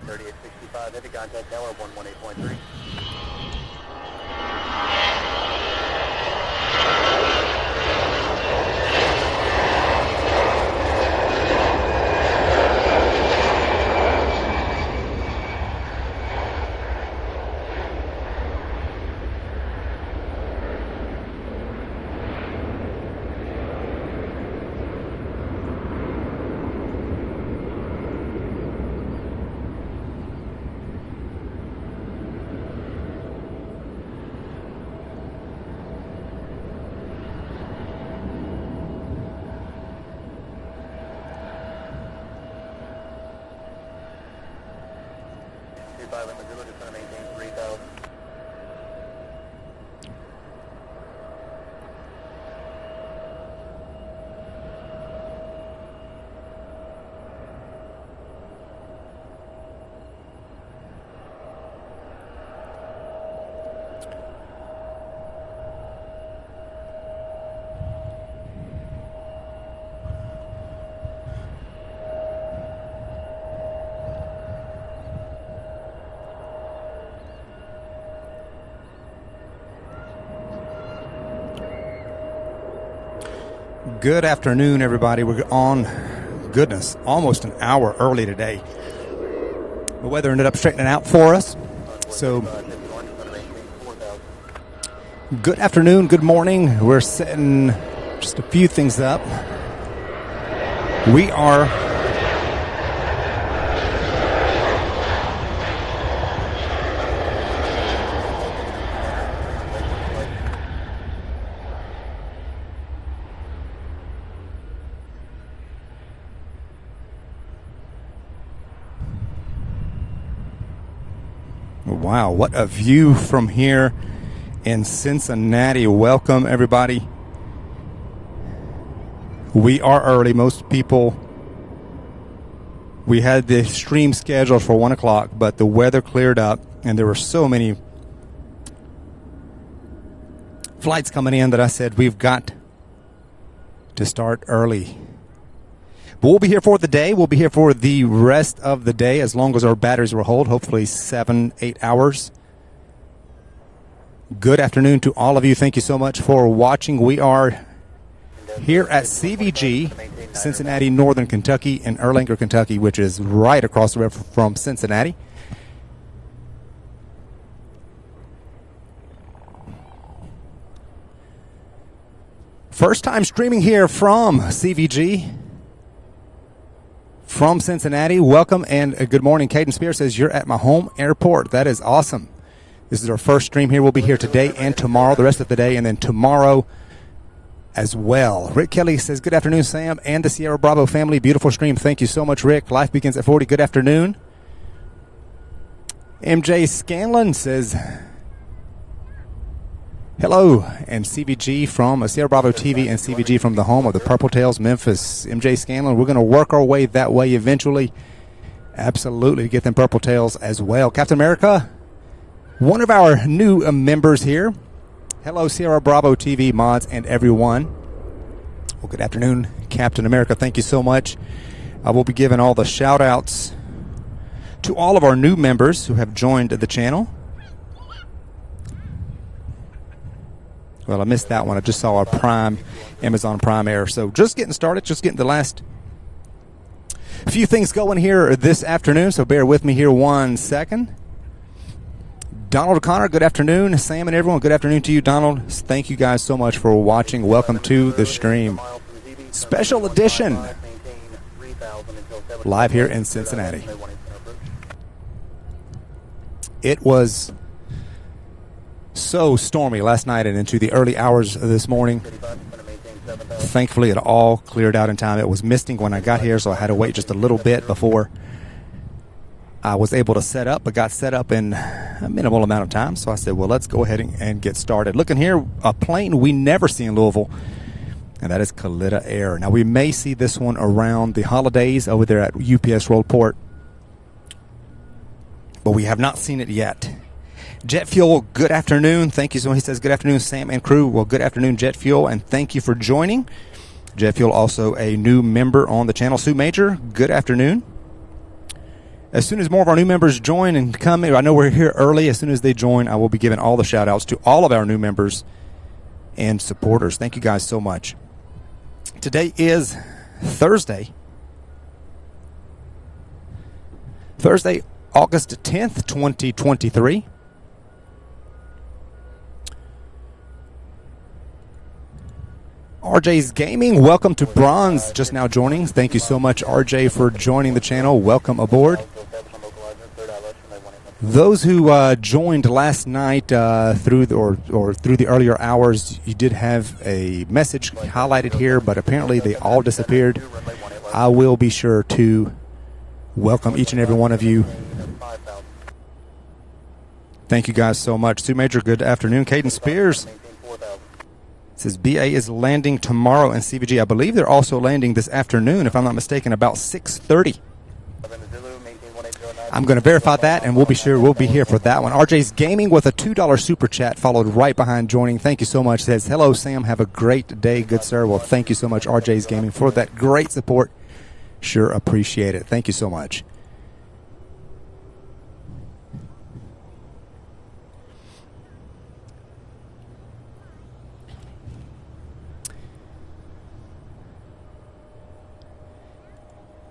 3865, heavy contact tower 118.3. Good afternoon, everybody. We're on, goodness, almost an hour early today. The weather ended up straightening out for us. So, good afternoon, good morning. We're setting just a few things up. We are wow, what a view from here in Cincinnati. Welcome, everybody. We are early. Most people, we had the stream scheduled for 1 o'clock, but the weather cleared up, and there were so many flights coming in that I said we've got to start early. But we'll be here for the day. We'll be here for the rest of the day as long as our batteries will hold, hopefully 7-8 hours. Good afternoon to all of you. Thank you so much for watching. We are here at CVG, Cincinnati, Northern Kentucky, in Erlanger, Kentucky, which is right across the river from Cincinnati. First time streaming here from CVG. From Cincinnati, welcome and good morning. Caden Spear says, you're at my home airport. That is awesome. This is our first stream here. We'll be here today and tomorrow, the rest of the day, and then tomorrow as well. Rick Kelly says, good afternoon, Sam and the Sierra Bravo family. Beautiful stream. Thank you so much, Rick. Life begins at 40. Good afternoon. MJ Scanlon says, hello, and CVG from Sierra Bravo TV and CVG from the home of the Purple Tails, Memphis. MJ Scanlon, we're going to work our way that way eventually. Absolutely, to get them Purple Tails as well. Captain America, one of our new members here. Hello, Sierra Bravo TV mods and everyone. Well, good afternoon, Captain America. Thank you so much. I will be giving all the shout-outs to all of our new members who have joined the channel. Well, I missed that one. I just saw our Prime, Amazon Prime Air. So just getting started, just getting the last few things going here this afternoon. So bear with me here 1 second. Donald O'Connor, good afternoon. Sam and everyone, good afternoon to you, Donald. Thank you guys so much for watching. Welcome to the stream. Special edition. Live here in Cincinnati. It was so stormy last night and into the early hours of this morning. Thankfully, it all cleared out in time. It was misting when I got here, so I had to wait just a little bit before I was able to set up, but got set up in a minimal amount of time. So I said, well, let's go ahead and get started. Looking here, a plane we never see in Louisville, and that is Kalitta Air. Now, we may see this one around the holidays over there at UPS Roadport, but we have not seen it yet. Jet Fuel, good afternoon. Thank you so much. He says, good afternoon, Sam and crew. Well, good afternoon, Jet Fuel, and thank you for joining. Jet Fuel, also a new member on the channel. Sue Major, good afternoon. As soon as more of our new members join and come in, I know we're here early. As soon as they join, I will be giving all the shout-outs to all of our new members and supporters. Thank you guys so much. Today is Thursday, August 10th, 2023. RJ's Gaming, welcome to Bronze, just now joining. Thank you so much, RJ, for joining the channel. Welcome aboard. Those who joined last night through the earlier hours, you did have a message highlighted here, but apparently they all disappeared. I will be sure to welcome each and every one of you. Thank you guys so much. Sue Major, good afternoon. Caden Spears says BA is landing tomorrow in CVG. I believe they're also landing this afternoon, if I'm not mistaken, about 6:30. I'm going to verify that, and we'll be here for that one. RJ's Gaming with a $2 super chat, followed right behind joining. Thank you so much. Says, hello, Sam. Have a great day, good sir. Well, thank you so much, RJ's Gaming, for that great support. Sure appreciate it. Thank you so much.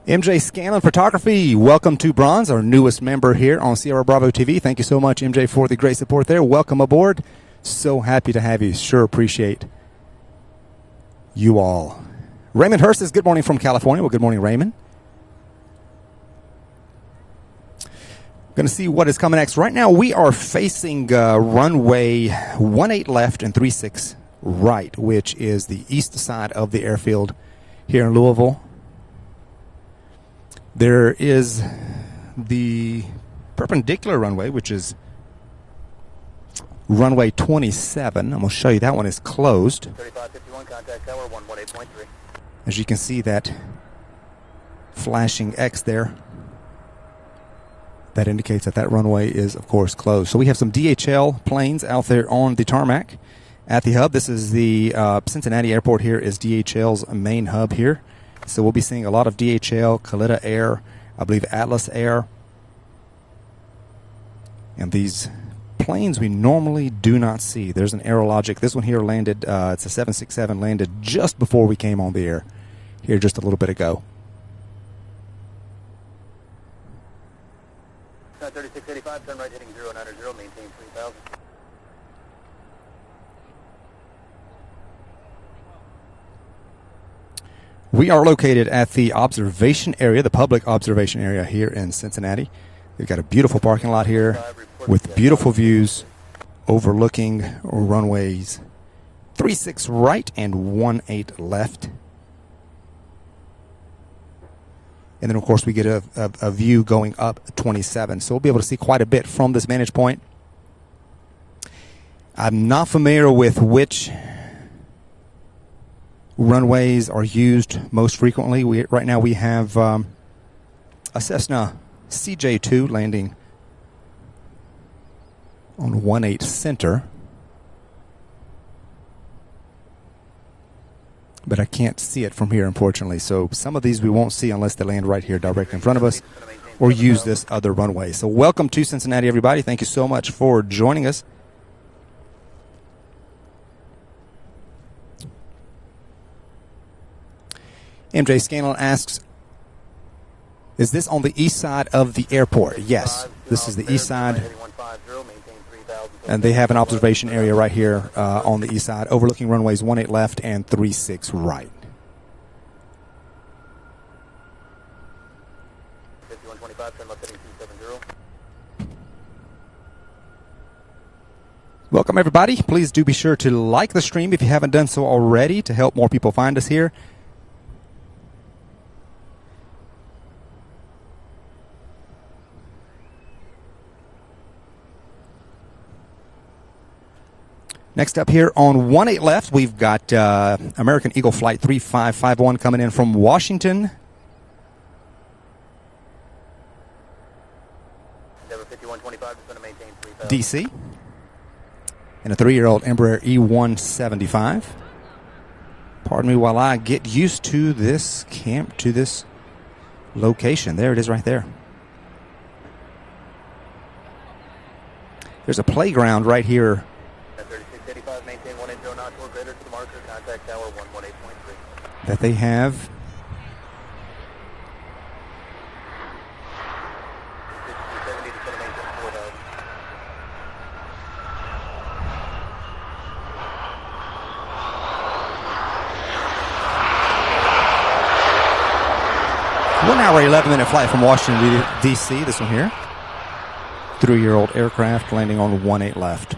MJ Scanlon Photography, welcome to Bronze, our newest member here on Sierra Bravo TV. Thank you so much, MJ, for the great support there. Welcome aboard. So happy to have you. Sure appreciate you all. Raymond Hurst says, good morning from California. Well, good morning, Raymond. Going to see what is coming next. Right now, we are facing runway 18 left and 36 right, which is the east side of the airfield here in Louisville. There is the perpendicular runway, which is runway 27. I'm going to show you that one is closed. 3551, contact tower 118.3. As you can see that flashing X there, that indicates that that runway is, of course, closed. So we have some DHL planes out there on the tarmac at the hub. This is the Cincinnati airport here is DHL's main hub here. So we'll be seeing a lot of DHL, Kalitta Air, I believe Atlas Air. And these planes we normally do not see. There's an Aerologic. This one here landed, it's a 767, landed just before we came on the air here just a little bit ago. 3685, turn right heading 090, maintain 3000. We are located at the observation area, the public observation area here in Cincinnati. We've got a beautiful parking lot here with beautiful views overlooking runways 36 right and 18 left. And then, of course, we get a view going up 27. So we'll be able to see quite a bit from this vantage point. I'm not familiar with which runways are used most frequently. Right now we have a Cessna CJ2 landing on 18 center. But I can't see it from here, unfortunately. So some of these we won't see unless they land right here direct in front of us or use this other runway. So welcome to Cincinnati, everybody. Thank you so much for joining us. MJ Scanlon asks, is this on the east side of the airport? Yes, this is the east side. And they have an observation area right here on the east side, overlooking runways 18 left and 36 right. 5125, turn left heading 270. Welcome, everybody. Please do be sure to like the stream if you haven't done so already to help more people find us here. Next up here on 18 left, we've got American Eagle Flight 3551 coming in from Washington. DC. And a 3-year-old Embraer E175. Pardon me while I get used to this location. There it is right there. There's a playground right here 3685, maintain 180 knots or greater to the marker, contact tower 118.3. that they have. 6070 to maintain 4000. One hour, 11-minute flight from Washington, D.C. This one here. 3-year-old aircraft landing on 18 left.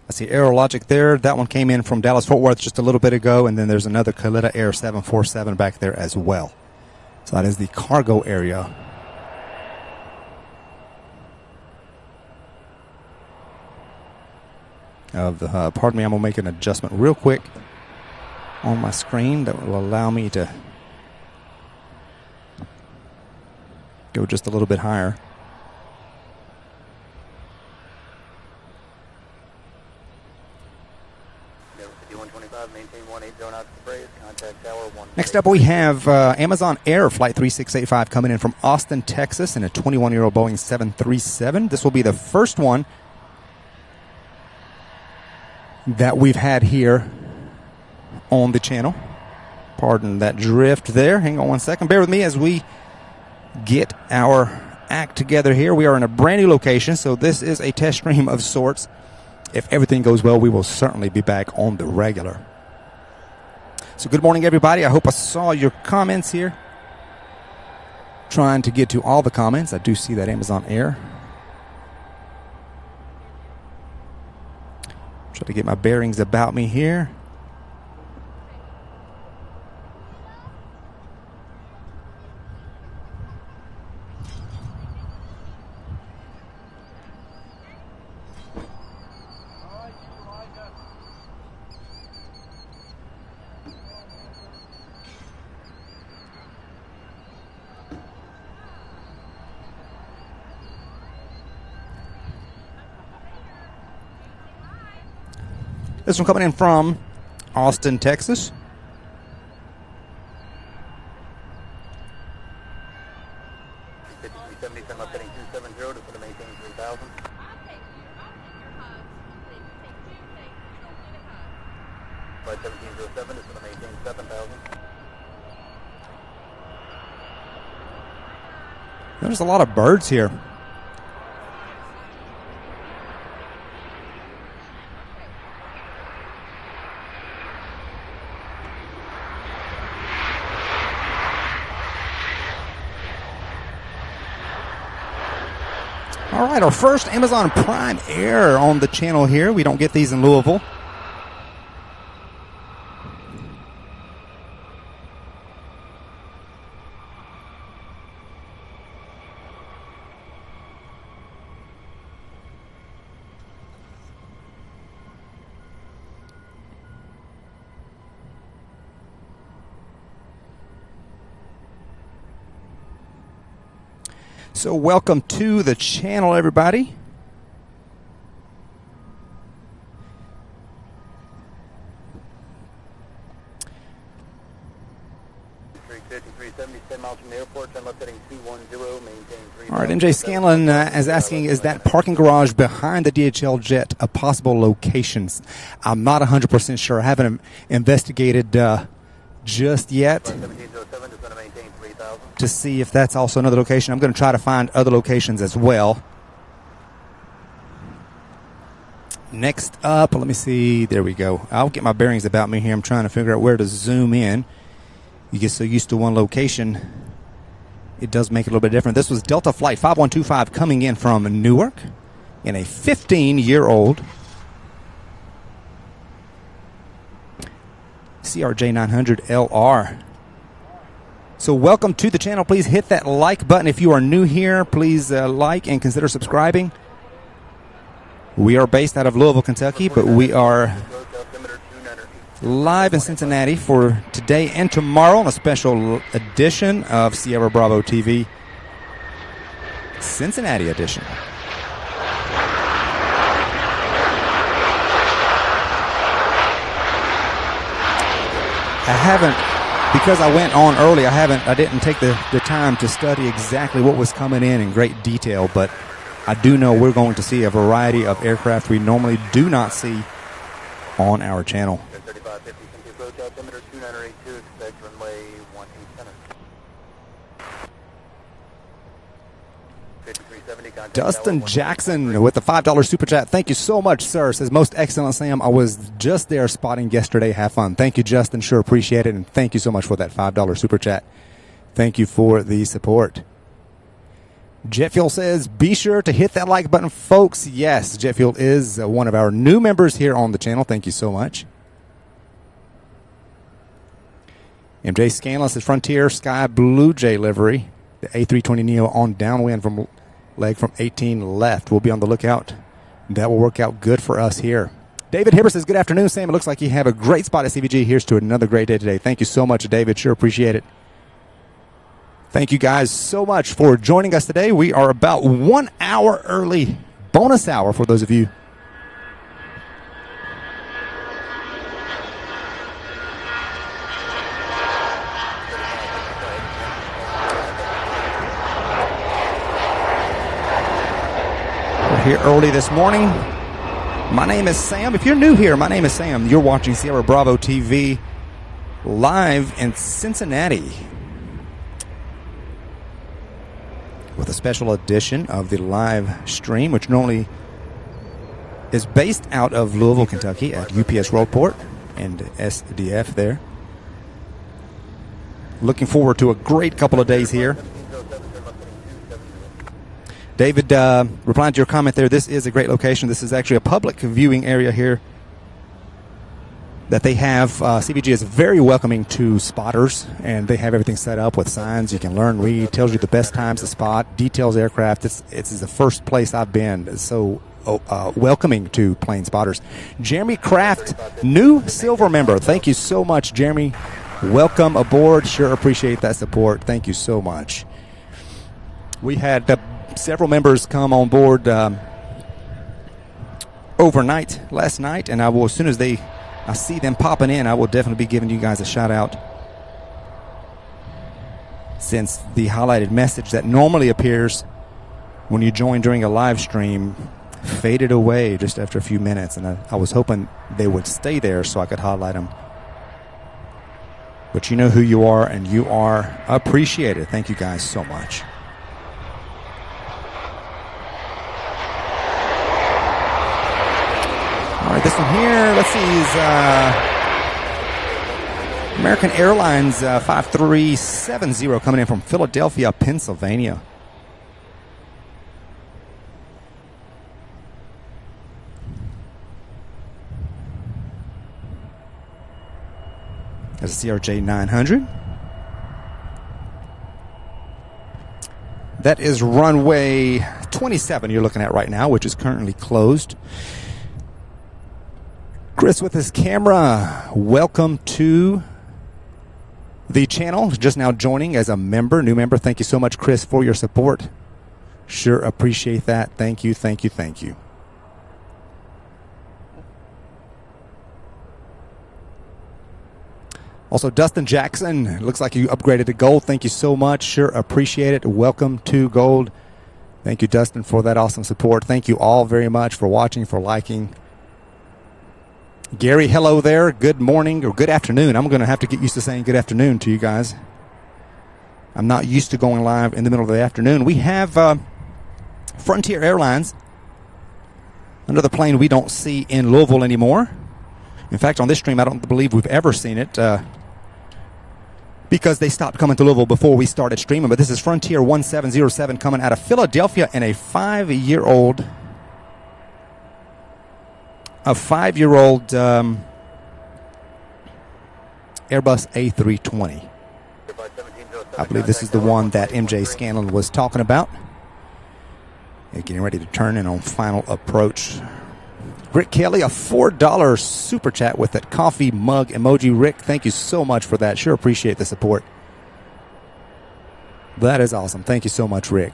I see Aerologic there. That one came in from Dallas-Fort Worth just a little bit ago, and then there's another Kalitta Air 747 back there as well. So that is the cargo area. Of the, pardon me, I'm going to make an adjustment real quick on my screen that will allow me to go just a little bit higher. Next up, we have Amazon Air Flight 3685 coming in from Austin, Texas, in a 21-year-old Boeing 737. This will be the first one that we've had here on the channel. Pardon that drift there. Hang on one second. Bear with me as we get our act together here. We are in a brand new location, so this is a test stream of sorts. If everything goes well, we will certainly be back on the regular. So good morning, everybody. I hope I saw your comments here. Trying to get to all the comments. I do see that Amazon Air. Try to get my bearings about me here. This one coming in from Austin, Texas. There's a lot of birds here. All right, our first Amazon Prime Air on the channel here. We don't get these in Louisville. So welcome to the channel, everybody. All right, MJ Scanlon is asking, is that parking garage behind the DHL jet a possible location? I'm not 100% sure. I haven't investigated just yet to see if that's also another location. I'm going to try to find other locations as well. Next up, let me see. There we go. I'll get my bearings about me here. I'm trying to figure out where to zoom in. You get so used to one location, it does make it a little bit different. This was Delta Flight 5125 coming in from Newark in a 15-year-old CRJ 900 LR. So welcome to the channel. Please hit that like button if you are new here. Please like and consider subscribing. We are based out of Louisville, Kentucky, but we are live in Cincinnati for today and tomorrow on a special edition of Sierra Bravo TV, Cincinnati edition. haven't, because I went on early, I didn't take the time to study exactly what was coming in great detail, but I do know we're going to see a variety of aircraft we normally do not see on our channel. 3550 approach altimeter 2982, expect runway 18 center. 5370, contact Dustin tower Jackson with the $5 super chat. Thank you so much, sir. Says, most excellent, Sam. I was just there spotting yesterday. Have fun. Thank you, Justin. Sure appreciate it. And thank you so much for that $5 super chat. Thank you for the support. Jet Fuel says, be sure to hit that like button, folks. Yes, Jet Fuel is one of our new members here on the channel. Thank you so much. MJ Scanlon says, Frontier Sky Blue Jay livery. The A320neo on downwind from leg from 18 left. We'll be on the lookout. That will work out good for us here. David Hibber says, good afternoon, Sam. It looks like you have a great spot at CVG. Here's to another great day today. Thank you so much, David. Sure appreciate it. Thank you guys so much for joining us today. We are about 1 hour early. Bonus hour for those of you. We're here early this morning. My name is Sam. If you're new here, my name is Sam. You're watching Sierra Bravo TV live in Cincinnati, with a special edition of the live stream, which normally is based out of Louisville, Kentucky at UPS Worldport and SDF there. Looking forward to a great couple of days here. David, replying to your comment there, this is a great location. This is actually a public viewing area here that they have. CVG is very welcoming to spotters, and they have everything set up with signs. You can learn, read, tells you the best times to spot, details aircraft. It's the first place I've been. It's so welcoming to plane spotters. Jeremy Kraft, new silver member. Thank you so much, Jeremy. Welcome aboard. Sure appreciate that support. Thank you so much. We had several members come on board overnight last night, and I will, as soon as I see them popping in, I will definitely be giving you guys a shout out, since the highlighted message that normally appears when you join during a live stream faded away just after a few minutes, and I was hoping they would stay there so I could highlight them. But you know who you are, and you are appreciated. Thank you guys so much. All right, this one here, let's see, is American Airlines 5370 coming in from Philadelphia, Pennsylvania. That's a CRJ 900. That is runway 27 you're looking at right now, which is currently closed. Chris with his camera, welcome to the channel. Just now joining as a member, new member. Thank you so much, Chris, for your support. Sure appreciate that. Thank you, thank you, thank you. Also, Dustin Jackson, looks like you upgraded to gold. Thank you so much. Sure appreciate it. Welcome to gold. Thank you, Dustin, for that awesome support. Thank you all very much for watching, for liking. Gary, hello there. Good morning or good afternoon. I'm going to have to get used to saying good afternoon to you guys. I'm not used to going live in the middle of the afternoon. We have Frontier Airlines, another plane we don't see in Louisville anymore. In fact, on this stream, I don't believe we've ever seen it because they stopped coming to Louisville before we started streaming. But this is Frontier 1707 coming out of Philadelphia in a five-year-old Airbus A320. I believe this is the one that MJ Scanlon was talking about. They're getting ready to turn in on final approach. Rick Kelly, a $4 super chat with that coffee mug emoji. Rick, thank you so much for that. Sure appreciate the support. That is awesome. Thank you so much, Rick.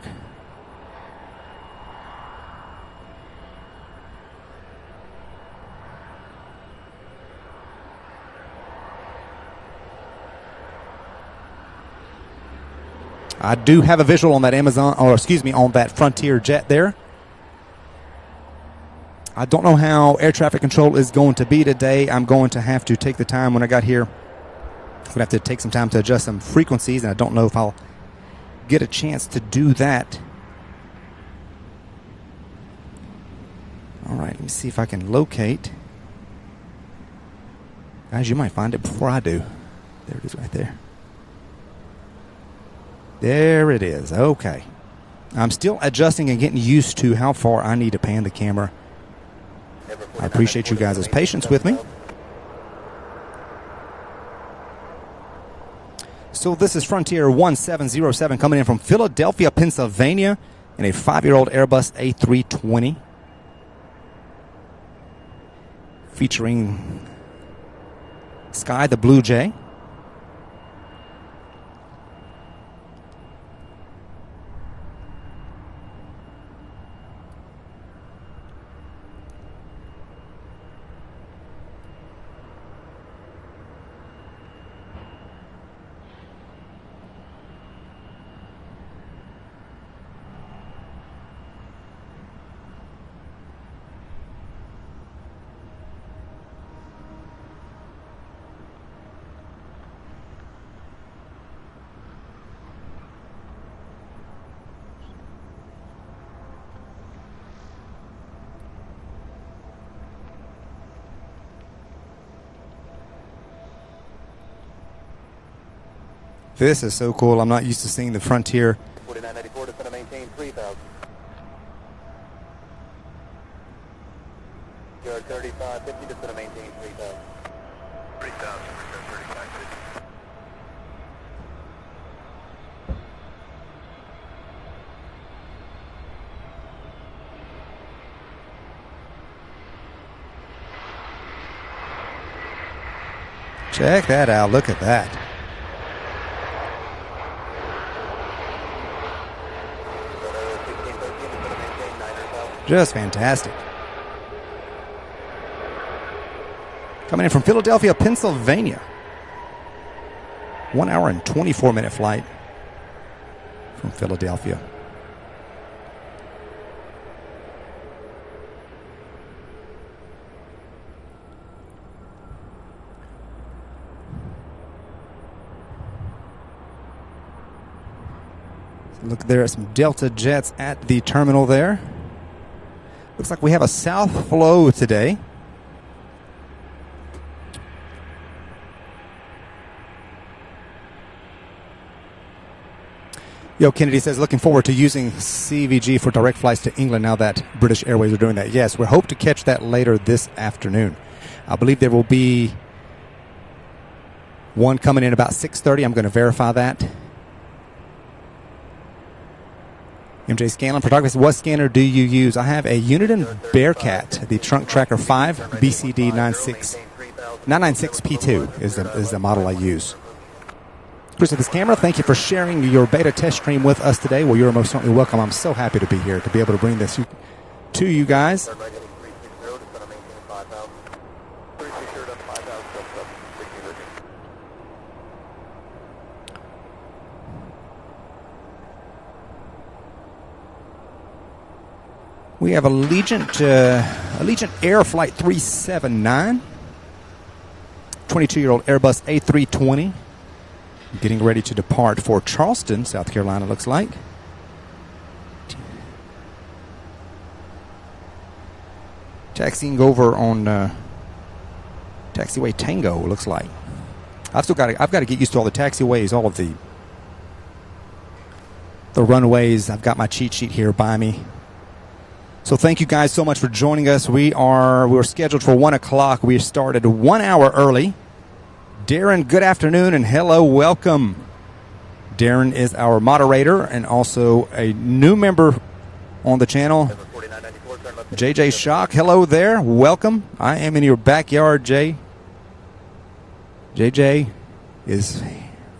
I do have a visual on that on that Frontier jet there. I don't know how air traffic control is going to be today. I'm going to have to take the time when I got here. I'm going to have to take some time to adjust some frequencies, and I don't know if I'll get a chance to do that. All right, let me see if I can locate. Guys, you might find it before I do. There it is right there. There it is. Okay. I'm still adjusting and getting used to how far I need to pan the camera. I appreciate you guys' patience with me. So this is Frontier 1707 coming in from Philadelphia, Pennsylvania in a 5-year-old Airbus A320 featuring Sky the Blue Jay. This is so cool. I'm not used to seeing the Frontier. 4994 to center maintain 3000. Yard 3550 to center maintain 3000. 3000, 3550. Check that out. Look at that. Just fantastic. Coming in from Philadelphia, Pennsylvania. 1 hour and 24-minute flight from Philadelphia. Look, there are some Delta jets at the terminal there. Looks like we have a south flow today. Yo, Kennedy says, looking forward to using CVG for direct flights to England now that British Airways are doing that. Yes, we hope to catch that later this afternoon. I believe there will be one coming in about 6:30. I'm going to verify that. MJ Scanlon Photography, what scanner do you use? I have a Uniden Bearcat, the Trunk Tracker 5 BCD 996P2 is the model I use. Chris, with this camera, thank you for sharing your beta test stream with us today. Well, you're most certainly welcome. I'm so happy to be here to be able to bring this to you guys. We have Allegiant Air Flight 379, 22-year-old Airbus A320, getting ready to depart for Charleston, South Carolina, looks like. Taxiing over on taxiway Tango, looks like. I've got to get used to all the taxiways, all of the runways. I've got my cheat sheet here by me. So thank you guys so much for joining us. We were scheduled for 1 o'clock. We started 1 hour early. Darren, good afternoon and hello, welcome. Darren is our moderator and also a new member on the channel. JJ Shock, hello there, welcome. I am in your backyard, Jay. JJ is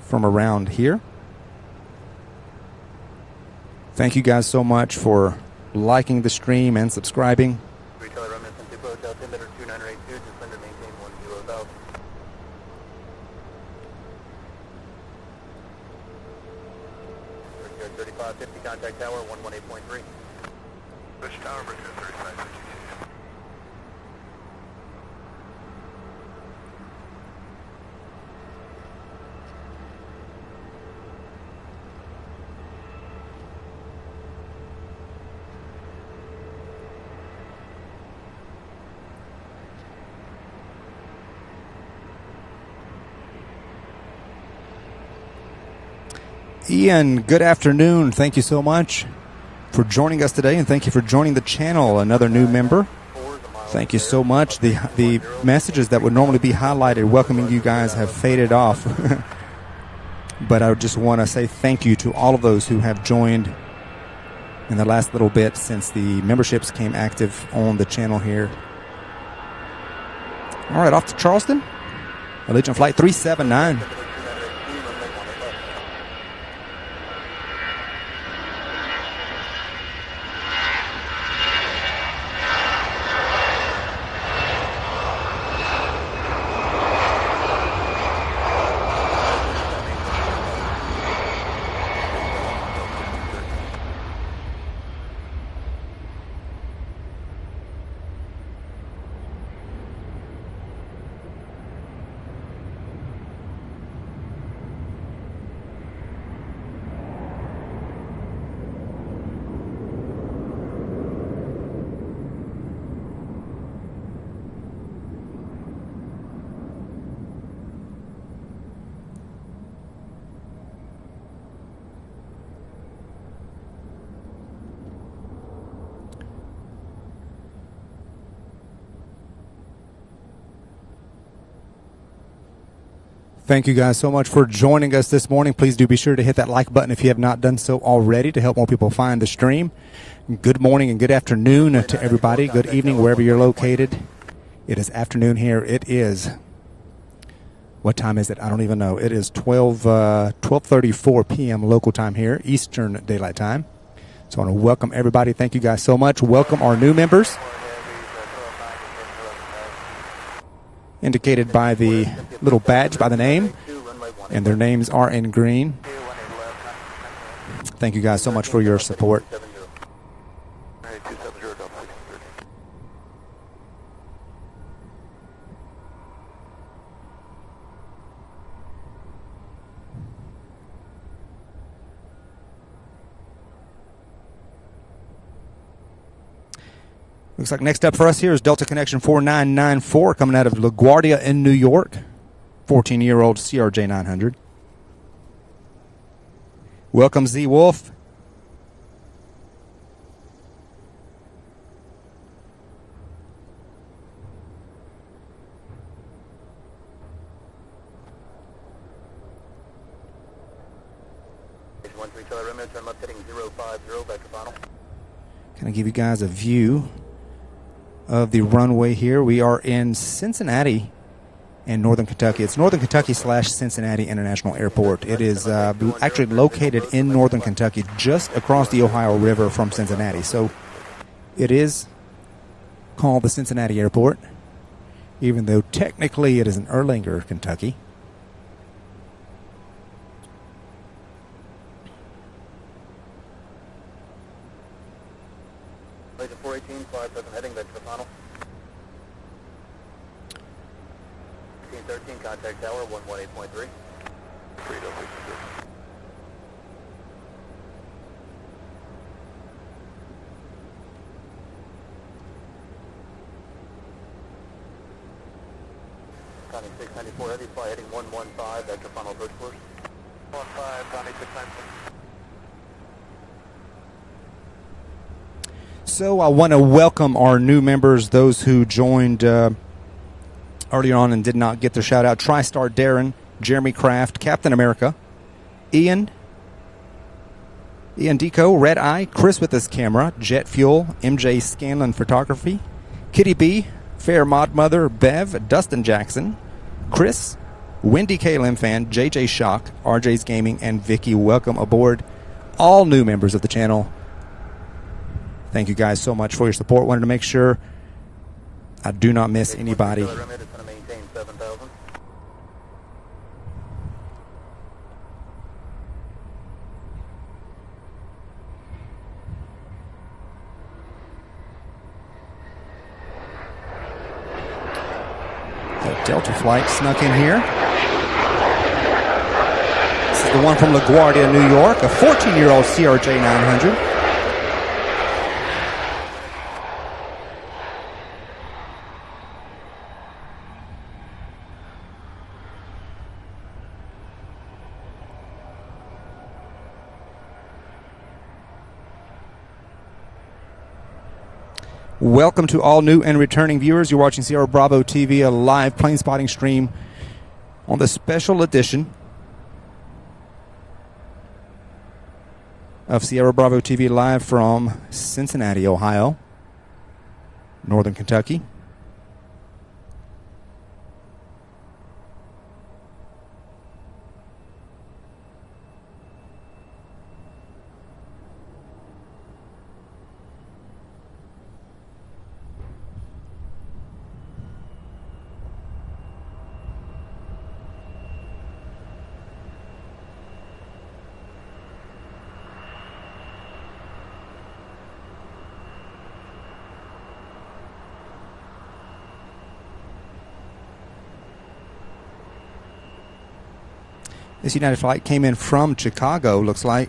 from around here. Thank you guys so much for liking the stream and subscribing. You're at 3550, contact tower 118.3. Which tower, Bridge 3550? Ian, good afternoon. Thank you so much for joining us today, and thank you for joining the channel. Another new member. Thank you so much. The messages that would normally be highlighted welcoming you guys have faded off. But I just want to say thank you to all of those who have joined in the last little bit since the memberships came active on the channel here. All right, off to Charleston. Allegiant Flight 379. Thank you guys so much for joining us this morning. Please do be sure to hit that like button if you have not done so already to help more people find the stream. Good morning and good afternoon to everybody. Good evening wherever you're located. It is afternoon here. It is, what time is it? I don't even know. It is 12:34 p.m. local time here, Eastern Daylight Time. So I want to welcome everybody. Thank you guys so much. Welcome our new members, indicated by the little badge by the name, and their names are in green. Thank you guys so much for your support. Looks like next up for us here is Delta Connection 4994 coming out of LaGuardia in New York. 14-year-old CRJ 900. Welcome, Z Wolf. Kind of give you guys a view of the runway here. We are in Cincinnati and Northern Kentucky. It's Northern Kentucky / Cincinnati International Airport. It is actually located in Northern Kentucky, just across the Ohio River from Cincinnati. So it is called the Cincinnati Airport, even though technically it is in Erlanger, Kentucky. Laser 418, 57 heading back to the final. 13, contact tower 118.3. Conning 694 heavy, fly heading 115, back to final approach course. 15, Conning 694. So I want to welcome our new members, those who joined earlier on and did not get their shout out. TriStar Darren, Jeremy Kraft, Captain America, Ian Deco, Red Eye, Chris with his camera, Jet Fuel, MJ Scanlon Photography, Kitty B, Fair Mod Mother, Bev, Dustin Jackson, Chris, Wendy K. Limfan, JJ Shock, RJ's Gaming, and Vicky. Welcome aboard, all new members of the channel. Thank you guys so much for your support. Wanted to make sure I do not miss anybody. Delta flight snuck in here. This is the one from LaGuardia, New York, a 14-year-old CRJ 900. Welcome to all new and returning viewers. You're watching Sierra Bravo TV, a live plane spotting stream on the special edition of Sierra Bravo TV live from Cincinnati, Ohio, Northern Kentucky. This United flight came in from Chicago, looks like.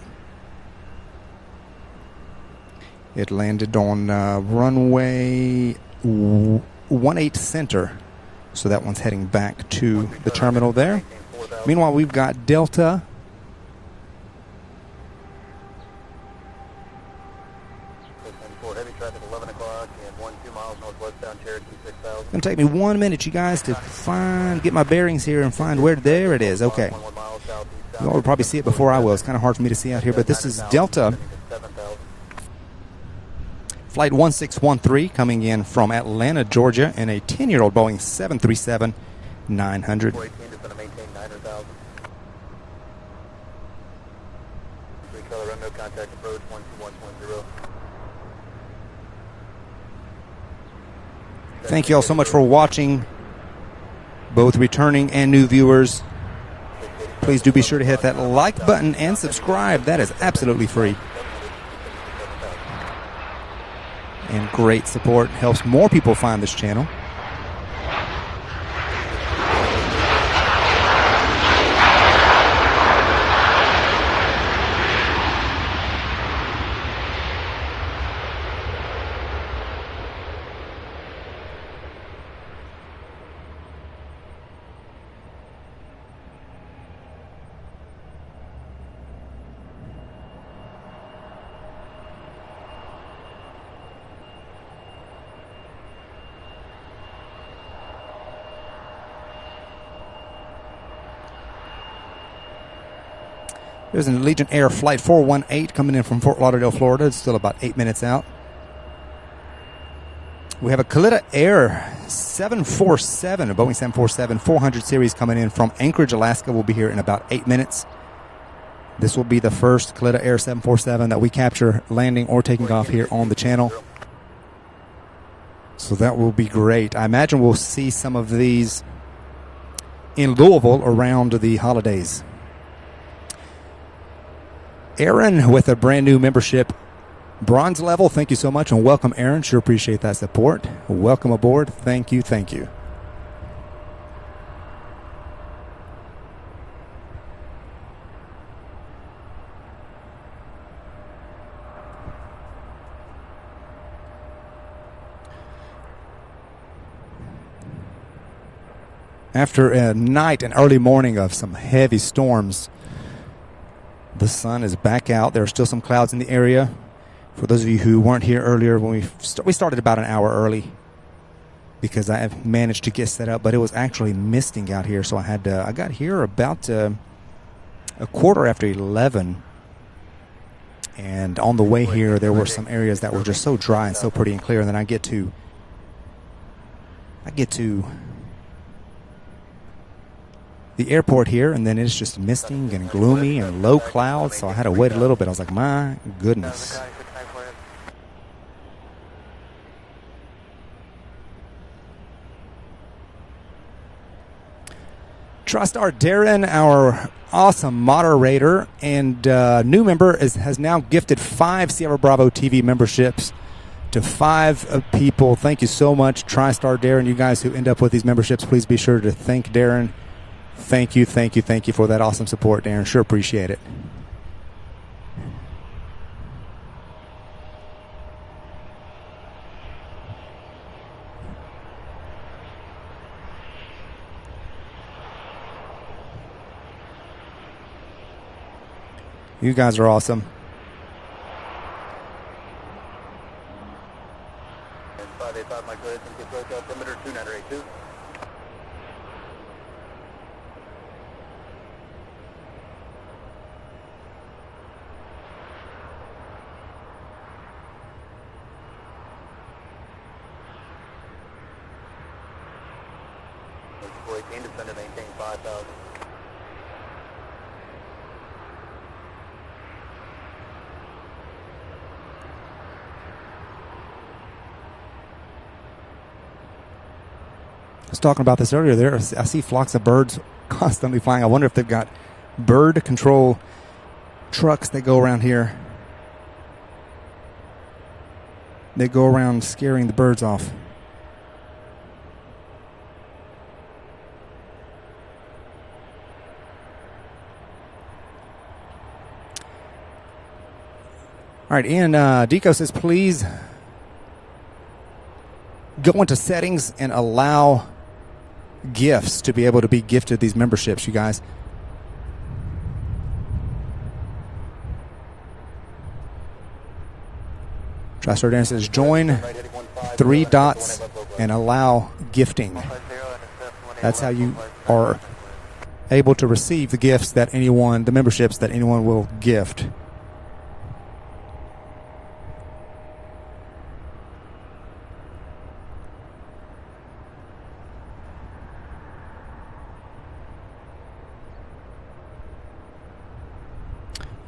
It landed on runway 18 center. So that one's heading back to the terminal there. Meanwhile, we've got Delta. Heavy traffic, 11 o'clock, and 12 miles northwestbound Cherokee 6000. It's going to take me 1 minute, you guys, to get my bearings here and find where. There it is. Okay. You all will probably see it before I will. It's kind of hard for me to see out here, but this is Delta Flight 1613 coming in from Atlanta, Georgia, in a 10-year-old Boeing 737-900. 418 is going to maintain 900,000. Three-color unknown contact approach 121.0. Thank you all so much for watching, both returning and new viewers. Please do be sure to hit that like button and subscribe. That is absolutely free. And great support helps more people find this channel. There's an Allegiant Air Flight 418 coming in from Fort Lauderdale, Florida. It's still about 8 minutes out. We have a Kalitta Air 747, a Boeing 747 400 series coming in from Anchorage, Alaska. We'll be here in about 8 minutes. This will be the first Kalitta Air 747 that we capture landing or taking off here on the channel. So that will be great. I imagine we'll see some of these in Louisville around the holidays. Aaron with a brand new membership, bronze level. Thank you so much and welcome, Aaron. Sure appreciate that support. Welcome aboard. Thank you. Thank you. After a night and early morning of some heavy storms, the sun is back out. There are still some clouds in the area. For those of you who weren't here earlier, when we started about an hour early because I have managed to get set up, but it was actually misting out here, so I got here about a quarter after 11. And on the way here, there were some areas that were just so dry and so pretty and clear. And then I get to the airport here, and then it's just misting and gloomy and low clouds, so I had to wait a little bit. I was like, my goodness. TriStar Darren, our awesome moderator and new member, has now gifted 5 Sierra Bravo TV memberships to 5 people. Thank you so much, TriStar Darren. You guys who end up with these memberships, please be sure to thank Darren. Thank you for that awesome support, Darren. Sure appreciate it. You guys are awesome. And 585 Mike Lewis and get broke out perimeter 2982. Exploit 18 descend to maintain 5,000. I was talking about this earlier there. I see flocks of birds constantly flying. I wonder if they've got bird control trucks that go around here. They go around scaring the birds off. All right, Ian Deco says, please go into settings and allow gifts to be able to be gifted these memberships, you guys. TriStar Darren says, join 3 dots and allow gifting. That's how you are able to receive the gifts that anyone, the memberships that anyone will gift.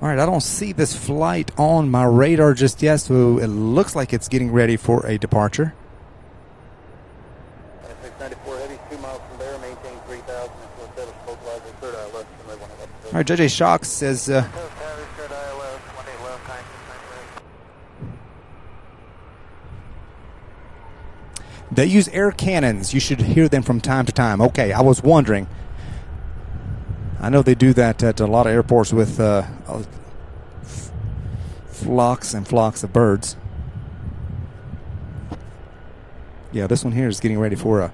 All right, I don't see this flight on my radar just yet, so it looks like it's getting ready for a departure. 694 heavy, 2 miles from there, maintain 3,000 until establish localizer, third eye left, and one left. All right, JJ Shocks says, they use air cannons. You should hear them from time to time. Okay, I was wondering. I know they do that at a lot of airports with flocks and flocks of birds. Yeah, this one here is getting ready for a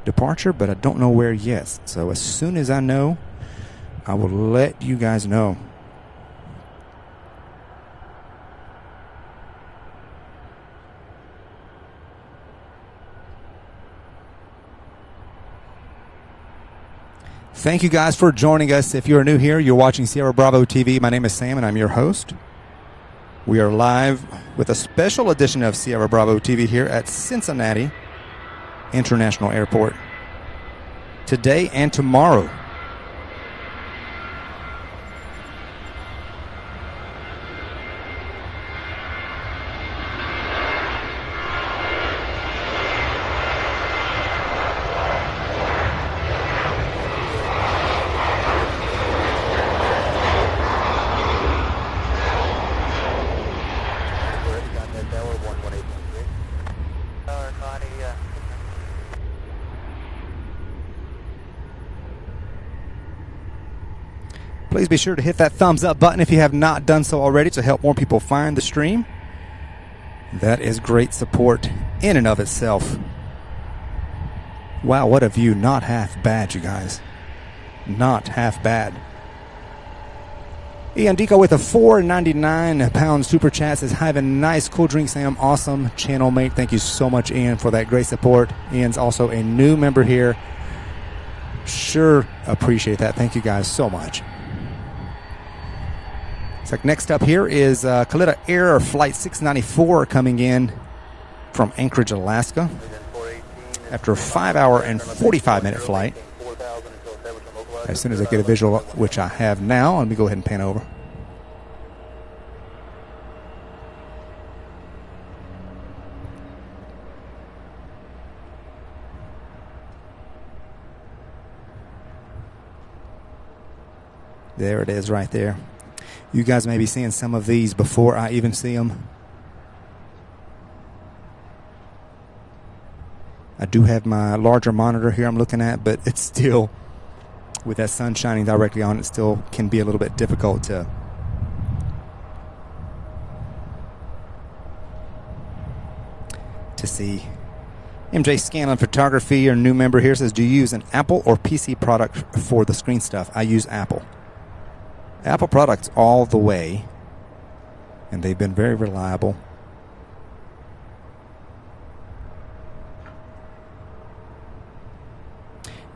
departure, but I don't know where yet. So as soon as I know, I will let you guys know. Thank you guys for joining us. If you are new here, you're watching Sierra Bravo TV. My name is Sam, and I'm your host. We are live with a special edition of Sierra Bravo TV here at Cincinnati International Airport today and tomorrow. Please be sure to hit that thumbs up button if you have not done so already to help more people find the stream. That is great support in and of itself. Wow, what a view. Not half bad, you guys. Not half bad. Ian Deco with a £4.99 super chat says, have a nice cool drink, Sam. Awesome channel mate. Thank you so much, Ian, for that great support. Ian's also a new member here. Sure appreciate that. Thank you guys so much. So next up here is Kalitta Air Flight 694 coming in from Anchorage, Alaska after a 5-hour and 45-minute flight. As soon as I get a visual, which I have now, let me go ahead and pan over. There it is right there. You guys may be seeing some of these before I even see them. I do have my larger monitor here I'm looking at, but it's still, with that sun shining directly on it, still can be a little bit difficult to see. MJ Scanlon Photography, your new member here, says, do you use an Apple or PC product for the screen stuff? I use Apple. Apple products all the way, and they've been very reliable.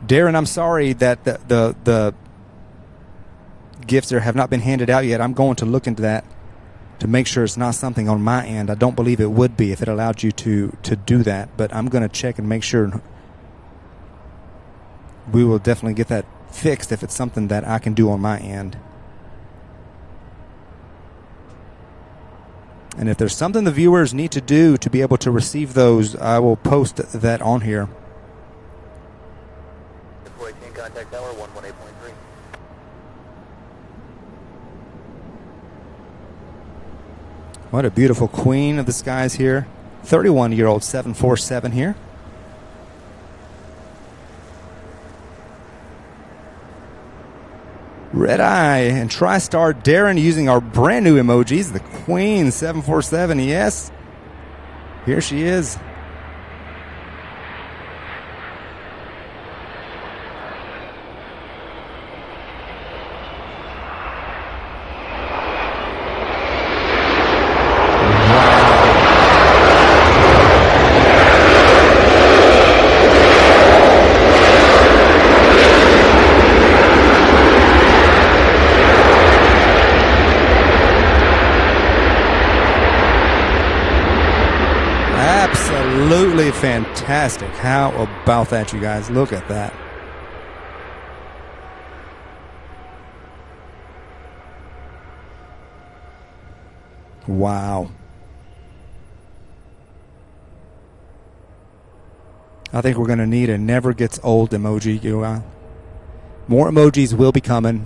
Darren, I'm sorry that the gifts there have not been handed out yet. I'm going to look into that to make sure it's not something on my end. I don't believe it would be if it allowed you to do that, but I'm going to check and make sure. We will definitely get that fixed if it's something that I can do on my end. And if there's something the viewers need to do to be able to receive those, I will post that on here. 418, contact tower 118.3. What a beautiful queen of the skies here. 31-year-old 747 here. Red Eye and TriStar Darren using our brand new emojis. The Queen 747, yes. Here she is. Absolutely fantastic. How about that, you guys? Look at that. Wow. I think we're going to need a never gets old emoji. More emojis will be coming.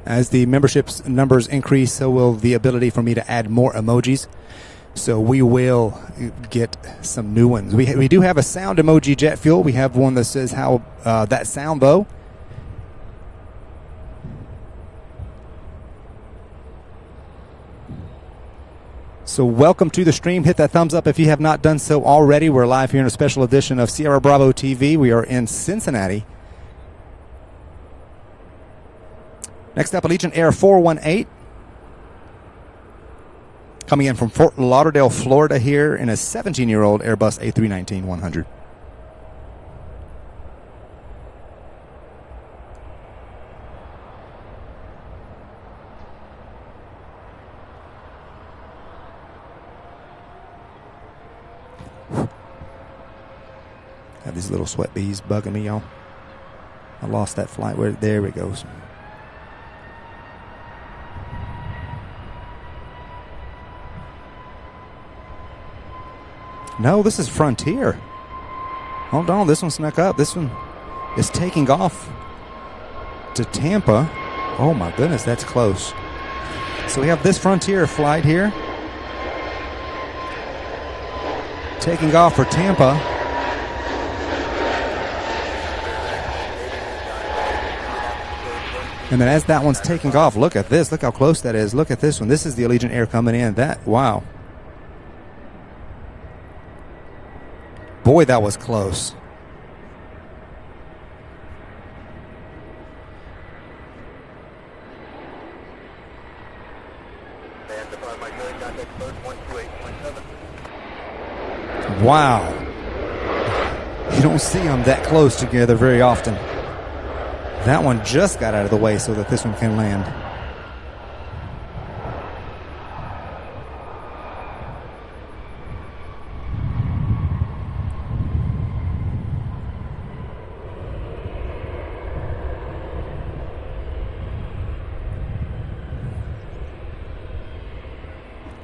As the membership's numbers increase, so will the ability for me to add more emojis. So we will get some new ones. We do have a sound emoji, Jet Fuel. We have one that says how that sound though. So welcome to the stream. Hit that thumbs up if you have not done so already. We're live here in a special edition of Sierra Bravo TV. We are in Cincinnati. Next up, Allegiant Air 418. Coming in from Fort Lauderdale, Florida here in a 17-year-old Airbus A319-100. Have these little sweat bees bugging me, y'all. I lost that flight. There it goes. No, this is Frontier. Hold on, this one snuck up. This one is taking off to Tampa. Oh my goodness, that's close. So we have this Frontier flight here, taking off for Tampa. And then as that one's taking off, look at this. Look how close that is. Look at this one. This is the Allegiant Air coming in. Wow. Boy, that was close. Wow. You don't see them that close together very often. That one just got out of the way so that this one can land.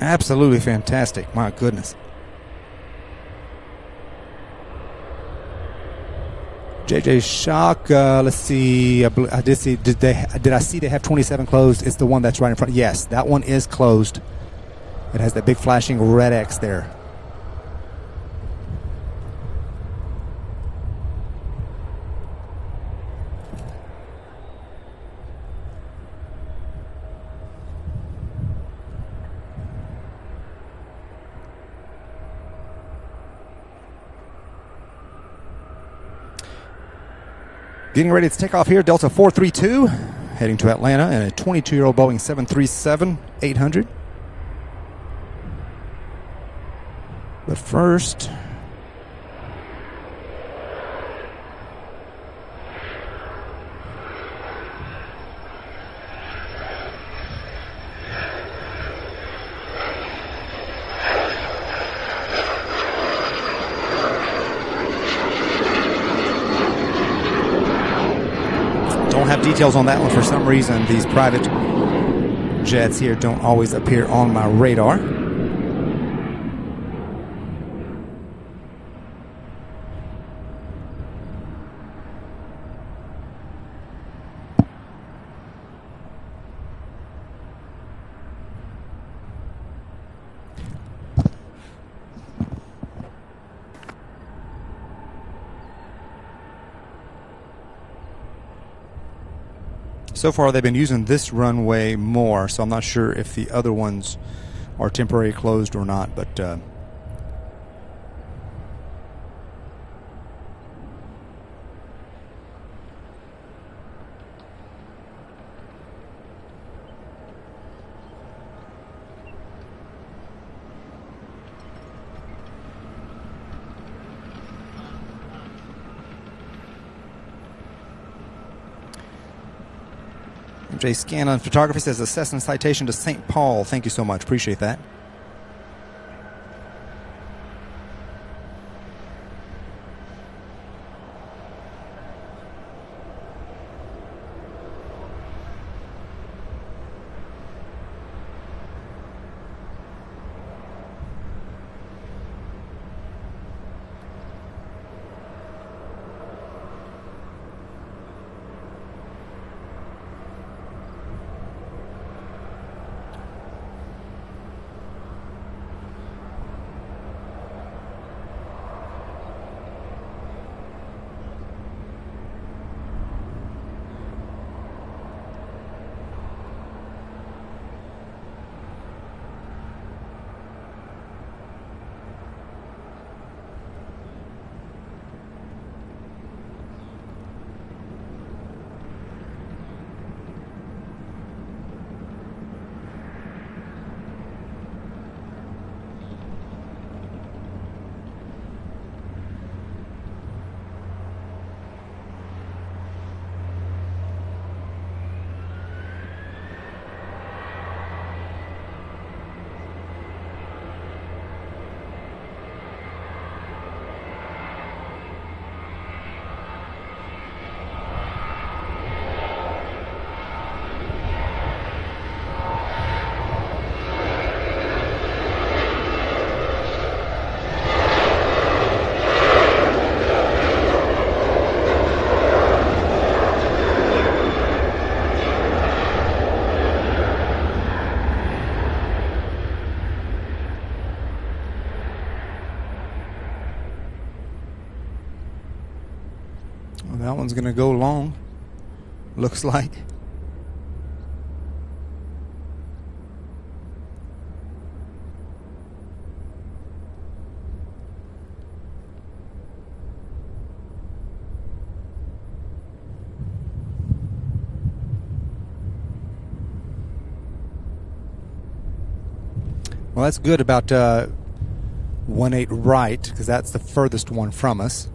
Absolutely fantastic. My goodness. JJ Shock, let's see. I did see. Did I see they have 27 closed? It's the one that's right in front. Yes, that one is closed. It has that big flashing red X there. Getting ready to take off here, Delta 432, heading to Atlanta in a 22-year-old Boeing 737-800. But first, don't have details on that one for some reason. These private jets here don't always appear on my radar. So far, they've been using this runway more, so I'm not sure if the other ones are temporarily closed or not, but MJ Scanlon Photography says a Cessna citation to St. Paul. Thank you so much. Appreciate that. Well, that one's going to go long, looks like. Well, that's good about 1-8 right, because that's the furthest one from us.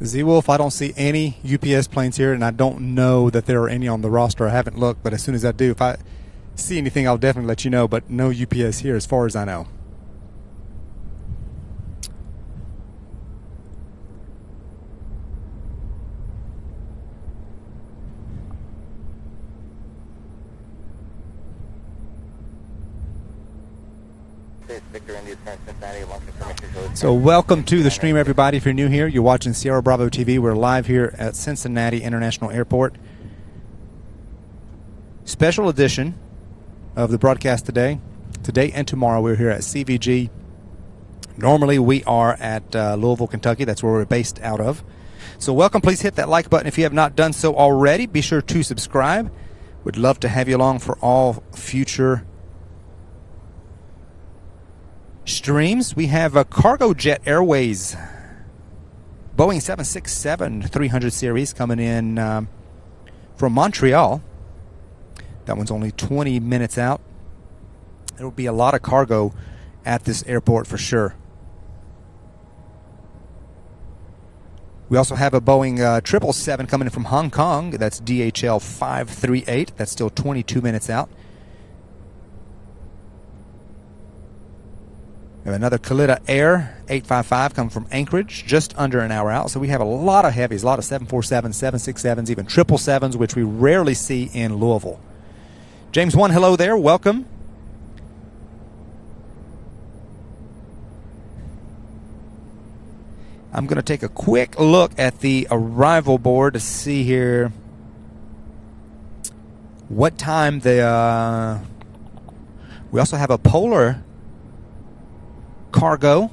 Z-Wolf, I don't see any UPS planes here, and I don't know that there are any on the roster. I haven't looked, but as soon as I do, if I see anything, I'll definitely let you know, but no UPS here as far as I know. Victor India So welcome to the stream, everybody. If you're new here, you're watching Sierra Bravo TV. We're live here at Cincinnati International Airport. Special edition of the broadcast today. Today and tomorrow we're here at CVG. Normally we are at Louisville, Kentucky. That's where we're based out of. So welcome. Please hit that like button if you have not done so already. Be sure to subscribe. Would love to have you along for all future streams. We have a Cargo Jet Airways Boeing 767-300 series coming in from Montreal. That one's only 20 minutes out. There will be a lot of cargo at this airport for sure. We also have a Boeing 777 coming in from Hong Kong. That's DHL 538. That's still 22 minutes out. We have another Kalitta Air 855 coming from Anchorage, just under an hour out. So we have a lot of heavies, a lot of 747s, 767s, even 777s, which we rarely see in Louisville. James 1, hello there. Welcome. I'm going to take a quick look at the arrival board to see here what time the... we also have a Polar cargo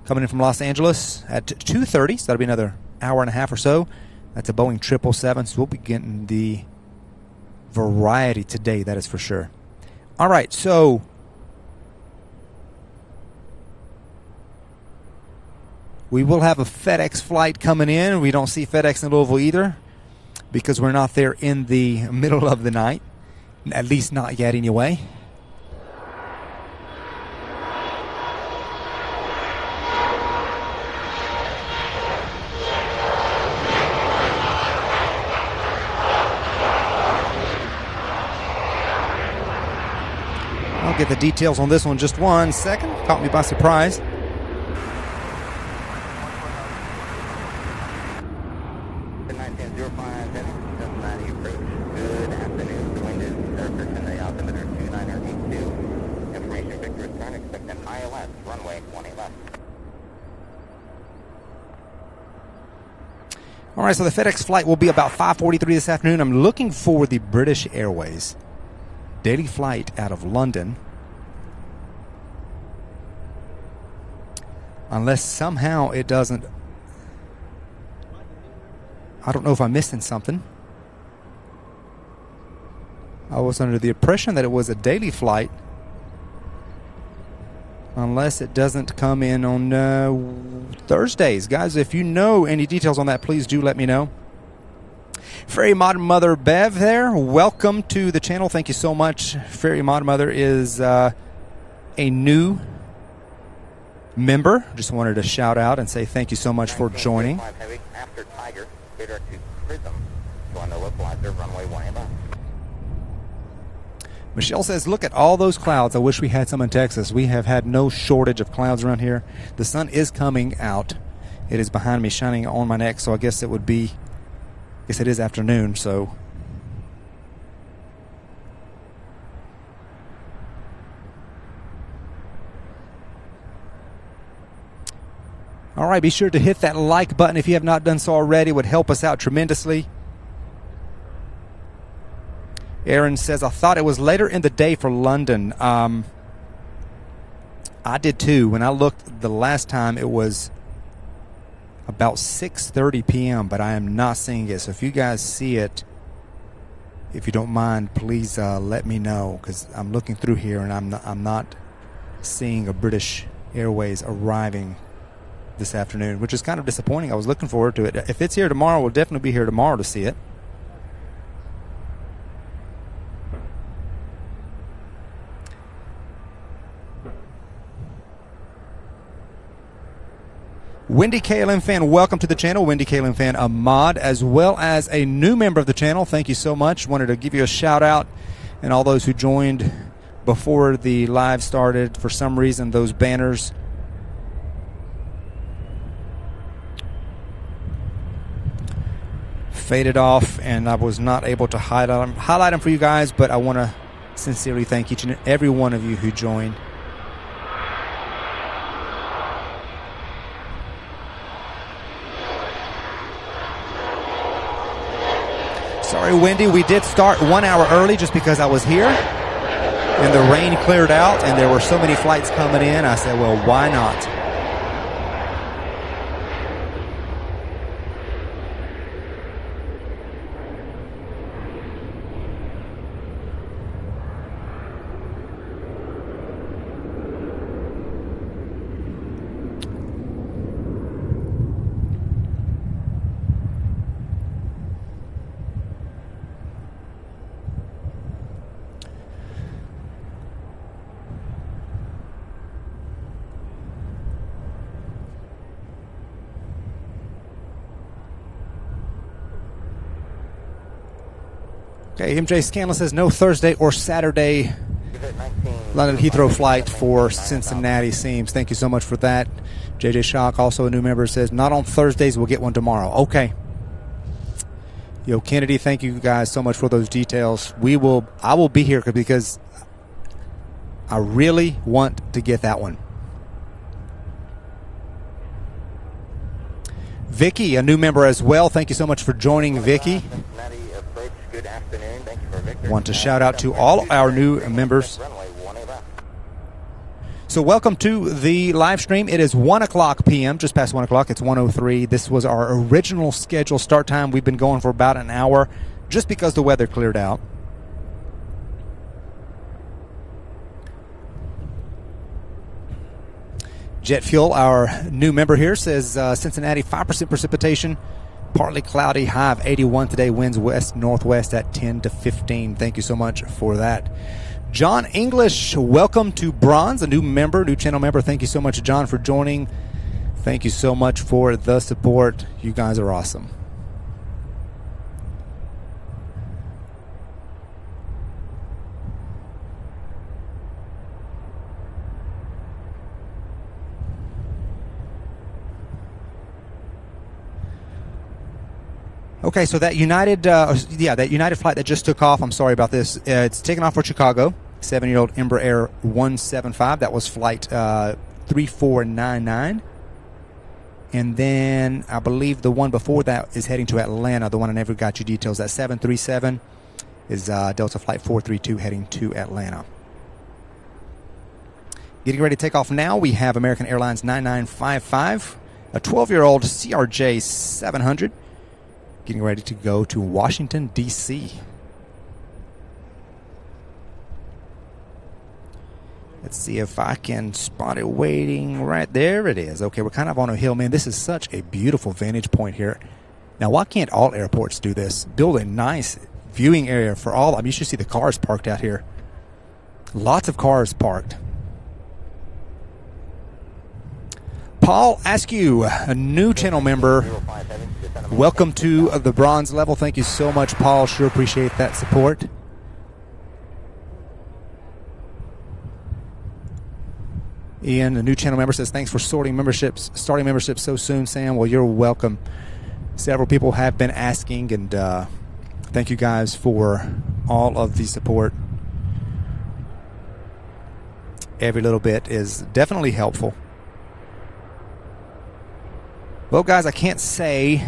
coming in from Los Angeles at 2:30, so that'll be another hour and a half or so. That's a Boeing 777, so we'll be getting the variety today, that is for sure. All right, so we will have a FedEx flight coming in. We don't see FedEx in Louisville either because we're not there in the middle of the night, at least not yet anyway. I'll get the details on this one in just 1 second. Caught me by surprise. Good afternoon. The wind is surface and the altimeter 2982. Information Victor return. Expect an ILS. Runway 20 left. All right, so the FedEx flight will be about 5:43 this afternoon. I'm looking for the British Airways daily flight out of London. Unless somehow it doesn't... I don't know if I'm missing something. I was under the impression that it was a daily flight. Unless it doesn't come in on Thursdays. Guys, if you know any details on that, please do let me know. Fairy Modern Mother Bev there. Welcome to the channel. Thank you so much. Fairy Modern Mother is a new member. Just wanted to shout out and say thank you so much for joining. After Tiger, radar to Prism. Join the localizer, runway 1 left. Michelle says, look at all those clouds. I wish we had some in Texas. We have had no shortage of clouds around here. The sun is coming out. It is behind me, shining on my neck, so I guess it would be, I guess it is afternoon, so. All right, be sure to hit that like button if you have not done so already. It would help us out tremendously. Aaron says, I thought it was later in the day for London. I did too. When I looked the last time, it was about 6:30 p.m., but I am not seeing it. So if you guys see it, if you don't mind, please let me know, because I'm looking through here and I'm not seeing a British Airways arriving this afternoon, which is kind of disappointing. I was looking forward to it. If it's here tomorrow, we'll definitely be here tomorrow to see it. Wendy KLM fan, welcome to the channel. Wendy KLM fan Ahmad, as well as a new member of the channel. Thank you so much. Wanted to give you a shout out, and all those who joined before the live started. For some reason, those banners faded off, and I was not able to highlight them for you guys, but I want to sincerely thank each and every one of you who joined. Sorry, Wendy, we did start 1 hour early just because I was here and the rain cleared out and there were so many flights coming in. I said, well, why not? Okay, MJ Scanlon says no Thursday or Saturday London Heathrow flight for Cincinnati seems. Thank you so much for that. JJ Shock, also a new member, says not on Thursdays, we'll get one tomorrow. Okay. Yo, Kennedy, thank you guys so much for those details. I will be here because I really want to get that one. Vicky, a new member as well. Thank you so much for joining, Vicky. Good afternoon. Thank you for Victor. Want to shout out to all our new members. So welcome to the live stream. It is 1 o'clock p.m., just past 1 o'clock. It's 1:03. This was our original schedule start time. We've been going for about an hour just because the weather cleared out. Jet Fuel, our new member here, says Cincinnati, 5% precipitation. Partly cloudy, high of 81 today, winds west-northwest at 10 to 15. Thank you so much for that. John English, welcome to Bronze, a new member, new channel member. Thank you so much, John, for joining. Thank you so much for the support. You guys are awesome. Okay, so that United flight that just took off, I'm sorry about this. It's taking off for Chicago, 7-year-old Embraer Air 175. That was flight 3499. And then I believe the one before that is heading to Atlanta, the one I never got you details. That 737 is Delta Flight 432 heading to Atlanta. Getting ready to take off now, we have American Airlines 9955, a 12-year-old CRJ 700. Getting ready to go to Washington, D.C. Let's see if I can spot it waiting right there. It is. Okay, we're kind of on a hill, man. This is such a beautiful vantage point here. Now, why can't all airports do this? Build a nice viewing area for all. I mean, you should see the cars parked out here. Lots of cars parked. Paul Askew, a new channel member. Welcome to the bronze level. Thank you so much, Paul. Sure appreciate that support. Ian, a new channel member, says thanks for starting memberships so soon, Sam. Well, you're welcome. Several people have been asking, and thank you guys for all of the support. Every little bit is definitely helpful. Well, guys, I can't say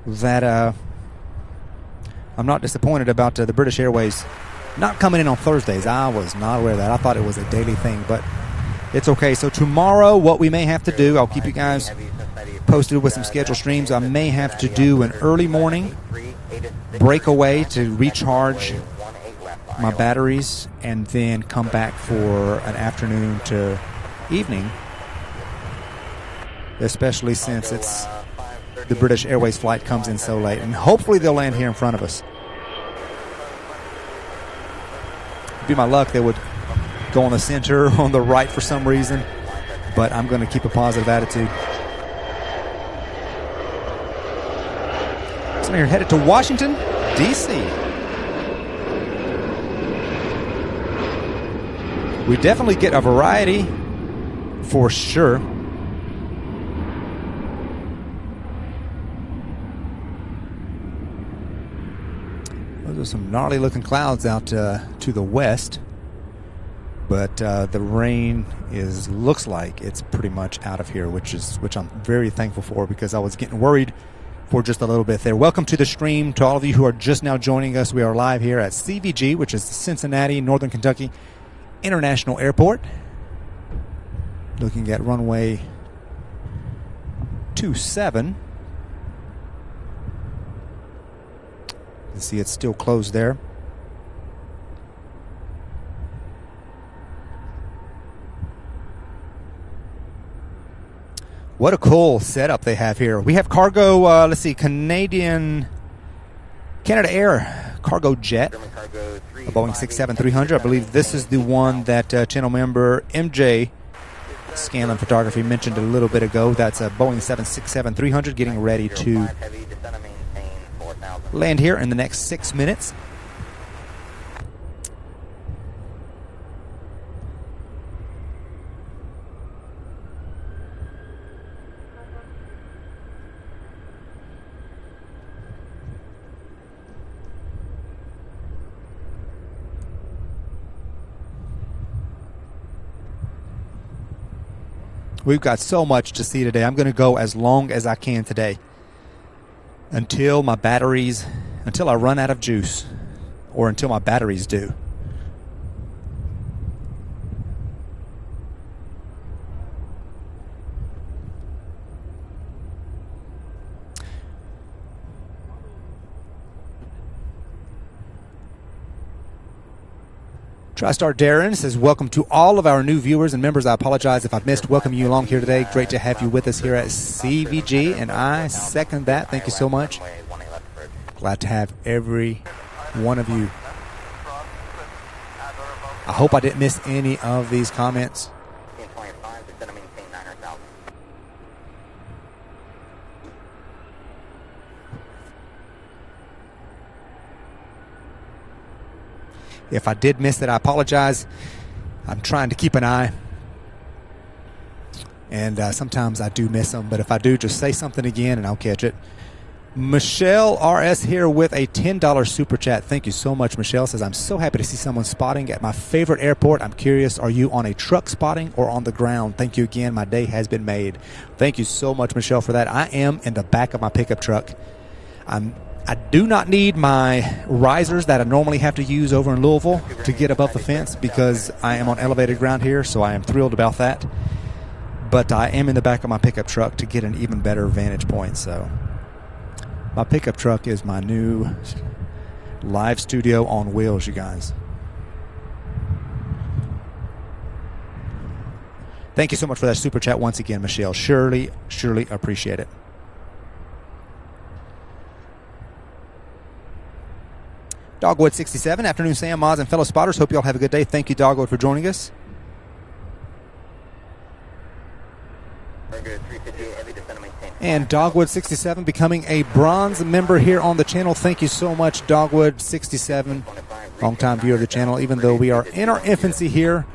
that I'm not disappointed about the British Airways not coming in on Thursdays. I was not aware of that. I thought it was a daily thing, but it's okay. So tomorrow, what we may have to do, I'll keep you guys posted with some scheduled streams. I may have to do an early morning breakaway to recharge my batteries and then come back for an afternoon to evening, especially since it's the British Airways flight comes in so late, and hopefully they'll land here in front of us. It'd be my luck they would go on the center or on the right for some reason, but I'm going to keep a positive attitude. So you're headed to Washington, D.C. We definitely get a variety for sure. Those are some gnarly looking clouds out to the west, but the rain looks like it's pretty much out of here, which I'm very thankful for, because I was getting worried for just a little bit there. Welcome to the stream to all of you who are just now joining us. We are live here at CVG, which is Cincinnati, Northern Kentucky International Airport. Looking at runway 27. You can see it's still closed there. What a cool setup they have here. We have cargo, let's see, Canada Air cargo jet, a Boeing 767-300. I believe this is the one that channel member MJ Scanlon Photography mentioned a little bit ago. That's a Boeing 767-300 getting ready to land here in the next 6 minutes. We've got so much to see today. I'm going to go as long as I can today until I run out of juice, or until my batteries do. TriStar Darren says, welcome to all of our new viewers and members. I apologize if I've missed welcoming you along here today. Great to have you with us here at CVG, and I second that. Thank you so much. Glad to have every one of you. I hope I didn't miss any of these comments. If I did miss it, I apologize. I'm trying to keep an eye. And sometimes I do miss them. But if I do, just say something again and I'll catch it. Michelle RS here with a $10 super chat. Thank you so much, Michelle. Says, I'm so happy to see someone spotting at my favorite airport. I'm curious, are you on a truck spotting or on the ground? Thank you again. My day has been made. Thank you so much, Michelle, for that. I am in the back of my pickup truck. I do not need my risers that I normally have to use over in Louisville to get above the fence because I am on elevated ground here, so I am thrilled about that. But I am in the back of my pickup truck to get an even better vantage point. So my pickup truck is my new live studio on wheels, you guys. Thank you so much for that super chat once again, Michelle. Surely appreciate it. Dogwood 67, afternoon Sam, Moz, and fellow spotters. Hope you all have a good day. Thank you, Dogwood, for joining us. And Dogwood 67 becoming a bronze member here on the channel. Thank you so much, Dogwood 67, longtime viewer of the channel. Even though we are in our infancy here,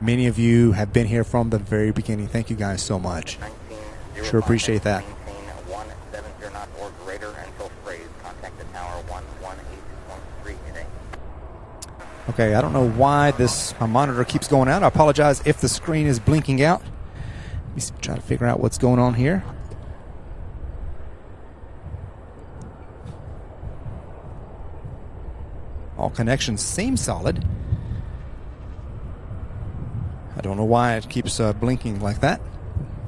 many of you have been here from the very beginning. Thank you guys so much. Sure appreciate that. Okay, I don't know why my monitor keeps going out. I apologize if the screen is blinking out. Let me try to figure out what's going on here. All connections seem solid. I don't know why it keeps blinking like that.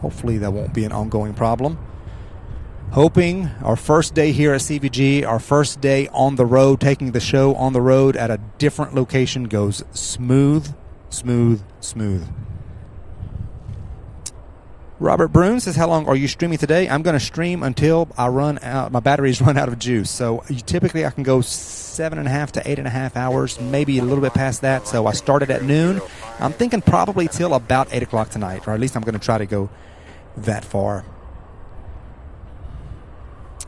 Hopefully that won't be an ongoing problem. Hoping our first day here at CVG, our first day on the road, taking the show on the road at a different location goes smooth. Robert Brune says, how long are you streaming today? I'm going to stream until my batteries run out of juice. So typically I can go 7.5 to 8.5 hours, maybe a little bit past that. So I started at noon. I'm thinking probably till about 8 o'clock tonight, or at least I'm going to try to go that far.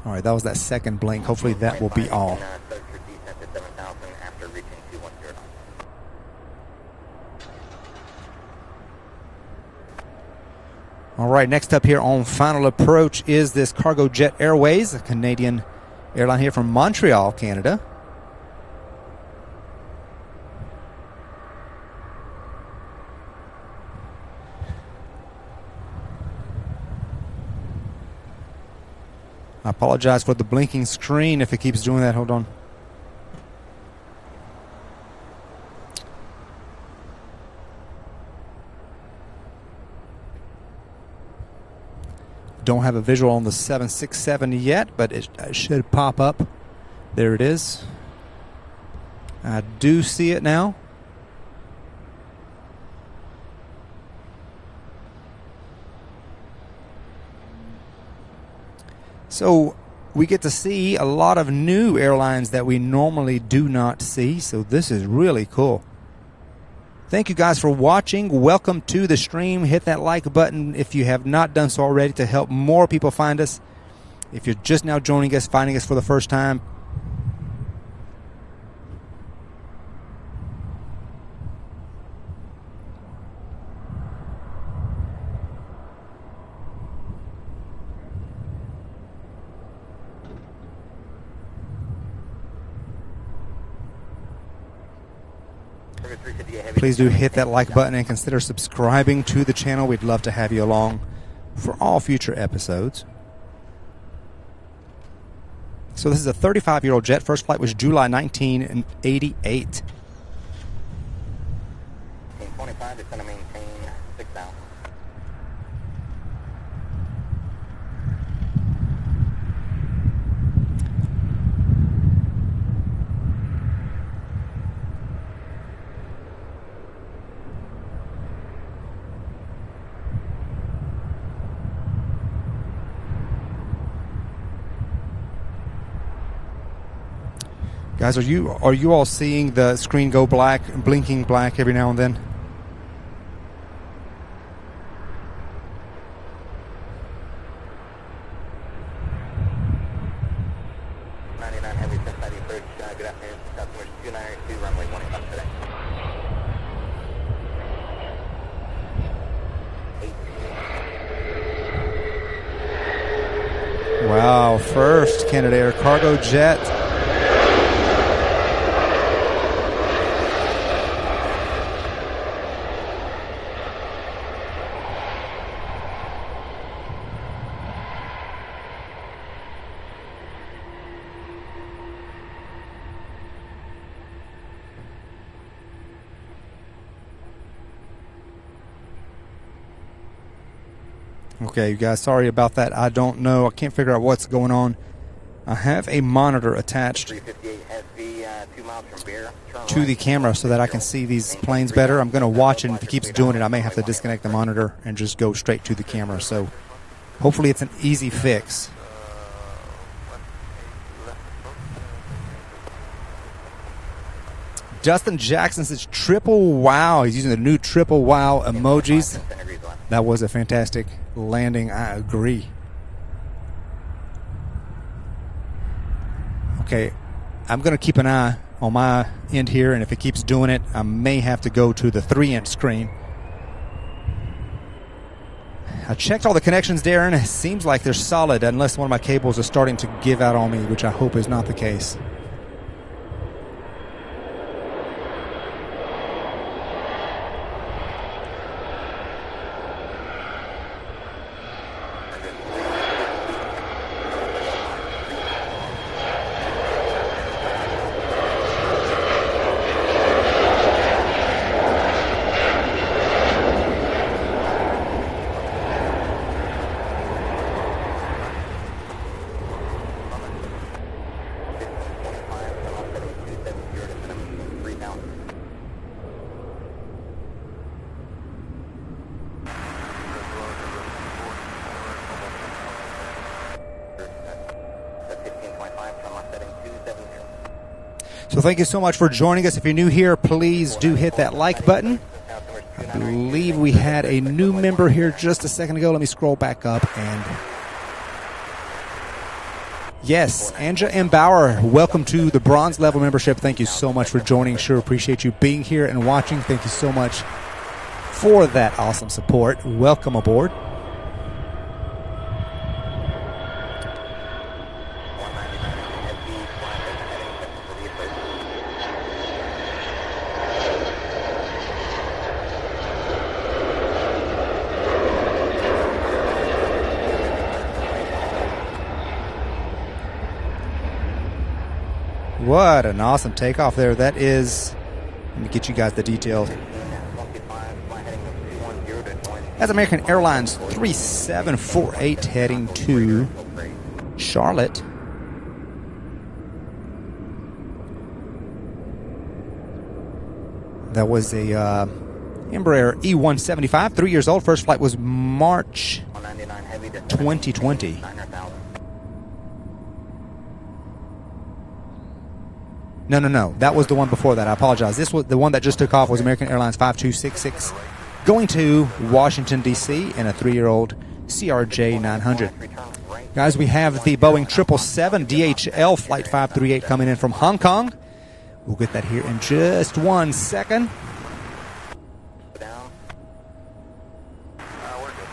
All right, that was that second blink. Hopefully that will be all. All right, next up here on Final Approach is this Cargo Jet Airways, a Canadian airline here from Montreal, Canada. I apologize for the blinking screen if it keeps doing that. Hold on. Don't have a visual on the 767 yet, but it should pop up. There it is. I do see it now. So we get to see a lot of new airlines that we normally do not see. So this is really cool. Thank you guys for watching. Welcome to the stream. Hit that like button if you have not done so already to help more people find us. If you're just now joining us, finding us for the first time, please do hit that like button and consider subscribing to the channel. We'd love to have you along for all future episodes. So this is a 35-year-old jet. First flight was July 1988. 25, it's going to maintain 6 now. Guys, are you all seeing the screen go black, blinking black every now and then? Heavy Cincinnati approach. Good afternoon, customers. 2902 runway 15 today. 8. Wow, first Canada Air cargo jet. Okay, you guys, sorry about that. I don't know. I can't figure out what's going on. I have a monitor attached to the camera so that I can see these planes better. I'm going to watch it, and if it keeps doing it, I may have to disconnect the monitor and just go straight to the camera. So hopefully it's an easy fix. Dustin Jackson says triple wow. He's using the new triple wow emojis. That was a fantastic landing. I agree. Okay, I'm going to keep an eye on my end here, and if it keeps doing it, I may have to go to the 3-inch screen. I checked all the connections, Darren. It seems like they're solid unless one of my cables is starting to give out on me, which I hope is not the case. So thank you so much for joining us. If you're new here, please do hit that like button. I believe we had a new member here just a second ago. Let me scroll back up. And yes, Anja M. Bauer, welcome to the bronze level membership. Thank you so much for joining. Sure appreciate you being here and watching. Thank you so much for that awesome support. Welcome aboard. What an awesome takeoff there. That is, let me get you guys the details. That's American Airlines 3748 heading to Charlotte. That was a Embraer E175, 3 years old. First flight was March 2020. No. That was the one before that. I apologize. This was the one that just took off was American Airlines 5266 going to Washington, D.C. in a 3-year-old CRJ 900. Guys, we have the Boeing 777 DHL Flight 538 coming in from Hong Kong. We'll get that here in just 1 second. Down. We're good.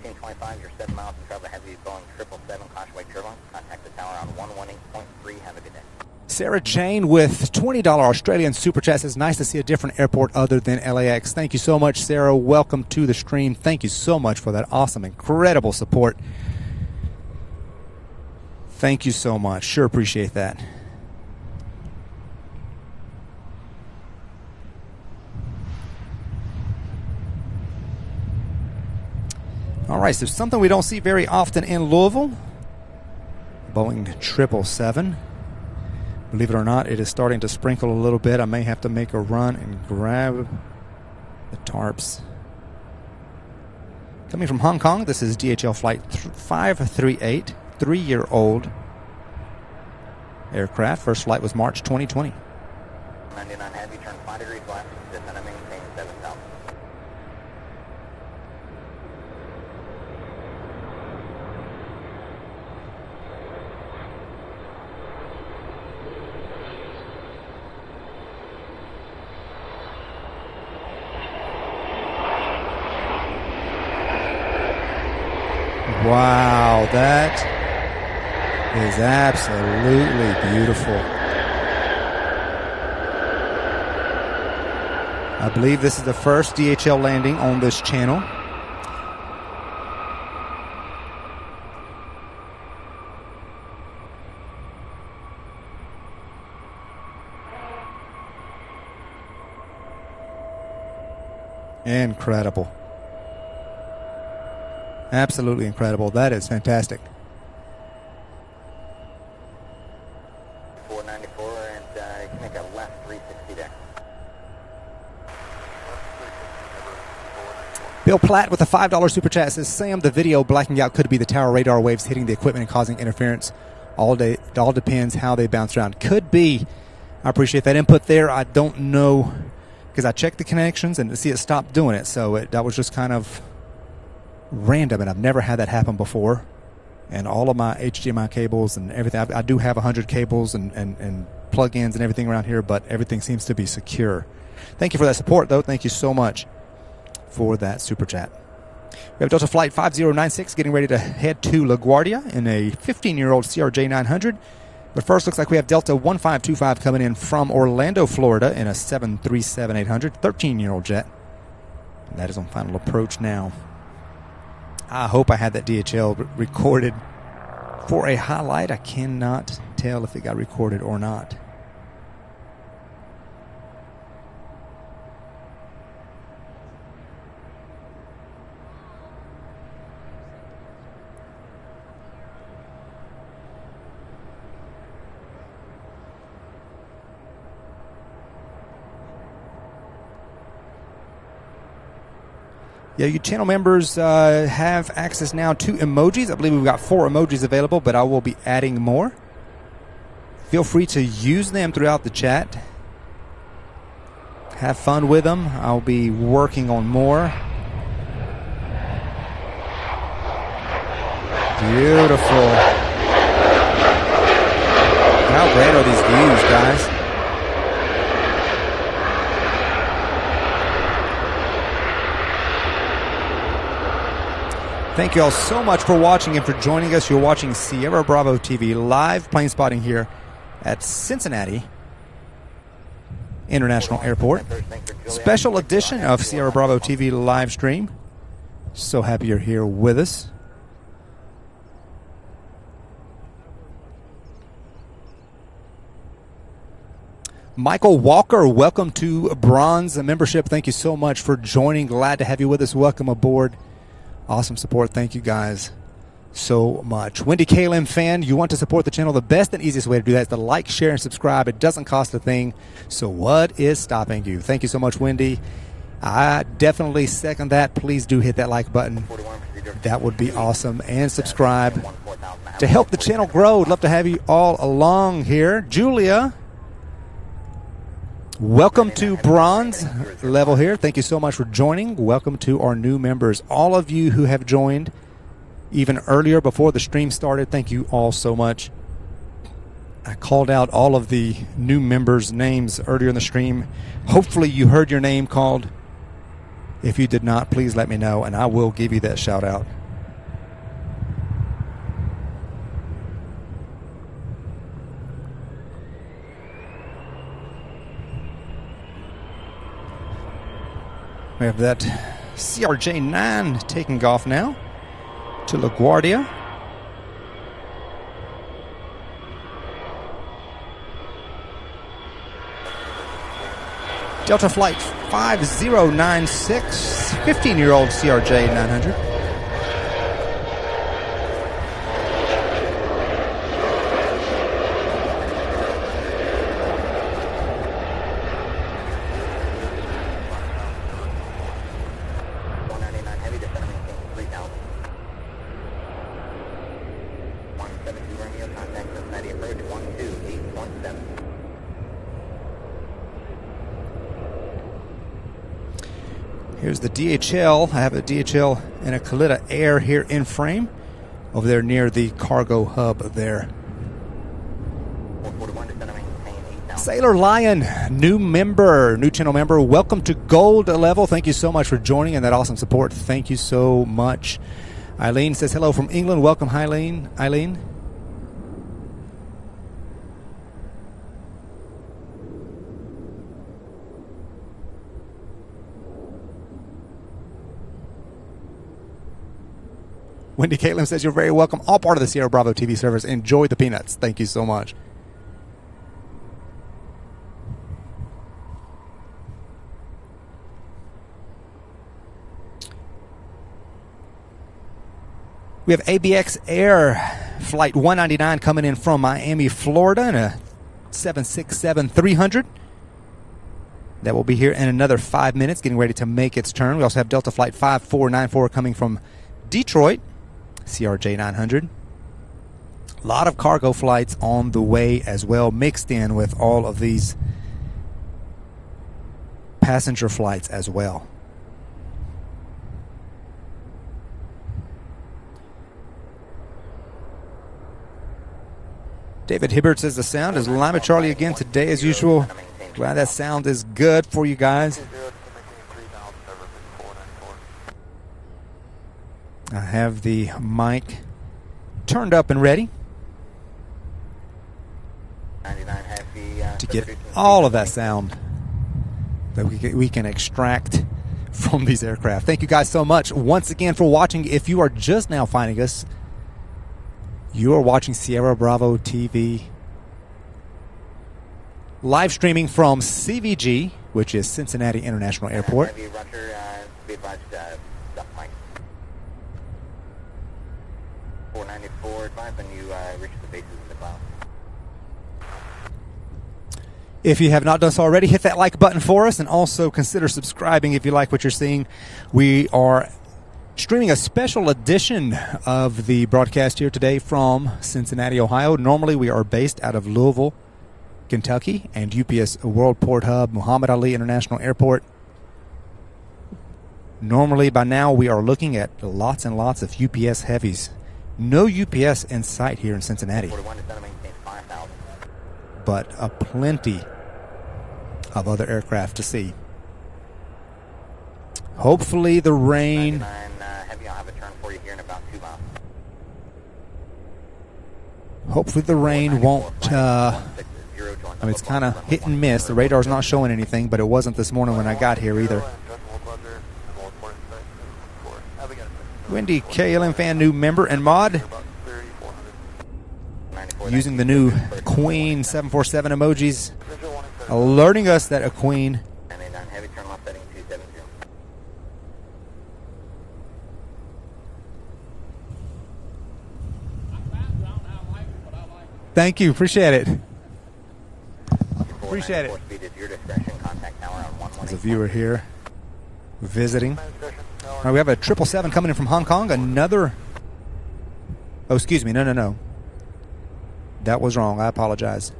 1525, you're 7 miles and travel heavy Boeing 777, caution weight turbulence. Contact the tower on 118.3. Have a good day. Sarah Jane with $20 Australian Super Chat says, nice to see a different airport other than LAX. Thank you so much, Sarah. Welcome to the stream. Thank you so much for that awesome, incredible support. Thank you so much. Sure appreciate that. All right, so something we don't see very often in Louisville. Boeing 777. Believe it or not, it is starting to sprinkle a little bit. I may have to make a run and grab the tarps. Coming from Hong Kong, this is DHL Flight 538, 3-year-old aircraft. First flight was March 2020. 99 heavy, turn 5 degrees left, descend and maintain 7,000. Wow, that is absolutely beautiful. I believe this is the first DHL landing on this channel. Incredible. Absolutely incredible. That is fantastic. 494 and you can make a left 360 there. Bill Platt with a $5 super chat says, Sam, the video blacking out could be the tower radar waves hitting the equipment and causing interference. It all depends how they bounce around. Could be. I appreciate that input there. I don't know because I checked the connections and see it stopped doing it. So that was just kind of random, and I've never had that happen before. And all of my HDMI cables and everything, I do have 100 cables and plug-ins and everything around here, but everything seems to be secure. Thank you for that support, though. Thank you so much for that super chat. We have Delta Flight 5096 getting ready to head to LaGuardia in a 15-year-old CRJ 900. But first, looks like we have Delta 1525 coming in from Orlando, Florida in a 737-800, 13-year-old jet. And that is on final approach now. I hope I had that DHL recorded for a highlight. I cannot tell if it got recorded or not. Yeah, you channel members have access now to emojis. I believe we've got 4 emojis available, but I will be adding more. Feel free to use them throughout the chat. Have fun with them. I'll be working on more. Beautiful. How great are these views, guys? Thank you all so much for watching and for joining us. You're watching Sierra Bravo TV live plane spotting here at Cincinnati International Airport. Special edition of Sierra Bravo TV live stream. So happy you're here with us. Michael Walker, welcome to Bronze membership. Thank you so much for joining. Glad to have you with us. Welcome aboard. Awesome support. Thank you guys so much. Wendy KLM fan, you want to support the channel. The best and easiest way to do that is to like, share, and subscribe. It doesn't cost a thing. So what is stopping you? Thank you so much, Wendy. I definitely second that. Please do hit that like button. That would be awesome. And subscribe to help the channel grow. I'd love to have you all along here. Julia, welcome to Bronze level here. Thank you so much for joining. Welcome to our new members. All of you who have joined even earlier before the stream started, thank you all so much. I called out all of the new members' names earlier in the stream. Hopefully you heard your name called. If you did not, please let me know, and I will give you that shout out. We have that CRJ-9 taking off now to LaGuardia. Delta Flight 5096, 15-year-old CRJ-900. Here's the DHL. I have a DHL and a Kalitta Air here in frame over there near the cargo hub there. Sailor Lion, new member, new channel member. Welcome to Gold level. Thank you so much for joining and that awesome support. Thank you so much. Eileen says hello from England. Welcome, Eileen. Wendy Caitlin says you're very welcome. All part of the Sierra Bravo TV service. Enjoy the peanuts. Thank you so much. We have ABX Air Flight 199 coming in from Miami, Florida in a 767-300. That will be here in another 5 minutes, getting ready to make its turn. We also have Delta Flight 5494 coming from Detroit. CRJ-900. A lot of cargo flights on the way as well, mixed in with all of these passenger flights as well. David Hibbert says the sound is Lima Charlie again today as usual. Glad that sound is good for you guys. I have the mic turned up and ready to get all of that sound that we can extract from these aircraft. Thank you guys so much once again for watching. If you are just now finding us, you are watching Sierra Bravo TV live streaming from CVG, which is Cincinnati International Airport. 494 advise when you reach the bases in the cloud. If you have not done so already, hit that like button for us and also consider subscribing if you like what you're seeing. We are streaming a special edition of the broadcast here today from Cincinnati, Ohio. Normally we are based out of Louisville, Kentucky, and UPS Worldport Hub, Muhammad Ali International Airport. Normally by now we are looking at lots and lots of UPS heavies. No UPS in sight here in Cincinnati, but a plenty of other aircraft to see. Hopefully the rain won't I mean, it's kind of hit and miss. The radar's not showing anything, but it wasn't this morning when I got here either. Wendy KLM fan, new member and mod, using the new Queen 747 emojis. alerting us that a queen 989 heavy, turn left heading 270. Thank you. Appreciate it. Appreciate it. Speed is your discretion. Contact tower on 118. There's a viewer here visiting. All right, we have a 777 coming in from Hong Kong. Another. Oh, excuse me. No. That was wrong. I apologize.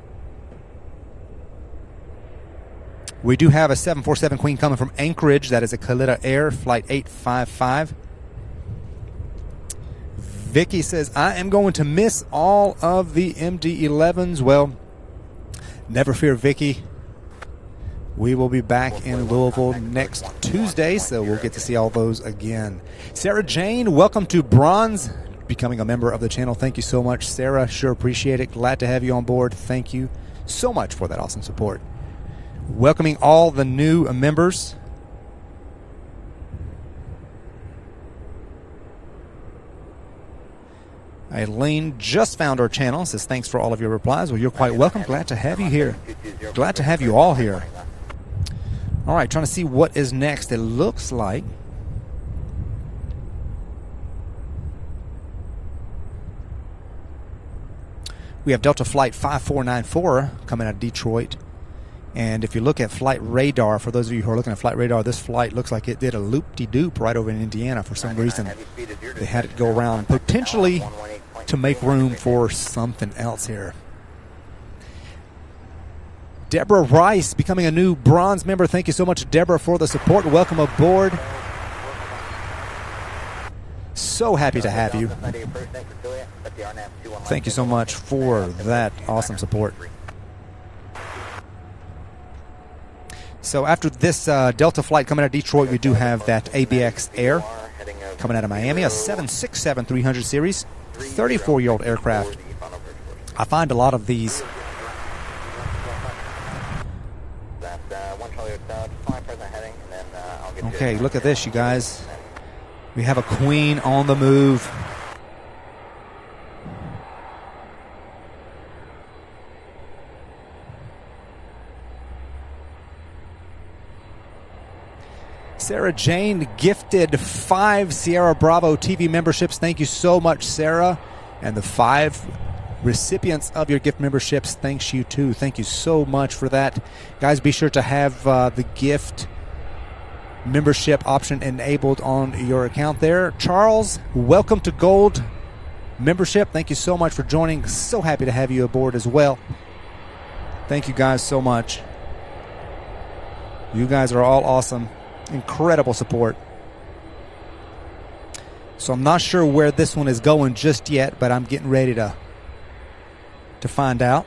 We do have a 747 Queen coming from Anchorage. That is a Kalitta Air Flight 855. Vicky says, I am going to miss all of the MD-11s. Well, never fear, Vicky. We will be back in Louisville next Tuesday, so we'll get to see all those again. Sarah Jane, welcome to Bronze, becoming a member of the channel. Thank you so much, Sarah. Sure appreciate it. Glad to have you on board. Thank you so much for that awesome support. Welcoming all the new members. Eileen just found our channel. Says thanks for all of your replies. Well, you're quite welcome. Glad to have you here. Glad to have you all here. All right, trying to see what is next. It looks like we have Delta Flight 5494 coming out of Detroit. And if you look at flight radar, for those of you who are looking at flight radar, this flight looks like it did a loop-de-doop right over in Indiana for some reason. They had it go around potentially to make room for something else here. Deborah Rice becoming a new bronze member. Thank you so much, Deborah, for the support. Welcome aboard. So happy to have you. Thank you so much for that awesome support. So after this Delta flight coming out of Detroit, we do have that ABX Air coming out of Miami, a 767-300 series, 34-year-old aircraft. I find a lot of these. Okay, look at this, you guys. We have a Queen on the move. Sarah Jane gifted 5 Sierra Bravo TV memberships. Thank you so much, Sarah. And the 5 recipients of your gift memberships, thanks you too. Thank you so much for that. Guys, be sure to have the gift membership option enabled on your account there. Charles, welcome to Gold membership. Thank you so much for joining. So happy to have you aboard as well. Thank you guys so much. You guys are all awesome. Incredible support. So I'm not sure where this one is going just yet, but I'm getting ready to find out.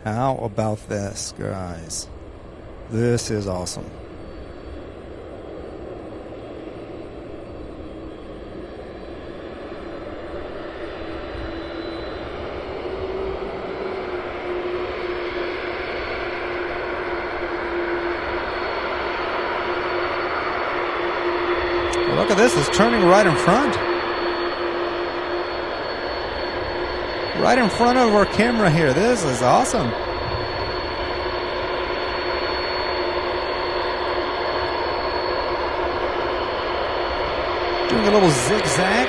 How about this, guys? This is awesome. Well, look at this, it's turning right in front. Right in front of our camera here. This is awesome. Doing a little zigzag.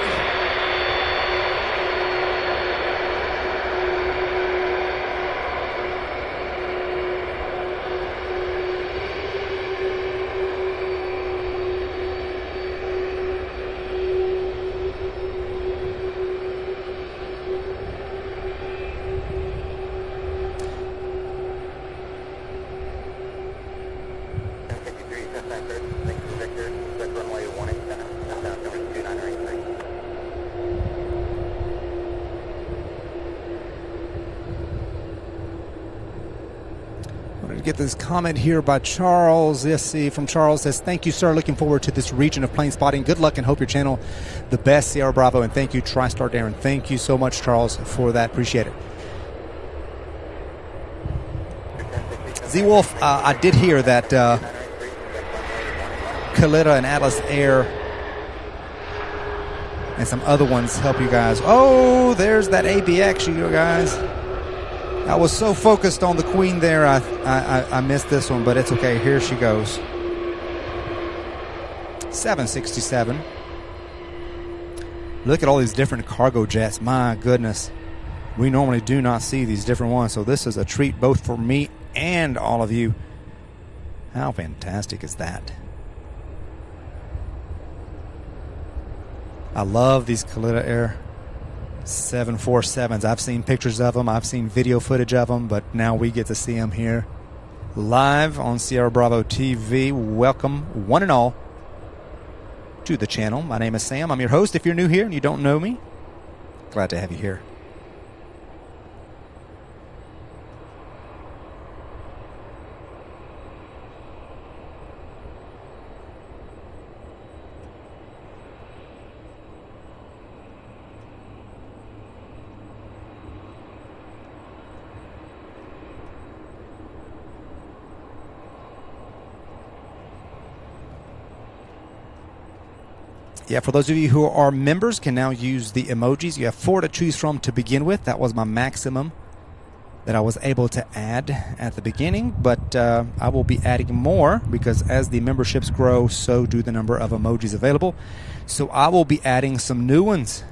Thanks for Victor. Set runway 18 center. That's down number 2983. I'm going to get this comment here by Charles. Yes, see, from Charles says, thank you, sir. Looking forward to this region of plane spotting. Good luck and hope your channel the best, Sierra Bravo. And thank you, TriStar Darren. Thank you so much, Charles, for that. Appreciate it. Z-Wolf, I did hear that Kalitta and Atlas Air and some other ones help you guys. Oh, there's that ABX, you guys. I was so focused on the Queen there, I missed this one, but it's okay. Here she goes. 767. Look at all these different cargo jets. My goodness. We normally do not see these different ones, so this is a treat both for me and all of you. How fantastic is that? I love these Kalitta Air 747s. I've seen pictures of them. I've seen video footage of them, but now we get to see them here live on Sierra Bravo TV. Welcome, one and all, to the channel. My name is Sam. I'm your host. If you're new here and you don't know me, glad to have you here. Yeah, for those of you who are members, can now use the emojis. You have 4 to choose from to begin with. That was my maximum that I was able to add at the beginning, but I will be adding more because as the memberships grow, so do the number of emojis available. So I will be adding some new ones.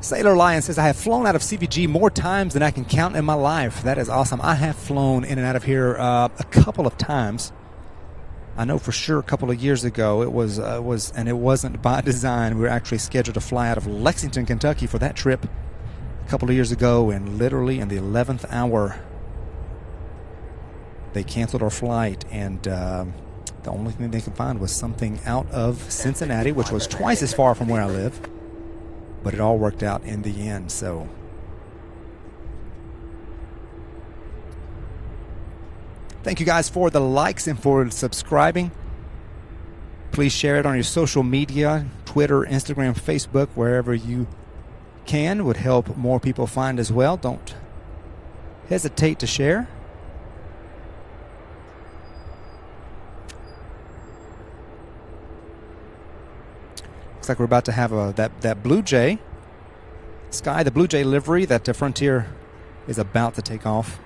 Sailor Lion says, I have flown out of CVG more times than I can count in my life. That is awesome. I have flown in and out of here a couple of times. I know for sure a couple of years ago it was and it wasn't by design. We were actually scheduled to fly out of Lexington, Kentucky for that trip a couple of years ago, and literally in the 11th hour they canceled our flight, and the only thing they could find was something out of Cincinnati, which was twice as far from where I live. But it all worked out in the end, so. Thank you guys for the likes and for subscribing. Please share it on your social media, Twitter, Instagram, Facebook, wherever you can. Would help more people find as well. Don't hesitate to share. Looks like we're about to have that Blue Jay Sky, the Blue Jay livery that Frontier is about to take off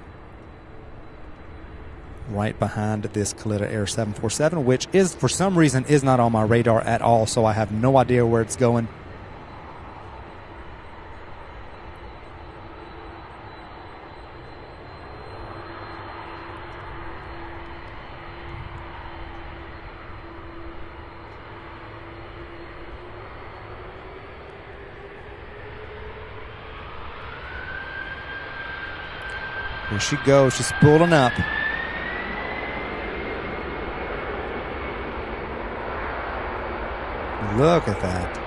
right behind this Kalitta Air 747, which is for some reason is not on my radar at all, so I have no idea where it's going. Here she goes. She's pulling up. Look at that.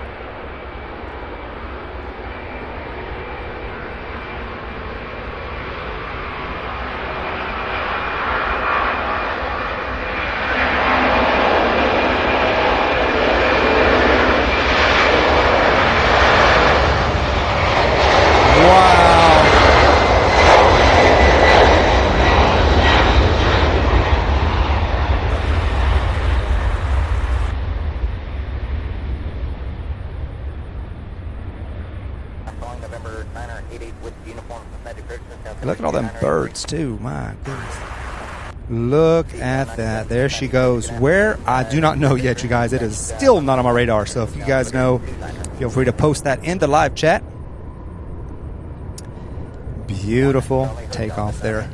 Look at all them birds too. My goodness. Look at that. There she goes. Where? I do not know yet, you guys. It is still not on my radar. So if you guys know, feel free to post that in the live chat. Beautiful takeoff there.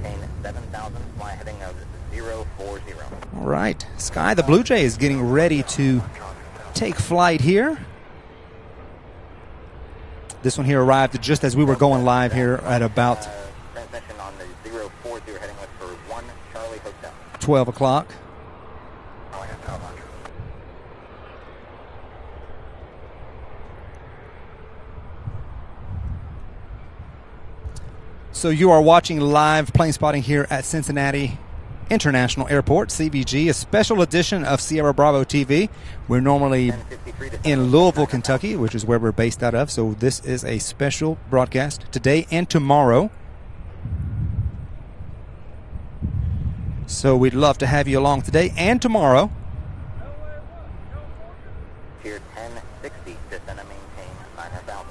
right, Sky, the Blue Jay, is getting ready to take flight here. This one here arrived just as we were going live here at about Transmission on the 040 heading west for 1 Charlie Hotel. 12 o'clock. So you are watching live plane spotting here at Cincinnati International Airport, CVG, a special edition of Sierra Bravo TV. We're normally in Louisville, Kentucky, which is where we're based out of. So this is a special broadcast today and tomorrow. So we'd love to have you along today and tomorrow. Tier 1060, descend and maintain 9,000.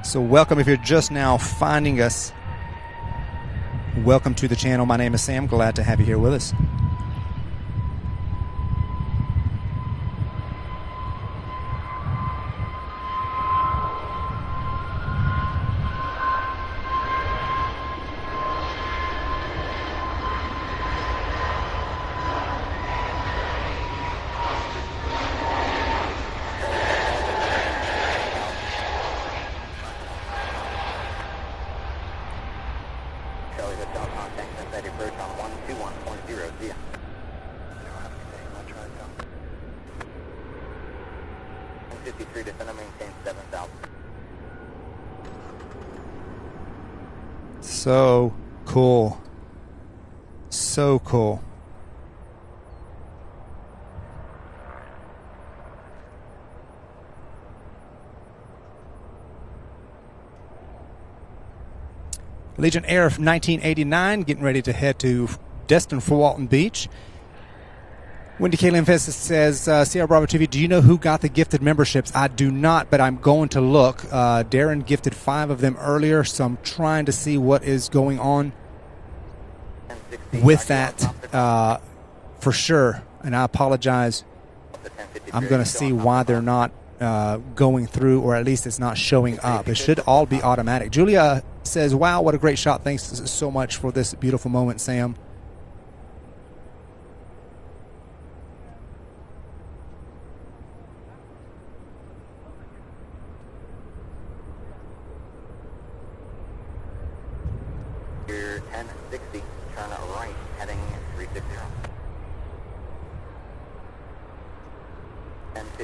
So welcome if you're just now finding us. Welcome to the channel. My name is Sam. Glad to have you here with us. Charlie Hotel, contact Cincinnati approach on 121.0, via. 1053, descend and maintain 7,000. So cool. So cool. Allegiant Air 1989 getting ready to head to Destin for Walton Beach. Wendy Kaylin Festus says, Sierra Bravo TV, do you know who got the gifted memberships? I do not, but I'm going to look. Darren gifted 5 of them earlier, so I'm trying to see what is going on with that for sure. And I apologize. I'm going to see why they're not going through, or at least it's not showing up. It should all be automatic. Julia says, wow, what a great shot. Thanks so much for this beautiful moment, Sam. Tier 1060, turn right, heading 360.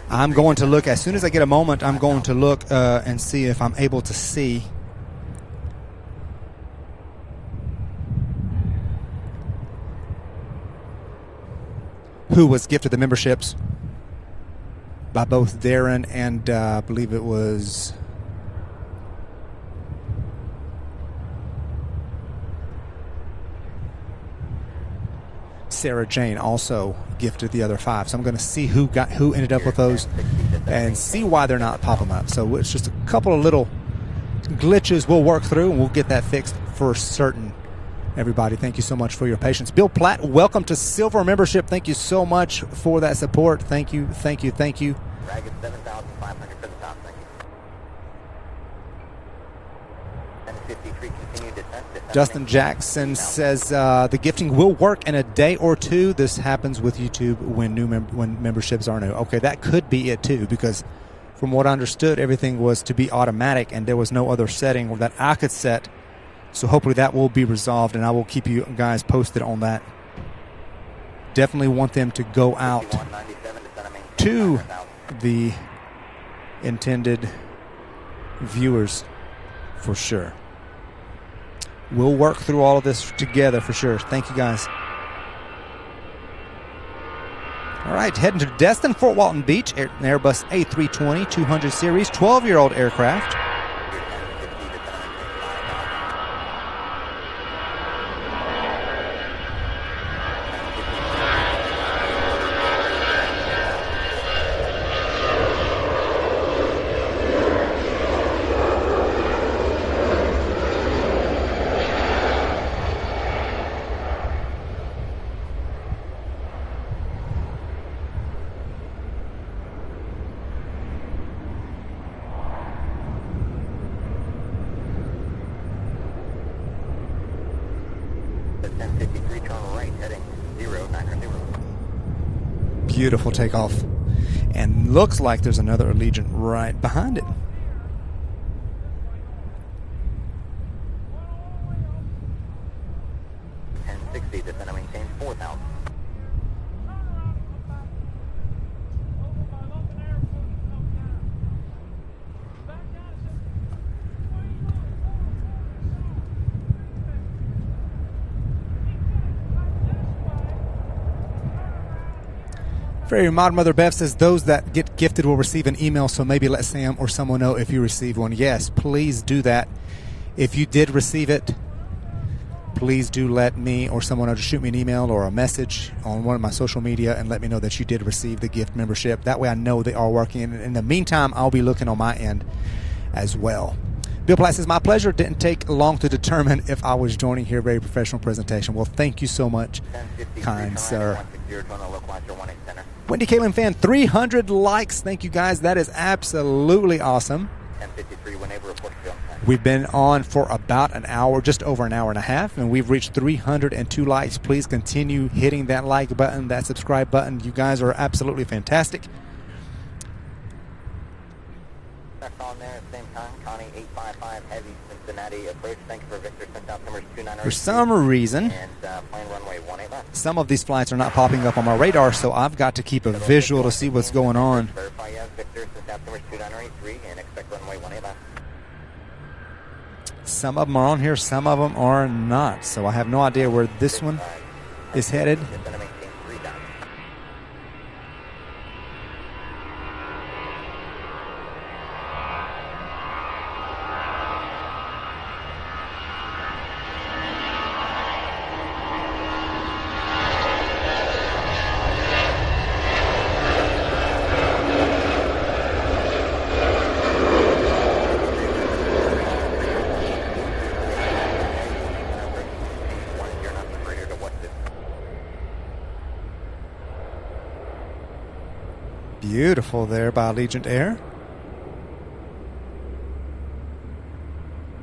I'm going to look, as soon as I get a moment, I'm going to look and see if I'm able to see who was gifted the memberships by both Darren and I believe it was Sarah Jane also gifted the other 5. So I'm going to see who ended up with those and see why they're not popping up. So it's just a couple of little glitches we'll work through, and we'll get that fixed for certain. Everybody, thank you so much for your patience. Bill Platt, welcome to Silver membership. Thank you so much for that support. Thank you, thank you, thank you. Ragged 7,500 for the top, thank you. 1053, continue descent. Justin Jackson says the gifting will work in a day or two. This happens with YouTube when when memberships are new. Okay, that could be it too, because from what I understood, everything was to be automatic and there was no other setting that I could set. So hopefully that will be resolved, and I will keep you guys posted on that. Definitely want them to go out to the intended viewers for sure. We'll work through all of this together for sure. Thank you, guys. All right, heading to Destin, Fort Walton Beach, an Airbus A320 200 series, 12-year-old aircraft. 1053, turn right, heading 090. Beautiful takeoff. And looks like there's another Allegiant right behind it. Descend and maintain 4,000. Very Modern Mother Bev says those that get gifted will receive an email, so maybe let Sam or someone know if you received one. Yes, please do that. If you did receive it, please do let me or someone else shoot me an email or a message on one of my social media and let me know that you did receive the gift membership. That way I know they are working. And in the meantime, I'll be looking on my end as well. Bill Platt says, my pleasure. Didn't take long to determine if I was joining here. Very professional presentation. Well, thank you so much, kind sir. Wendy Kaylin fan, 300 likes. Thank you, guys. That is absolutely awesome. 1053, whenever report to film. We've been on for about an hour, just over an hour and a half, and we've reached 302 likes. Please continue hitting that like button, that subscribe button. You guys are absolutely fantastic. That's on there at the same time. Connie 855 Heavy Cincinnati approach. Thank you for Victor. Sent out numbers 29. For some reason, and plane runway 18 left. some of these flights are not popping up on my radar, so I've got to keep a visual to see what's going on. Verify yes, Victor. Sent out numbers 2983 and expect runway 18 left. Some of them are on here, some of them are not. So I have no idea where this one is headed. Beautiful there by Allegiant Air.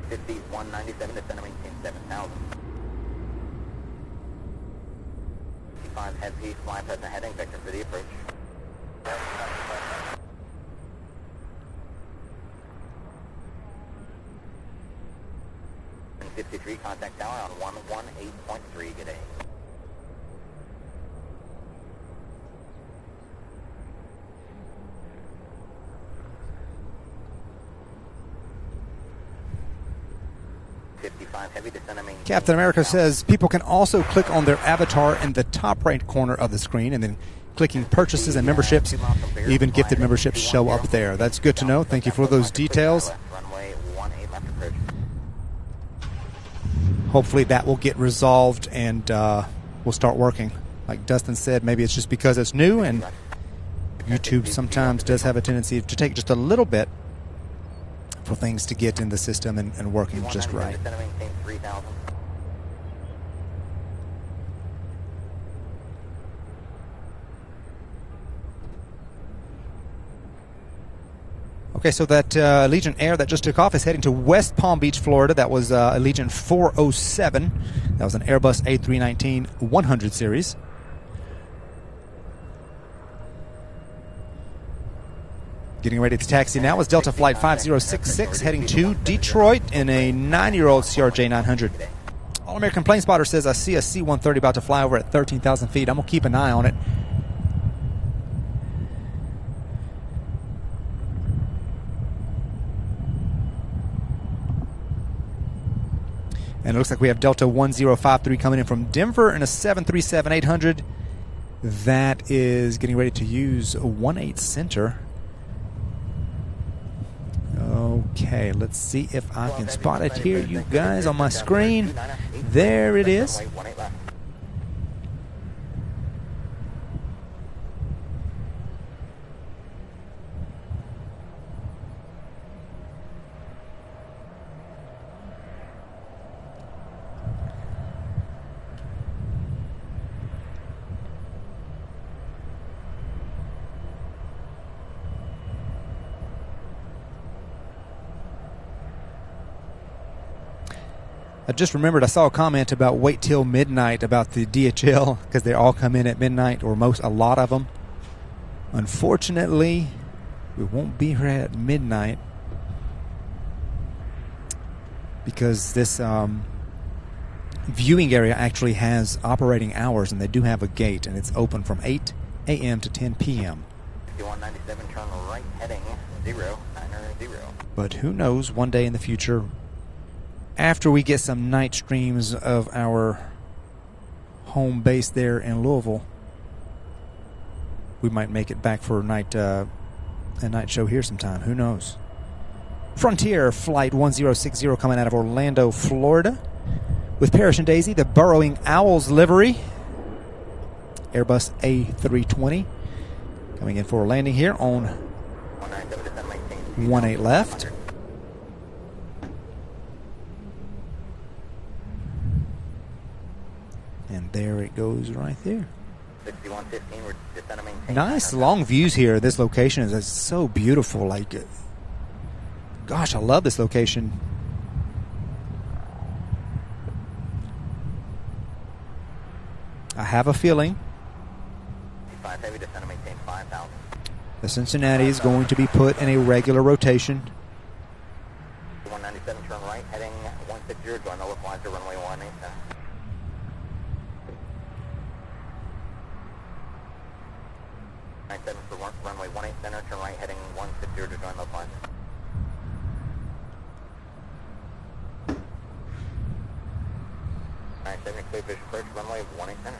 5197 descend and maintain 7,000. 55 heavy, fly present heading, vector for the approach. 53, contact tower on 118.3, good day. Captain America says people can also click on their avatar in the top right corner of the screen and then clicking purchases and memberships. Even gifted memberships show up there. That's good to know. Thank you for those details. Hopefully that will get resolved and we'll start working. Like Dustin said, maybe it's just because it's new and YouTube sometimes does have a tendency to take just a little bit for things to get in the system and working just right. Okay, so that Allegiant Air that just took off is heading to West Palm Beach, Florida. That was Allegiant 407. That was an Airbus A319-100 series. Getting ready to taxi now is Delta Flight 5066 heading to Detroit in a 9-year-old CRJ-900. All-American Plane Spotter says, I see a C-130 about to fly over at 13,000 feet. I'm going to keep an eye on it. And it looks like we have Delta 1053 coming in from Denver in a 737-800. That is getting ready to use 18 center. Okay, let's see if I can spot it here, you guys, on my screen. There it is. I just remembered I saw a comment about wait till midnight about the DHL because they all come in at midnight, or a lot of them. Unfortunately, we won't be here at midnight because this viewing area actually has operating hours, and they do have a gate, and it's open from 8 a.m. to 10 p.m. 5197, turn right, heading 090. But who knows, one day in the future, after we get some night streams of our home base there in Louisville, we might make it back for a night show here sometime. Who knows? Frontier Flight 1060 coming out of Orlando, Florida, with Parrish and Daisy, the Burrowing Owls livery. Airbus A320 coming in for a landing here on 18 left. And there it goes right there. 6115, we're descending, maintain. Nice long views here. This location is so beautiful. Like, gosh, I love this location. I have a feeling Heavy, descending, maintain 5,000. the Cincinnati is going to be put in a regular rotation. 197, turn right, heading 160, join the localizer, runway 18. 97 for runway 18 center, turn right, heading 160 to join localizer. Clear vision approach, runway 18 center.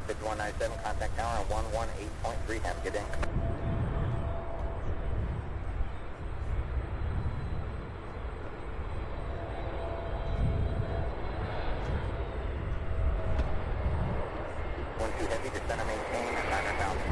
Bid 197, contact tower on 118.3, have a good day. One two heavy, descend and maintain at 9,000.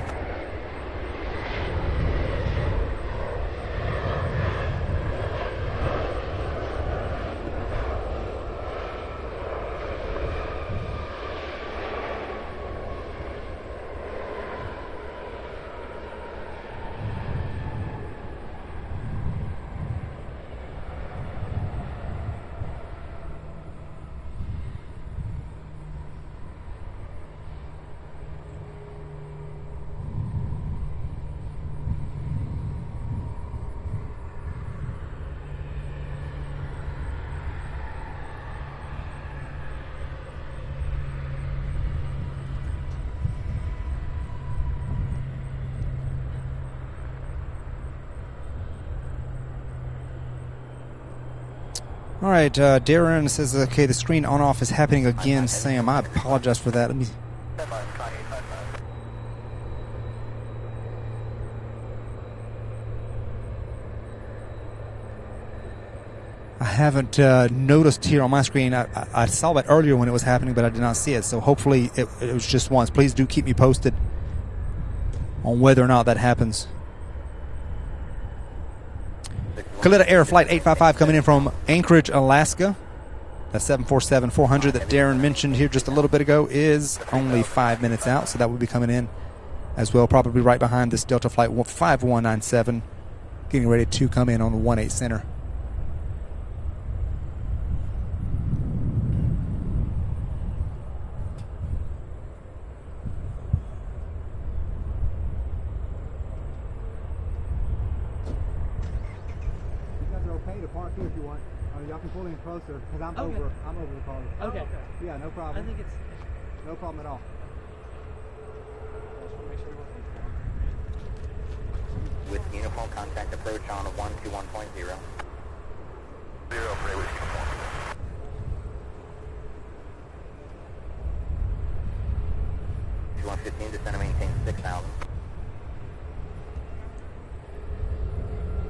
All right, Darren says, okay, the screen on-off is happening again. Sam, I apologize for that. Let me... I haven't noticed here on my screen. I saw it earlier when it was happening, but I did not see it. So hopefully it was just once. Please do keep me posted on whether or not that happens. Kalitta Air Flight 855 coming in from Anchorage, Alaska. That 747-400 that Darren mentioned here just a little bit ago is only 5 minutes out, so that will be coming in as well, probably right behind this Delta Flight 5197, getting ready to come in on the 18 center. If you want, y'all can pull in closer because I'm over the car. Okay. Yeah, no problem. I think it's no problem at all. With uniform contact approach on 121.0. 0 for whiskey 2115, descend and maintain 6,000.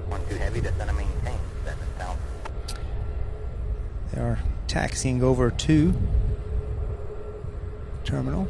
12 heavy, descend and maintain 7,000. They are taxiing over to terminal.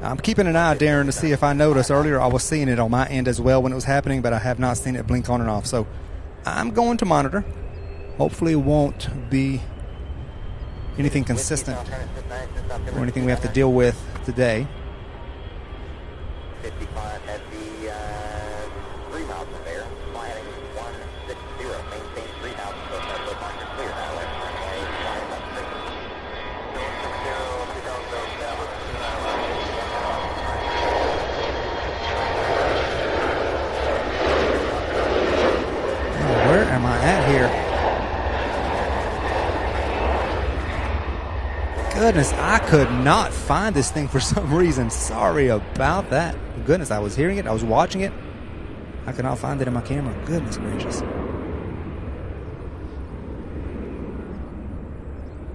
I'm keeping an eye, Darren, to see if I notice. Earlier I was seeing it on my end as well when it was happening, but I have not seen it blink on and off. So I'm going to monitor. Hopefully it won't be anything consistent or anything we have to deal with today. 55 at the 3 miles from there. Fly heading 160. Maintain 3 miles until Tesla Point is clear. Now left runway 160. Where am I at here? Goodness, I could not find this thing for some reason. Sorry about that. Goodness, I was hearing it. I was watching it. I could not find it in my camera. Goodness gracious.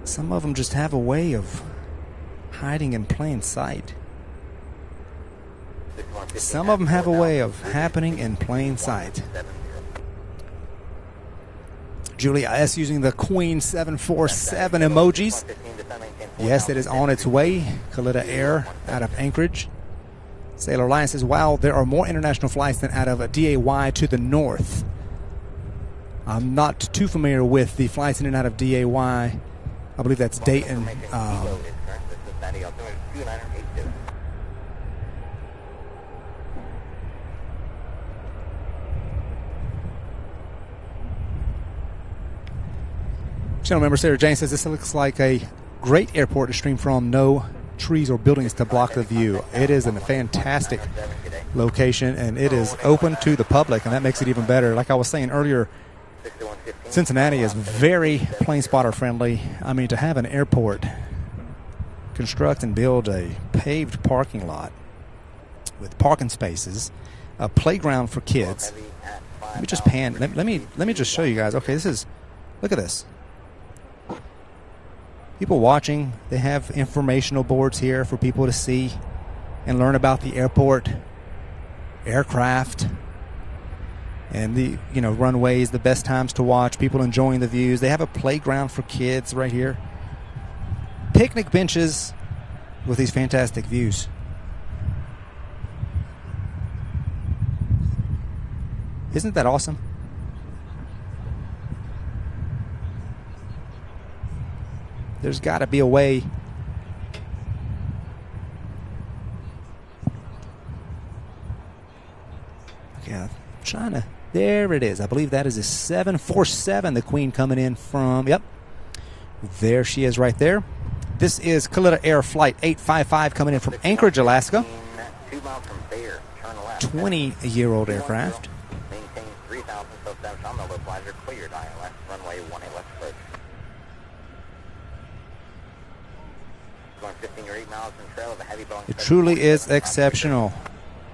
Some of them just have a way of hiding in plain sight. Some of them have a way of happening in plain sight. Julie S. using the Queen 747 emojis. Yes, it is on its way. Kalitta Air out of Anchorage. Sailor Lion says, wow, there are more international flights than out of a DAY to the north. I'm not too familiar with the flights in and out of DAY. I believe that's Dayton. Channel member Sarah Jane says, this looks like a great airport to stream from. No trees or buildings to block the view. It is a fantastic location, and it is open to the public, and that makes it even better. Like I was saying earlier, Cincinnati is very plane spotter friendly. I mean, to have an airport construct and build a paved parking lot with parking spaces, a playground for kids. Let me just pan. Let me just show you guys. Okay, this is, look at this. People watching, they have informational boards here for people to see and learn about the airport, aircraft, and the runways, the best times to watch, people enjoying the views. They have a playground for kids right here. Picnic benches with these fantastic views. Isn't that awesome? There's got to be a way. Okay, I'm trying to. There it is. I believe that is a 747. The Queen coming in from. Yep. There she is right there. This is Kalitta Air Flight 855 coming in from Anchorage, Alaska. 2 miles from there. Turn left. 20-year-old aircraft. Maintain 3,000 so steps on the low flies are cleared. ILS runway 18 left approach. Going 15 or 8 miles in trail of a heavy Boeing. It truly is exceptional.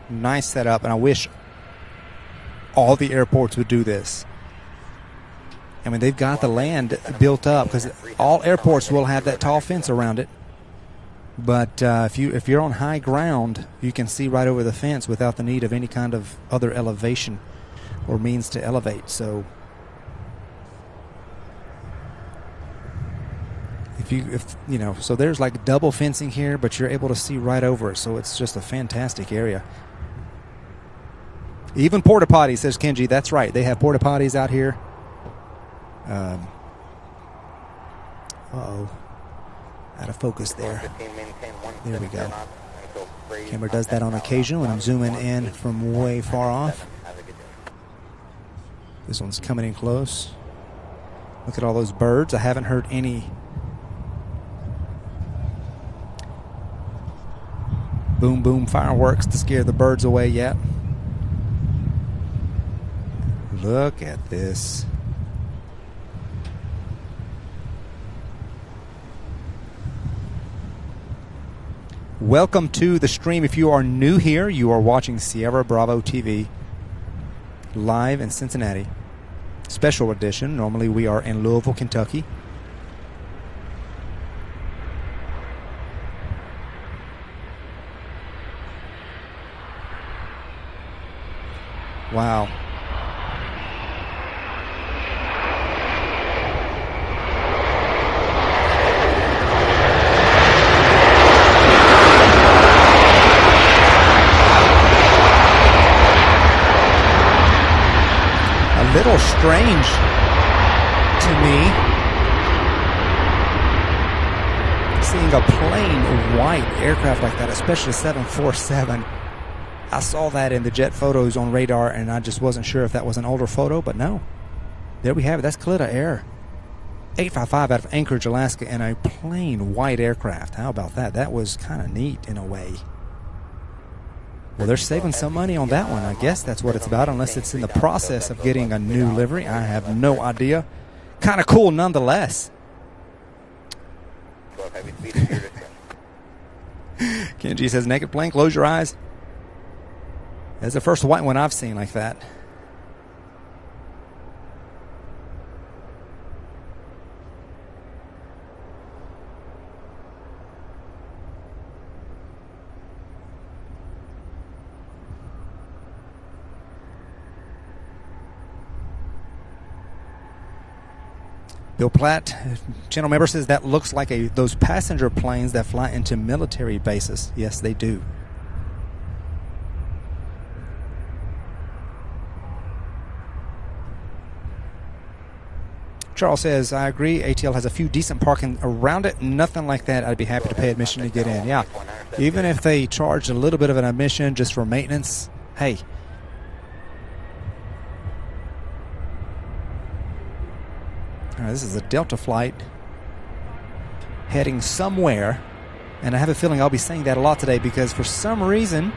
Nice setup, and I wish all the airports would do this. I mean, they've got the land built up because all airports will have that tall fence around it. But if you're on high ground, you can see right over the fence without the need of any kind of other elevation or means to elevate. So so there's like double fencing here, but you're able to see right over it. So it's just a fantastic area. Even porta potties, says Kenji. That's right. They have porta potties out here. Uh-oh. Out of focus there. There we go. Camera does that on occasion when I'm zooming in from way far off. This one's coming in close. Look at all those birds. I haven't heard any boom boom fireworks to scare the birds away yet. Look at this. Welcome to the stream. If you are new here, you are watching Sierra Bravo TV live in Cincinnati. Special edition. Normally we are in Louisville, Kentucky. Wow. little strange to me seeing a plain white aircraft like that, especially 747. I saw that in the jet photos on radar, and I just wasn't sure if that was an older photo, but no. There we have it. That's Kalitta Air. 855 out of Anchorage, Alaska, and a plain white aircraft. How about that? That was kind of neat in a way. Well, they're saving some money on that one. I guess that's what it's about, unless it's in the process of getting a new livery. I have no idea. Kind of cool nonetheless. Kenji says, naked plane, close your eyes. That's the first white one I've seen like that. Bill Platt, channel member, says that looks like those passenger planes that fly into military bases. Yes, they do. Charles says, I agree. ATL has a few decent parking around it. Nothing like that. I'd be happy to pay admission to get in. Yeah. Even if they charge a little bit of an admission just for maintenance, hey. All right, this is a Delta flight heading somewhere. And I have a feeling I'll be saying that a lot today because for some reason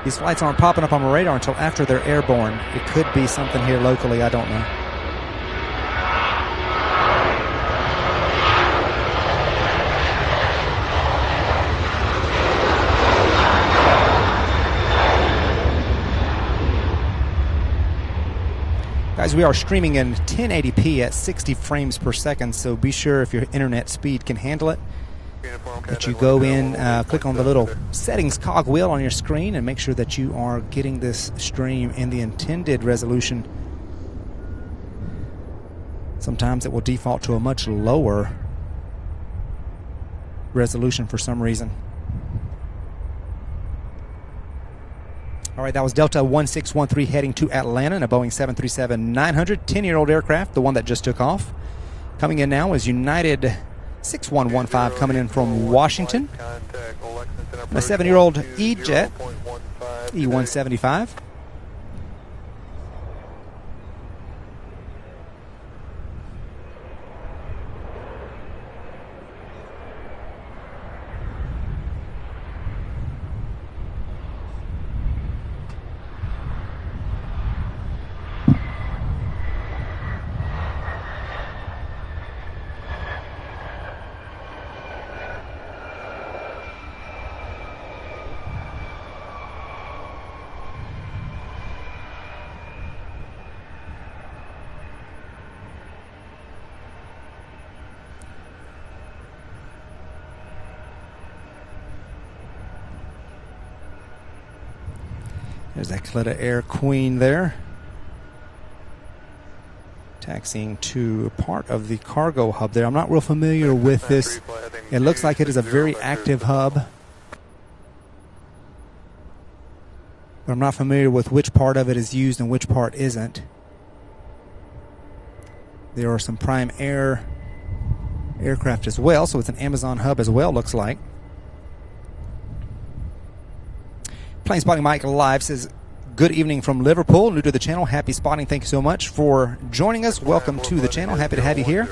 these flights aren't popping up on my radar until after they're airborne. It could be something here locally. I don't know. Guys, we are streaming in 1080p at 60 frames per second, so be sure if your internet speed can handle it that you go in, click on the little settings cogwheel on your screen and make sure that you are getting this stream in the intended resolution. Sometimes it will default to a much lower resolution for some reason. All right, that was Delta 1613 heading to Atlanta in a Boeing 737-900, 10-year-old aircraft, the one that just took off. Coming in now is United 6115 coming in from Washington. A 7-year-old E-Jet, E175. There's that Kalitta Air Queen there. Taxiing to part of the cargo hub there. I'm not real familiar with this. It looks like it is a very active hub. But I'm not familiar with which part of it is used and which part isn't. There are some Prime Air aircraft as well, so it's an Amazon hub as well, looks like. Plane Spotting Mike Live says, good evening from Liverpool, new to the channel. Happy spotting. Thank you so much for joining us. Welcome to the channel. Happy to have you here.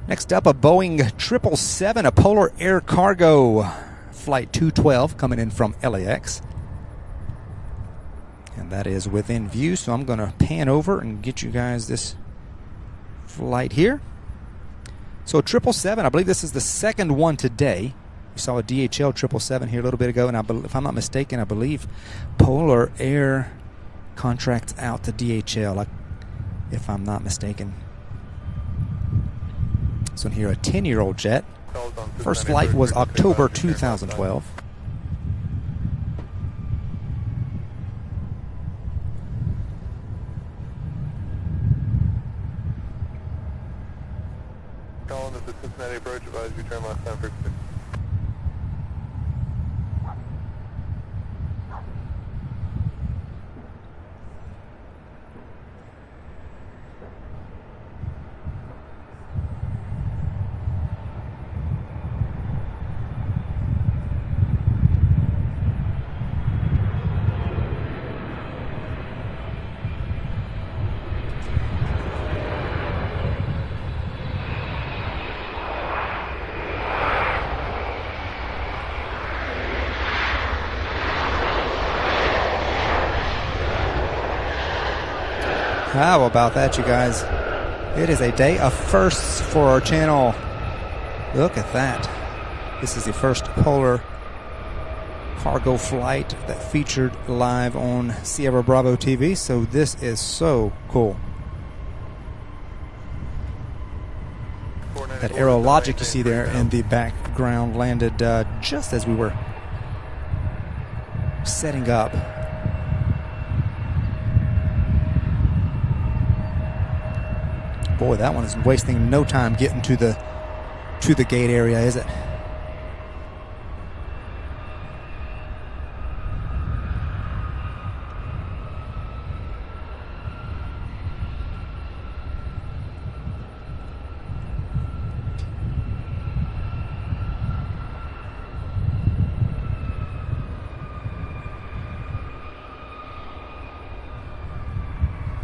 Next up, a Boeing 777, a Polar Air Cargo Flight 212 coming in from LAX. And that is within view, so I'm going to pan over and get you guys this flight here. So 777, I believe this is the second one today. We saw a DHL 777 here a little bit ago, and if I'm not mistaken, I believe Polar Air contracts out to DHL, if I'm not mistaken. So here, a 10-year-old jet. First flight was October 2012. Calling this is Cincinnati approach, advise you turn left 1046. How about that, you guys? It is a day of firsts for our channel. Look at that. This is the first polar cargo flight that featured live on Sierra Bravo TV, so this is so cool. That Aerologic you see there in the background landed just as we were setting up. Boy, that one is wasting no time getting to the gate area, is it?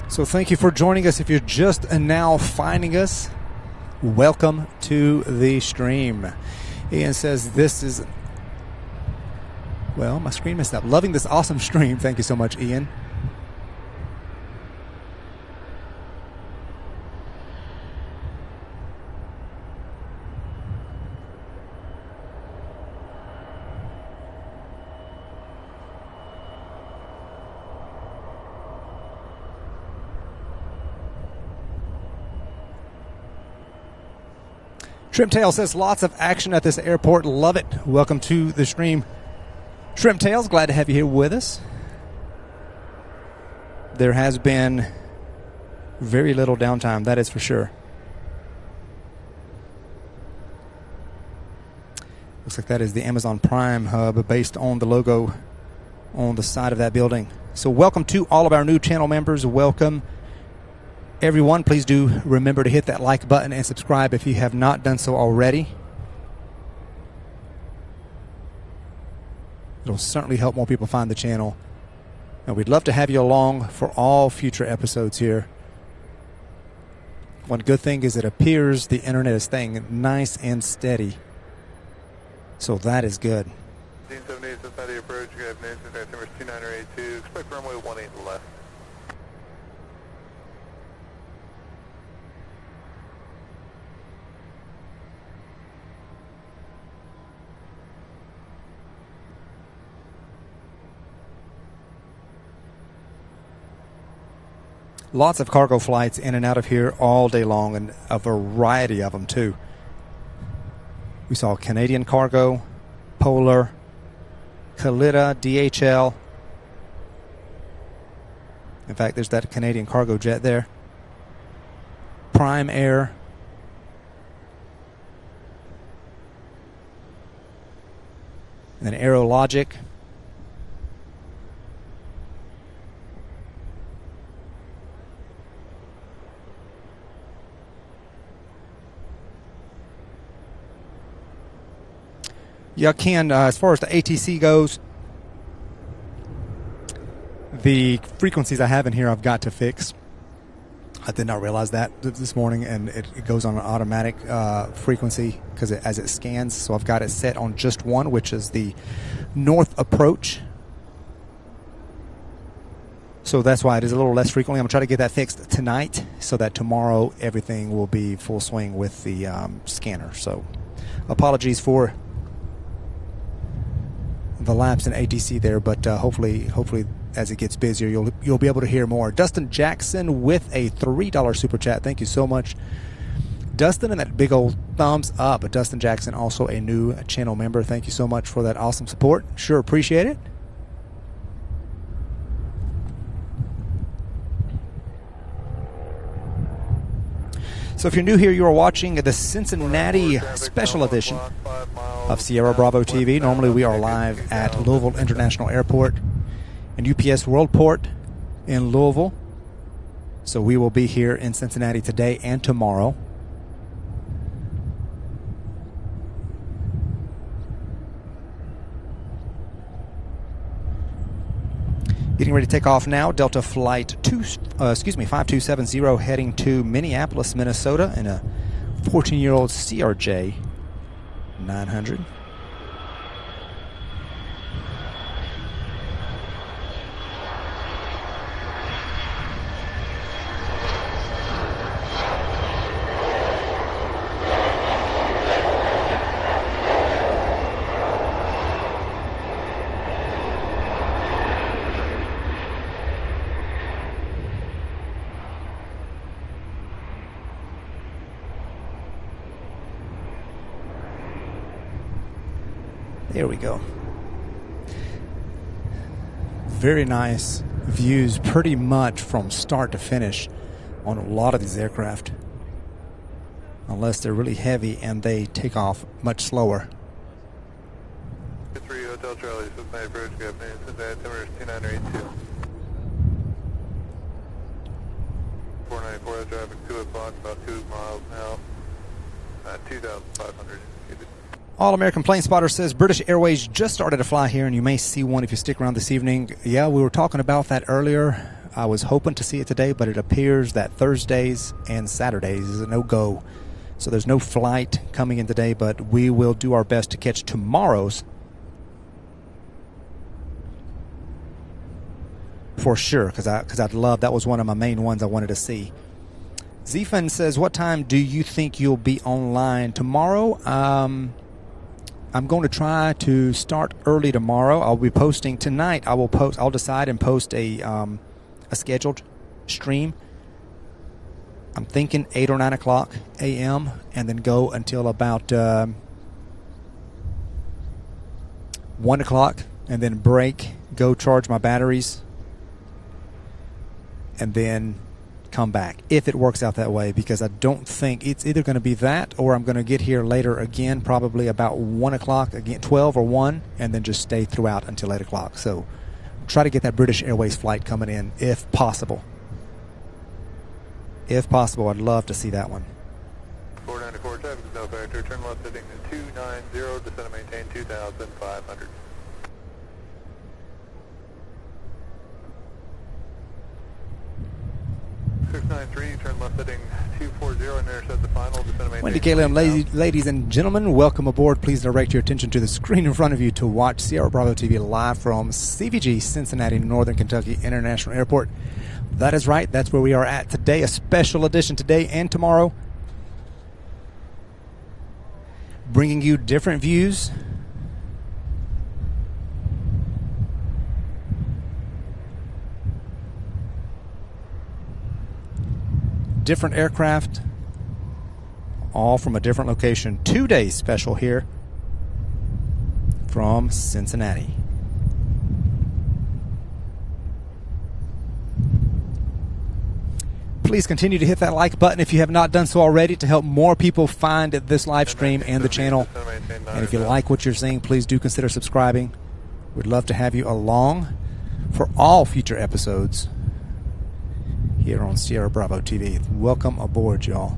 So thank you for joining us. If you're just now finding us, welcome to the stream. Ian says this is, well, my screen messed up. Loving this awesome stream. Thank you so much, Ian. Shrimptail says lots of action at this airport. Love it. Welcome to the stream. Shrimptails, glad to have you here with us. There has been very little downtime, that is for sure. Looks like that is the Amazon Prime hub based on the logo on the side of that building. So welcome to all of our new channel members. Welcome. Everyone, please do remember to hit that like button and subscribe if you have not done so already. It'll certainly help more people find the channel. And we'd love to have you along for all future episodes here. One good thing is it appears the internet is staying nice and steady. So that is good. 1978 Cincinnati approach. You have names and numbers 2982. Expect runway 18 left. Lots of cargo flights in and out of here all day long, and a variety of them too. We saw Canadian cargo, Polar, Kalitta, DHL. In fact, there's that Canadian cargo jet there. Prime Air. And then Aerologic. Yeah, Ken, as far as the ATC goes, the frequencies I have in here I've got to fix. I did not realize that this morning, and it goes on an automatic frequency because as it scans. So I've got it set on just one, which is the north approach. So that's why it is a little less frequently. I'm going to try to get that fixed tonight so that tomorrow everything will be full swing with the scanner. So apologies for the lapse in ATC there, but hopefully as it gets busier you'll be able to hear more. Dustin Jackson with a $3 super chat. Thank you so much, Dustin, and that big old thumbs up. But Dustin Jackson, also a new channel member. Thank you so much for that awesome support. Sure appreciate it. So if you're new here, you are watching the Cincinnati special edition of Sierra Bravo TV. Normally we are live at Louisville International Airport and UPS Worldport in Louisville. So we will be here in Cincinnati today and tomorrow. Getting ready to take off now. Delta Flight 5270 heading to Minneapolis, Minnesota in a 14-year-old CRJ 900. There we go. Very nice views pretty much from start to finish on a lot of these aircraft. Unless they're really heavy and they take off much slower. 3 Hotel Charlie, Cincinnati approach, good afternoon, Cincinnati, altimeter 2982. 494 traffic, 2 o'clock, about 2 miles now, 2,500 feet. All American Plane Spotter says British Airways just started to fly here, and you may see one if you stick around this evening. Yeah, we were talking about that earlier. I was hoping to see it today, but it appears that Thursdays and Saturdays is a no-go. So there's no flight coming in today, but we will do our best to catch tomorrow's for sure, because I'd love, that was one of my main ones I wanted to see. Zephan says, what time do you think you'll be online tomorrow? I'm going to try to start early tomorrow. I'll be posting tonight. I'll decide and post a scheduled stream. I'm thinking 8 or 9 o'clock a.m. and then go until about 1 o'clock and then break, go charge my batteries, and then come back, if it works out that way, because I don't think it's either going to be that or I'm going to get here later again, probably about 1 o'clock, again 12 or 1, and then just stay throughout until 8 o'clock. So try to get that British Airways flight coming in if possible. If possible, I'd love to see that one. 494 traffic is no factor, turn left heading to 290, descend and maintain 2,500. 693, turn left heading 240 and intercept the final, descend and maintain. Wendy KLM, ladies and gentlemen, welcome aboard. Please direct your attention to the screen in front of you to watch Sierra Bravo TV live from CVG, Cincinnati, Northern Kentucky International Airport. That is right, that's where we are at today, a special edition today and tomorrow. Bringing you different views. Different aircraft, all from a different location. 2 days special here from Cincinnati. Please continue to hit that like button if you have not done so already to help more people find this live stream and the channel. And if you like what you're seeing, please do consider subscribing. We'd love to have you along for all future episodes here on Sierra Bravo TV. Welcome aboard, y'all.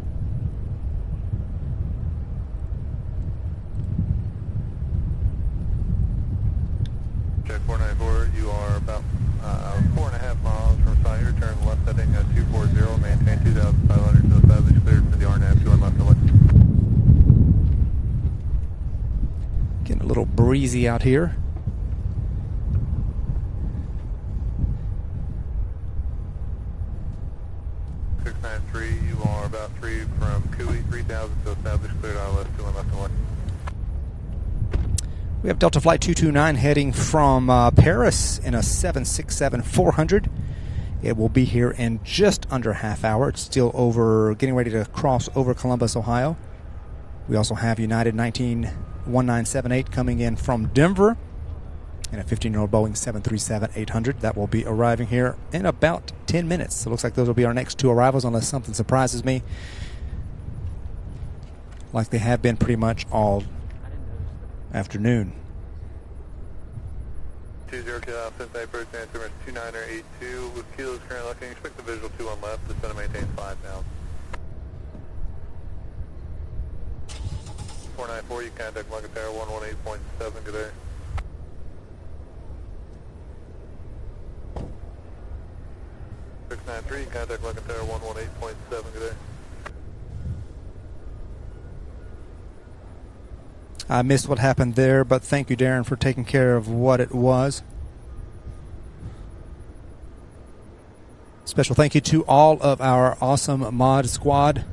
Check 494, you are about 4.5 miles from Sire, turn left heading 240, maintain 2,500, so establish cleared for the RNAV, 2 on left delay. Getting a little breezy out here. You are about 3 from Cooey, 3,000 to establish cleared ILS, 2 on left delay. We have Delta Flight 229 heading from Paris in a 767-400. It will be here in just under a half hour. It's still getting ready to cross over Columbus, Ohio. We also have United 1978 coming in from Denver and a 15-year-old Boeing 737-800. That will be arriving here in about 10 minutes. So it looks like those will be our next 2 arrivals unless something surprises me, like they have been pretty much all afternoon. 20 Kilo, Cincinnati approach, altimeter 2982 with kilos current looking. Expect the visual 2 on left, descend and maintain 5 now. 494, you contact Montgomery Tower 118.7, good day. Three, contact Lincoln Tower 118.7, good day. I missed what happened there, but thank you, Darren, for taking care of what it was. Special thank you to all of our awesome mod squad,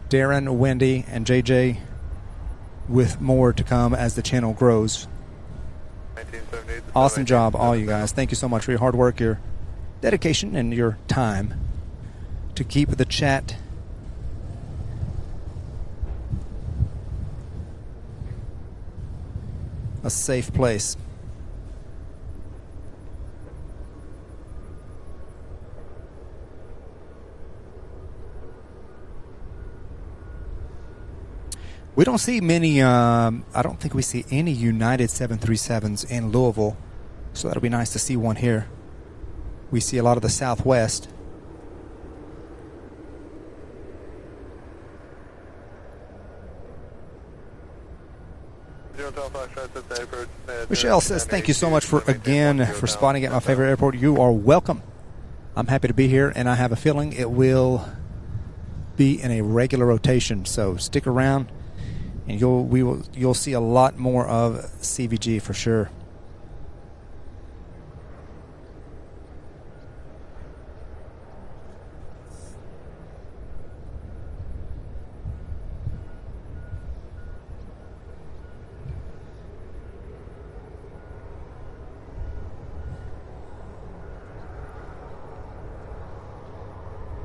Darren, Wendy, and JJ, with more to come as the channel grows. Awesome job, all you guys. Thank you so much for your hard work, your dedication, and your time to keep the chat a safe place. We don't see many, I don't think we see any United 737s in Louisville, so that'll be nice to see one here. We see a lot of the Southwest. Michelle says, thank you so much for spotting at my favorite airport. You are welcome. I'm happy to be here, and I have a feeling it will be in a regular rotation, so stick around. And you'll see a lot more of CVG for sure.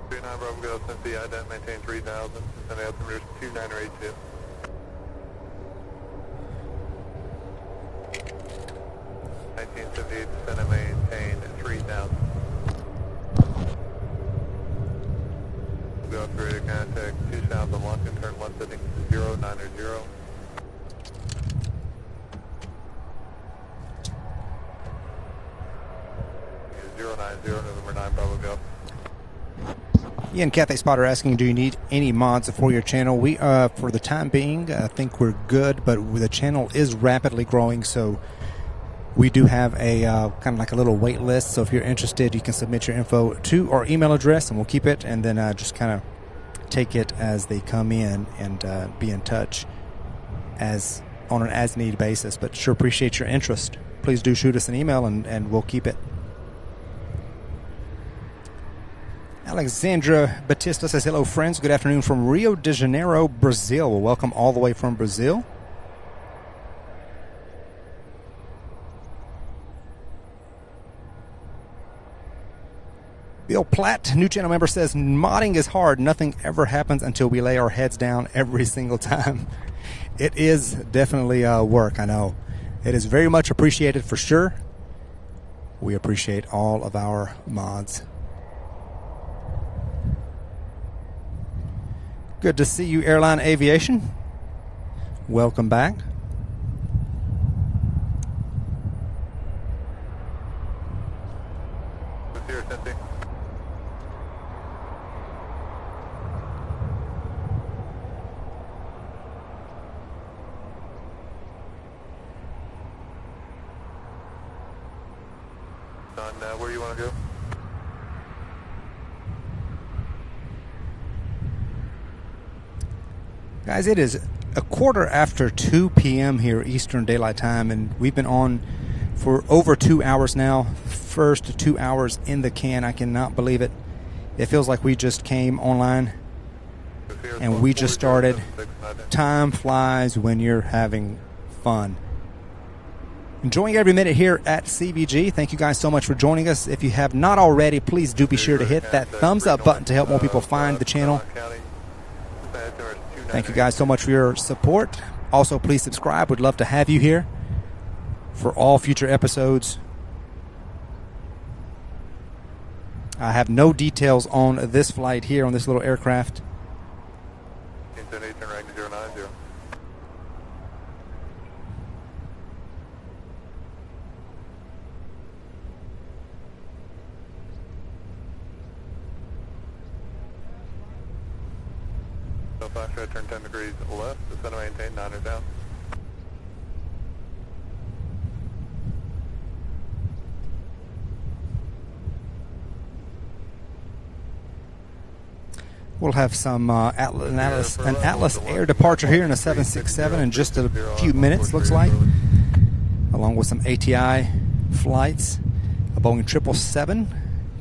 Bravo Go, Cincinnati, ident maintain 3000, Cincinnati altimeter 2982. Cincinnati maintain 3000. Go for radar contact 2000 London, turn left heading 090. 090, November 9, Bravo Go. Ian Cathay Spotter asking, do you need any mods for your channel? We, for the time being, I think we're good, but the channel is rapidly growing, so we do have a kind of like a little wait list. So if you're interested, you can submit your info to our email address, and we'll keep it, and then just kind of take it as they come in and be in touch on an as-need basis. But sure appreciate your interest. Please do shoot us an email, and we'll keep it. Alexandra Batista says, hello, friends. Good afternoon from Rio de Janeiro, Brazil. Well, welcome all the way from Brazil. Bill Platt, new channel member, says, modding is hard. Nothing ever happens until we lay our heads down every single time. It is definitely work, I know. It is very much appreciated for sure. We appreciate all of our mods. Good to see you, Airline Aviation. Welcome back. Here, Cincy. On where you want to go? Guys, it is a quarter after 2 p.m. here Eastern Daylight Time, and we've been on for over 2 hours now. First 2 hours in the can. I cannot believe it. It feels like we just came online and we just started. Time flies when you're having fun. Enjoying every minute here at CVG. Thank you guys so much for joining us. If you have not already, please do be sure to hit that thumbs up button to help more people find the channel. Thank you guys so much for your support. Also, please subscribe. We'd love to have you here for all future episodes. I have no details on this flight here on this little aircraft. Foxtrot, turn 10 degrees left, descend and maintain 9 down. We'll have some an Atlas Air departure here in a 767 in just a few minutes, looks like, along with some ATI flights, a Boeing 777,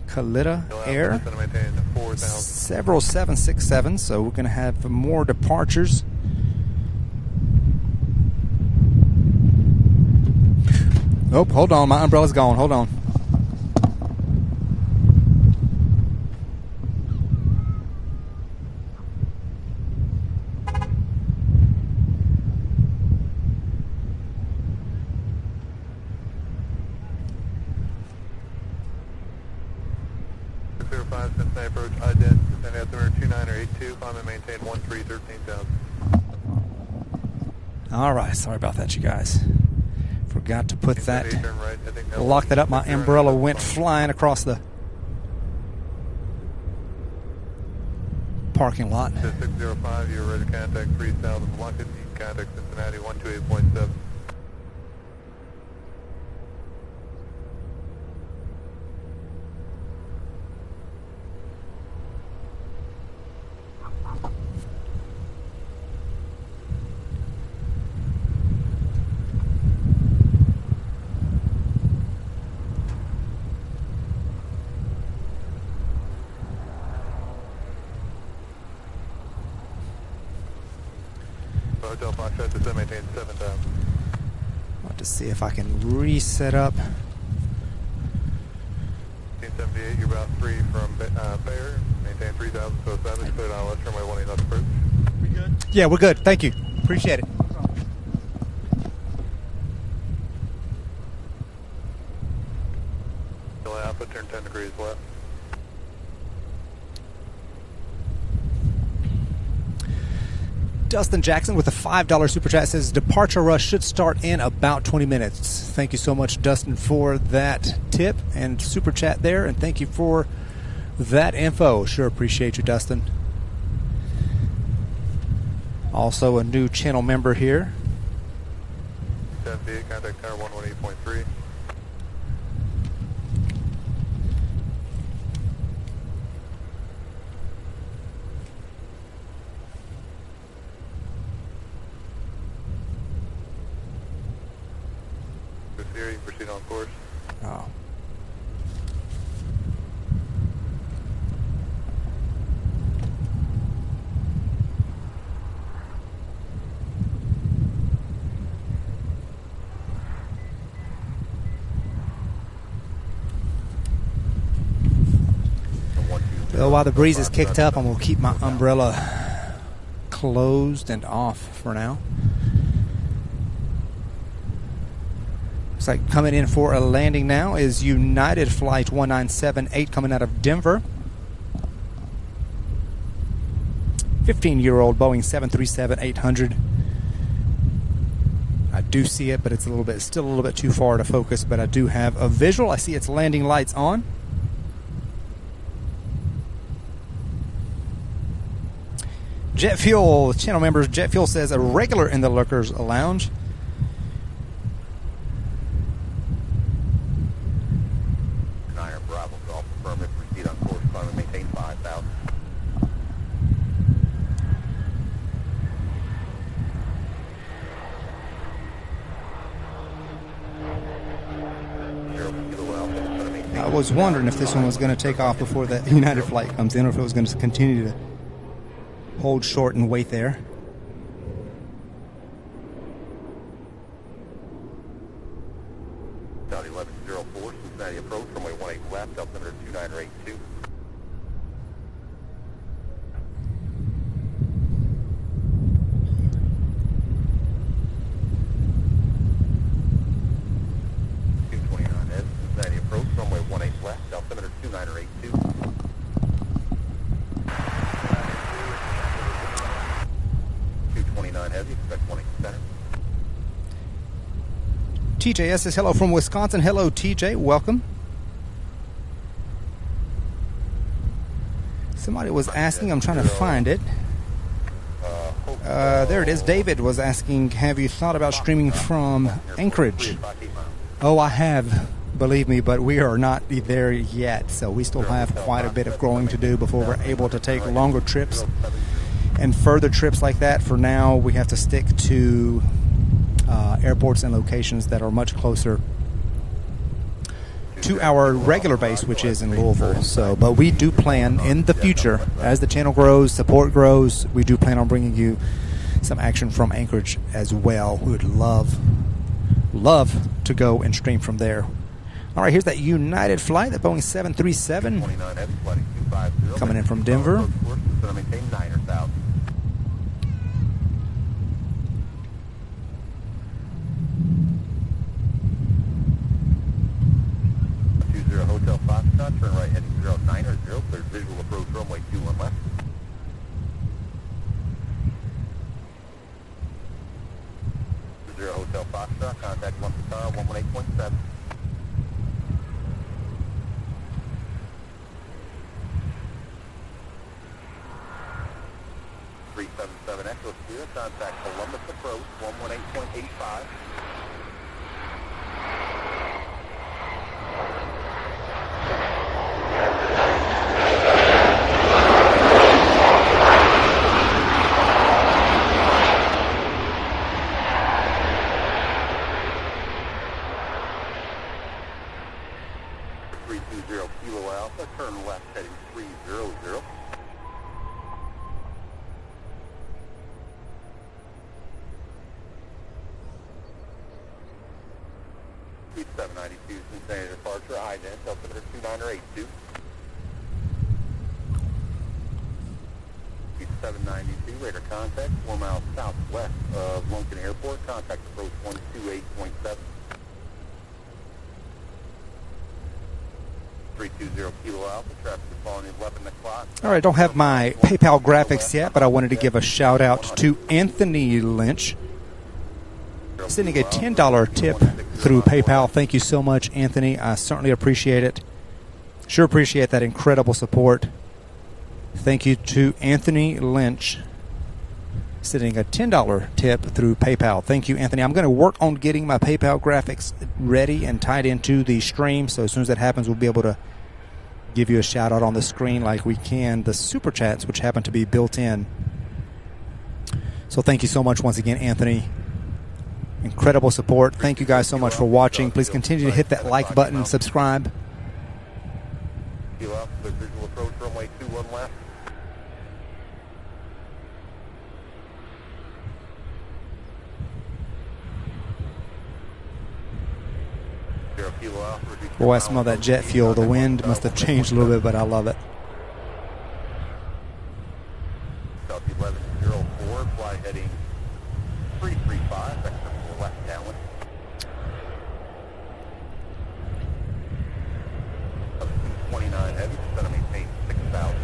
Kalitta Air, several 767s, so we're going to have more departures. Oh, hold on, my umbrella's gone, hold on. Cincinnati approach, ident, Cincinnati altimeter 29 or 82, climb and maintain 13,000. All right, sorry about that, you guys. Forgot to put that, Turn right, I think lock that up. My umbrella went flying across the parking lot. 605, you're ready to contact 3000 Blocked. You can contact Cincinnati 128.7. Hotel Foxtrot to maintain 7,000. I want to see if I can reset up. 1878, you're about 3 from Bayer. Maintain 3,000, so established. Cleared on west runway 18 left approach. We good? Yeah, we're good. Thank you. Appreciate it. Delay Alpha, turn 10 degrees left. Dustin Jackson with a $5 super chat says departure rush should start in about 20 minutes. Thank you so much, Dustin, for that tip and super chat there, and thank you for that info. Sure appreciate you, Dustin. Also a new channel member here. 78, contact tower 118.3. Here, you can proceed on course. Oh. Well, while the breeze is kicked up, I'm going to keep my umbrella closed and off for now. Looks like coming in for a landing now is United Flight 1978 coming out of Denver. 15-year-old Boeing 737-800. I do see it, but it's still a little bit too far to focus, but I do have a visual. I see its landing lights on. Jet Fuel, channel members, Jet Fuel says a regular in the Lurkers Lounge. Bravo, Golf, affirmative, proceed on course, climb and maintain 5,000. I was wondering if this one was going to take off before that United flight comes in, or if it was going to continue to hold short and wait there. Saudi 1104, Cincinnati approach, runway 18 left, altimeter 2982. Cincinnati approach, runway 18 left, altimeter 2982. 229 heavy, expect 18 center. TJS says hello from Wisconsin. Hello, TJ. Welcome. Somebody was asking. I'm trying to find it. There it is. David was asking, have you thought about streaming from Anchorage? Oh, I have. Believe me, but we are not there yet. So we still have quite a bit of growing to do before we're able to take longer trips and further trips like that. For now, we have to stick to airports and locations that are much closer to our regular base, which is in Louisville. So, but we do plan in the future, as the channel grows, support grows, we do plan on bringing you some action from Anchorage as well. We would love to go and stream from there. All right, here's that United flight, that Boeing 737 coming in from Denver. 20 Hotel Fox. Foxtrot, turn right heading 090, cleared visual approach runway 21 left. Zero Hotel Foxtrot, contact London Tower 118.7. 377 Echo Sierra, contact Columbus approach 118.85. Kilo Alpha, turn left heading 300. 792 Cincinnati departure, ident, altimeter 2982. 792, radar contact, 4 miles southwest of Lunken Airport, contact approach 128.7. 320 Kilo Alpha, traffic is following 11 o'clock. All right, don't have my PayPal graphics yet, but I wanted to give a shout out to Anthony Lynch, sending a $10 tip through PayPal. Thank you so much, Anthony. I certainly appreciate it. Sure appreciate that incredible support. Thank you to Anthony Lynch, sending a $10 tip through PayPal. Thank you, Anthony. I'm going to work on getting my PayPal graphics ready and tied into the stream, so as soon as that happens, we'll be able to give you a shout out on the screen like we can the super chats, which happen to be built in. So thank you so much once again, Anthony. Incredible support. Thank you guys so much for watching. Please continue to hit that like button, subscribe. Kilo Alpha, visual approach runway 21 left. Boy, I smell that jet fuel. The wind must have changed a little bit, but I love it. South 1104, fly heading 335, extra left downwind. Up 229 heavy, set to maintain 6,000.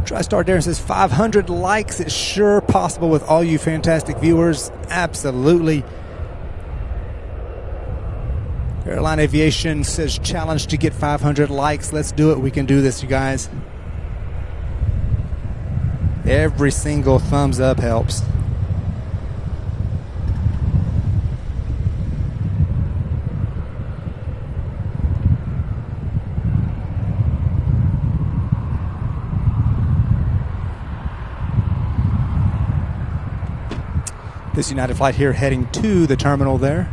TriStar Darren says 500 likes. It's sure possible with all you fantastic viewers. Absolutely. Airline Aviation says challenge to get 500 likes. Let's do it. We can do this, you guys. Every single thumbs up helps. This United flight here heading to the terminal there.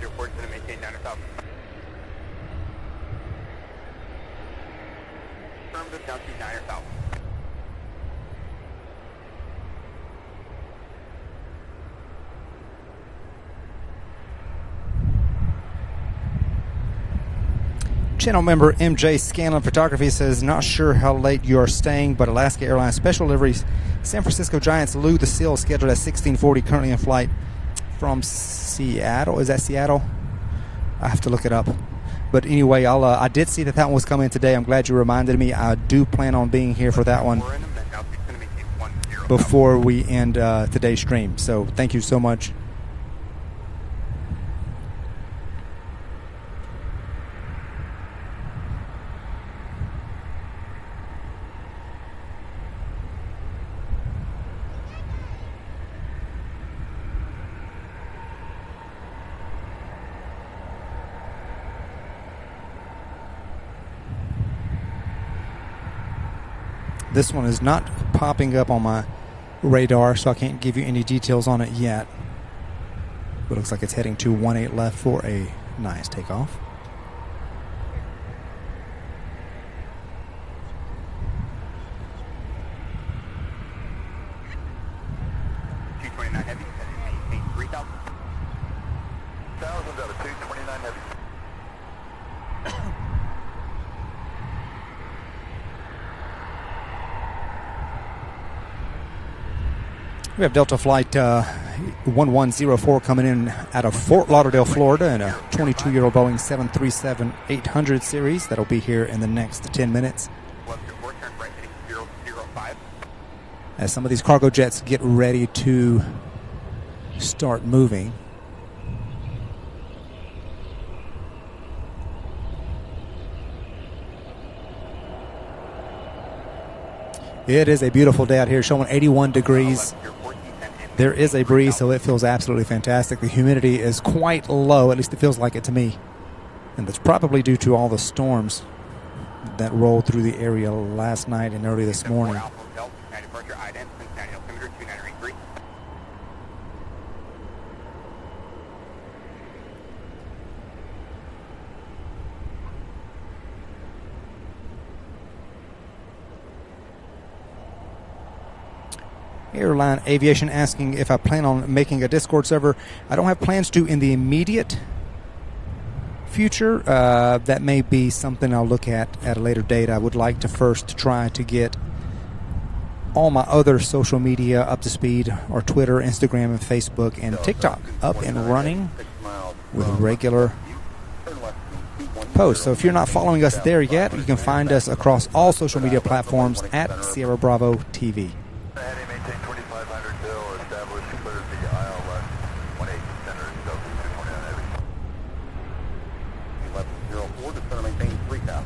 Airport's going to maintain 9,000. Affirmative, down to 9,000. Channel member MJ Scanlon Photography says, not sure how late you are staying, but Alaska Airlines special liveries San Francisco Giants Lou the Seal scheduled at 1640, currently in flight from Seattle. Is that Seattle? I have to look it up. But anyway, I did see that one was coming today. I'm glad you reminded me. I do plan on being here for that one before we end today's stream. So thank you so much. This one is not popping up on my radar, so I can't give you any details on it yet. But it looks like it's heading to 18 left for a nice takeoff. Heavy, maintain 3,000. 1,000 out of 229 heavy. We have Delta Flight 1104 coming in out of Fort Lauderdale, Florida, in a 22-year-old Boeing 737-800 series. That'll be here in the next 10 minutes. As some of these cargo jets get ready to start moving. It is a beautiful day out here, showing 81 degrees. There is a breeze, so it feels absolutely fantastic. The humidity is quite low, at least it feels like it to me. And that's probably due to all the storms that rolled through the area last night and early this morning. Airline Aviation asking if I plan on making a Discord server. I don't have plans to in the immediate future. That may be something I'll look at a later date. I would like to first try to get all my other social media up to speed, or Twitter, Instagram, and Facebook, and TikTok up and running with regular posts. So if you're not following us there yet, you can find us across all social media platforms at Sierra Bravo TV. Maintain 2,500 till established, cleared the aisle left, 18 center, Delta 229 heavy. 1104, just going to maintain 3,000.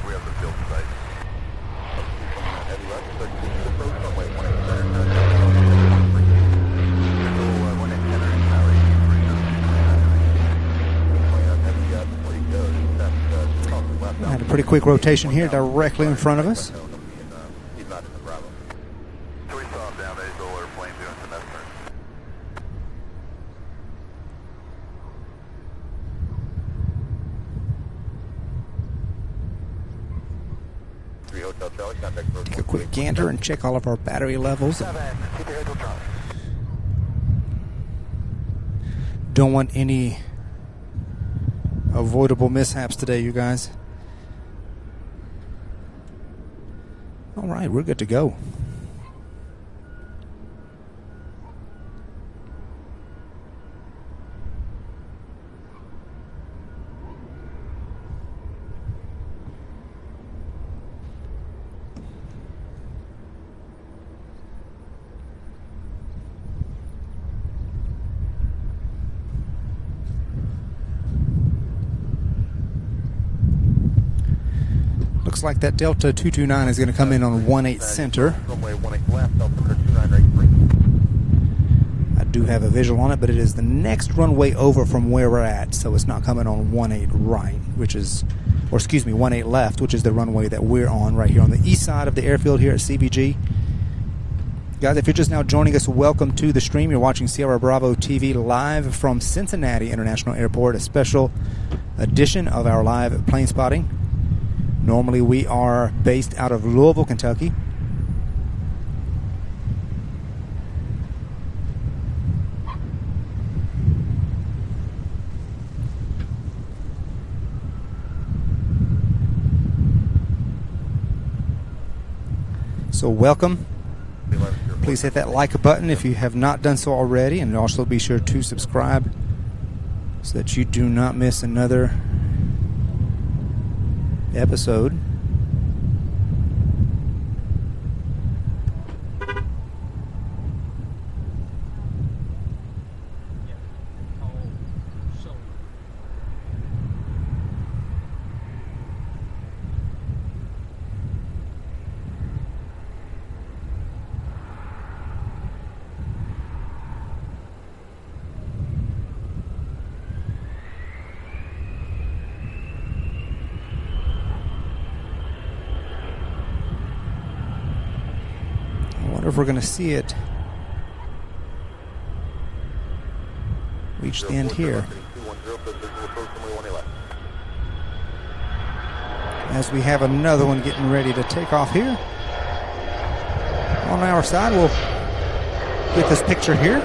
We have the field site. Heavy left, 13 to approach, runway 18 center, I had a pretty quick rotation here directly in front of us. He's not in the Bravo. So we saw him down at his old airplane doing some S-turns. Take a quick gander and check all of our battery levels. Don't want any avoidable mishaps today, you guys. All right, we're good to go. Looks like that Delta 229 is going to come in on 18 center. Runway 18 left, Delta 2983. I do have a visual on it, but it is the next runway over from where we're at, so it's not coming on 18 right, which is, or excuse me, 18 left, which is the runway that we're on right here on the east side of the airfield here at CVG. Guys, if you're just now joining us, welcome to the stream. You're watching Sierra Bravo TV live from Cincinnati International Airport, a special edition of our live plane spotting. Normally we are based out of Louisville, Kentucky. So welcome. Please hit that like button if you have not done so already, and also be sure to subscribe so that you do not miss another episode. wonder if we're going to see it reach the end here. As we have another one getting ready to take off here. On our side, we'll get this picture here.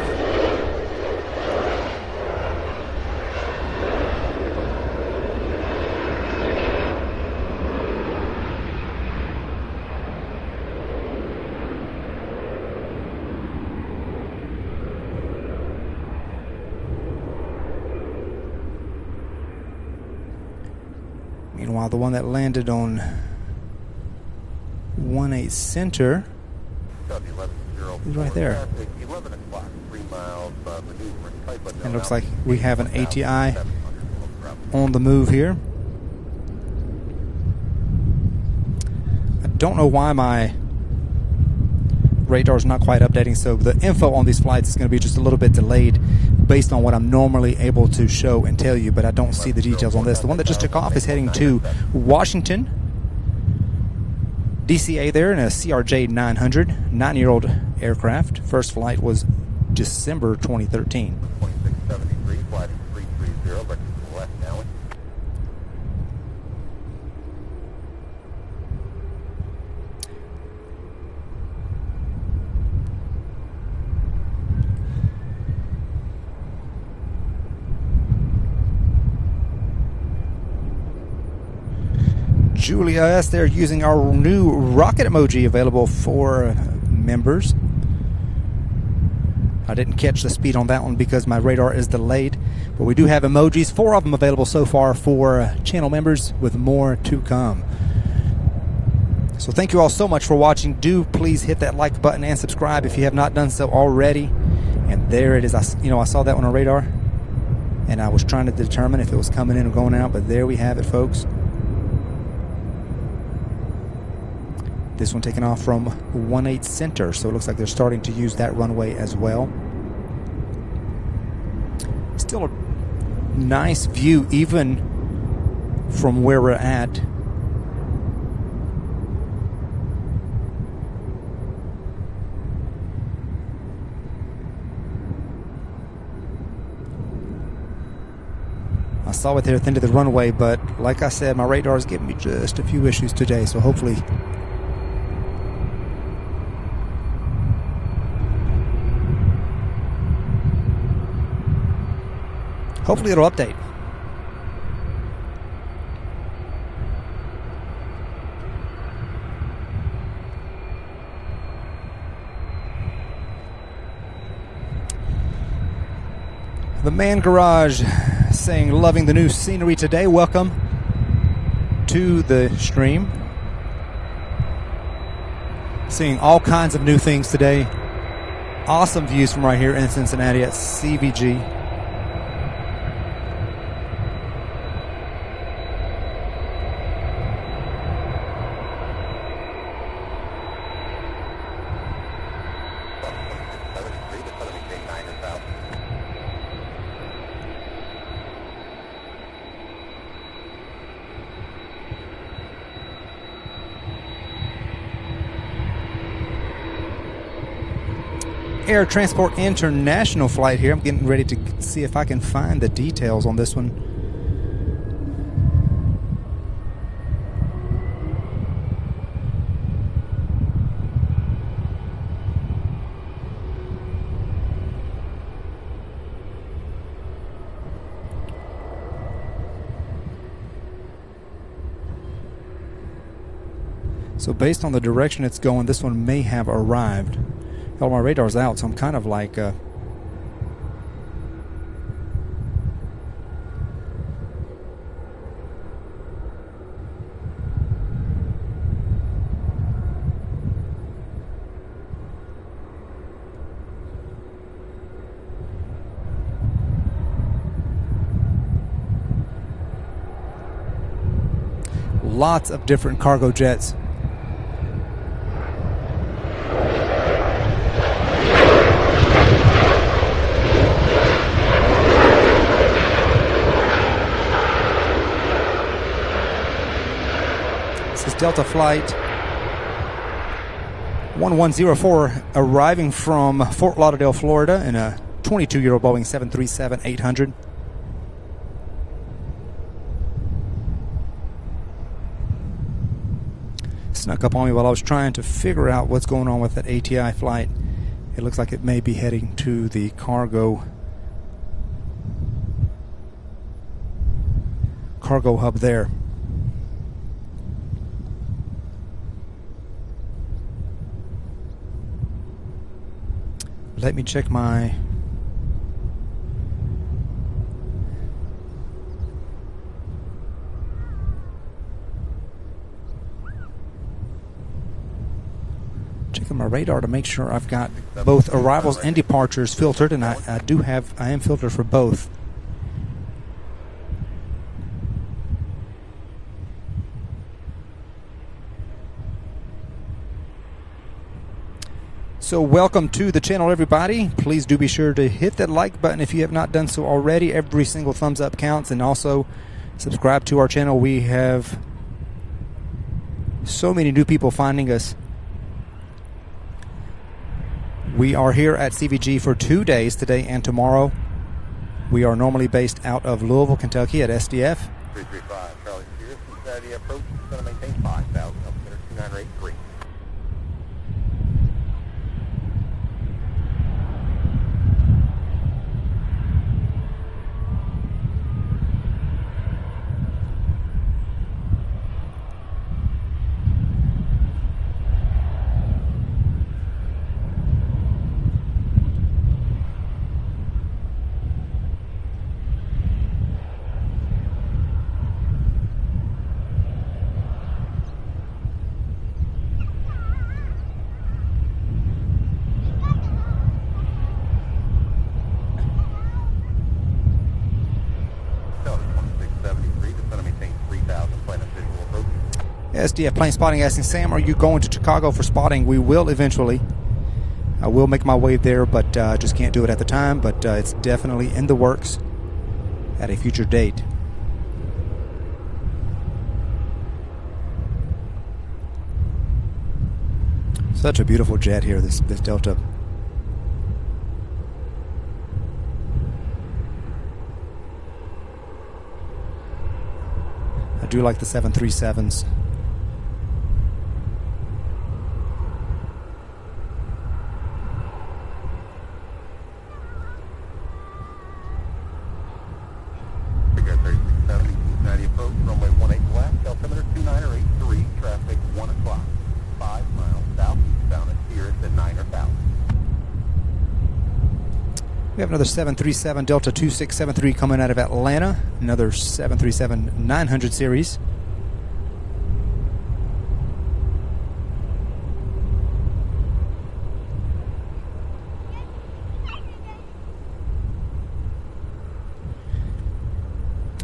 Meanwhile, the one that landed on 18 center is right there. And it looks like we have an ATI on the move here. I don't know why my radar is not quite updating, so the info on these flights is going to be just a little bit delayed based on what I'm normally able to show and tell you, but I don't see the details on this. The one that just took off is heading to Washington, DCA there in a CRJ 900, 9-year-old aircraft. First flight was December 2013. 2673, flight 330, breakfast to the left now. Julia S. They're using our new rocket emoji available for members. I didn't catch the speed on that one because my radar is delayed, but we do have emojis, 4 of them available so far for channel members, with more to come. So thank you all so much for watching. Do please hit that like button and subscribe if you have not done so already. And there it is. I saw that on our radar, and I was trying to determine if it was coming in or going out, but there we have it, folks. This one taking off from 18 center, so it looks like they're starting to use that runway as well. Still a nice view even from where we're at. I saw it there at the end of the runway, but like I said, my radar is giving me just a few issues today, so hopefully it'll update. The Man Garage saying, loving the new scenery today. Welcome to the stream. Seeing all kinds of new things today. Awesome views from right here in Cincinnati at CVG. Air Transport International flight here. I'm getting ready to see if I can find the details on this one. So based on the direction it's going, this one may have arrived. Well, my radar's out, so I'm kind of like lots of different cargo jets. Delta Flight 1104 arriving from Fort Lauderdale, Florida in a 22-year-old Boeing 737-800. Snuck up on me while I was trying to figure out what's going on with that ATI flight. It looks like it may be heading to the cargo hub there. Let me check my radar to make sure I've got both arrivals and departures filtered, and I am filtered for both. So welcome to the channel, everybody. Please do be sure to hit that like button if you have not done so already. Every single thumbs up counts, and also subscribe to our channel. We have so many new people finding us. We are here at CVG for 2 days, today and tomorrow. We are normally based out of Louisville, Kentucky at SDF. 335, Charlie Sierra, Cincinnati approach, going to maintain 5,000, altimeter 2983. SDF plane spotting asking, Sam, are you going to Chicago for spotting? We will eventually. I will make my way there, but just can't do it at the time. But it's definitely in the works at a future date. Such a beautiful jet here, this Delta. I do like the 737s. We have another 737 Delta 2673 coming out of Atlanta, another 737-900 series.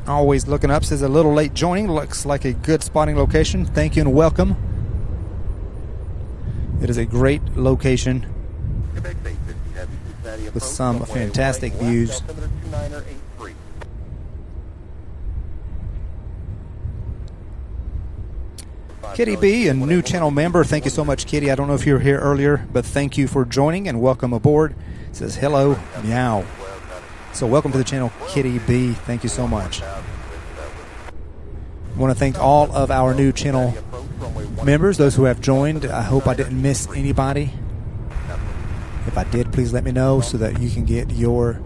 Always looking up, says a little late joining, looks like a good spotting location. Thank you and welcome. It is a great location with some fantastic views. Kitty B, a new channel member. Thank you so much, Kitty. I don't know if you were here earlier, but thank you for joining and welcome aboard. It says hello, meow. So welcome to the channel, Kitty B. Thank you so much. I want to thank all of our new channel members, those who have joined. I hope I didn't miss anybody. If I did, please let me know so that you can get your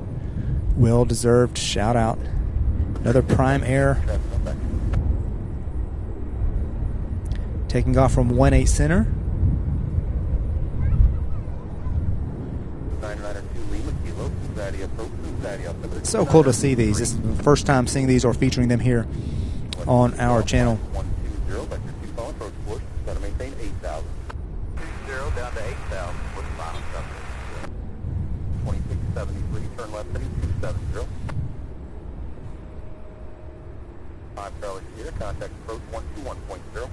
well-deserved shout out. Another Prime Air taking off from 18 Center. It's so cool to see these. This is the first time seeing these or featuring them here on our channel. 120, vector 2 phone, approach course, going to maintain 8,000. 20 down to 8,000, 2673, turn left heading 270. 5 Charlie Sierra, contact approach 121.0.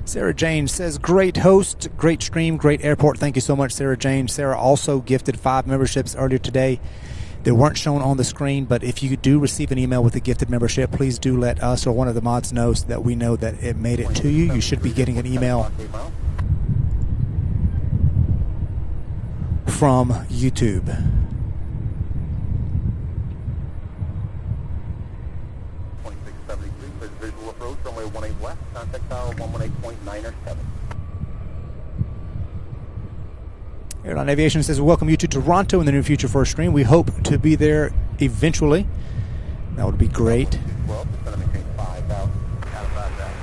Sarah Jane says, great host, great stream, great airport. Thank you so much, Sarah Jane. Sarah also gifted 5 memberships earlier today. They weren't shown on the screen, but if you do receive an email with a gifted membership, please do let us or one of the mods know so that we know that it made it to you. You should be getting an email from YouTube. Visual approach, runway 18 left, contact tower 118.9 or 7. Airline Aviation says, welcome you to Toronto in the near future for a stream. We hope to be there eventually. That would be great. Well, it's going to maintain 5,000 out of 5,000.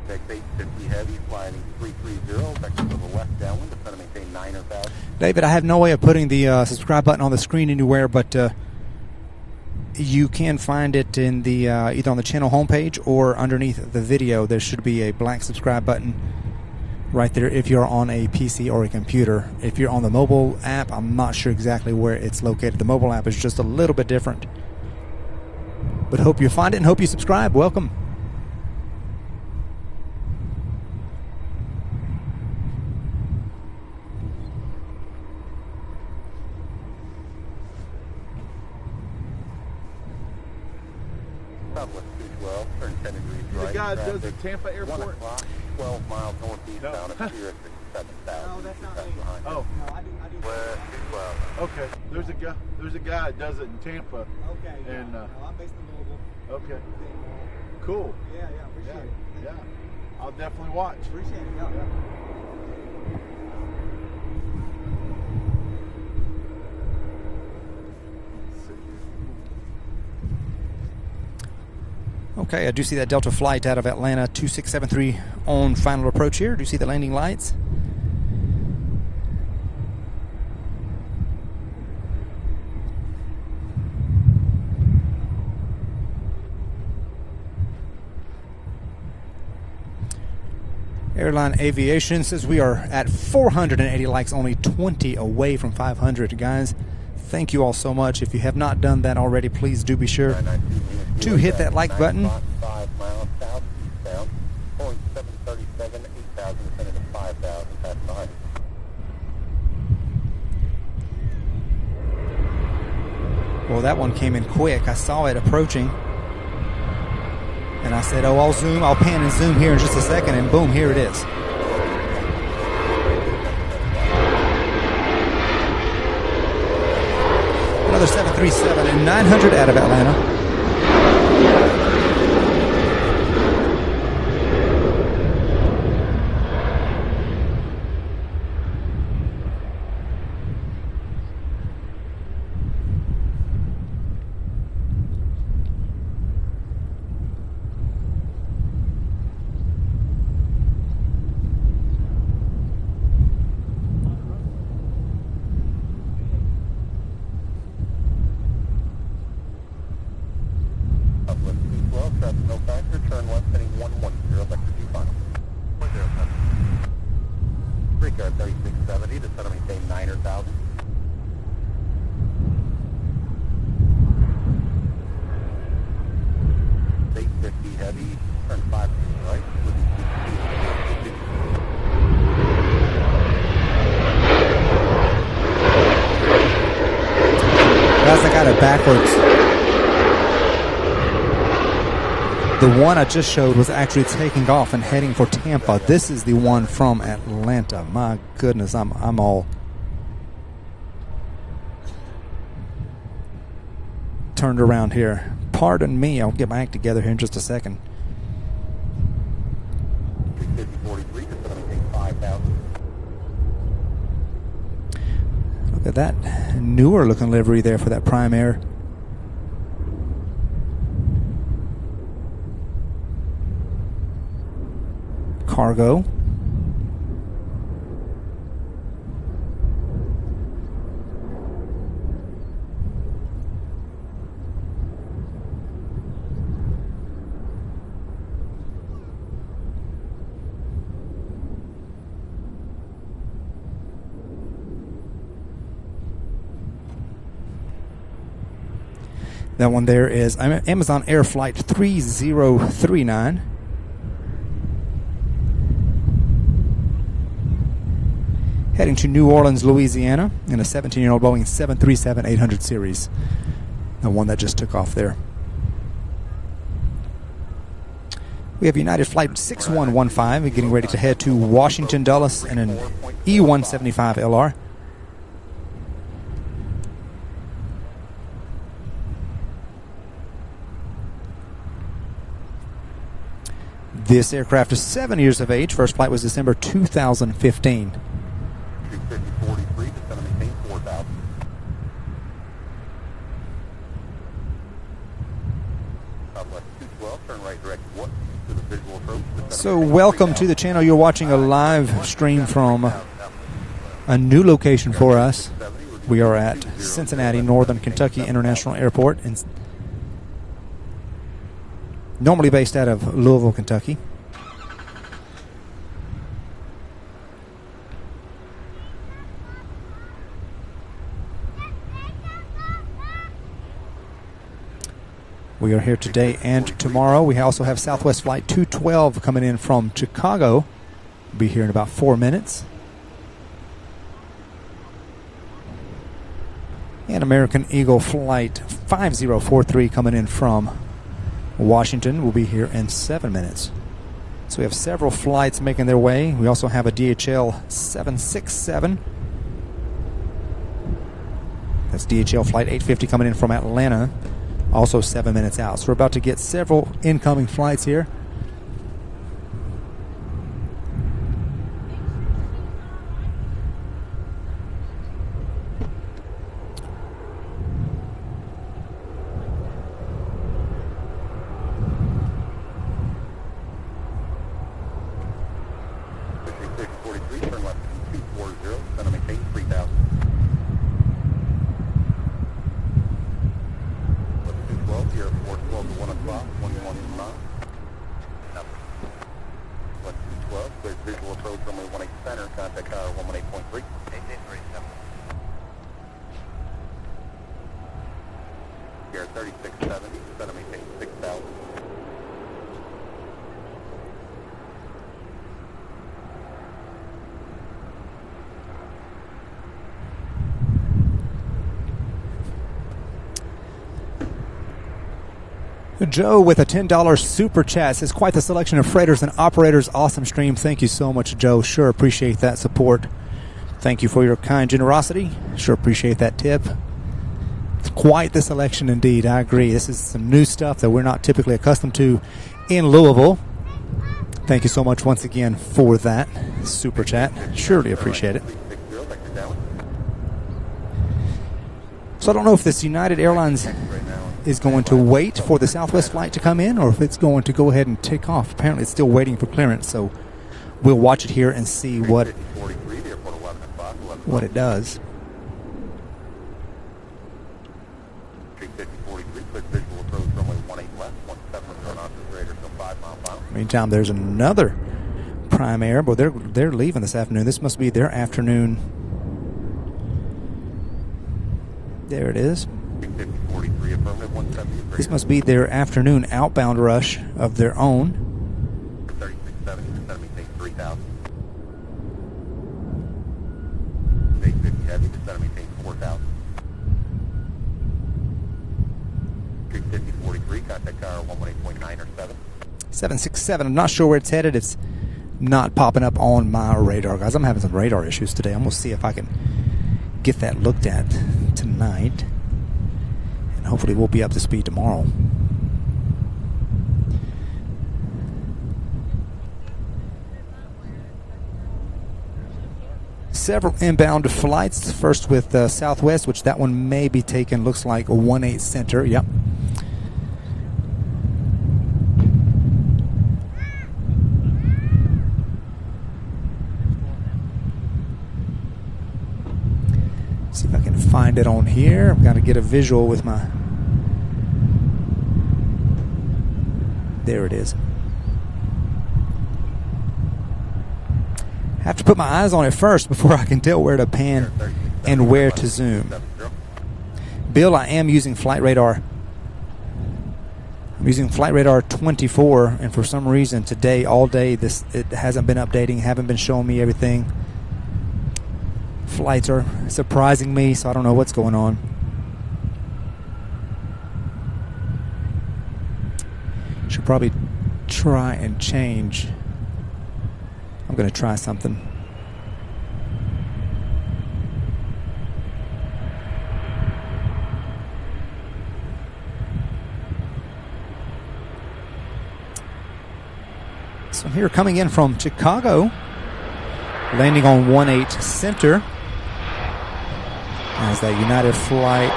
X850 heavy, flying 330, vector to the left downwind, it's going to maintain 9 or 1,000. David, I have no way of putting the subscribe button on the screen anywhere, but you can find it in the either on the channel homepage or underneath the video. There should be a black subscribe button right there if you're on a PC or a computer. If you're on the mobile app, I'm not sure exactly where it's located. The mobile app is just a little bit different. But hope you find it and hope you subscribe. Welcome. Southwest 212, turn 10 degrees right. The guy does traffic, at Tampa 1 Airport? o'clock, 12 miles northeast No. bound at 7,000. No, that's not me. behind. Oh, No, I do. West 212. okay. There's a guy that does it in Tampa. Okay. And, no, I'm based in Louisville. Okay. Then, Cool. yeah, appreciate Yeah, it. yeah. I'll definitely watch. Appreciate it. Yeah. Yeah. Okay, I do see that Delta flight out of Atlanta 2673 on final approach here. Do you see the landing lights? Airline Aviation says we are at 480 likes, only 20 away from 500. Guys, thank you all so much. If you have not done that already, please do be sure to hit that like button. 5 miles south, eastbound, Boeing 737, 8,000, descending to 5,000, past behind. Well, that one came in quick. I saw it approaching. And I said, oh, I'll pan and zoom here in just a second, and boom, here it is. Another 737 and 900 out of Atlanta. Southwest 212, traffic no factor, turn left heading 110, vector 2 final. 107. Brickyard 3670, descend to maintain 9 or 1,000. $850 heavy, turn 5 right, Guys, I got it backwards. The one I just showed was actually taking off and heading for Tampa. This is the one from Atlanta. My goodness, I'm all turned around here. Pardon me, I'll get my act together here in just a second. 5043, just going to maintain 5,000. Look at that newer looking livery there for that Prime Air. Cargo. That one there is Amazon Air Flight 3039. Heading to New Orleans, Louisiana in a 17-year-old Boeing 737-800 series. The one that just took off there. We have United Flight 6115 getting ready to head to Washington Dulles in an E175 LR. This aircraft is 7 years of age. First flight was December 2015. 250-43, descend and maintain 4,000. Southwest 212, turn right direct what to the visual approach. So welcome to the channel. You're watching a live stream from a new location for us. We are at Cincinnati, Northern Kentucky International Airport, and normally based out of Louisville, Kentucky. We are here today and tomorrow. We also have Southwest Flight 212 coming in from Chicago. We'll be here in about 4 minutes. And American Eagle Flight 5043 coming in from Washington will be here in 7 minutes. So we have several flights making their way. We also have a DHL 767. That's DHL Flight 850 coming in from Atlanta. Also 7 minutes out. So we're about to get several incoming flights here. Joe with a $10 super chat says, quite the selection of freighters and operators. Awesome stream. Thank you so much, Joe. Sure appreciate that support. Thank you for your kind generosity. Sure appreciate that tip. It's quite the selection indeed. I agree. This is some new stuff that we're not typically accustomed to in Louisville. Thank you so much once again for that super chat. Surely appreciate it. So I don't know if this United Airlines is going to wait for the Southwest flight to come in or if it's going to go ahead and take off. Apparently it's still waiting for clearance, so we'll watch it here and see what it does. Meantime, there's another Prime Air, but they're leaving this afternoon. This must be their afternoon. There it is. This must be their afternoon outbound rush of their own. 3670, descend and maintain 3,000. 850 heavy, descend and maintain 4,000. 350-43, contact tower 118.9 or 7. 767, I'm not sure where it's headed. It's not popping up on my radar, guys. I'm having some radar issues today. I'm going to see if I can get that looked at tonight. And hopefully we'll be up to speed tomorrow. Several inbound flights. First with Southwest, which that one may be taken. Looks like a 1-8 center. Yep. See if I can find it on here. I've got to get a visual with my... There it is. Have to put my eyes on it first before I can tell where to pan and where to zoom. Bill, I am using Flight Radar using Flight Radar 24, and for some reason today, all day, it hasn't been updating, haven't been showing me everything. Flights are surprising me, so I don't know what's going on. Should probably try and change. I'm going to try something. So here coming in from Chicago, landing on 18 center as that United flight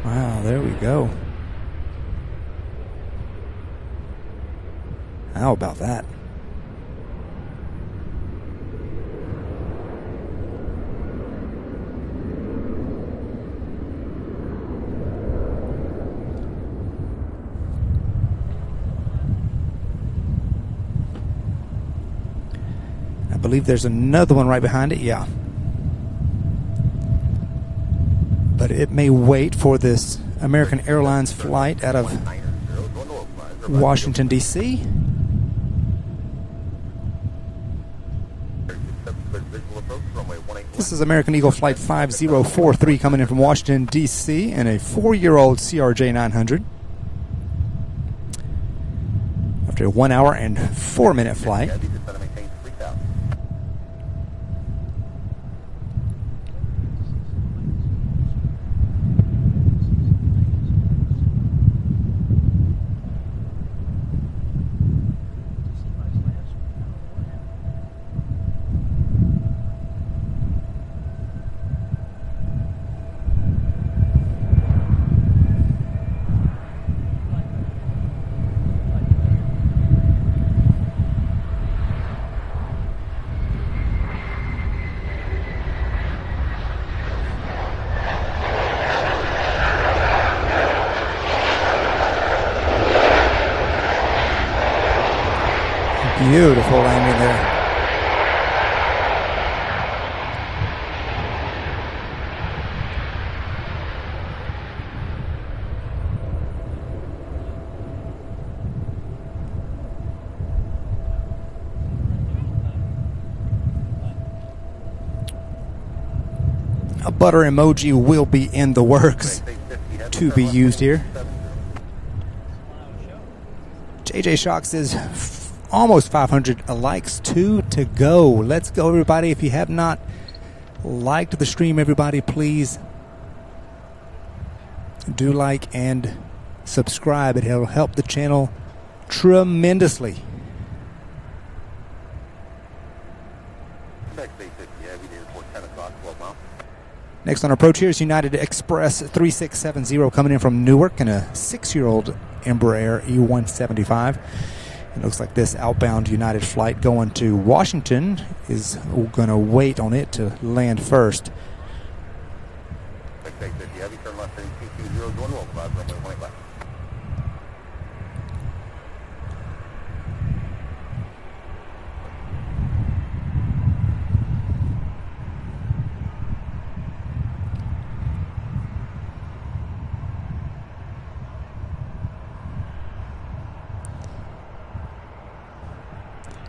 wow, there we go. How about that? I believe there's another one right behind it, yeah. But it may wait for this American Airlines flight out of Washington, D.C. This is American Eagle Flight 5043 coming in from Washington, D.C. in a 4-year-old CRJ 900. After a 1 hour and 4 minute flight. Beautiful landing there. A butter emoji will be in the works to be used here. JJ Shock says almost 500 likes, 2 to go. Let's go, everybody. If you have not liked the stream, everybody, please do like and subscribe. It'll help the channel tremendously. Next on approach here is United Express 3670 coming in from Newark in a 6-year-old Embraer E175. It looks like this outbound United flight going to Washington is going to wait on it to land first.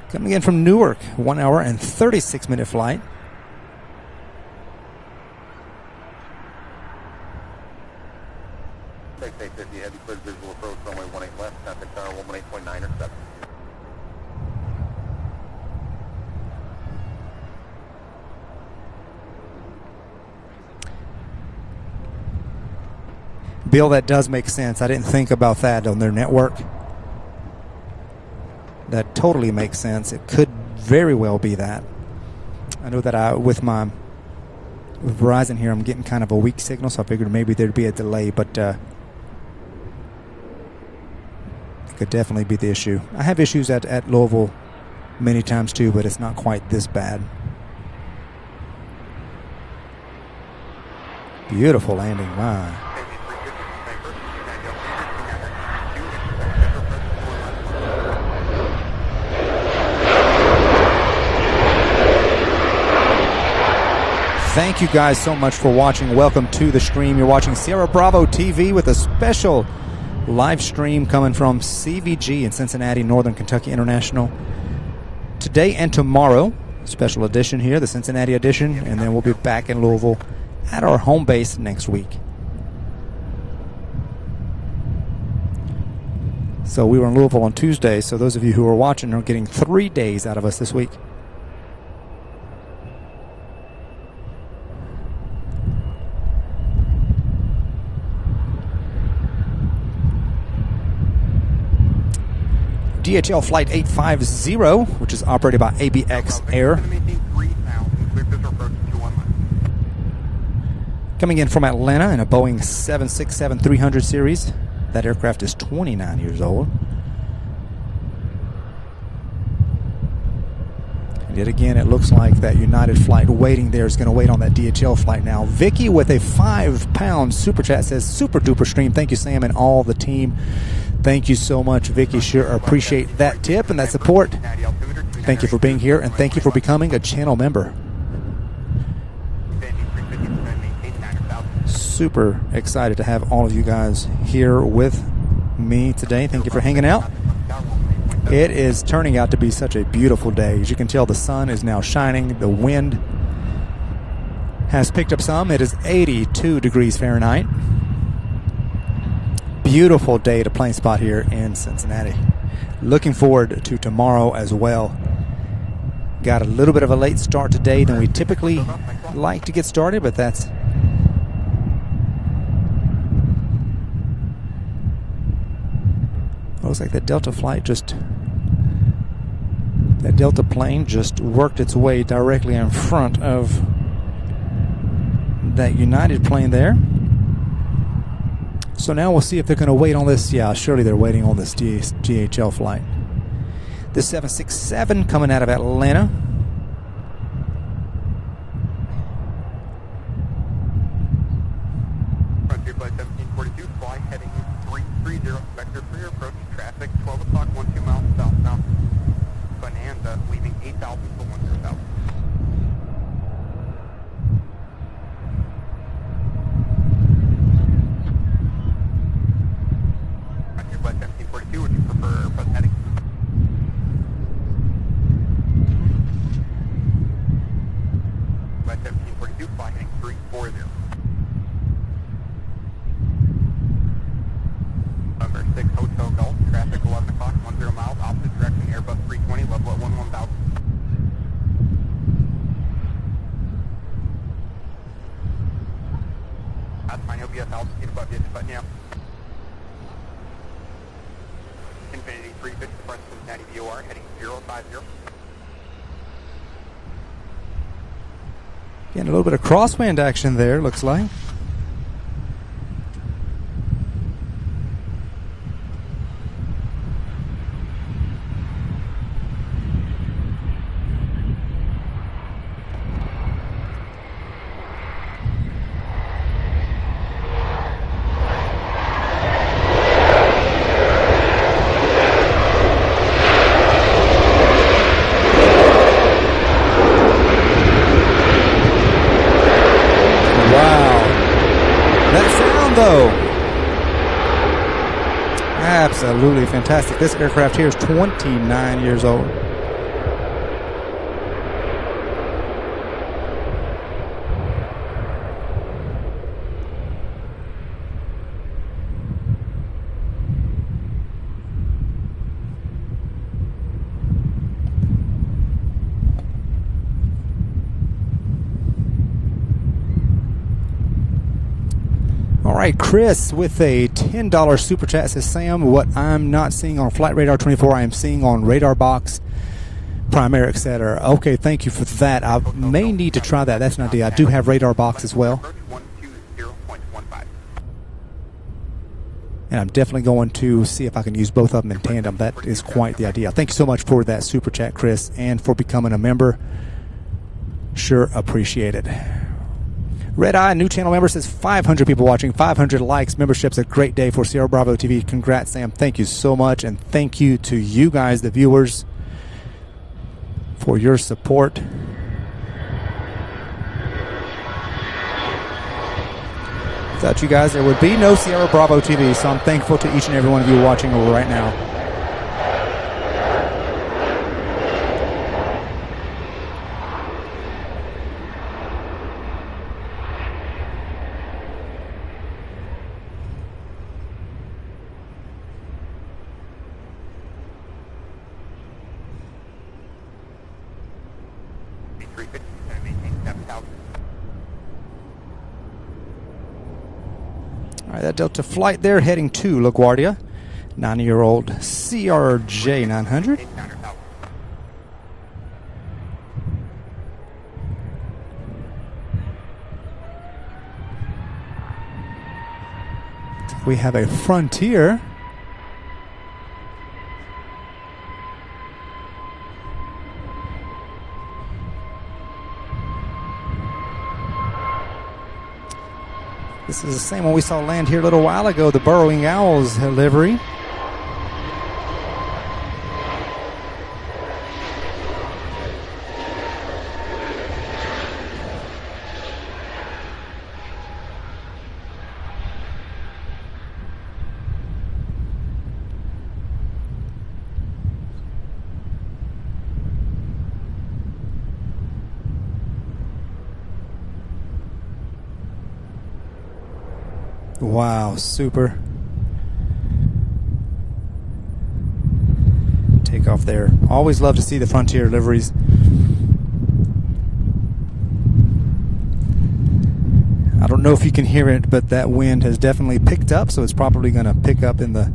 Coming in from Newark, 1 hour and 36 minute flight. Heavy clear visual approach, runway 18 left, contact tower 18.9 or 7. Bill, that does make sense. I didn't think about that on their network. That totally makes sense. It could very well be that. I know that with Verizon here, I'm getting kind of a weak signal, so I figured maybe there'd be a delay, but it could definitely be the issue. I have issues at Louisville many times too, but it's not quite this bad. Beautiful landing, my. Thank you guys so much for watching. Welcome to the stream. You're watching Sierra Bravo TV with a special live stream coming from CVG in Cincinnati, Northern Kentucky International. Today and tomorrow, special edition here, the Cincinnati edition, and then we'll be back in Louisville at our home base next week. So we were in Louisville on Tuesday, so those of you who are watching are getting 3 days out of us this week. DHL Flight 850, which is operated by ABX Air. Coming in from Atlanta in a Boeing 767-300 series. That aircraft is 29 years old. And yet again, it looks like that United flight waiting there is going to wait on that DHL flight now. Vicky with a £5 super chat says, super duper stream. Thank you, Sam, and all the team. Thank you so much, Vicky. Sure appreciate that tip and that support. Thank you for being here, and thank you for becoming a channel member. Super excited to have all of you guys here with me today. Thank you for hanging out. It is turning out to be such a beautiful day. As you can tell, the sun is now shining. The wind has picked up some. It is 82 degrees Fahrenheit. Beautiful day to plane spot here in Cincinnati. Looking forward to tomorrow as well. Got a little bit of a late start today than we typically like to get started, but that's looks like that Delta plane just worked its way directly in front of that United plane there. So now we'll see if they're going to wait on this. Yeah, surely they're waiting on this DHL flight. This 767 coming out of Atlanta. Frontier Flight 1742, fly heading 330, vector for your approach, traffic 12 o'clock, 12 miles southbound. Bonanza, leaving 8,000 to 10,000. Frontier Flight 1742, would you prefer Profanity? Flight 1742, fly heading 340. Number 6 Hotel Golf, traffic 11 o'clock, 10 miles, opposite direction, Airbus 320, level at 11,000. That's fine, OBS altitude above you, but yeah. Infinity 350, front Cincinnati VOR, heading 050. Getting a little bit of crosswind action there, looks like. Absolutely fantastic. This aircraft here is 29 years old. All right, Chris with a $10 super chat says, Sam, what I'm not seeing on Flight Radar 24, I am seeing on Radar Box, Primera, etc. Okay, thank you for that. I may need to try that. That's an idea. I do have Radar Box as well. And I'm definitely going to see if I can use both of them in tandem. That is quite the idea. Thank you so much for that super chat, Chris, and for becoming a member. Sure appreciate it. Red Eye, new channel member, says 500 people watching, 500 likes. Membership's a great day for Sierra Bravo TV. Congrats, Sam. Thank you so much. And thank you to you guys, the viewers, for your support. Without you guys, there would be no Sierra Bravo TV, so I'm thankful to each and every one of you watching right now. All right, that Delta flight there heading to LaGuardia. 90-year-old CRJ 900. We have a Frontier. This is the same one we saw land here a little while ago, the Burrowing Owls livery. Wow, super. Take off there. Always love to see the Frontier liveries. I don't know if you can hear it, but that wind has definitely picked up, so it's probably going to pick up in the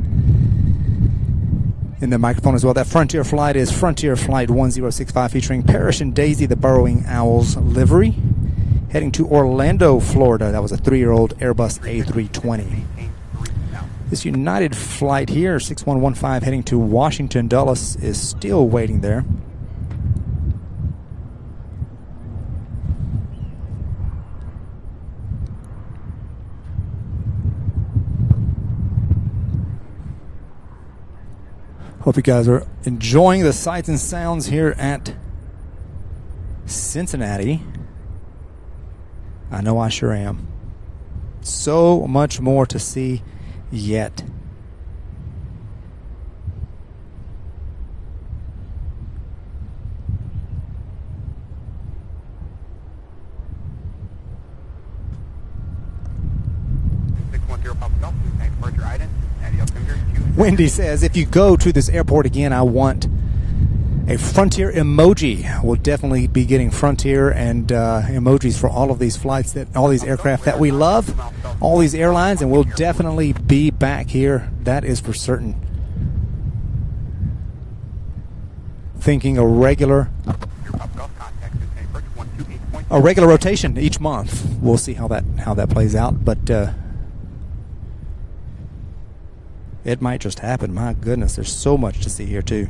microphone as well. That Frontier flight is Frontier Flight 1065 featuring Parrish and Daisy, the Burrowing Owls livery. Heading to Orlando, Florida. That was a 3-year-old Airbus A320. This United flight here, 6115, heading to Washington, Dulles, is still waiting there. Hope you guys are enjoying the sights and sounds here at Cincinnati. I know I sure am. So much more to see yet. Wendy says, if you go to this airport again, I want a Frontier emoji. We'll definitely be getting Frontier and emojis for all of these flights, all these aircraft that we love, all these airlines, and we'll definitely be back here. That is for certain. Thinking a regular rotation each month. We'll see how that plays out, but it might just happen. My goodness, there's so much to see here too.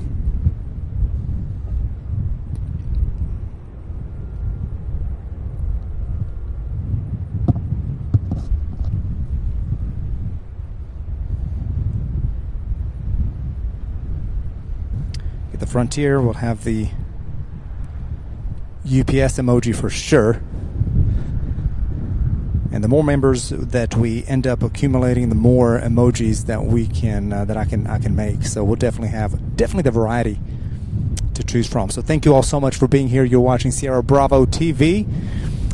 The Frontier will have the UPS emoji for sure, and the more members that we end up accumulating, the more emojis that we can that I can make. So we'll definitely have the variety to choose from. So thank you all so much for being here. You're watching Sierra Bravo TV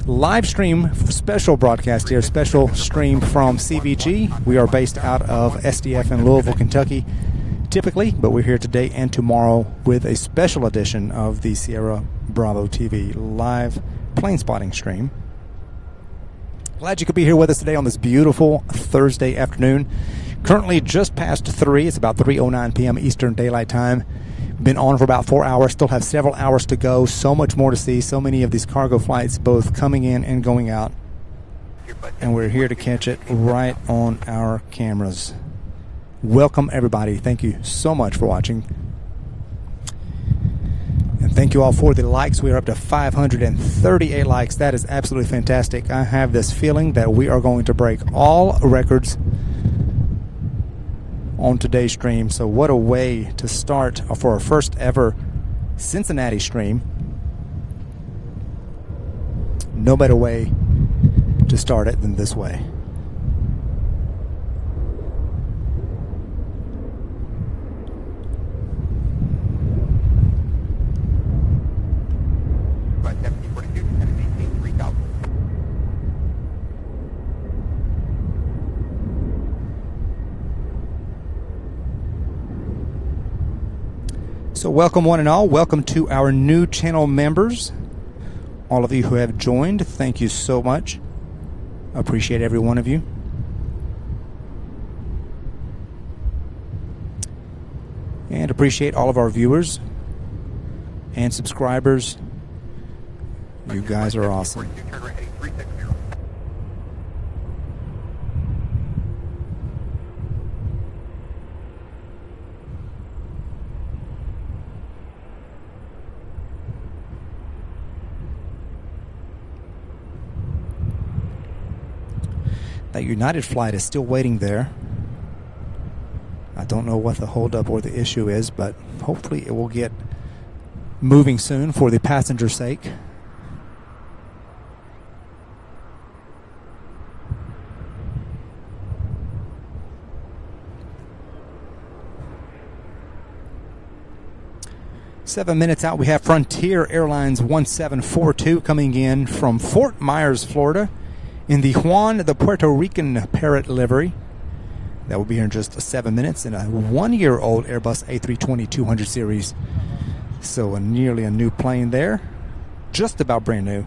live stream, special broadcast here, special stream from CVG. We are based out of SDF in Louisville, Kentucky, typically, but we're here today and tomorrow with a special edition of the Sierra Bravo TV live plane spotting stream. Glad you could be here with us today on this beautiful Thursday afternoon. Currently just past 3. It's about 3:09 p.m. Eastern Daylight Time. Been on for about 4 hours. Still have several hours to go. So much more to see. So many of these cargo flights both coming in and going out. And we're here to catch it right on our cameras. Welcome, everybody. Thank you so much for watching. And thank you all for the likes. We are up to 538 likes. That is absolutely fantastic. I have this feeling that we are going to break all records on today's stream. So what a way to start for our first ever Cincinnati stream. No better way to start it than this way. So welcome one and all. Welcome to our new channel members. All of you who have joined, thank you so much. Appreciate every one of you. And appreciate all of our viewers and subscribers. You guys are awesome. That United flight is still waiting there. I don't know what the holdup or the issue is, but hopefully it will get moving soon for the passenger's sake. Seven minutes out, we have Frontier Airlines 1742 coming in from Fort Myers, Florida, in the Juan the Puerto Rican Parrot livery. That will be here in just 7 minutes in a one-year-old Airbus A320-200 series. So nearly a new plane there. Just about brand new.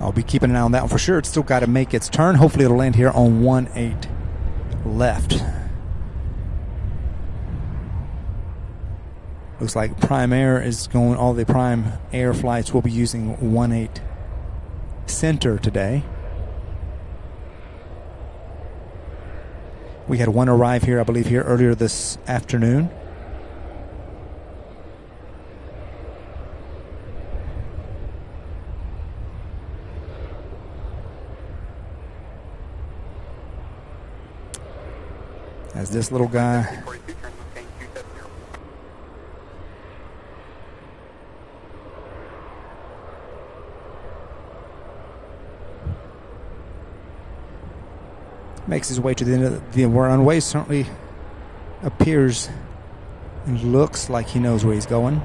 I'll be keeping an eye on that one for sure. It's still got to make its turn. Hopefully it'll land here on 18 left. Looks like Prime Air is going, all the Prime Air flights will be using 18 center today. We had one arrive here, I believe, here earlier this afternoon. As this little guy makes his way to the end of the runway, certainly appears and looks like he knows where he's going.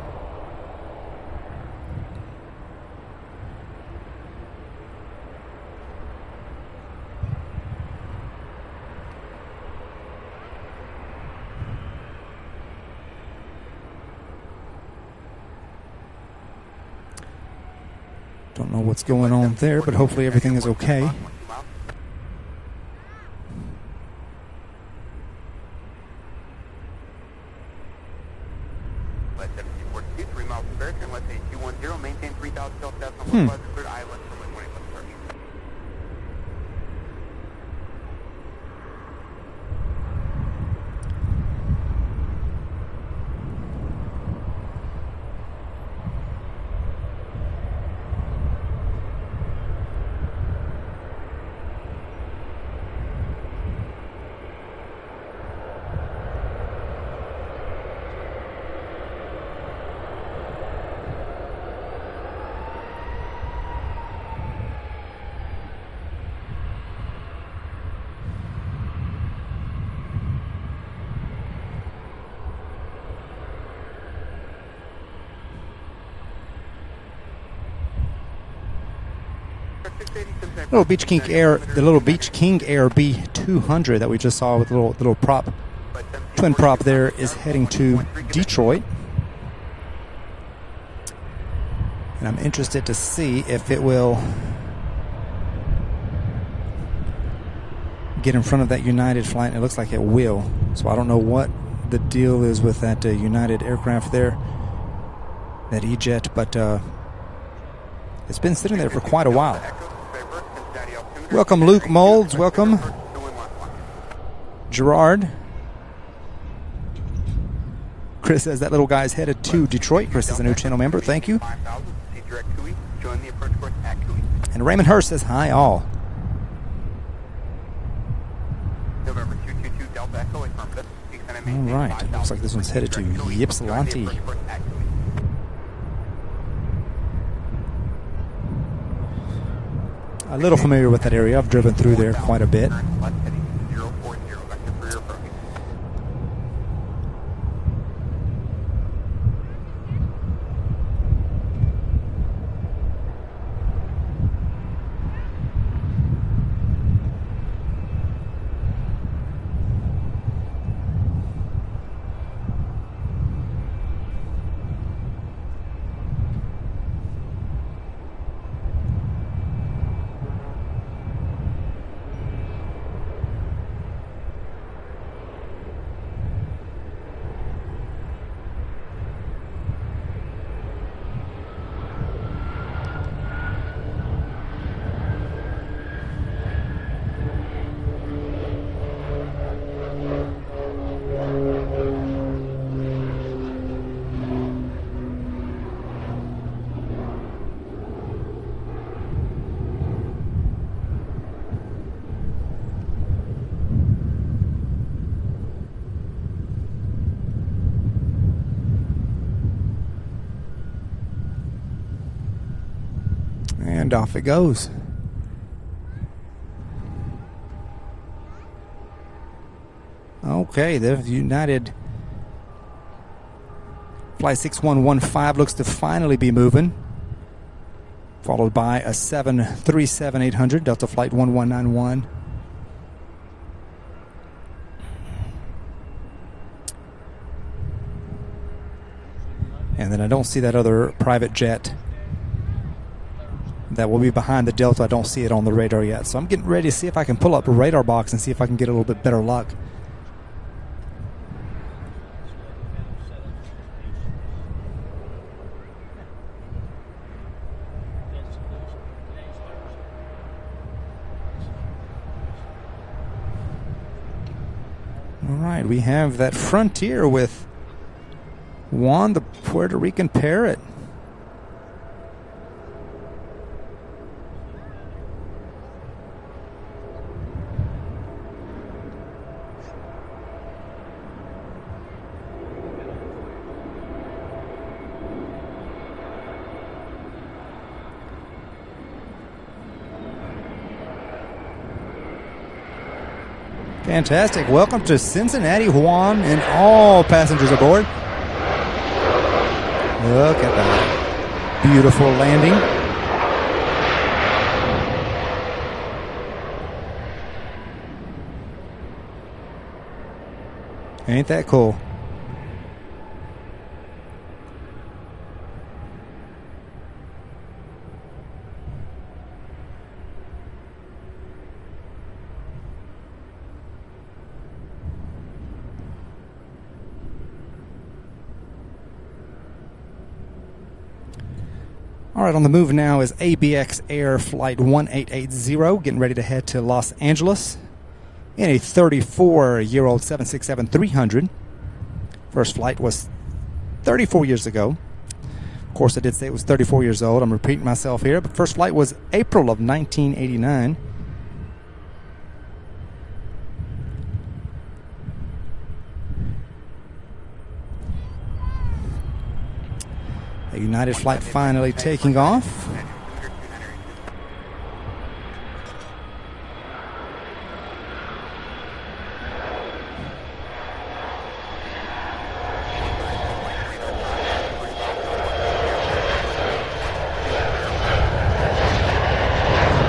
Don't know what's going on there, but hopefully everything is okay. The little Beach King Air B200 that we just saw with the little prop, twin prop there, is heading to Detroit. And I'm interested to see if it will get in front of that United flight. It looks like it will. So I don't know what the deal is with that United aircraft there, that E-Jet, but it's been sitting there for quite a while. Welcome, Luke Molds. Welcome, Gerard. Chris says that little guy's headed to Detroit. Chris is a new channel member. Thank you. And Raymond Hurst says hi, all. All right. Looks like this one's headed to Ypsilanti. A little familiar with that area. I've driven through there quite a bit. and off it goes. Okay, the United Flight 6115 looks to finally be moving, followed by a 737-800, Delta Flight 1191. And then I don't see that other private jet that will be behind the Delta. I don't see it on the radar yet. So I'm getting ready to see if I can pull up a radar box and see if I can get a little bit better luck. All right, we have that Frontier with Juan, the Puerto Rican Parrot. Fantastic. Welcome to Cincinnati, Juan, and all passengers aboard. Look at that beautiful landing. Ain't that cool? All right, on the move now is ABX Air Flight 1880, getting ready to head to Los Angeles in a 34-year-old 767-300. First flight was 34 years ago. Of course, I did say it was 34 years old. I'm repeating myself here, but first flight was April of 1989. The United flight finally taking off.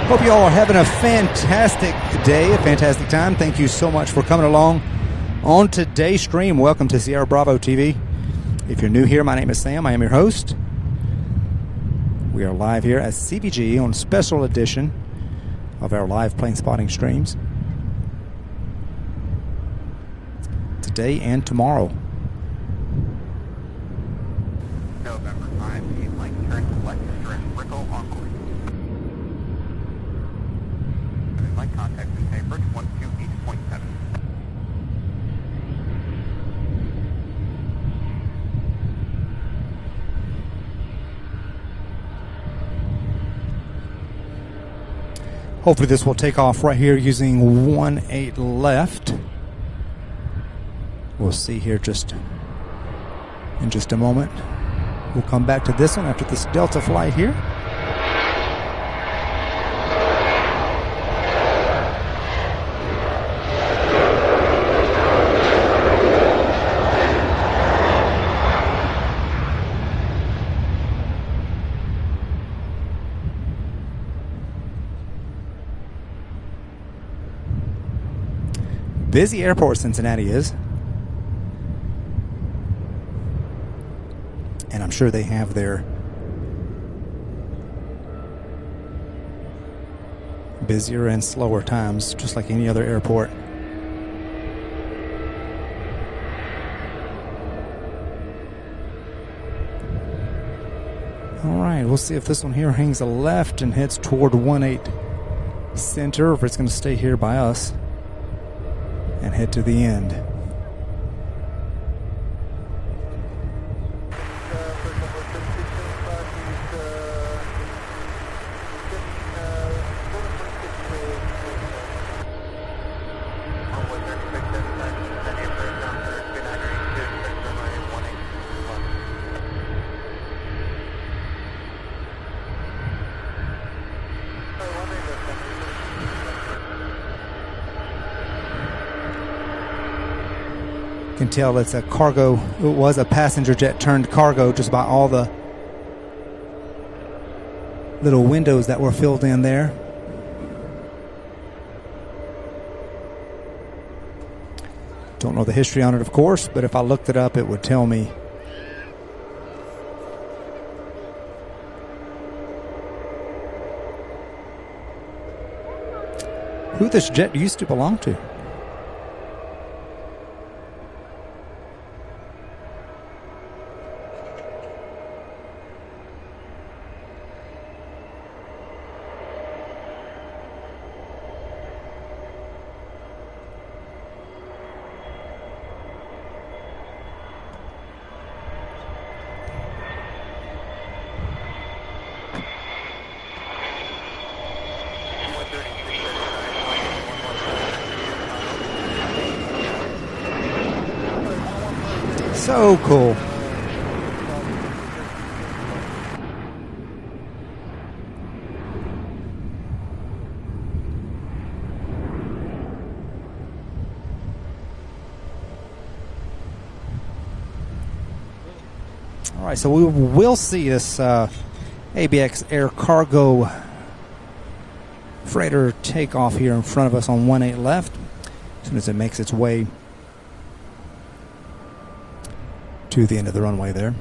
Hope you all are having a fantastic day, a fantastic time. Thank you so much for coming along on today's stream. Welcome to Sierra Bravo TV. If you're new here, my name is Sam. I am your host. We are live here at CVG on a special edition of our live plane spotting streams today and tomorrow. November 5, the flight turn left address Brickell Encore. Flight contact in Cambridge 128.7. Hopefully this will take off right here using 18 left. We'll see here in just a moment. We'll come back to this one after this Delta flight here. Busy airport Cincinnati is. And I'm sure they have their busier and slower times, just like any other airport. All right, we'll see if this one here hangs a left and heads toward 18 center, or if it's going to stay here by us and head to the end. can tell it's a cargo. It was a passenger jet turned cargo just by all the little windows that were filled in there. Don't know the history on it, of course, but if I looked it up, it would tell me. Who this jet used to belong to. So cool. All right, so we will see this ABX Air cargo freighter take off here in front of us on 18 left as soon as it makes its way to the end of the runway there.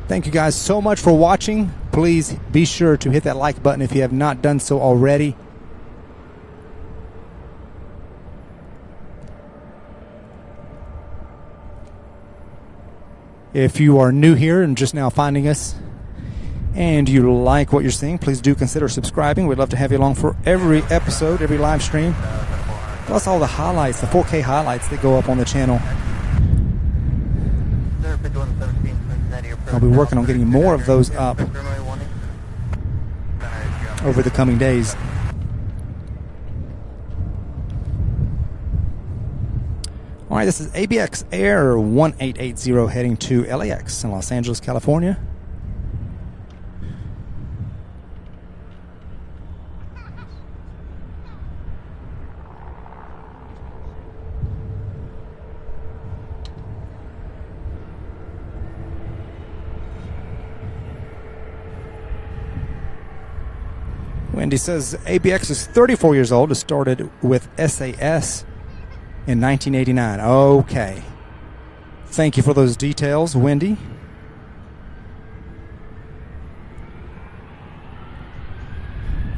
Thank you guys so much for watching. Please be sure to hit that like button if you have not done so already. If you are new here and just now finding us and you like what you're seeing, please do consider subscribing. We'd love to have you along for every episode, every live stream, plus all the highlights, the 4K highlights that go up on the channel. I'll be working on getting more of those up over the coming days. All right, this is ABX Air 1880 heading to LAX in Los Angeles, California. Wendy says ABX is 34 years old. It started with SAS in 1989. Okay. Thank you for those details, Wendy.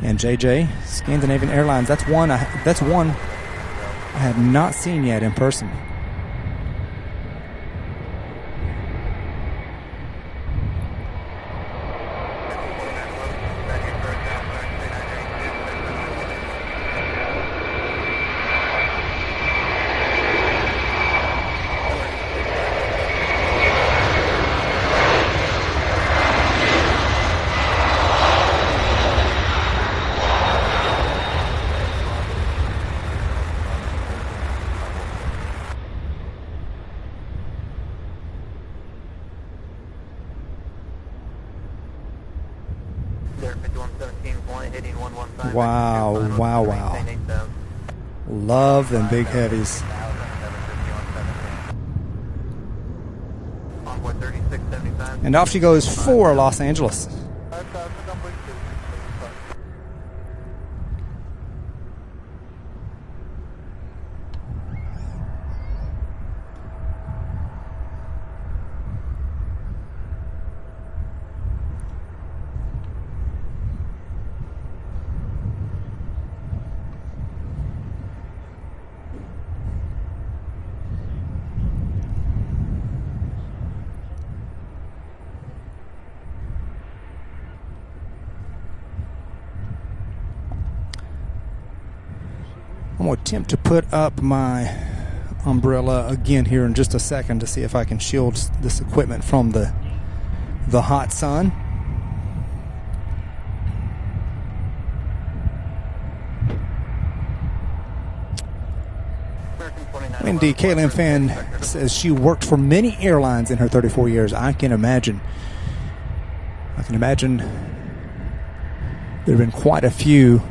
And JJ, Scandinavian Airlines. That's one I have not seen yet in person. Wow, wow, wow. Love them big heavies. And off she goes for Los Angeles. I'm going to attempt to put up my umbrella again here in just a second to see if I can shield this equipment from the hot sun. Wendy Kaylin fan says she worked for many airlines in her 34 years. I can imagine There have been quite a few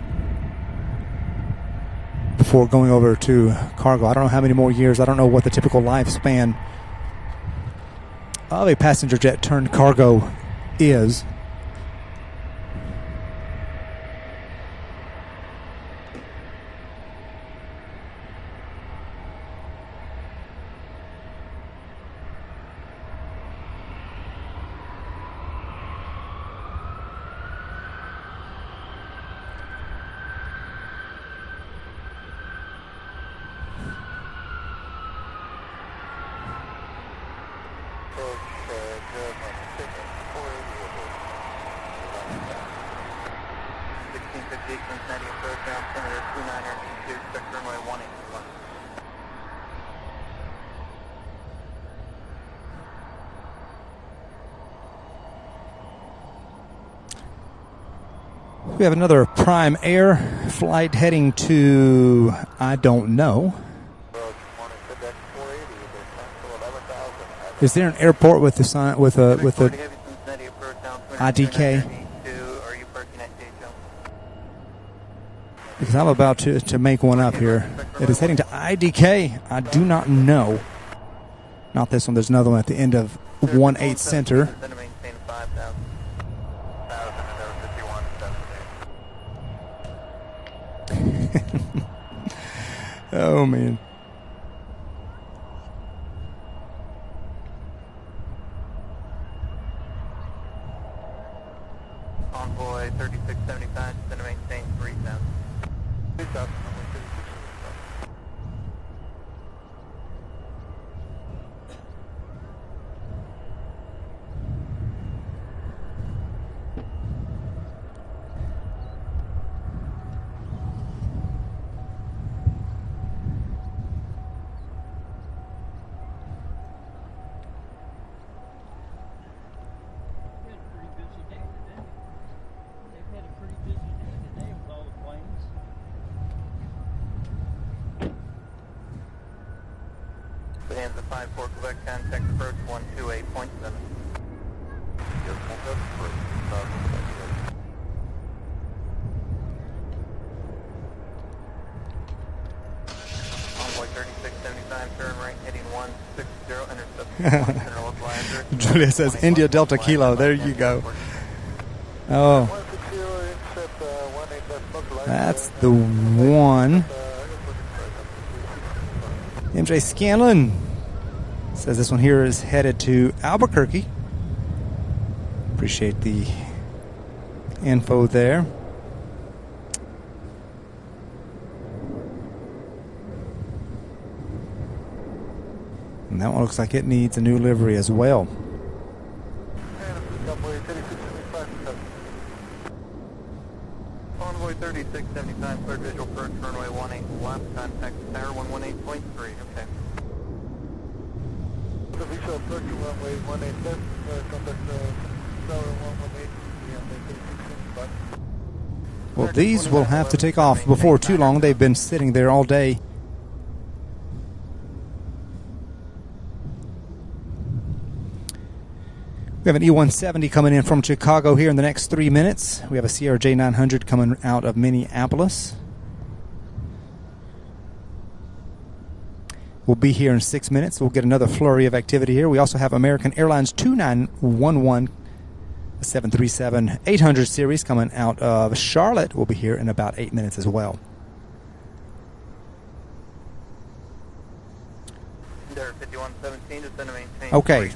before going over to cargo. I don't know how many more years. I don't know what the typical lifespan of a passenger jet turned cargo is. Cincinnati approach down Senator 29 expect runway 181. We have another Prime Air flight heading to, I don't know. Is there an airport with the sign with a IDK? Because I'm about to make one up here. It is heading to IDK. I do not know. Not this one. There's another one at the end of 18 Center. Oh, man. Envoy 3675, center maintain 3000. 3000, Bonanza 54, Quebec, contact approach 128.7. Envoy 3675, turn right, heading 160, intercept. Julia says India Delta Kilo. There you go. Oh. That's the one. MJ Scanlon says this one here is headed to Albuquerque. Appreciate the info there. And that one looks like it needs a new livery as well. Envoy 3675, cleared visual approach, runway 18 left, contact tower 118.3, okay. The visual approach to runway 18 left, contact tower 118, Well, these will have to take off before too long. They've been sitting there all day. We have an E-170 coming in from Chicago here in the next 3 minutes. We have a CRJ 900 coming out of Minneapolis. We'll be here in 6 minutes. We'll get another flurry of activity here. We also have American Airlines 2911 737-800 series coming out of Charlotte. We'll be here in about 8 minutes as well. Okay.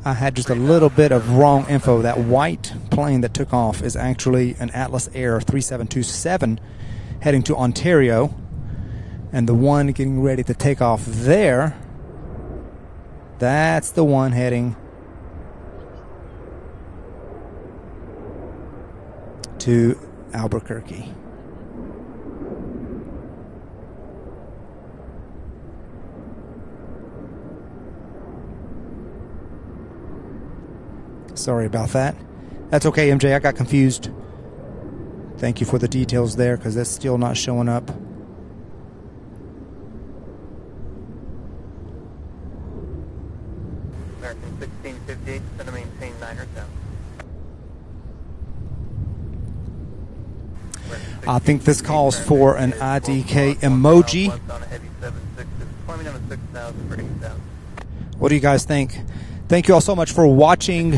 I had just a little bit of wrong info. That white plane that took off is actually an Atlas Air 3727 heading to Ontario. And the one getting ready to take off there, that's the one heading to Albuquerque. Sorry about that. That's okay, MJ. I got confused. Thank you for the details there, because that's still not showing up. American 1658, center maintain 9 or 10. I think this calls for an IDK emoji. What do you guys think? Thank you all so much for watching.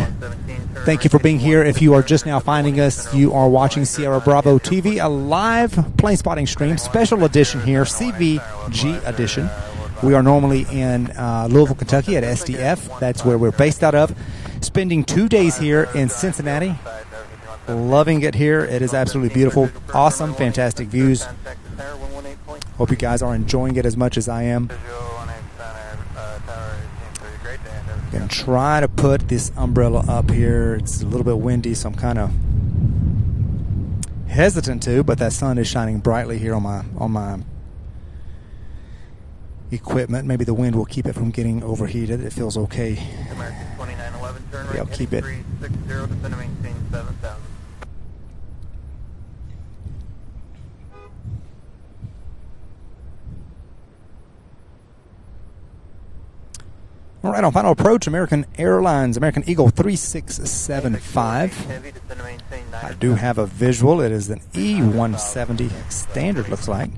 Thank you for being here. If you are just now finding us, you are watching Sierra Bravo TV, a live plane spotting stream, special edition here, CVG edition. We are normally in Louisville, Kentucky at SDF. That's where we're based out of. Spending 2 days here in Cincinnati. Loving it here. It is absolutely beautiful. Awesome, fantastic views. Hope you guys are enjoying it as much as I am. I'm going to try to put this umbrella up here. It's a little bit windy, so I'm kind of hesitant to, but that sun is shining brightly here on my equipment. Maybe the wind will keep it from getting overheated. It feels okay. American 2911, turn right. Yeah, I'll keep it. 360 to maintain 7,000. All right, on final approach, American Airlines, American Eagle 3675. I do have a visual. It is an E170 standard, looks like.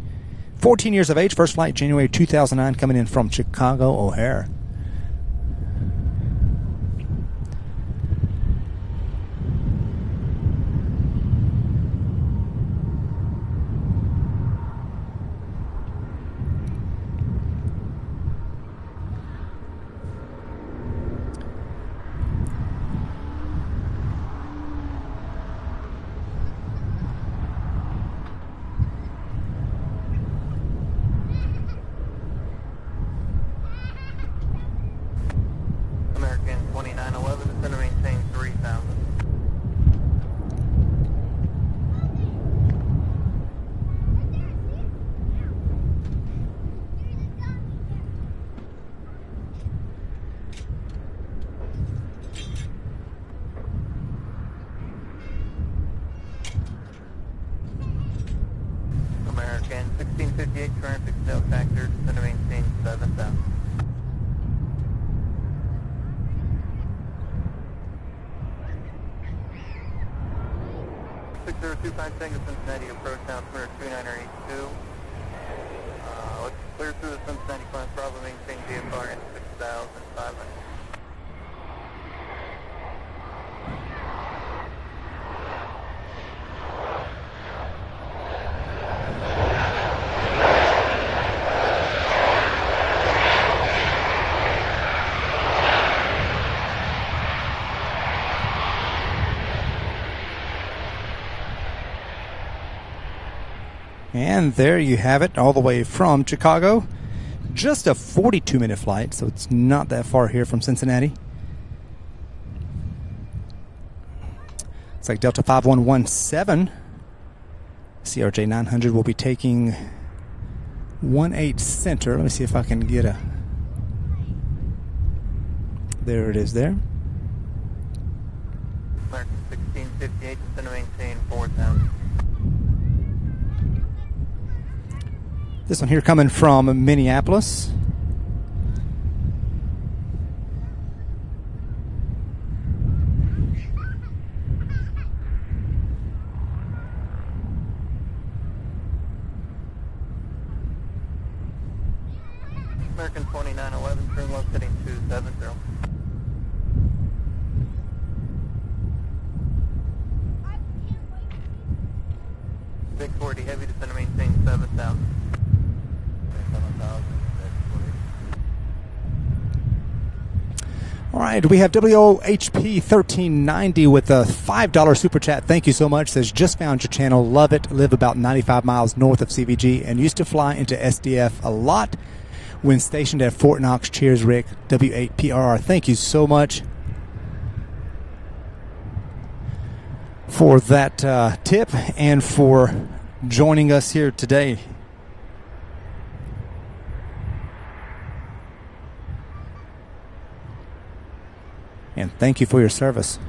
14 years of age, first flight January 2009, coming in from Chicago O'Hare. American 2911 is going to maintain 3,000. American 1658 traffic no factor is going to maintain 7,000. 6025 Tango Cincinnati, approach altimeter 2982. Let's clear through the Cincinnati class, Bravo, maintain VFR at 6,500. And there you have it, all the way from Chicago. Just a 42-minute flight, so it's not that far here from Cincinnati. It's like Delta 5117. CRJ 900 will be taking 18 center. Let me see if I can get a... There it is there. American 1658 is going to maintain 4,000. This one here coming from Minneapolis. American 2911, turn left heading 270. Big 40 heavy, descend to maintain 7,000. All right, we have WOHP 1390 with a $5 super chat. Thank you so much. Says, just found your channel. Love it. Live about 95 miles north of CVG and used to fly into SDF a lot when stationed at Fort Knox. Cheers, Rick. W8PRR. Thank you so much for that tip and for joining us here today. And thank you for your service.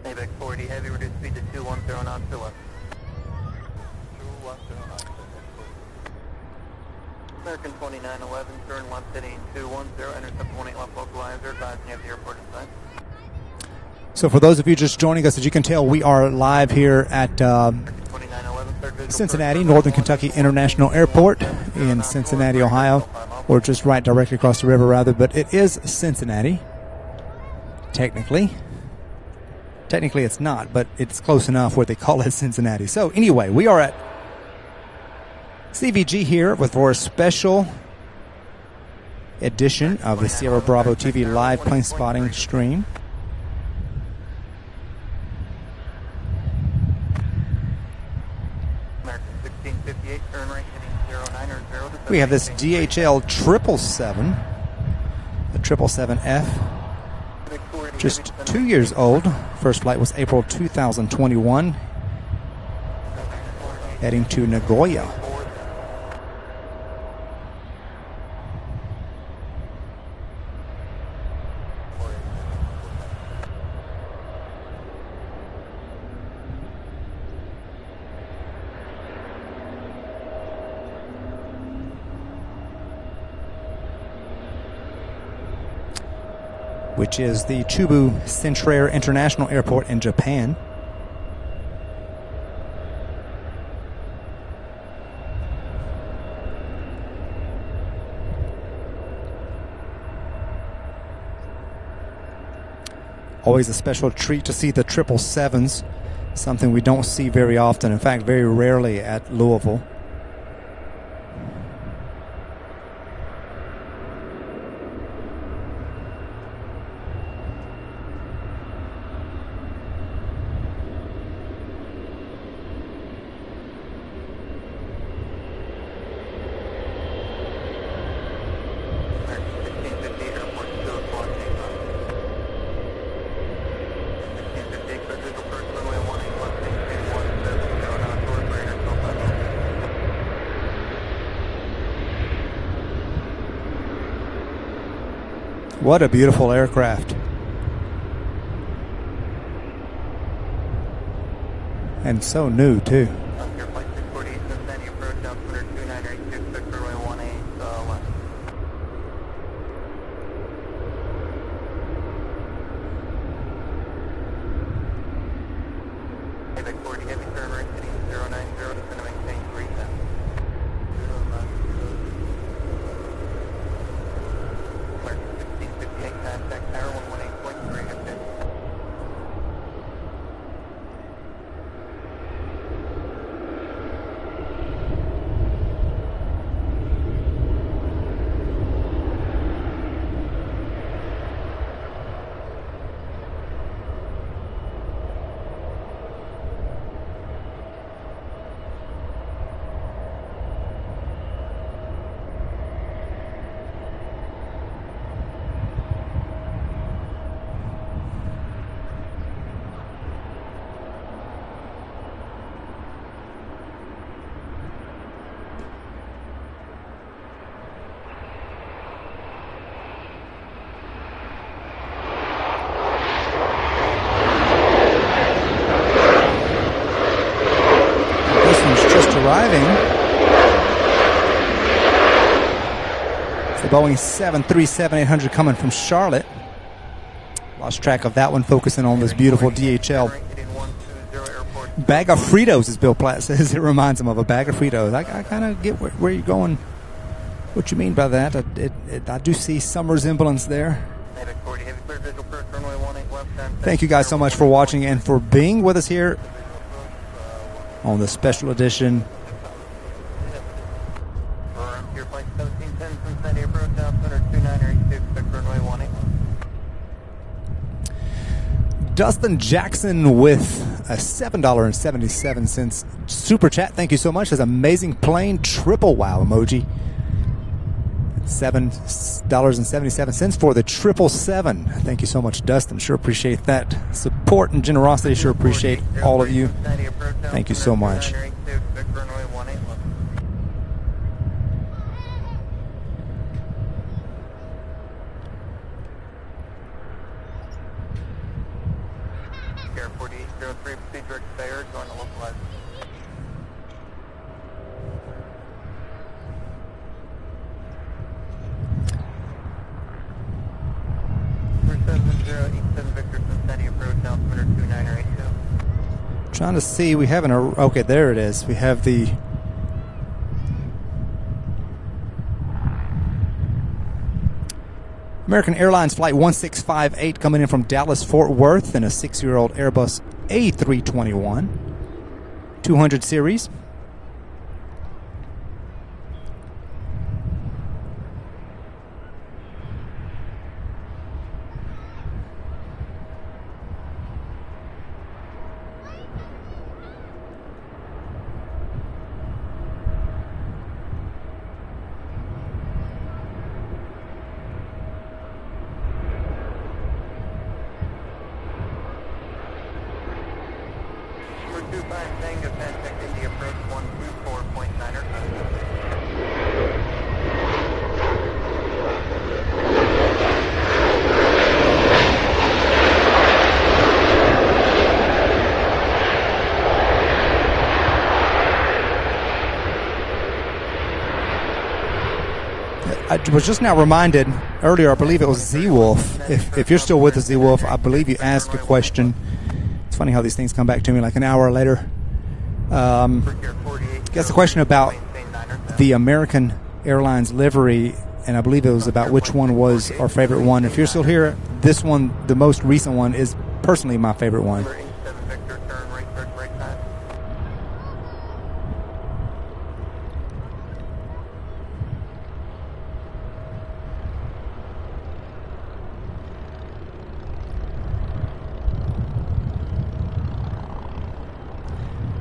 Big 40 heavy, reduce speed to 210 knots to left. 210 knots. American 2911, turn left heading 210, intercept 18 left localizer, advising you of the airport in sight. So for those of you just joining us, as you can tell, we are live here at Cincinnati, Northern Kentucky International Airport in Cincinnati, Ohio. Or just right directly across the river, rather. But it is Cincinnati, technically. Technically it's not, but it's close enough where they call it Cincinnati. So anyway, we are at CVG here for a special edition of the Sierra Bravo TV live plane spotting stream. We have this DHL 777, the 777F, just 2 years old. First flight was April 2021, heading to Nagoya. Which is the Chubu Centrair International Airport in Japan. Always a special treat to see the 777s, something we don't see very often, in fact very rarely at Louisville. What a beautiful aircraft. And so new, too. Arriving. It's the Boeing 737-800 coming from Charlotte. Lost track of that one, focusing on this beautiful DHL bag of Fritos, as Bill Platt says. It reminds him of a bag of Fritos. I kind of get where you're going, what you mean by that. I do see some resemblance there. Thank you guys so much for watching and for being with us here on the special edition. Dustin Jackson with a $7.77 super chat. Thank you so much. That's amazing plane triple wow emoji. $7.77 for the 777. Thank you so much, Dustin. Sure appreciate that support and generosity. Sure appreciate all of you. Thank you so much. Trying to see, we have okay, there it is. We have the American Airlines Flight 1658 coming in from Dallas, Fort Worth in a 6-year-old Airbus A321 200 series. I was just now reminded earlier, I believe it was Z-Wolf. If you're still with us, Z-Wolf, I believe you asked a question. It's funny how these things come back to me like an hour later. Guess a question about the American Airlines livery, and I believe it was about which one was our favorite one. If you're still here, this one, the most recent one, is personally my favorite one.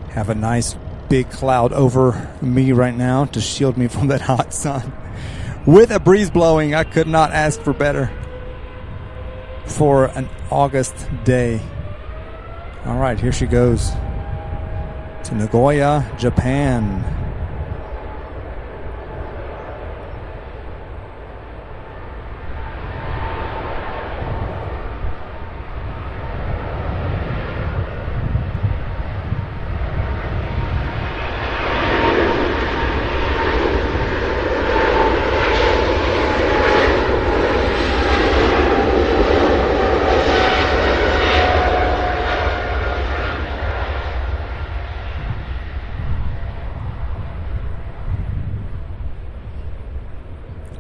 Have a nice big cloud over me right now to shield me from that hot sun. With a breeze blowing, I could not ask for better for an August day. All right, here she goes to Nagoya, Japan.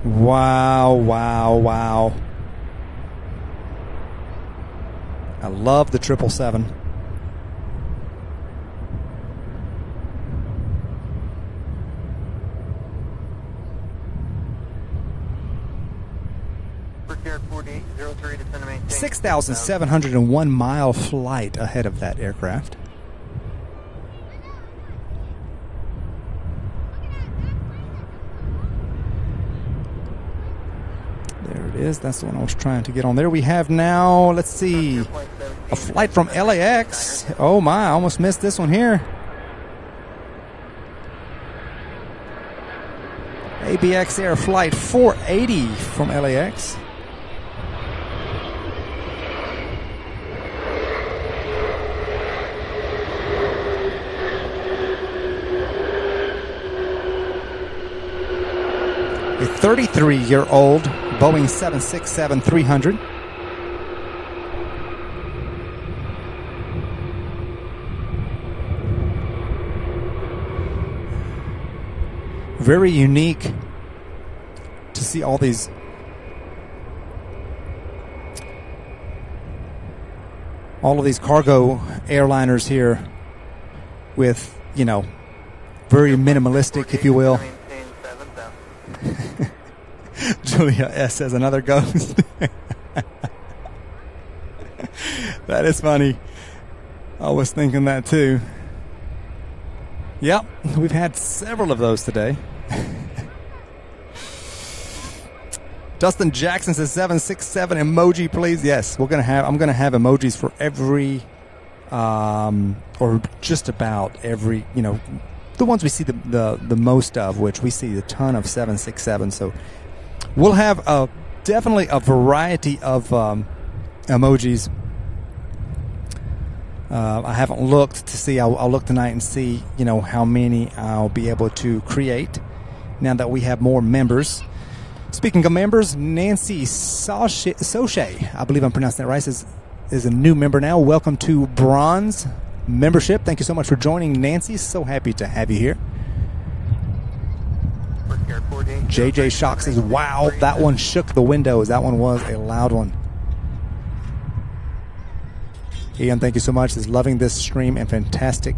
Wow, wow, wow. I love the 777. Air 4803 to maintain 6,701 mile flight ahead of that aircraft. Is that's the one I was trying to get on. There we have now, let's see, a flight from LAX. Oh my, I almost missed this one here. ABX Air Flight 480 from LAX. A 33-year-old Boeing 767-300. Very unique to see all these cargo airliners here with, you know, very minimalistic, if you will. Julia S. says another ghost. That is funny. I was thinking that too. Yep, we've had several of those today. Dustin Jackson says 767 emoji, please. Yes, I'm gonna have emojis for every, or just about every, you know, the ones we see the most of, which we see a ton of 767. So we'll have definitely a variety of emojis. I haven't looked to see. I'll look tonight and see, you know, how many I'll be able to create now that we have more members. Speaking of members, Nancy Soche, I believe I'm pronouncing that right, is a new member now. Welcome to Bronze. membership. Thank you so much for joining, Nancy. So happy to have you here. JJ Shock says, wow, that one shook the windows. That one was a loud one. Ian, thank you so much. Is loving this stream and fantastic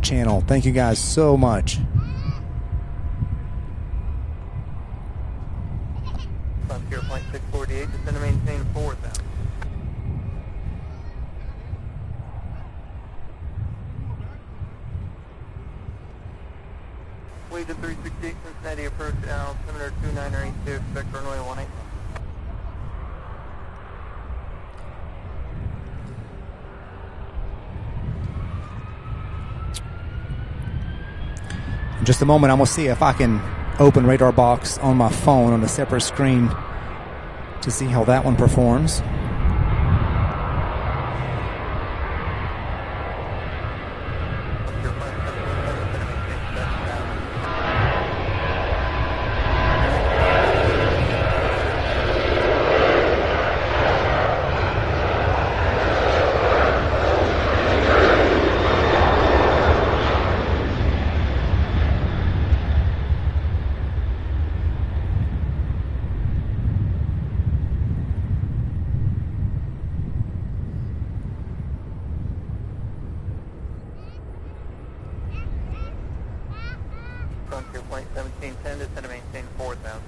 channel. Thank you guys so much. Frontier Flight 648, descend to maintain 4,000. Wage at 368, Cincinnati approach altimeter 2982, expect runway 18. In just a moment, I'm going to see if I can open Radar Box on my phone on a separate screen to see how that one performs. Frontier Flight 1710, descend to maintain 4,000.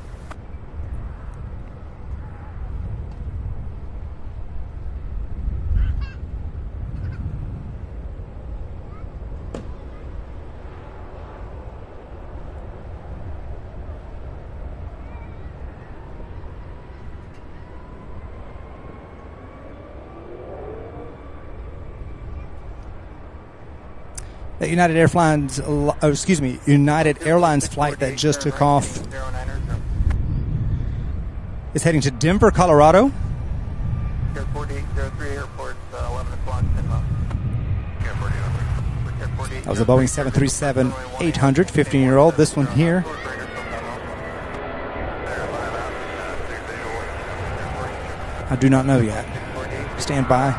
That United Airlines flight that just took off is heading to Denver, Colorado. Air 4803, airport 11 o'clock, 10 miles. That was a Boeing 737-800, 15-year-old. This one here. I do not know yet. Stand by.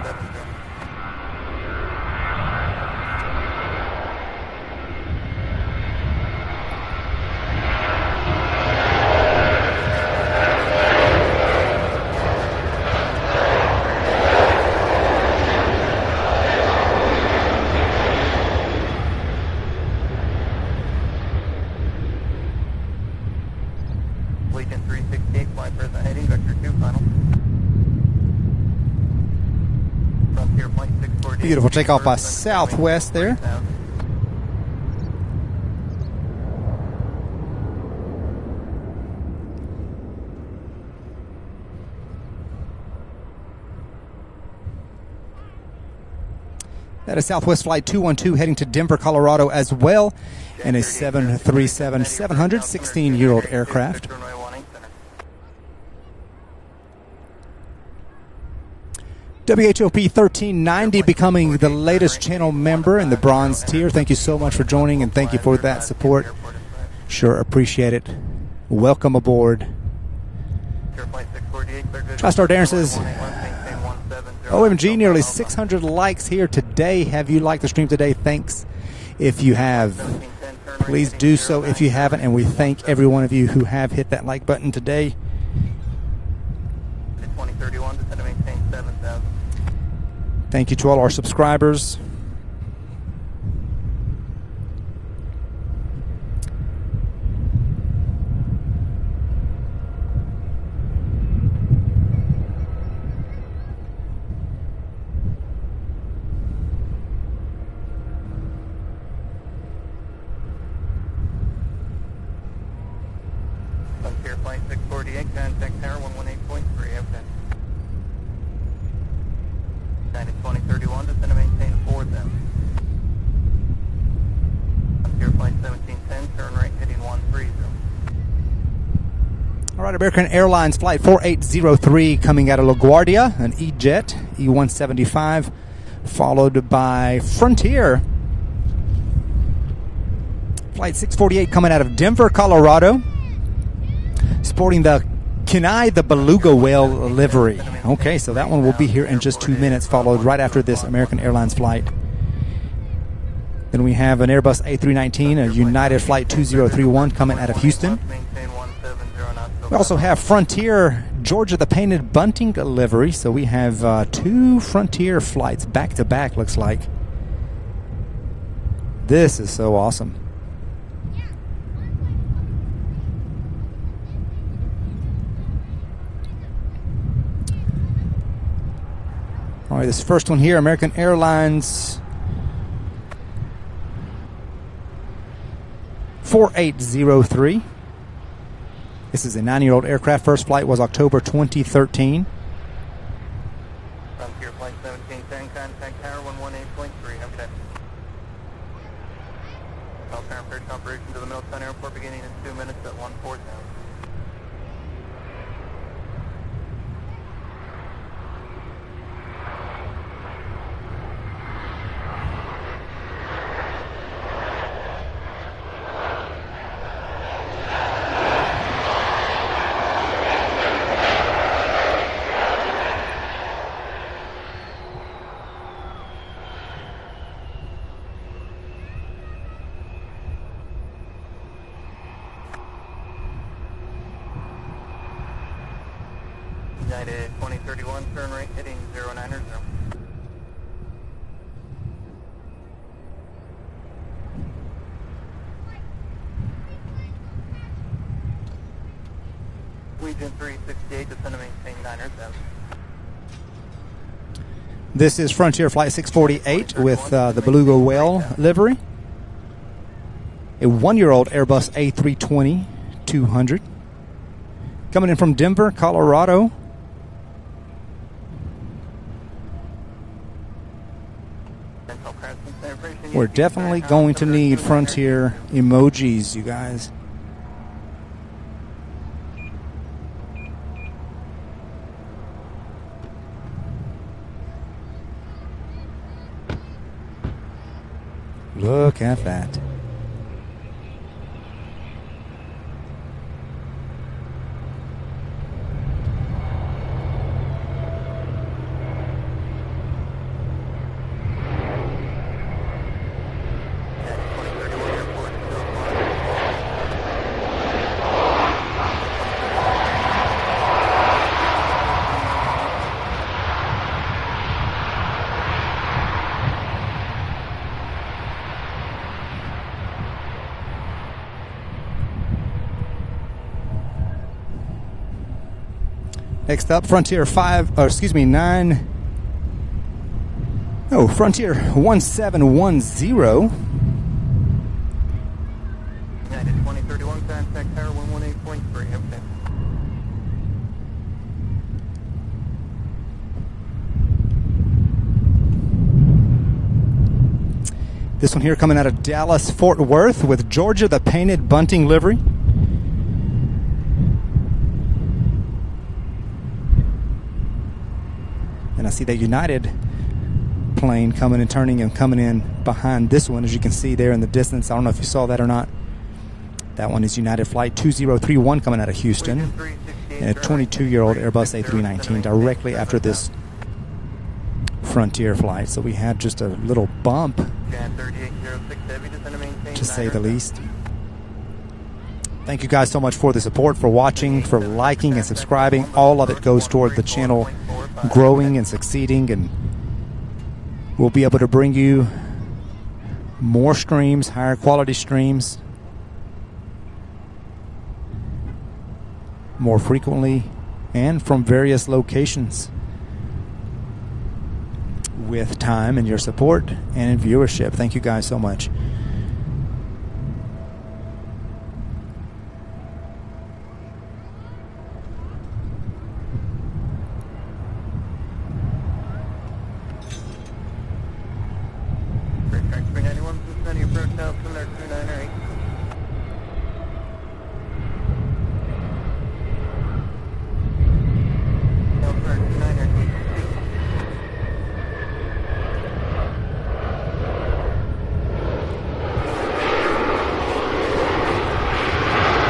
Allegiant 368, fly present heading, vector 2, final. Frontier Flight 648. Beautiful takeoff by Southwest there. That is Southwest Flight 212 heading to Denver, Colorado as well, in a 737-700, 16-year-old aircraft. WHOP 1390 becoming the latest channel member in the bronze tier. Thank you so much for joining and thank you for that support. Sure appreciate it. Welcome aboard. TriStar Darren says, OMG, nearly 600 likes here today. Have you liked the stream today? Thanks if you have. Please do so if you haven't, and we thank every one of you who have hit that like button today. Thank you to all our subscribers. Frontier Flight 648, contact tower 118.3, okay. 2031, descend to maintain 4,000. Frontier Flight 1710, turn right heading 130. All right, American Airlines Flight 4803 coming out of LaGuardia, an E-Jet, E-175, followed by Frontier. Flight 648 coming out of Denver, Colorado, sporting the Kenai the Beluga Whale livery. Okay, so that one will be here in just 2 minutes, followed right after this American Airlines flight. Then we have an Airbus A319, a United Flight 2031 coming out of Houston. We also have Frontier, Georgia, the painted bunting livery. So we have 2 Frontier flights back to back, looks like. This is so awesome. All right, this first one here, American Airlines 4803. This is a 9-year-old aircraft. First flight was October 2013. Frontier Flight 1710, contact tower 118.3. Have a good day. All current first operation to the Milltown Airport beginning in 2 minutes at 140. United 2031, turn right heading 090. Region 368, descend to maintain 907. This is Frontier Flight 648 with the Beluga Whale livery. A 1-year-old Airbus A320-200. Coming in from Denver, Colorado. We're definitely going to need Frontier emojis, you guys. Look at that. Next up, Frontier 1710. United 2031, contact tower 118.3. Have a day. This one here coming out of Dallas, Fort Worth with Georgia, the painted bunting livery. And I see that United plane coming and turning and coming in behind this one, as you can see there in the distance. I don't know if you saw that or not. That one is United Flight 2031 coming out of Houston. And a 22-year-old Airbus A319 directly after this Frontier flight. So we had just a little bump, to say the least. Thank you guys so much for the support, for watching, for liking and subscribing. All of it goes toward the channel growing and succeeding, and we'll be able to bring you more streams, higher quality streams, more frequently and from various locations, with time and your support and viewership. Thank you guys so much.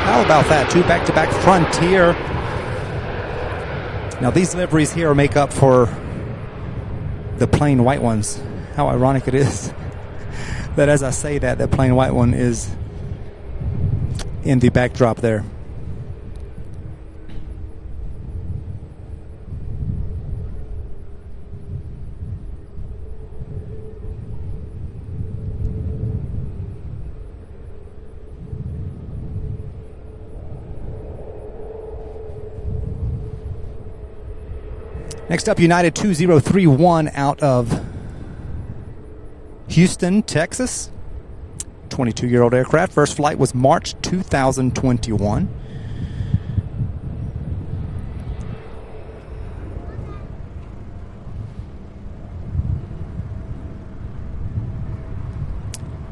How about that? 2 back-to-back Frontier. Now these liveries here make up for the plain white ones. How ironic it is. that as I say that, that plain white one is in the backdrop there. Next up, United 2031 out of Houston, Texas. 22-year-old aircraft. First flight was March 2021.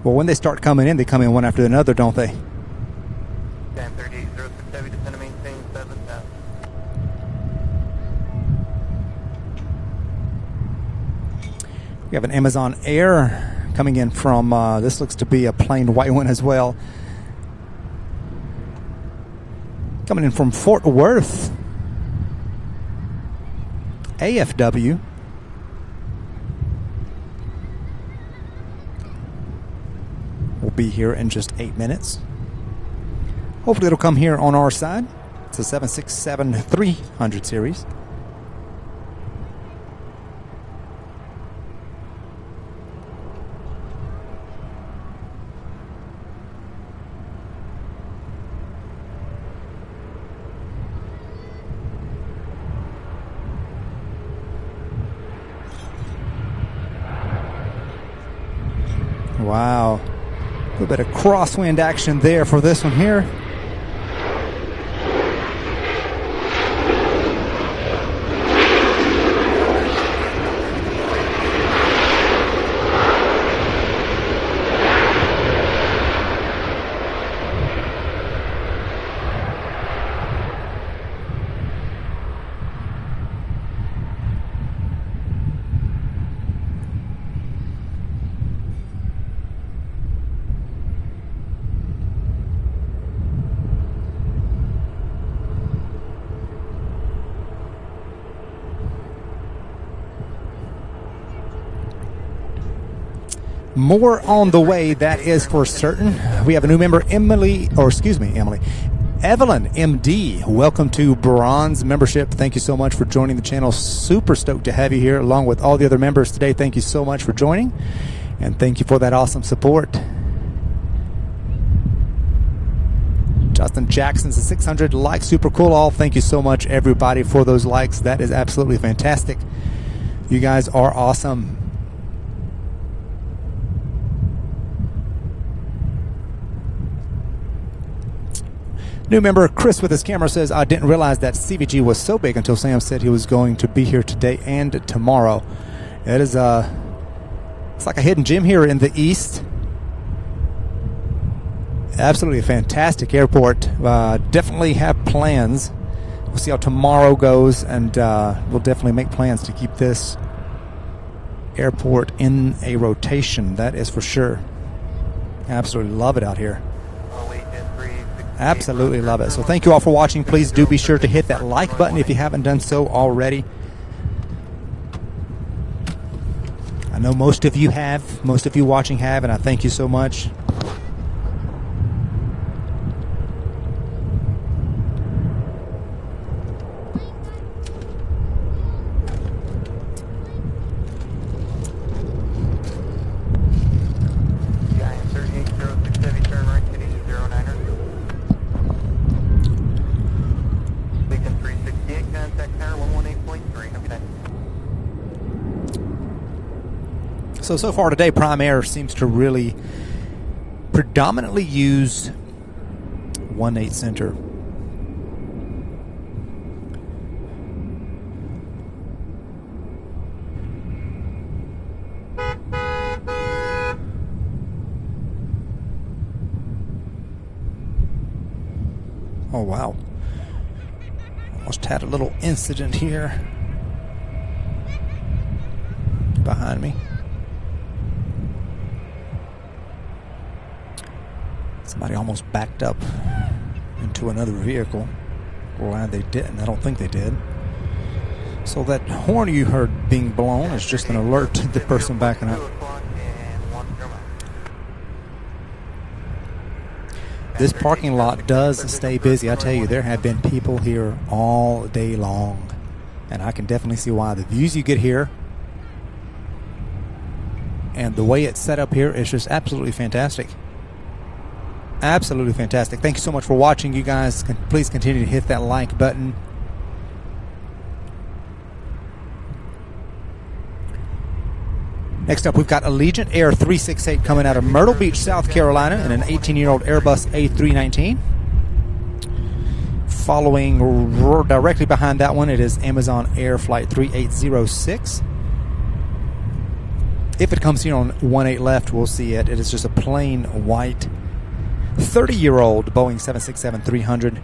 Well, when they start coming in, they come in one after another, don't they? Stand 3806 Heavy, descend and maintain 7,000. We have an Amazon Air coming in from, this looks to be a plain white one as well. Coming in from Fort Worth. AFW. We'll be here in just 8 minutes. Hopefully it'll come here on our side. It's a 767-300 series. Wow. A little bit of crosswind action there for this one here. More on the way, that is for certain. We have a new member, Evelyn MD. Welcome to Bronze membership. Thank you so much for joining the channel. Super stoked to have you here along with all the other members today. Thank you so much for joining, and thank you for that awesome support. Justin Jackson's a 600 likes. Super cool all. Thank you so much, everybody, for those likes. That is absolutely fantastic. You guys are awesome. New member Chris with his camera says, I didn't realize that CVG was so big until Sam said he was going to be here today and tomorrow. It is it's like a hidden gem here in the east. Absolutely a fantastic airport. Definitely have plans. We'll see how tomorrow goes, and we'll definitely make plans to keep this airport in a rotation. That is for sure. Absolutely love it out here. Absolutely love it. So thank you all for watching. Please do be sure to hit that like button if you haven't done so already. I know most of you have, most of you watching have, and I thank you so much. So far today, Prime Air seems to really predominantly use 1-8 center. Oh, wow. Almost had a little incident here behind me. Somebody almost backed up into another vehicle. Glad they didn't. I don't think they did. So that horn you heard being blown is just an alert to the person backing up. This parking lot does stay busy. I tell you, there have been people here all day long, and I can definitely see why. The views you get here and the way it's set up here is just absolutely fantastic. Absolutely fantastic. Thank you so much for watching, you guys. Please continue to hit that like button. Next up, we've got Allegiant Air 368 coming out of Myrtle Beach, South Carolina, in an 18-year-old Airbus A319. Following directly behind that one, it is Amazon Air Flight 3806. If it comes here on 18 left, we'll see it. It is just a plain white 30-year-old Boeing 767-300.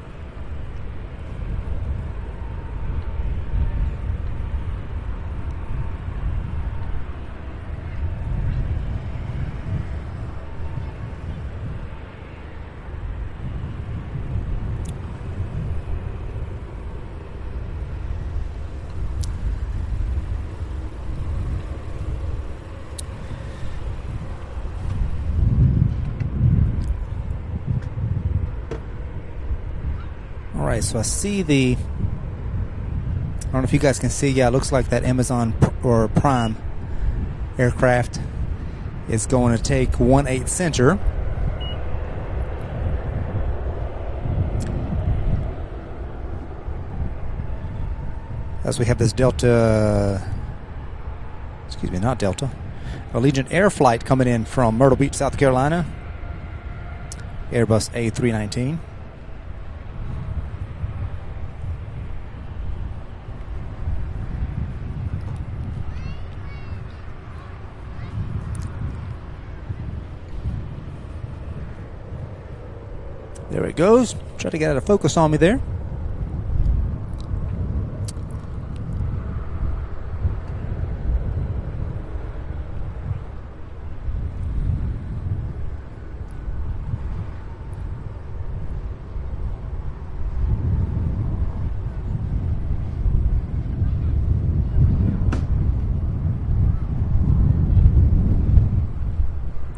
Alright, so I see I don't know if you guys can see, yeah, it looks like that Amazon or Prime aircraft is going to take 18 center. As we have this Delta, excuse me, not Delta, Allegiant Air flight coming in from Myrtle Beach, South Carolina, Airbus A319. There it goes. Try to get out of focus on me there.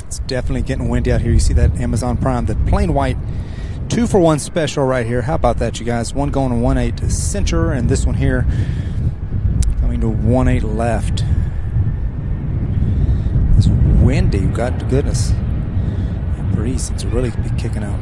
It's definitely getting windy out here. You see that Amazon Prime, the plain white 2-for-1 special right here. How about that, you guys? One going to 18 center, and this one here coming to 18 left. It's windy. God goodness. That breeze seems to really be kicking out.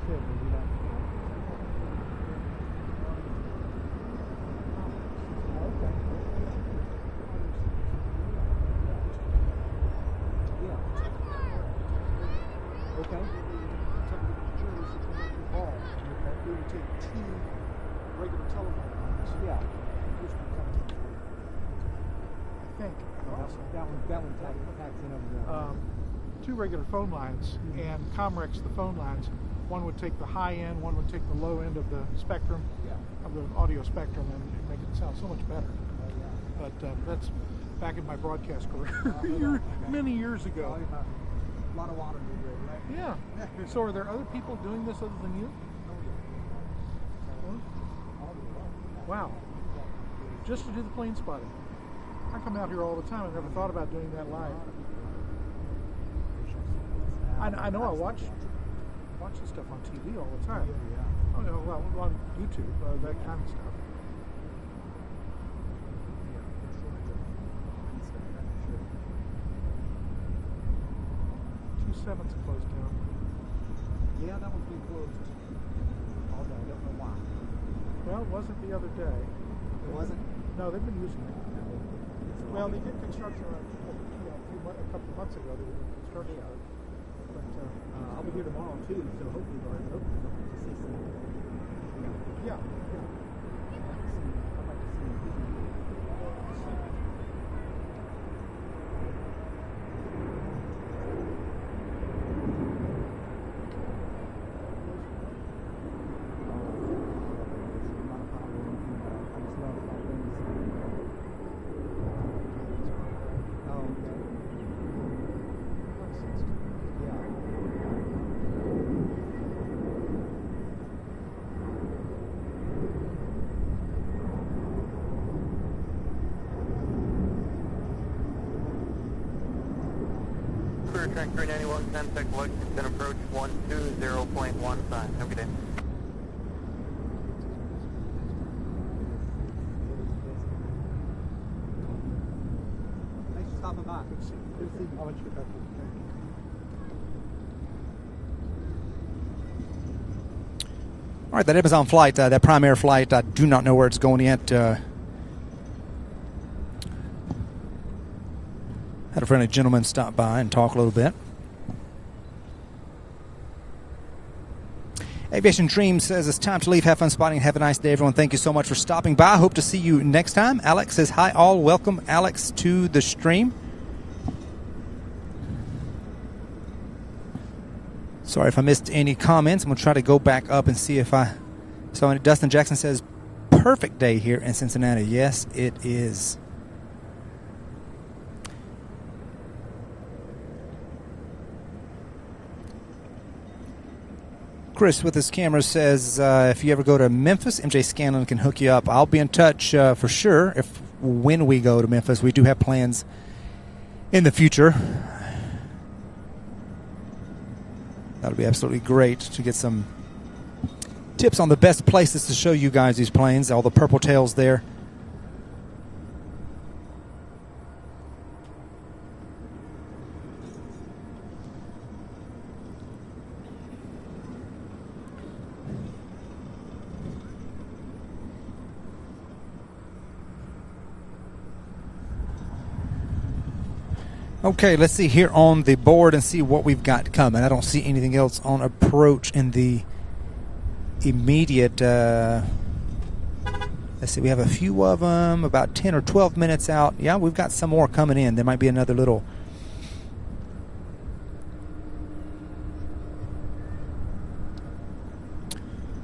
said, maybe not. Okay. Yeah. Okay. We would take 2 regular telephone lines. Yeah. Which one comes in? I think. That one tags in over there. 2 regular phone lines, and Comrex, the phone lines, one would take the high end, one would take the low end of the spectrum, of the audio spectrum, and make it sound so much better. But that's back in my broadcast career many years ago. A lot of water moved, right? Yeah. So are there other people doing this other than you? Wow. Just to do the plane spotting. I come out here all the time. I never thought about doing that live. I know I watch this stuff on TV all the time. Oh, no, well, on YouTube, that kind of stuff. 27's closed down. Yeah, that one's been closed all day. I don't know why. Well, it wasn't the other day. It wasn't? No, they've been using it. Well, they did construction a couple of months ago. They were doing construction. But I'll be here tomorrow too, so hopefully they'll have it open to see some. Yeah. I'd like to see them. Track 391, contact Lexington approach 120.15. Have a good day. Thanks for stopping by. Good to see you. I'll let you get back to the train. All right, that Amazon flight, that Prime Air flight, I do not know where it's going yet. Had a friendly gentleman stop by and talk a little bit. Aviation Dream says it's time to leave. Have fun spotting. Have a nice day, everyone. Thank you so much for stopping by. Hope to see you next time. Alex says, hi all. Welcome, Alex, to the stream. Sorry if I missed any comments. I'm going to try to go back up and see if I... So Dustin Jackson says, perfect day here in Cincinnati. Yes, it is. Chris with his camera says, if you ever go to Memphis, MJ Scanlon can hook you up. I'll be in touch for sure when we go to Memphis. We do have plans in the future. That'll be absolutely great to get some tips on the best places to show you guys these planes, all the purple tails there. Okay, let's see here on the board and see what we've got coming. I don't see anything else on approach in the immediate. Let's see, we have a few of them, about 10 or 12 minutes out. Yeah, we've got some more coming in. There might be another little.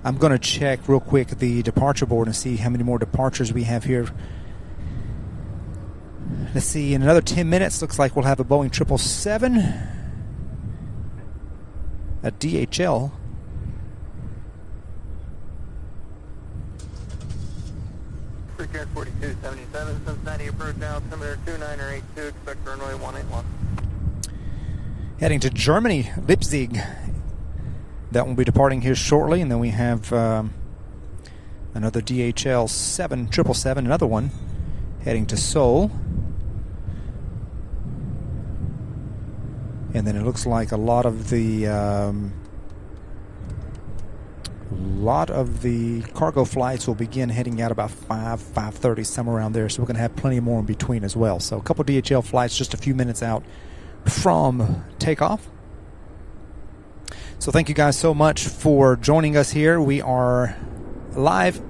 I'm going to check real quick the departure board and see how many more departures we have here. Let's see, in another 10 minutes, looks like we'll have a Boeing 777, a DHL, Freaker 4277, Cincinnati approach now, altimeter 2982, expect runway 181. heading to Germany, Leipzig. That will be departing here shortly, and then we have another DHL 777, another one, heading to Seoul. And then it looks like a lot of the lot of the cargo flights will begin heading out about 5:30, somewhere around there. So we're going to have plenty more in between as well. So a couple DHL flights just a few minutes out from takeoff. So thank you guys so much for joining us here. We are live.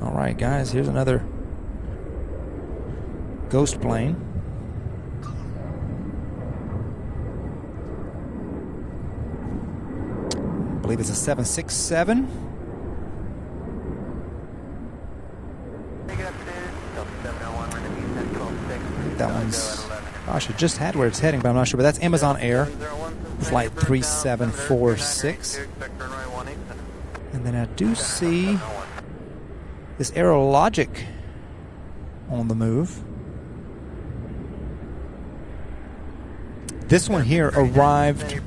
All right, guys, here's another ghost plane. I believe it's a 767. That one's, gosh, I just had where it's heading, but I'm not sure. But that's Amazon Air, flight 3746. And then I do see this Aerologic on the move. This one here arrived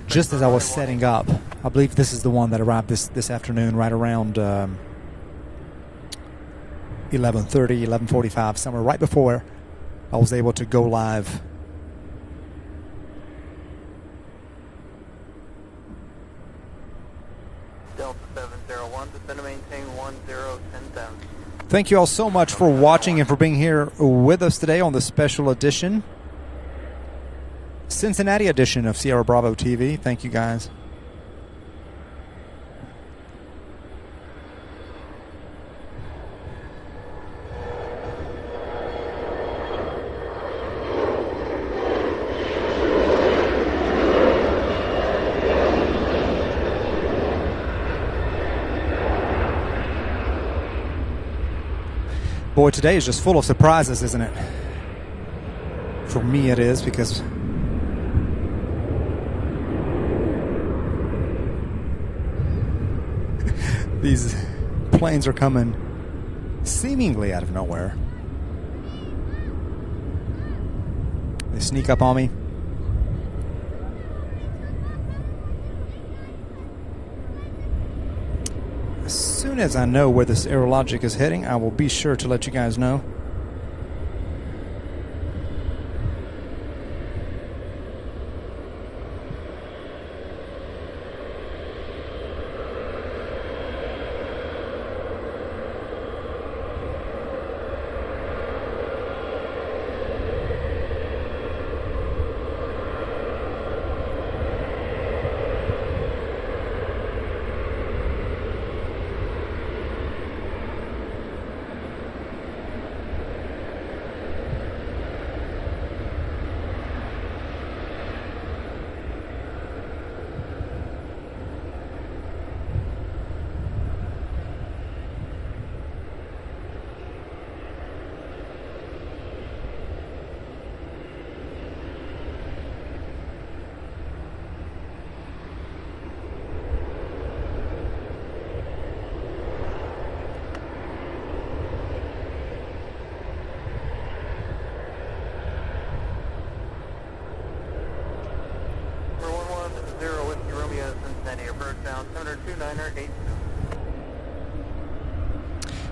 just as I was setting up. I believe this is the one that arrived this afternoon, right around 11:30, 11:45, somewhere right before I was able to go live. Delta 701, descend to maintain 10,000. Thank you all so much for watching and for being here with us today on the special edition, Cincinnati edition of Sierra Bravo TV. Thank you, guys. Boy, today is just full of surprises, isn't it? For me it is, because these planes are coming seemingly out of nowhere. They sneak up on me. As soon as I know where this Aerologic is heading, I will be sure to let you guys know.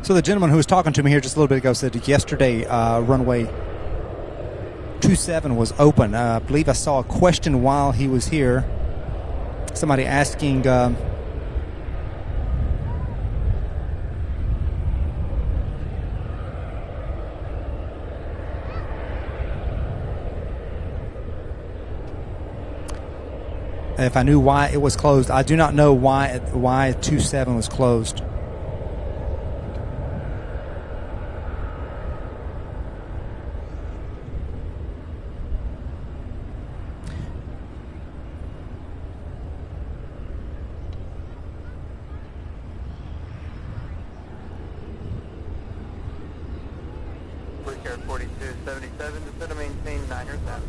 So the gentleman who was talking to me here just a little bit ago said yesterday runway 27 was open. I believe I saw a question while he was here. Somebody asking if I knew why it was closed. I do not know why 27 was closed. Air 4277, descend to maintain 9,000.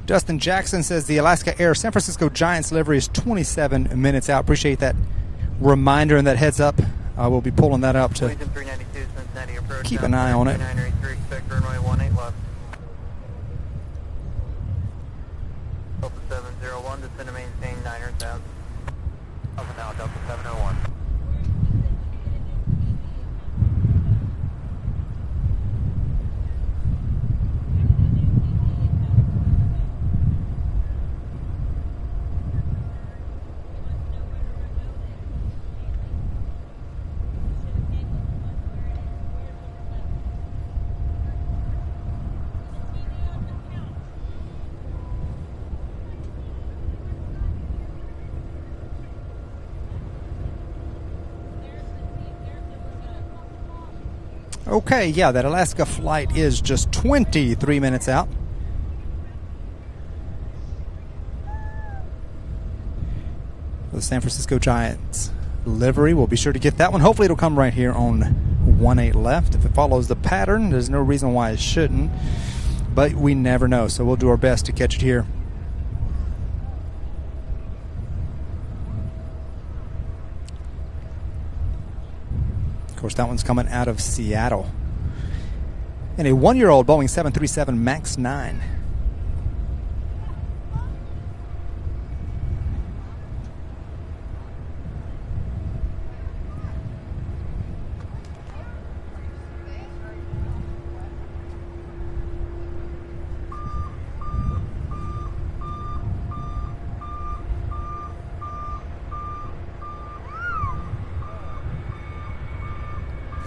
Justin Jackson says the Alaska Air San Francisco Giants livery is 27 minutes out. Appreciate that reminder and that heads up. I will be pulling that up to keep an eye on it. Delta 701. now, Delta 701. Okay, yeah, that Alaska flight is just 23 minutes out. The San Francisco Giants livery. We'll be sure to get that one. Hopefully it'll come right here on 18 left. If it follows the pattern, there's no reason why it shouldn't. But we never know, so we'll do our best to catch it here. Of course, that one's coming out of Seattle. And a 1-year-old Boeing 737 MAX 9.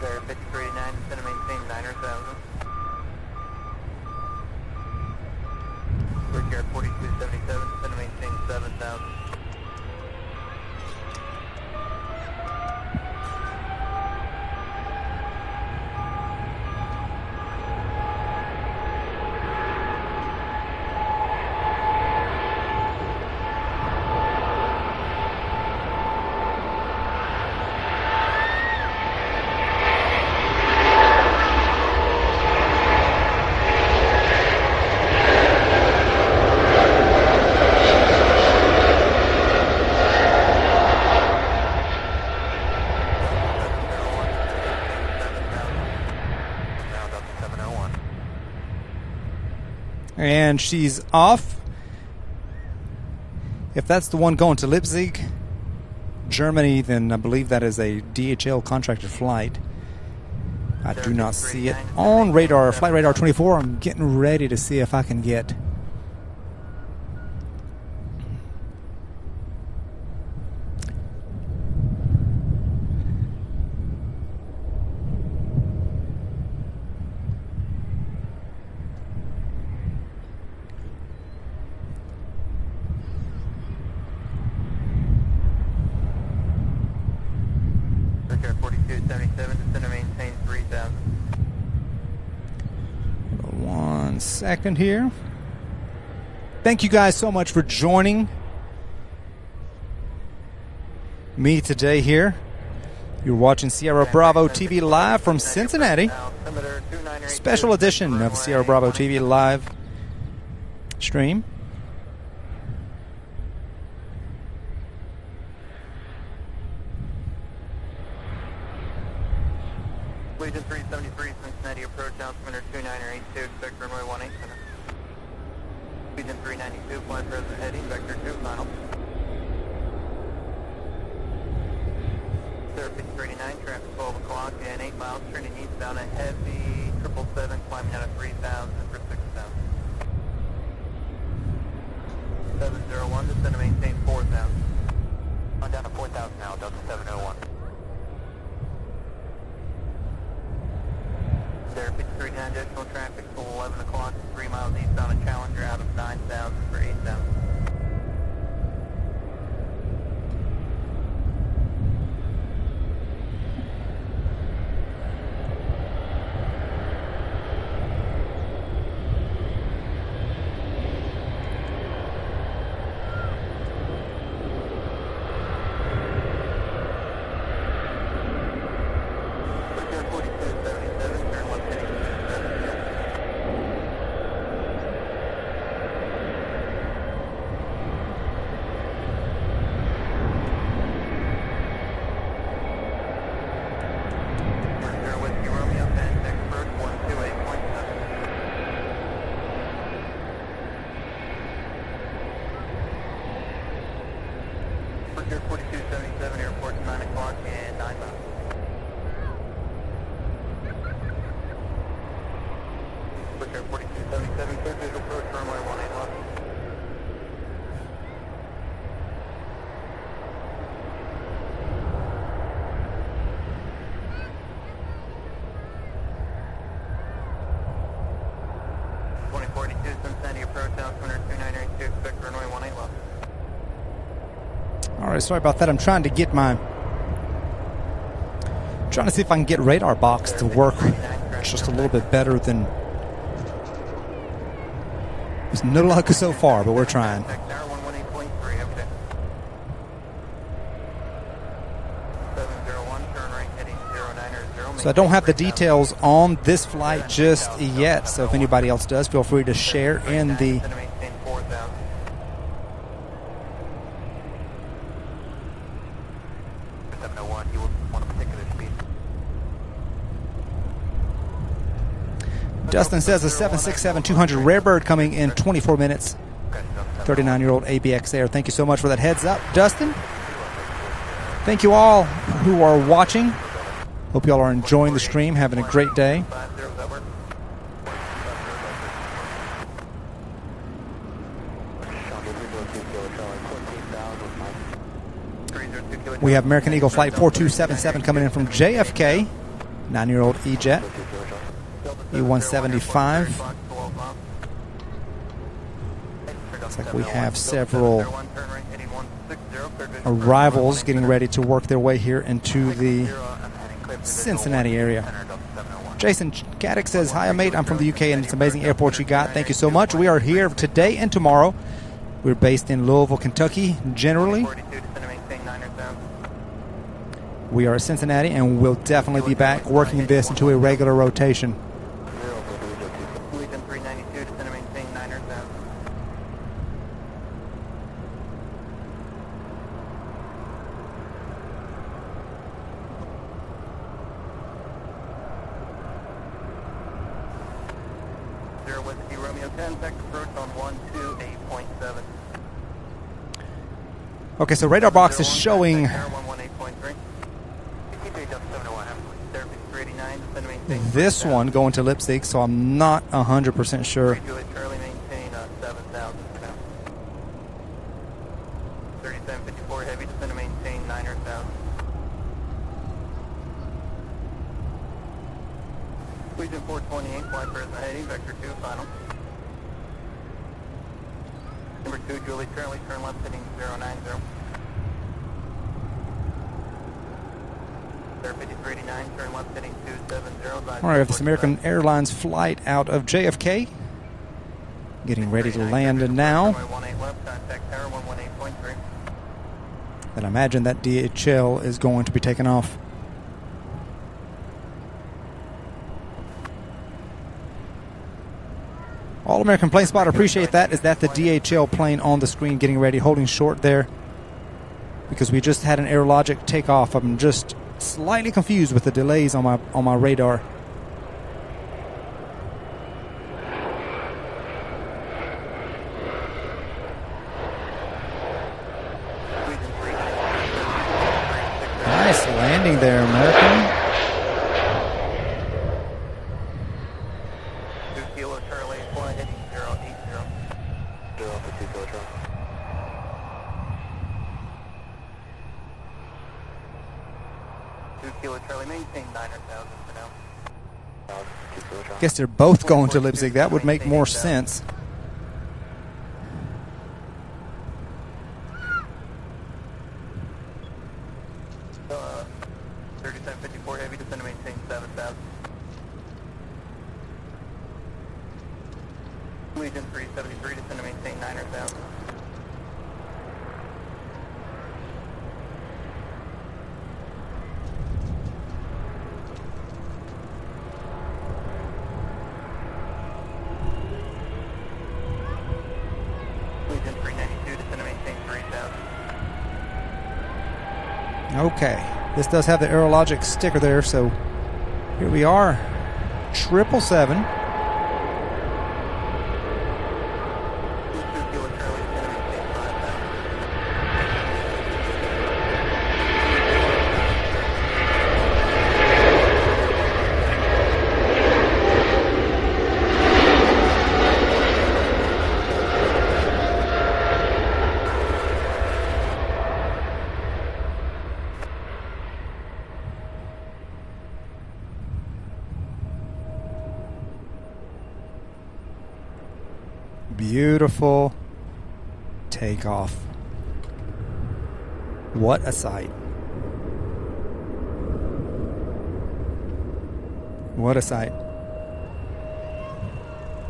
There, 5389, going to maintain 9,000. We're here at 4277, going to maintain 7,000. And she's off. If that's the one going to Leipzig, Germany, then I believe that is a DHL contracted flight. I do not see it on radar, flight radar 24. I'm getting ready to see if I can get We're here at 4277, just going to maintain 3,000. 1 second here. Thank you guys so much for joining me today here. You're watching Sierra Bravo TV live from Cincinnati. Special edition of Sierra Bravo TV live stream. Legion 373, Cincinnati approach, altimeter 2982, expect runway 18 center. Legion 392, fly present heading, vector 2, final. Sierra 5389, traffic 12 o'clock and 8 miles, turning eastbound at heavy, 777, climbing out of 3,000 for 6,000. 701, descend to maintain 4,000. On down to 4,000 now, Delta 701. There, 5389, additional traffic till 11 o'clock, 3 miles eastbound of Challenger, out of 9,000 for 8,000. right, sorry about that. I'm trying to get my... trying to see if I can get radar box to work just a little bit better than... There's no luck so far, but we're trying. So I don't have the details on this flight just yet, so if anybody else does, feel free to share in the... Dustin says a 767-200 Rarebird coming in 24 minutes. 39-year-old ABX Air. Thank you so much for that heads up, Dustin. Thank you all who are watching. Hope you all are enjoying the stream, having a great day. We have American Eagle Flight 4277 coming in from JFK. 9-year-old E-Jet. E-175. Looks like we have several arrivals getting ready to work their way here into the Cincinnati area. Jason Caddick says, hi, mate. I'm from the UK, and it's an amazing airport you got. Thank you so much. We are here today and tomorrow. We're based in Louisville, Kentucky, generally. We are at Cincinnati, and we'll definitely be back working this into a regular rotation. Okay, so radar box is showing this one going to Leipzig, so I'm not 100% sure. Region 428, flight present heading, vector 2, final. Number 2, Julie, currently turn left heading 090. 5389, turn left heading 270. All right, we have this American Airlines flight out of JFK. Getting ready to land now. And I imagine that DHL is going to be taken off. All American Plane Spotter, appreciate that. Is that the DHL plane on the screen getting ready, holding short there? Because we just had an AirLogic takeoff. I'm just slightly confused with the delays on my radar. Nice landing there, American. Guess they're both going to Leipzig. That would make more sense. Heavy, descend to maintain 7,000. Legion 373, descend to maintain 9,000. Legion 392, descend to maintain 3,000. Okay. This does have the AirLogic sticker there, so here we are. 777. Beautiful takeoff. What a sight. What a sight.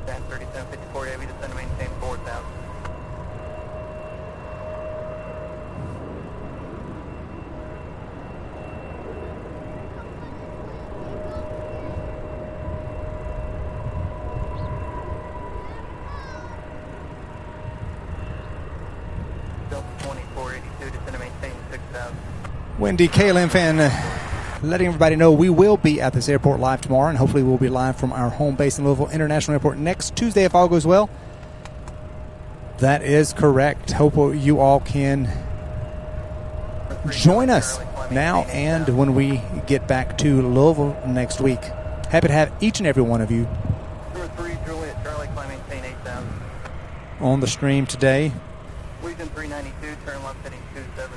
3754 Heavy, descend to maintain 4,000. Delta 2482, descend to maintain 6,000. Wendy KLM fan letting everybody know we will be at this airport live tomorrow, and hopefully we'll be live from our home base in Louisville International Airport next Tuesday if all goes well. That is correct. Hope you all can join us now and when we get back to Louisville next week. Happy to have each and every one of you Number 3, Juliet, Charlie, climb maintain 8,000. on the stream today. Legion 392, turn left heading 270.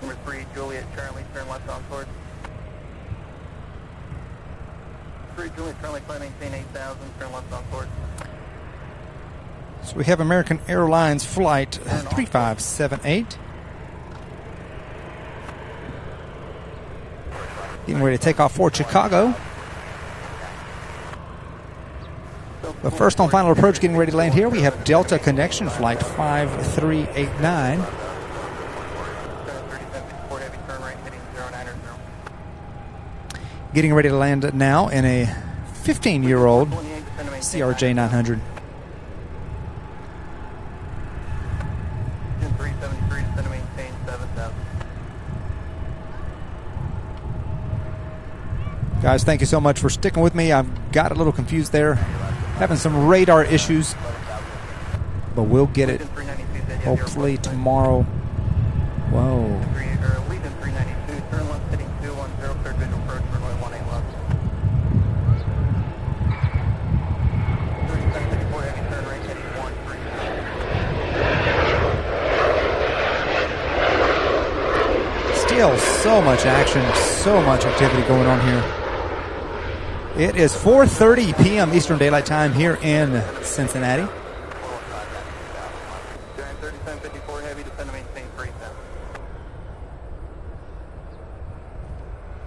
Number 3, Juliet, Charlie, turn left on course. 3, Juliet, Charlie, climb maintain 8,000, turn left on course. So we have American Airlines flight 3578. Getting ready to take off for Chicago. The first on final approach getting ready to land here. We have Delta Connection flight 5389. Getting ready to land now in a 15-year-old CRJ 900. Guys, thank you so much for sticking with me. I've got a little confused there. Having some radar issues, but we'll get it hopefully tomorrow. Whoa. Legion 392, turn left heading 210, third visual approach, runway 18 left. 3754 heavy, turn right heading 13. Still so much action, so much activity going on here. It is 4:30 p.m. Eastern Daylight Time here in Cincinnati. 3754 heavy, descend to maintain 3,000.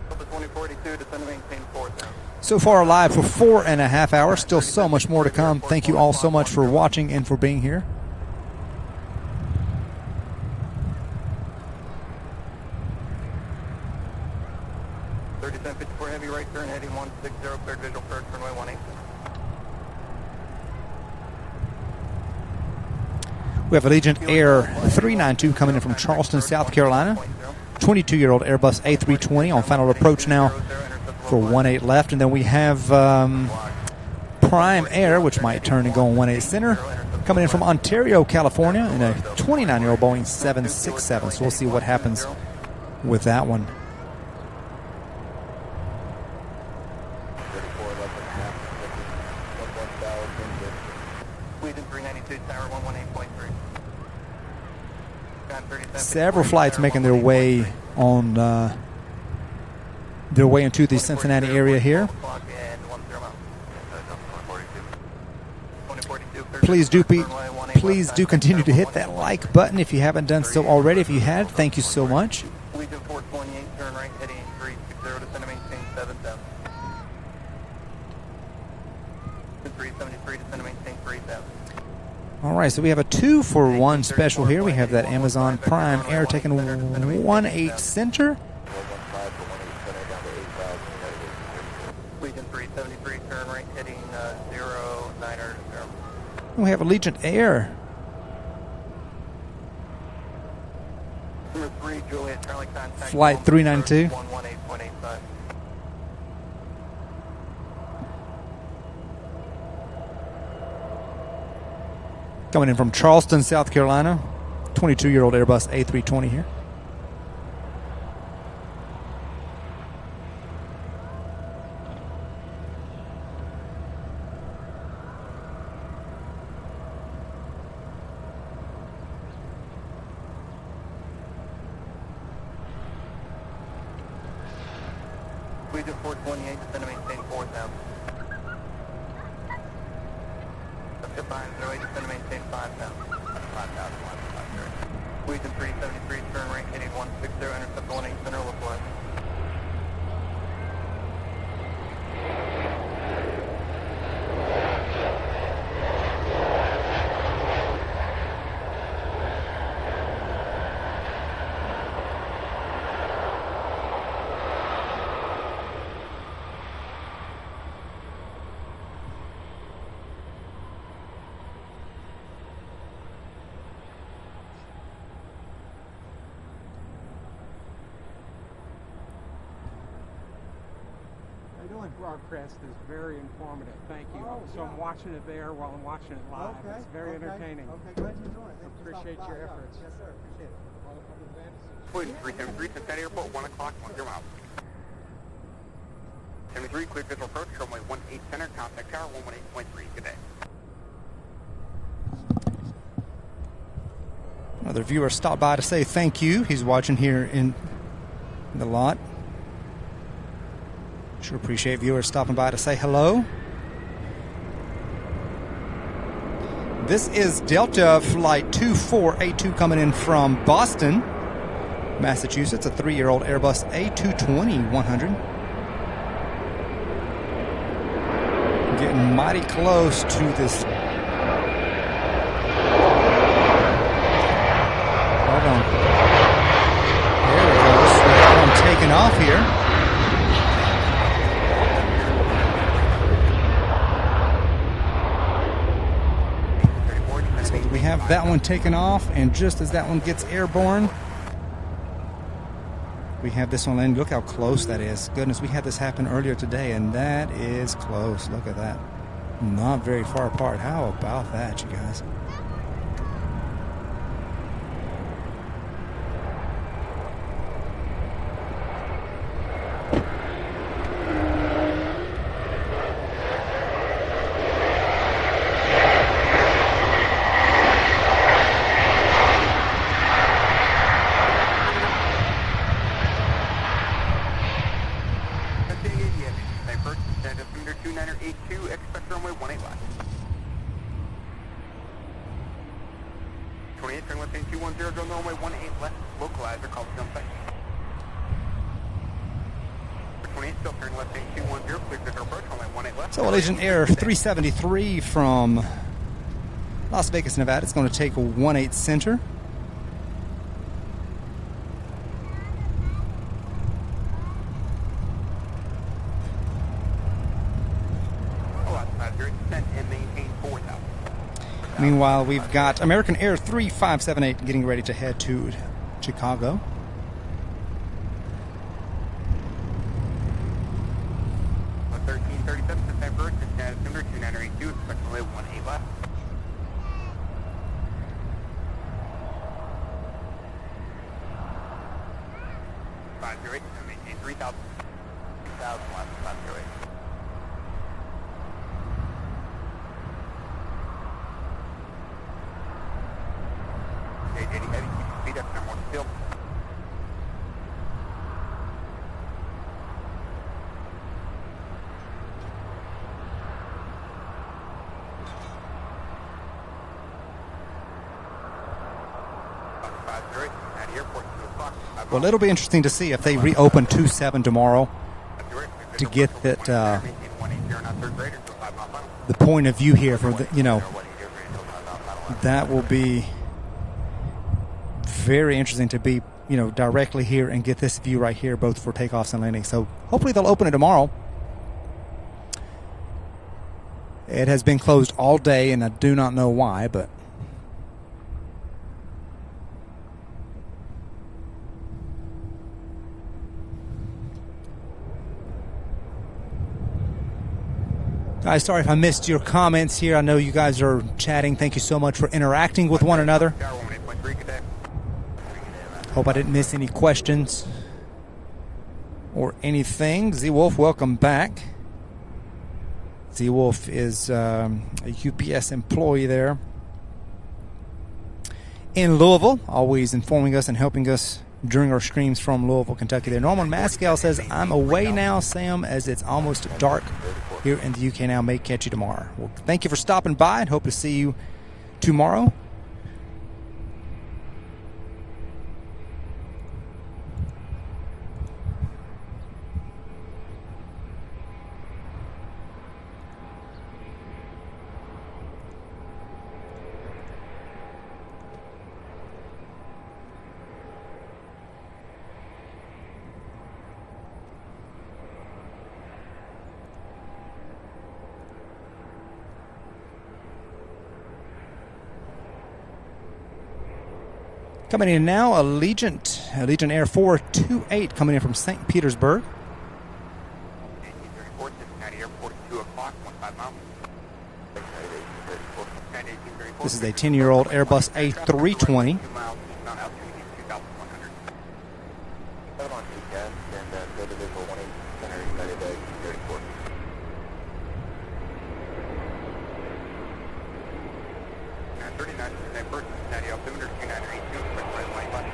Delta 2042, descend to maintain 4,000. So far live for 4.5 hours. Still so much more to come. Thank you all so much for watching and for being here. Heavy right turn heading 160, cleared visual approach, runway 18. We have Allegiant Air 392 coming in from Charleston, South Carolina. 22-year-old Airbus A320 on final approach now for 18 left. And then we have Prime Air, which might turn and go on 18 center, coming in from Ontario, California in a 29-year-old Boeing 767. So we'll see what happens with that one. Several flights making their way on into the Cincinnati area here. Please do continue to hit that like button if you haven't done so already. If you had, thank you so much. Legion 428, turn right heading 360, descend to maintain 7,000. 373, descend to maintain 3,000. All right, so we have a 2-for-1 special here. We have that Amazon Prime Air taking 18 center. Legion 373, turn right heading 090. We have Allegiant Air. Number 3, Juliet, Charlie, contact Flight 392. 118.85. Coming in from Charleston, South Carolina. 22-year-old Airbus A320 here. Legion 428, descend to maintain 4,000. Goodbye, 08, descend to maintain 5,000. Legion 373, turn right, heading 160, intercept 18 center, look left. Broadcast is very informative. Thank you. Oh, so I'm watching it there while I'm watching it live. Okay. It's very entertaining. Okay, glad you enjoyed it. Appreciate your efforts. Yes, sir. Appreciate it. Legion 373, Cincinnati Airport, 1 o'clock, 10 miles. 73, clear visual approach, runway 18 center, contact tower 118.3. Good day. Another viewer stopped by to say thank you. He's watching here in the lot. Sure appreciate viewers stopping by to say hello. This is Delta Flight 2482 coming in from Boston, Massachusetts, a 3-year-old Airbus A220-100. Getting mighty close to this. Hold on. There it goes. I'm taking off here. We have that one taken off, and just as that one gets airborne, we have this one landing. Look how close that is. Goodness, we had this happen earlier today, and that is close. Look at that. Not very far apart. How about that, you guys? So Allegiant Air 373 from Las Vegas, Nevada. It's going to take a 18 center. Meanwhile, we've got American Air 3578 getting ready to head to Chicago. Well, it'll be interesting to see if they reopen 27 tomorrow to get that the point of view here for the, that will be very interesting to be, directly here and get this view right here, both for takeoffs and landings. So hopefully they'll open it tomorrow. It has been closed all day, and I do not know why, but guys, sorry if I missed your comments here. I know you guys are chatting. Thank you so much for interacting with one another. Hope I didn't miss any questions or anything. Z-Wolf, welcome back. Z-Wolf is a UPS employee there in Louisville, always informing us and helping us during our streams from Louisville, Kentucky. There, Norman Maskell says, I'm away now, Sam, as it's almost dark here in the UK now. May catch you tomorrow. Well, thank you for stopping by and hope to see you tomorrow. Coming in now, Allegiant Air 428 coming in from St. Petersburg. 1834, Cincinnati Airport, 2 o'clock, 15 miles. This is a 10-year-old Airbus A320. 2 miles, Mount altitude 2,100. Come on, TCAS, and go to visual 18 Center, United 34. And 39, Cincinnati altimeter 2982, expect right line left.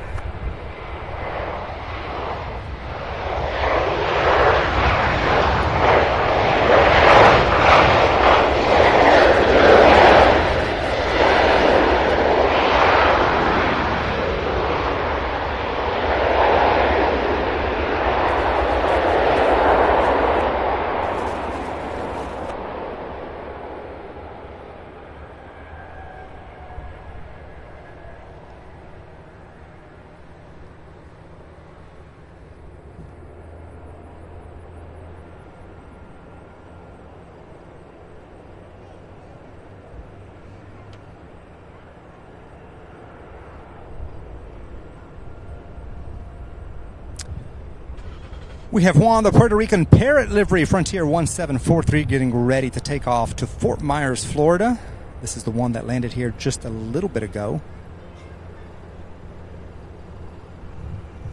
We have Juan, the Puerto Rican Parrot livery, Frontier 1743, getting ready to take off to Fort Myers, Florida. This is the one that landed here just a little bit ago.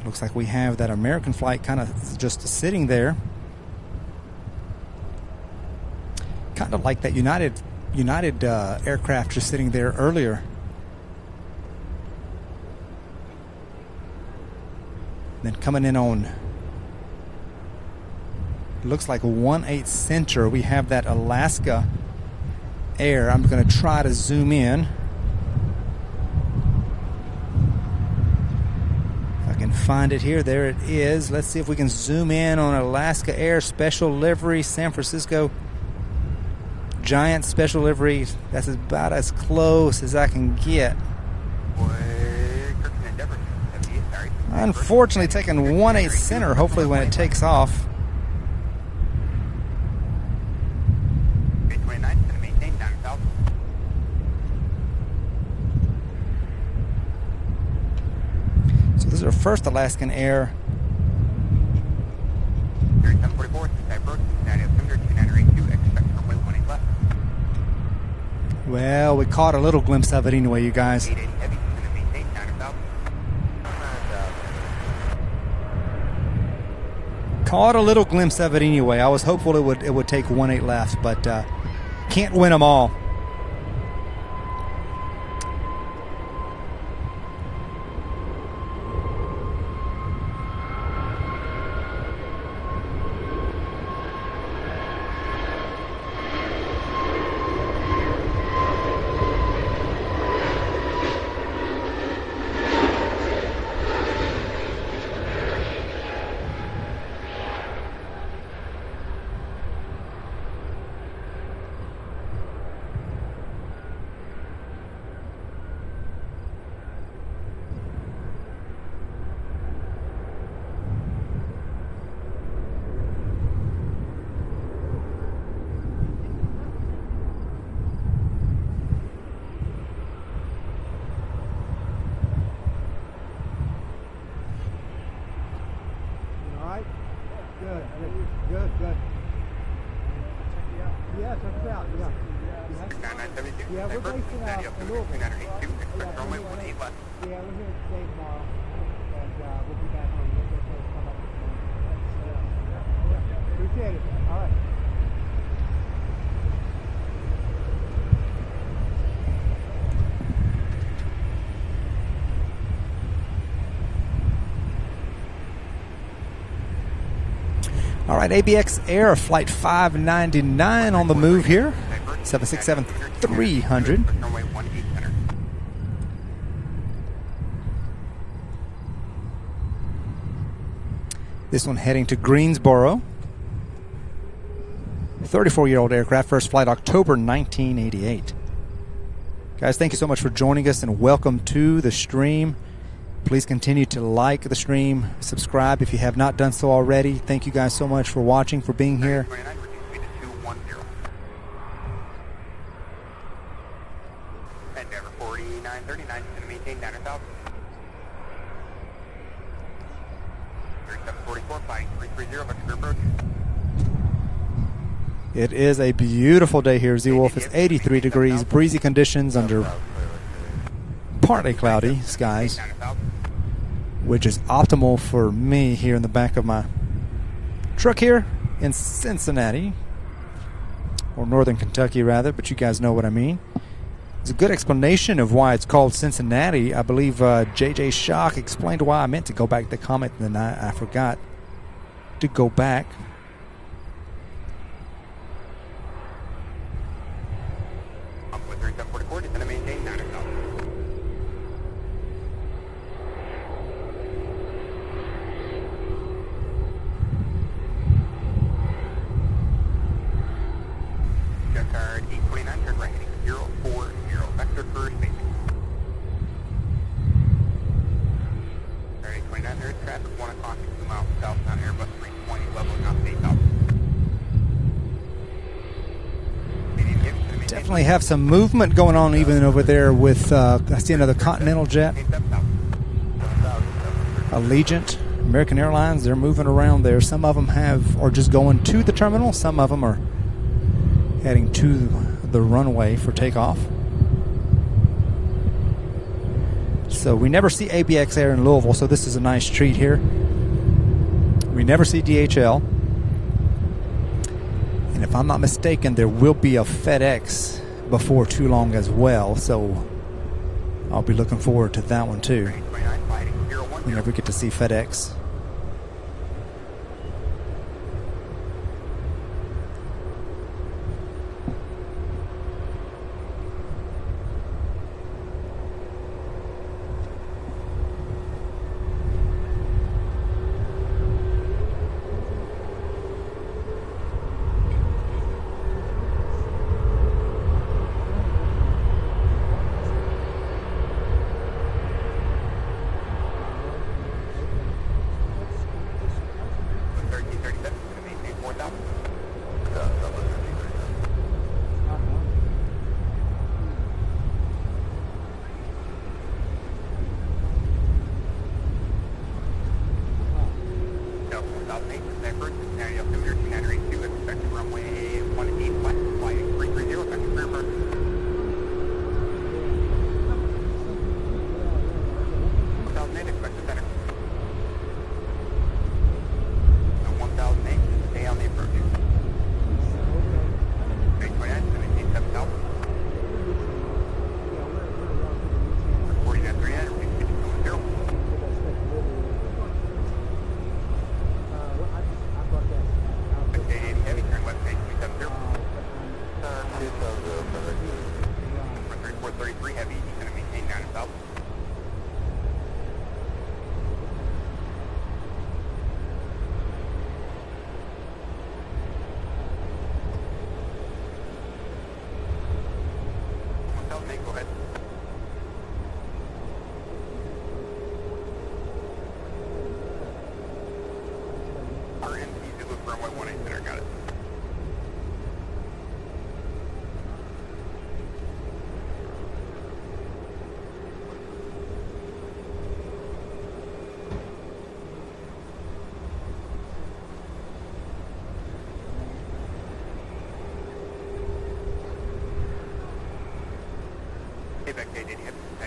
Looks like we have that American flight kind of just sitting there. Kind of like that United aircraft just sitting there earlier. Then coming in on, it looks like a 18 center. We have that Alaska Air. I'm going to try to zoom in. If I can find it here. There it is. Let's see if we can zoom in on Alaska Air Special Livery, San Francisco Giant Special Livery. That's about as close as I can get. Unfortunately, taking 18 center. Hopefully when it takes off. So this is our first Alaskan Air. Well, we caught a little glimpse of it anyway, you guys. Caught a little glimpse of it anyway. I was hopeful it would take 18 left, but can't win them all. All right, ABX Air Flight 599 on the move here. 767-300. This one heading to Greensboro. 34-year-old aircraft, first flight October 1988. Guys, thank you so much for joining us and welcome to the stream. Please continue to like the stream, subscribe if you have not done so already. Thank you guys so much for watching, for being here. 3744, flying 330, vector clear approach. It is a beautiful day here, Z-Wolf. It's 83 degrees, breezy conditions under partly cloudy skies, which is optimal for me here in the back of my truck here in Cincinnati, or northern Kentucky rather, but you guys know what I mean. It's a good explanation of why it's called Cincinnati. I believe JJ Shock explained why. I meant to go back to the comment, and then I forgot to go back. With 3744, descend and maintain 9 o'clock. Jet card 829, turn right heading 040, vector for spacing. Card 829, there is traffic, 1 o'clock, 2 miles southbound Airbus 320, level not face out. Definitely have some movement going on even over there with, I see another Continental jet. Allegiant, American Airlines, they're moving around there. Some of them are just going to the terminal. Some of them are heading to the runway for takeoff. So we never see ABX Air in Louisville, so this is a nice treat here. We never see DHL. And if I'm not mistaken, there will be a FedEx before too long as well, so I'll be looking forward to that one too. Whenever we get to see FedEx.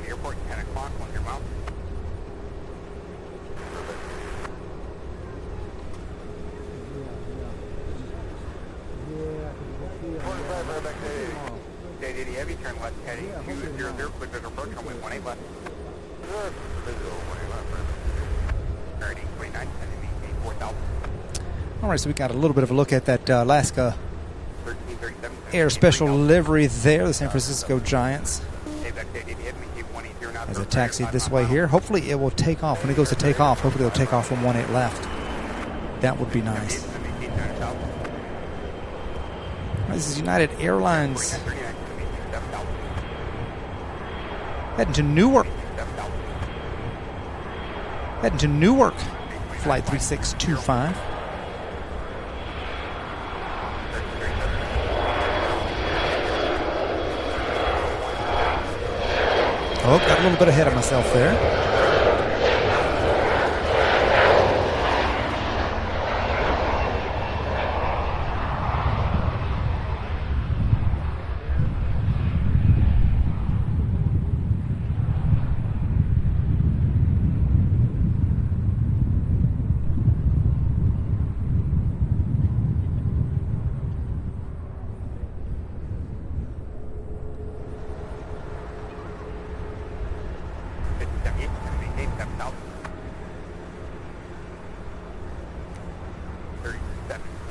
Airport, 10 o'clock, 100 miles. JDD Heavy, turn left heading 200, quick visual approach, runway 18 left. Alright, 829, sending me 4,000. All right, so we got a little bit of a look at that Alaska Air Special livery there, the San Francisco Giants. As it taxied this way here, hopefully it will take off. When it goes to take off, hopefully it'll take off from 18 left. That would be nice. This is United Airlines heading to Newark. Heading to Newark, flight 3625. Oh, got a little bit ahead of myself there.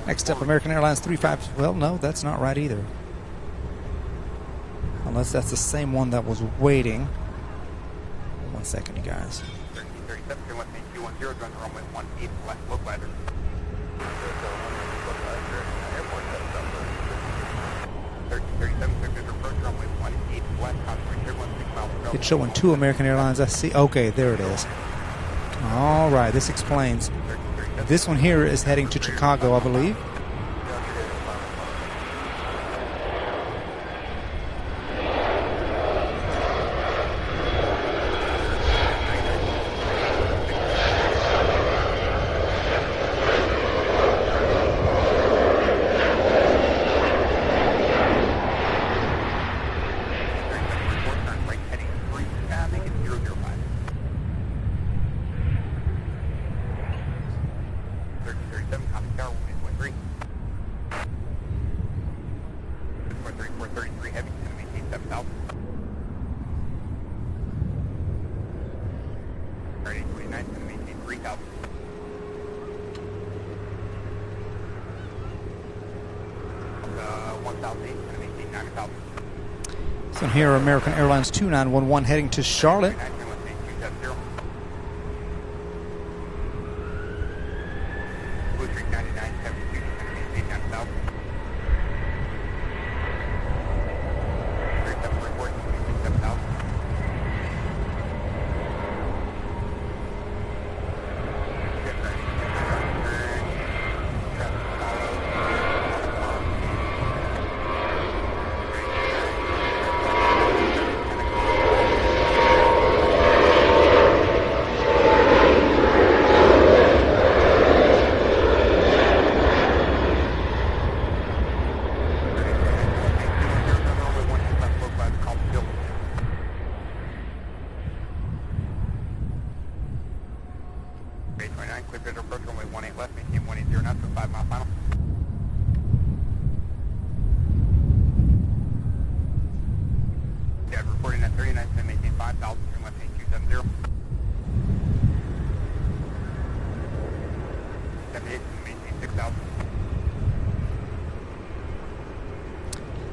Next up, American Airlines 35. Well, no, that's not right either. Unless that's the same one that was waiting. 1 second, you guys. 1337, turn left main 210, join the runway 18 left, look ladder. Airport setup up. 1337, turn approach runway 18 left, concentrate 16 miles. It's showing 2 American Airlines. I see. Okay, there it is. All right, this explains. This one here is heading to Chicago, I believe. So here are American Airlines 2911 heading to Charlotte.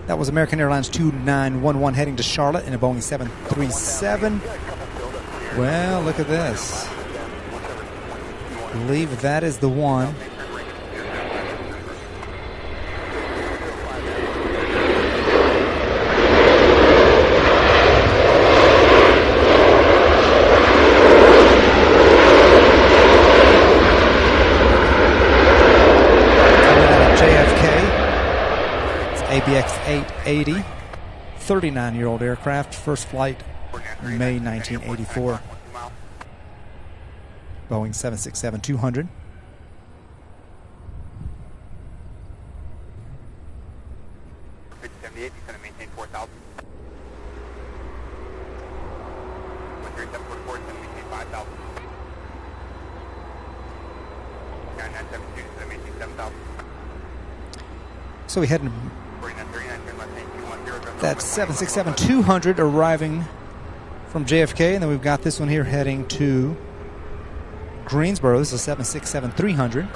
That was American Airlines 2911 heading to Charlotte in a Boeing 737. Well, look at this. I believe that is the one. ABX 880, 39-year-old aircraft, first flight May 1984. Boeing 767-200. So we head in. That's 767-200 arriving from JFK, and then we've got this one here heading to Greensboro. This is 767-300.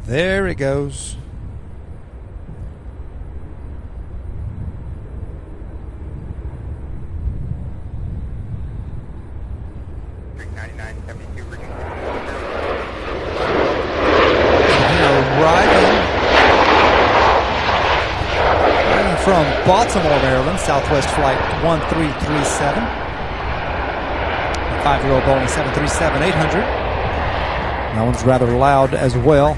There it goes. Arriving from Baltimore, Maryland, Southwest Flight 1337. A 5-year-old Boeing 737-800. That one's rather loud as well.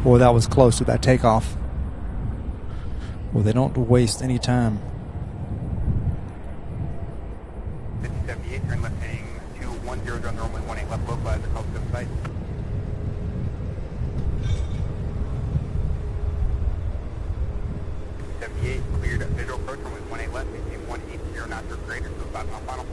Boy, that was close to that takeoff. Well, they don't waste any time. 5078, turn left heading 210, on runway 18 left, localizer, call to the site. 78, cleared visual approach, runway 18 left, maintain 180 knots or greater, so 5 mile final.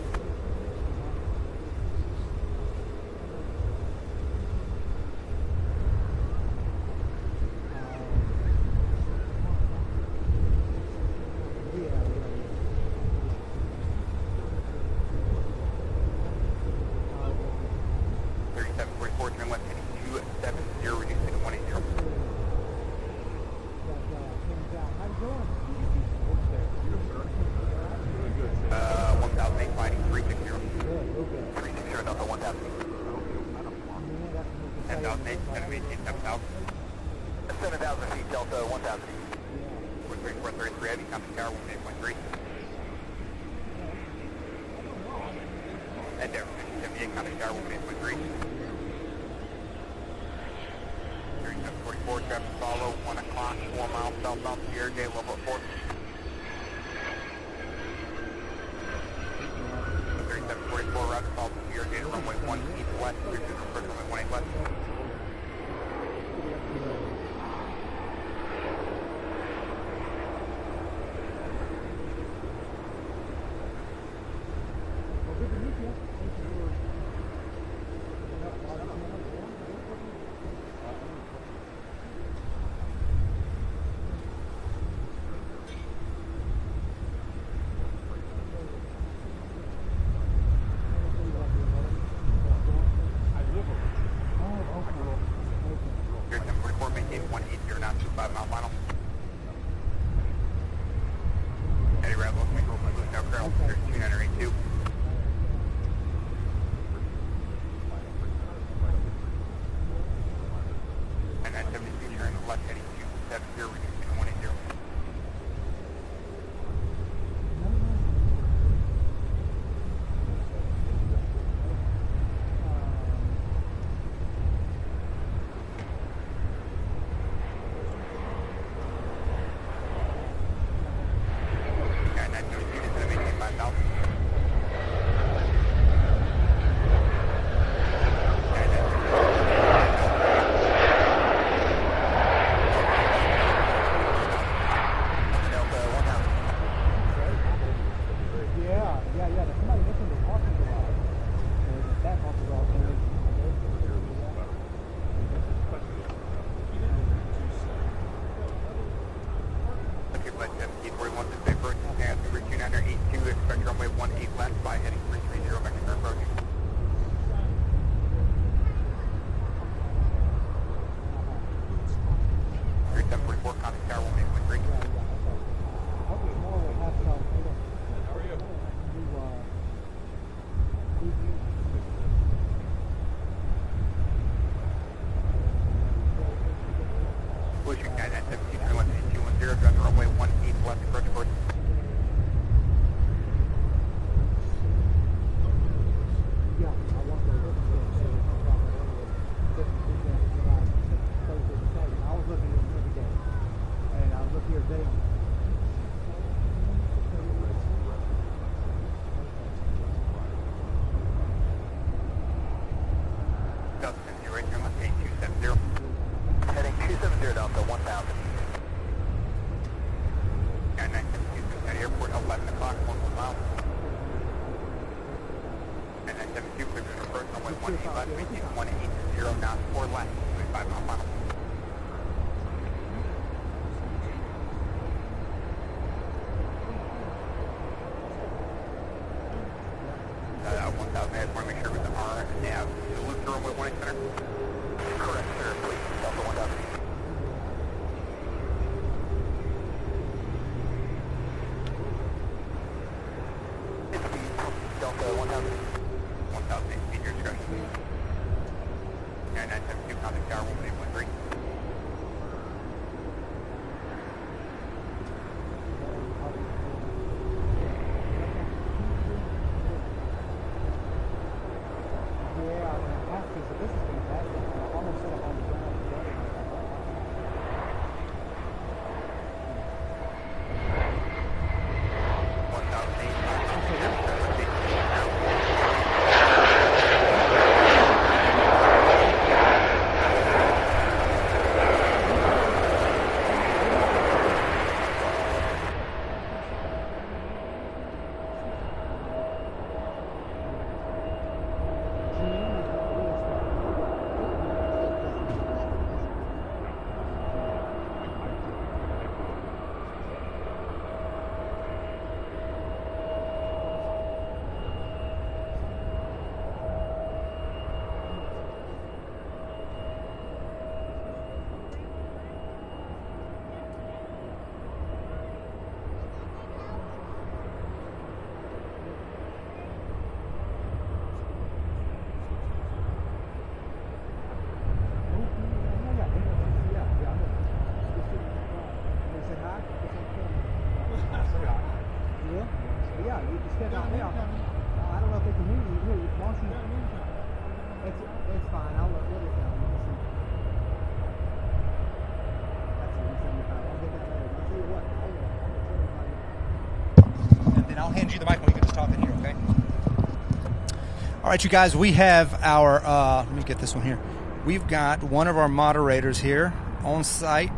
right, you guys, we have our, let me get this one here. We've got one of our moderators here on site,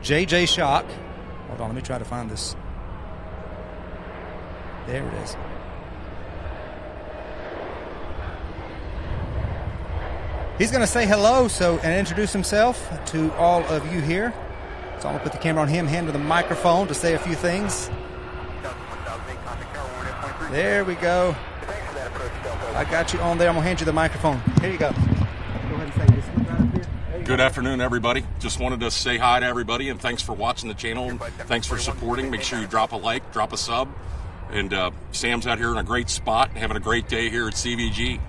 JJ Shock. Hold on, let me try to find this. There it is. He's going to say hello and introduce himself to all of you here. So I'm going to put the camera on him, hand him the microphone to say a few things. There we go. I got you on there. I'm going to hand you the microphone. Here you go. Go ahead and say this one right up here. Good afternoon, everybody. Just wanted to say hi to everybody, and thanks for watching the channel, and thanks for supporting. Make sure you drop a like, drop a sub. And Sam's out here in a great spot, having a great day here at CVG.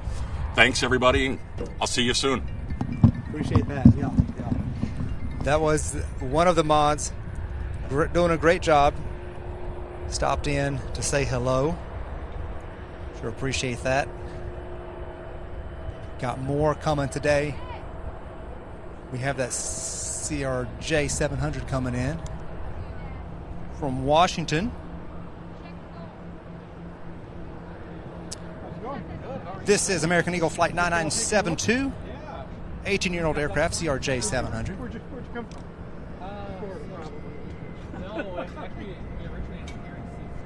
Thanks, everybody, and I'll see you soon. Appreciate that. Yeah. That was one of the mods doing a great job. Stopped in to say hello. Sure appreciate that. Got more coming today. We have that CRJ 700 coming in from Washington. This is American Eagle Flight 9972, 18-year-old aircraft, CRJ 700. Where'd you come from? No, actually, we originated here in CC.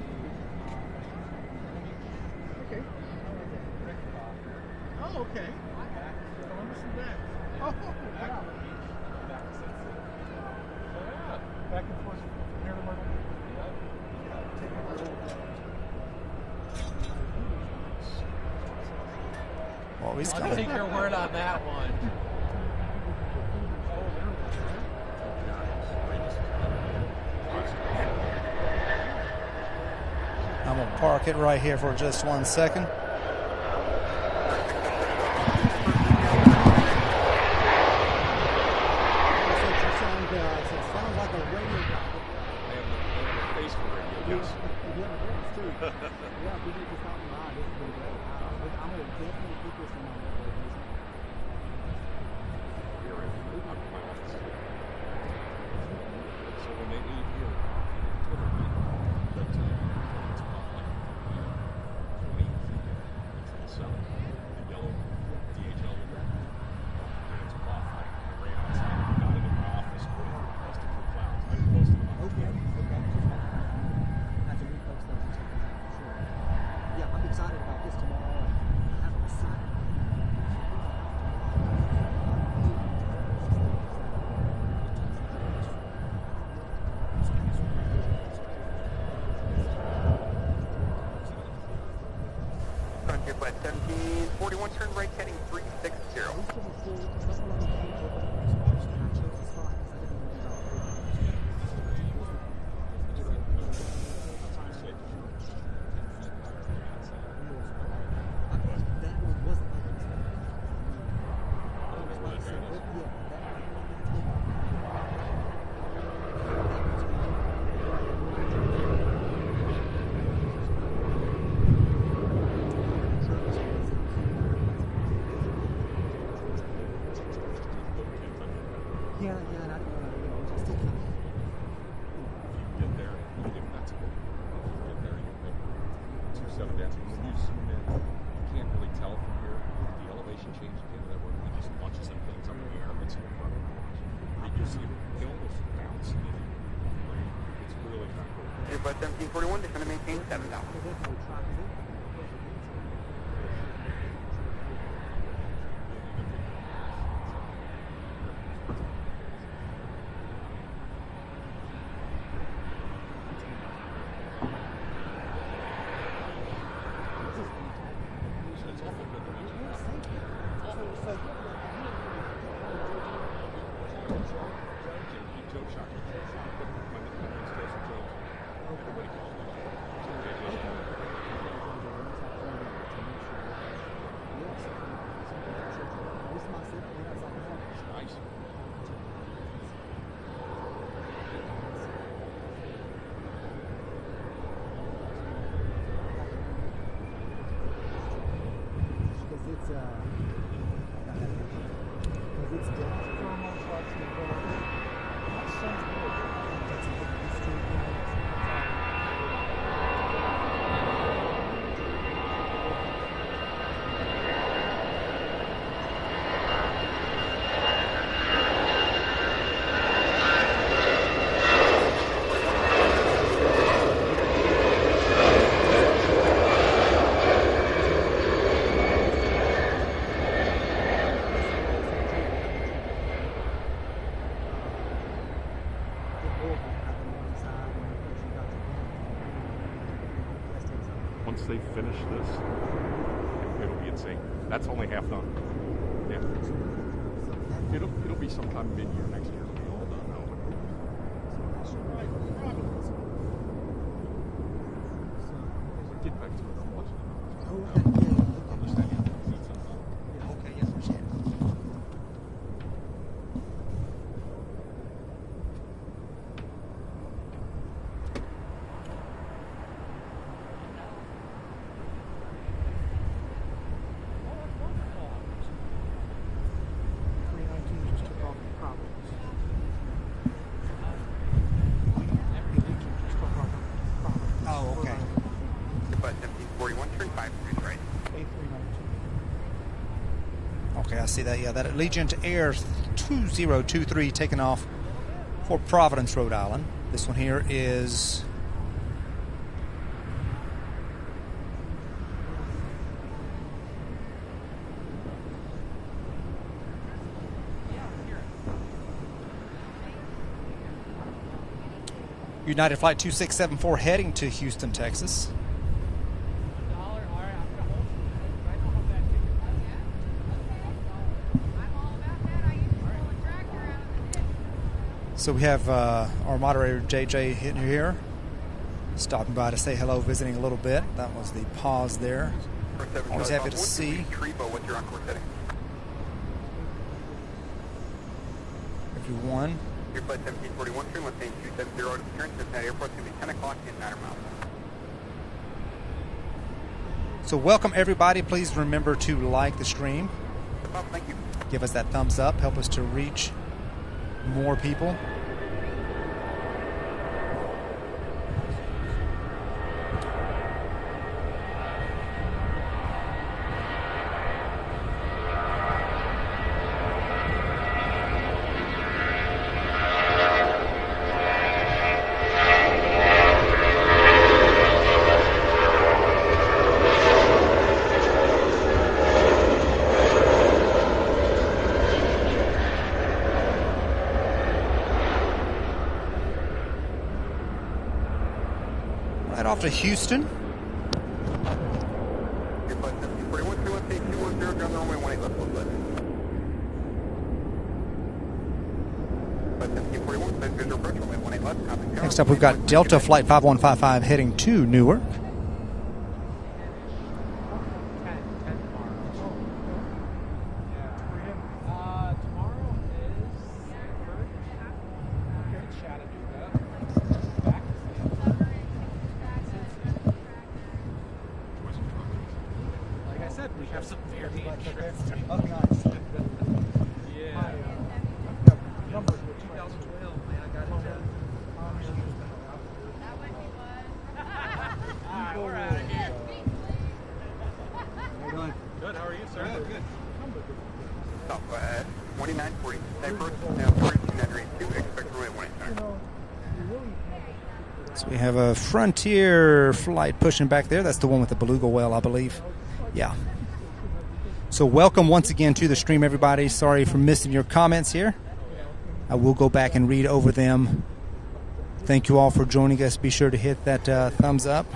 Okay. Oh, okay. Columbus and back. Oh, wow. Back and forth near the Myrtle. Always I'll coming. take your word on that one. I'm going to park it right here for just 1 second. Sounds like a radio guy. Face for radio, yes. Yeah, we need to stop live. This has been great. I'm going to definitely keep this in my memory. So when they leave here, typically, that it's about like 20 to the south. The yellow DHL would go. And it's off. I ran outside, got into my office, busted for clouds. I posted about Okay. Have to repost those and check those out for sure. Yeah, I'm excited about this tomorrow. I'm excited. Frontier Flight 1741, turn right heading 360. Yeah, and I don't want to, just still kind of. get there, even if that's good. Get there, you get 27 down. When you zoom in, you can't really tell from here the elevation change again. That where it just launches some things up in the air. It's incredible. You see it almost bounce in. It's really kind of cool. Frontier Flight 1741, they're going to maintain 7 now. they finish this, it'll be insane. That's only half done. Yeah. It'll be sometime mid-year next year. It'll be all done. Get back to it. I'm watching it. Understanding. Okay, yes, sir. Just took off from Providence. Allegiant just took off from Providence. Oh, okay. Goodbye 1741, turn 53 right. A319. Okay, I see that. Yeah, that Allegiant Air 2023 taking off for Providence, Rhode Island. This one here is United Flight 2674 heading to Houston, Texas. So we have our moderator JJ hitting here, stopping by to say hello, visiting a little bit. That was the pause there. Always happy to see What's your on-course heading? everyone. Your flight 1741, turn left, 270 to return to Cincinnati Airport. It's going to be 10 o'clock in 9 miles. So welcome everybody. Please remember to like the stream. Thank you. Give us that thumbs up. Help us to reach more people. Right off to Houston. Your flight 1741, turn left, 210, ground runway 18 left, full flight. Flight 1741, flight visual approach, runway 18 left, copy. Next up, we've got Delta Flight 5155 heading to Newark. Good, how are you, sir? Good. Southwest 2940, Cypress, now 42982, expect runway 18 center. So we have a Frontier flight pushing back there. That's the one with the beluga whale, I believe. Yeah. So welcome once again to the stream, everybody. Sorry for missing your comments here. I will go back and read over them. Thank you all for joining us. Be sure to hit that thumbs up.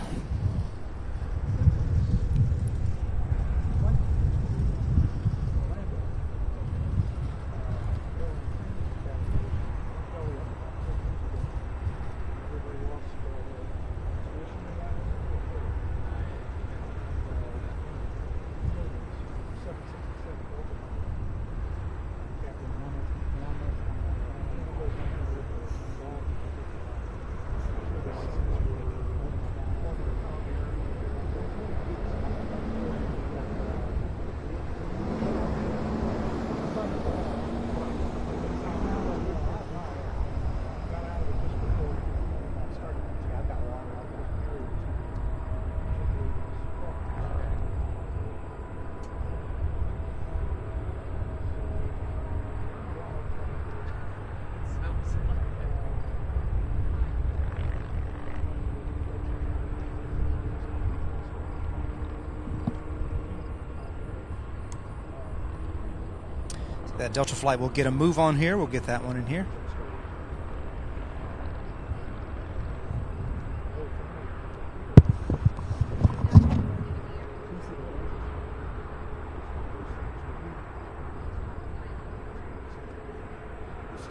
That Delta flight will get a move on here. We'll get that one in here.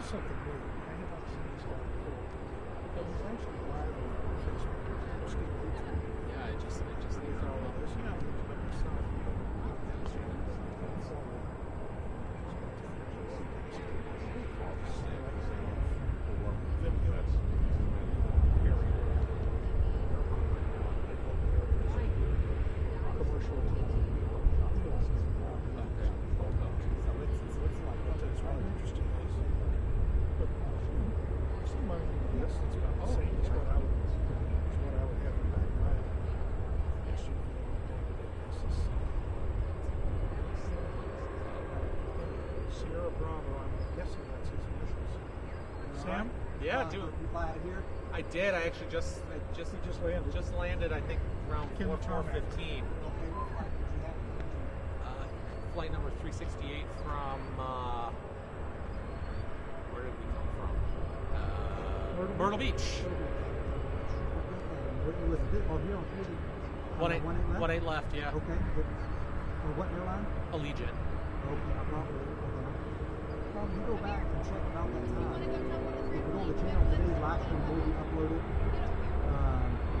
something new. I have not seen this guy before. But he's actually live on Facebook. Just get YouTube. Yeah, it just He's all of this. Yeah, he's by himself. Sam? Yeah, dude. You fly out of here? I did. I actually just landed. Just landed. I think around Kim 4:15. Okay, what flight did you have? Flight number 368 from. Where did we come from? Myrtle Beach. What was it? Oh, here on 80. 1-8 left. Yeah. Okay. What airline? Allegiant. Okay, I probably. Okay. You go back and check about that time. If you go to the channel, today's live stream will be uploaded.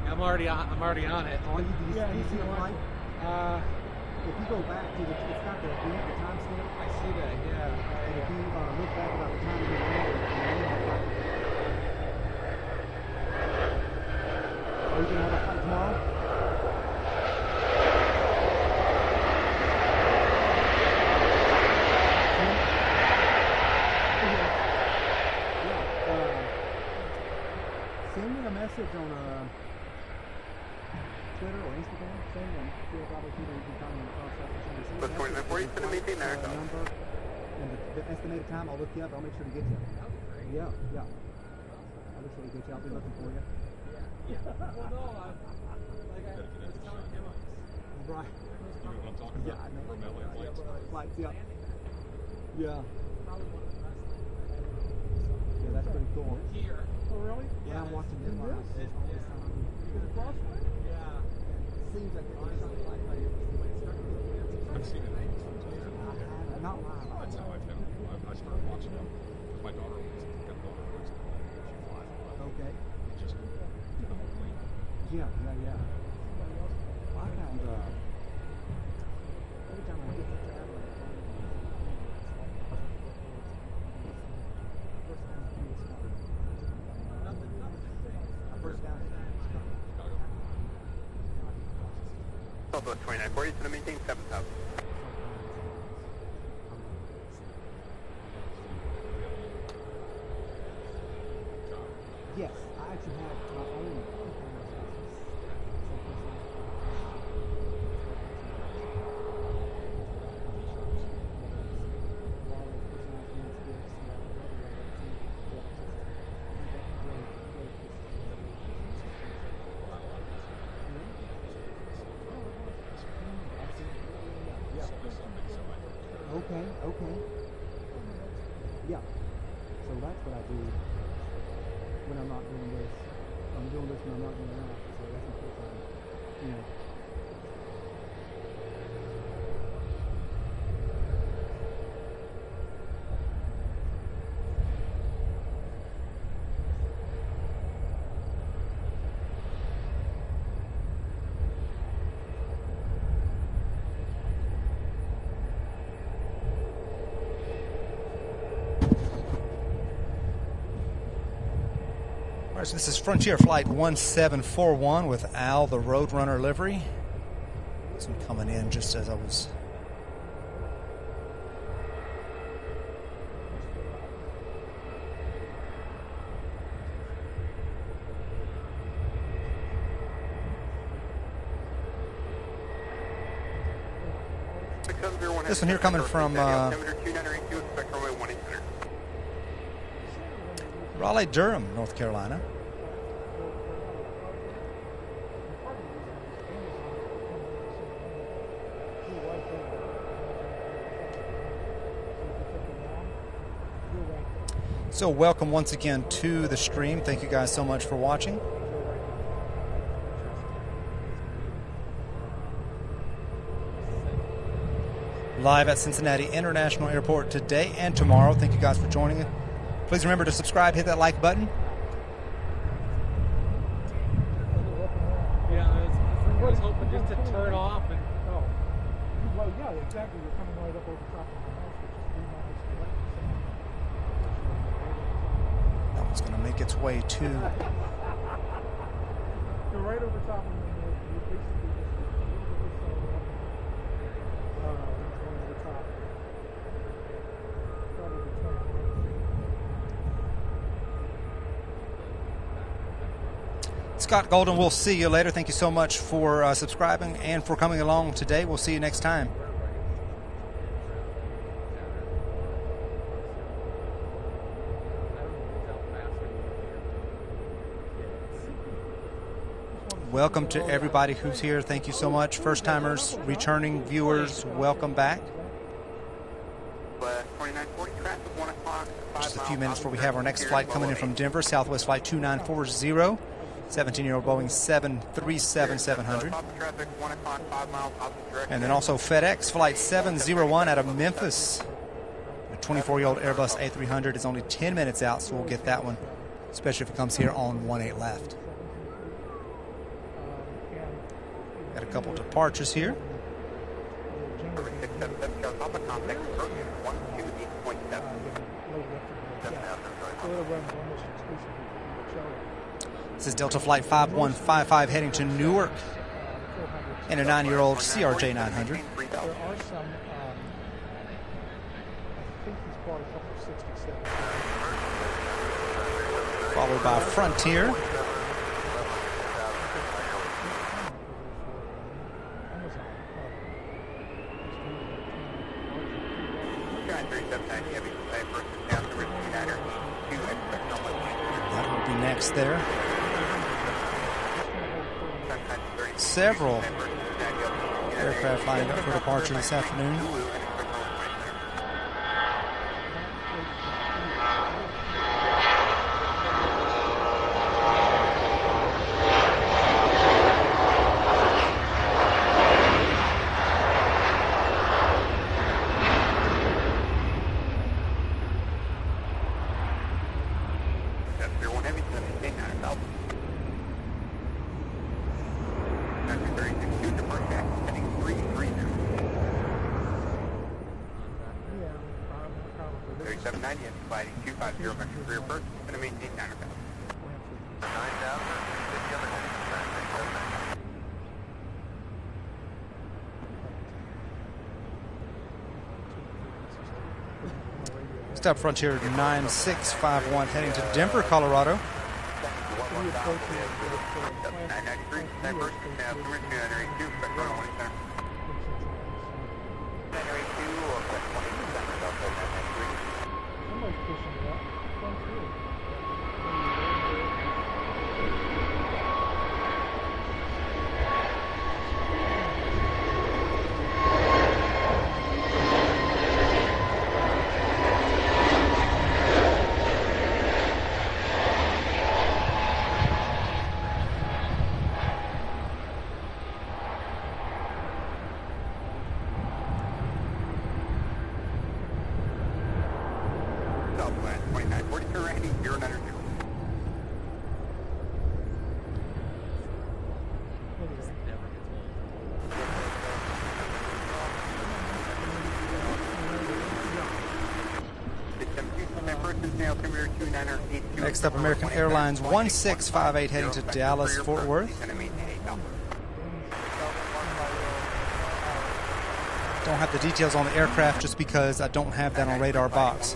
I'm already on it. All you do you see the flight? If you go back to it's got the timestamp. I see that. Yeah. And if you look back about the time you landed, are you gonna have a flight tomorrow? Send me a message on Twitter or Instagram. Send me probably Twitter. You can find me on the Plus 2940, send a meeting there. number and the estimated time. I'll look you up. I'll make sure to get you. Yeah. I'll make sure to get you. I'll be looking for you. Well, no, I was telling him. Right. You know what I'm talking Yeah, about? I know. From LA flights. Flights, yeah. Yeah. Yeah, that's pretty cool. Here. Oh, really? Yeah, I'm watching them all the time. Because the crossway? Yeah. Seems like there's something like that. I've seen it. Not live. That's how I found it. I started watching them because my daughter got a daughter who works at home. She flies a lot. Okay. Just late. Yeah. I found every time I get to travel, first down. Plus 2940, send a meeting 7000. Yes, I actually have my own. Okay. Yeah. So that's what I do when I'm not doing this. I'm doing this when I'm not doing that. So that's my full time. You know. All right, so this is Frontier Flight 1741 with Al, the Roadrunner livery. This one coming in just as I was. This one here coming from Raleigh, Durham, North Carolina. So welcome once again to the stream. Thank you guys so much for watching. Live at Cincinnati International Airport today and tomorrow. Thank you guys for joining Please remember to subscribe, hit that like button. Yeah, I was hoping just to turn off and. Oh. Well, yeah, exactly. You're coming right up over top of my house, which is 3 miles direct. That one's going to make its way to. You're right over top of me. You're basically just going over the top. Probably 20 feet. Scott Golden, we'll see you later. Thank you so much for subscribing and for coming along today. We'll see you next time. Welcome to everybody who's here. Thank you so much. First timers, returning viewers, welcome back. 2940 traffic, 1 o'clock. Just a few minutes before we have our next flight coming in from Denver, Southwest Flight 2940, 17-year-old Boeing 737-700. And then also FedEx Flight 701 out of Memphis. A 24-year-old Airbus A300 is only 10 minutes out, so we'll get that one, especially if it comes here on 18 left. Got a couple departures here. This is Delta Flight 5155 heading to Newark in a 9-year-old CRJ 900. There are some, I think he's bought a couple of 67. Followed by Frontier. That will be next there. Several aircraft lined up for departure this afternoon. Stop Frontier 9651 heading to Denver, Colorado. Next up, American Airlines 1658 heading to Dallas, Fort Worth. Don't have the details on the aircraft just because I don't have that on radar box.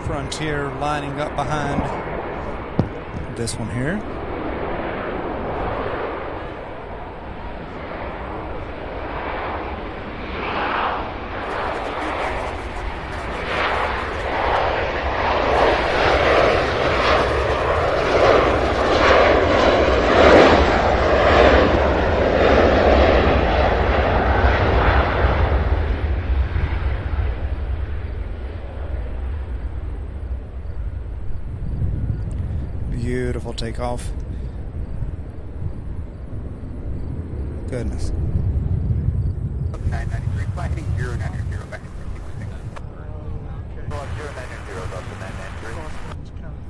Frontier lining up behind this one here. take off. Goodness. 993, fly heading 090 back to 51. Go up 090 up to 993.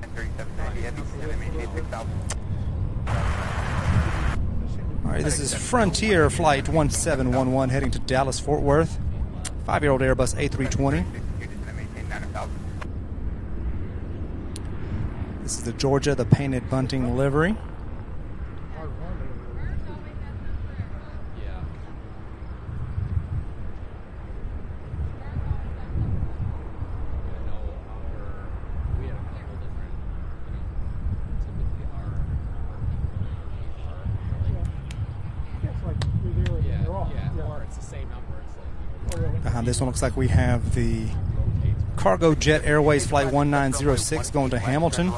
And 3790, heavy, maintain 6,000. All right, this is Frontier Flight 1711 heading to Dallas, Fort Worth. 5-year-old Airbus A320. This is the Georgia, the painted bunting livery. Behind this one looks like we have the Cargo Jet Airways Flight 1906 going to Hamilton.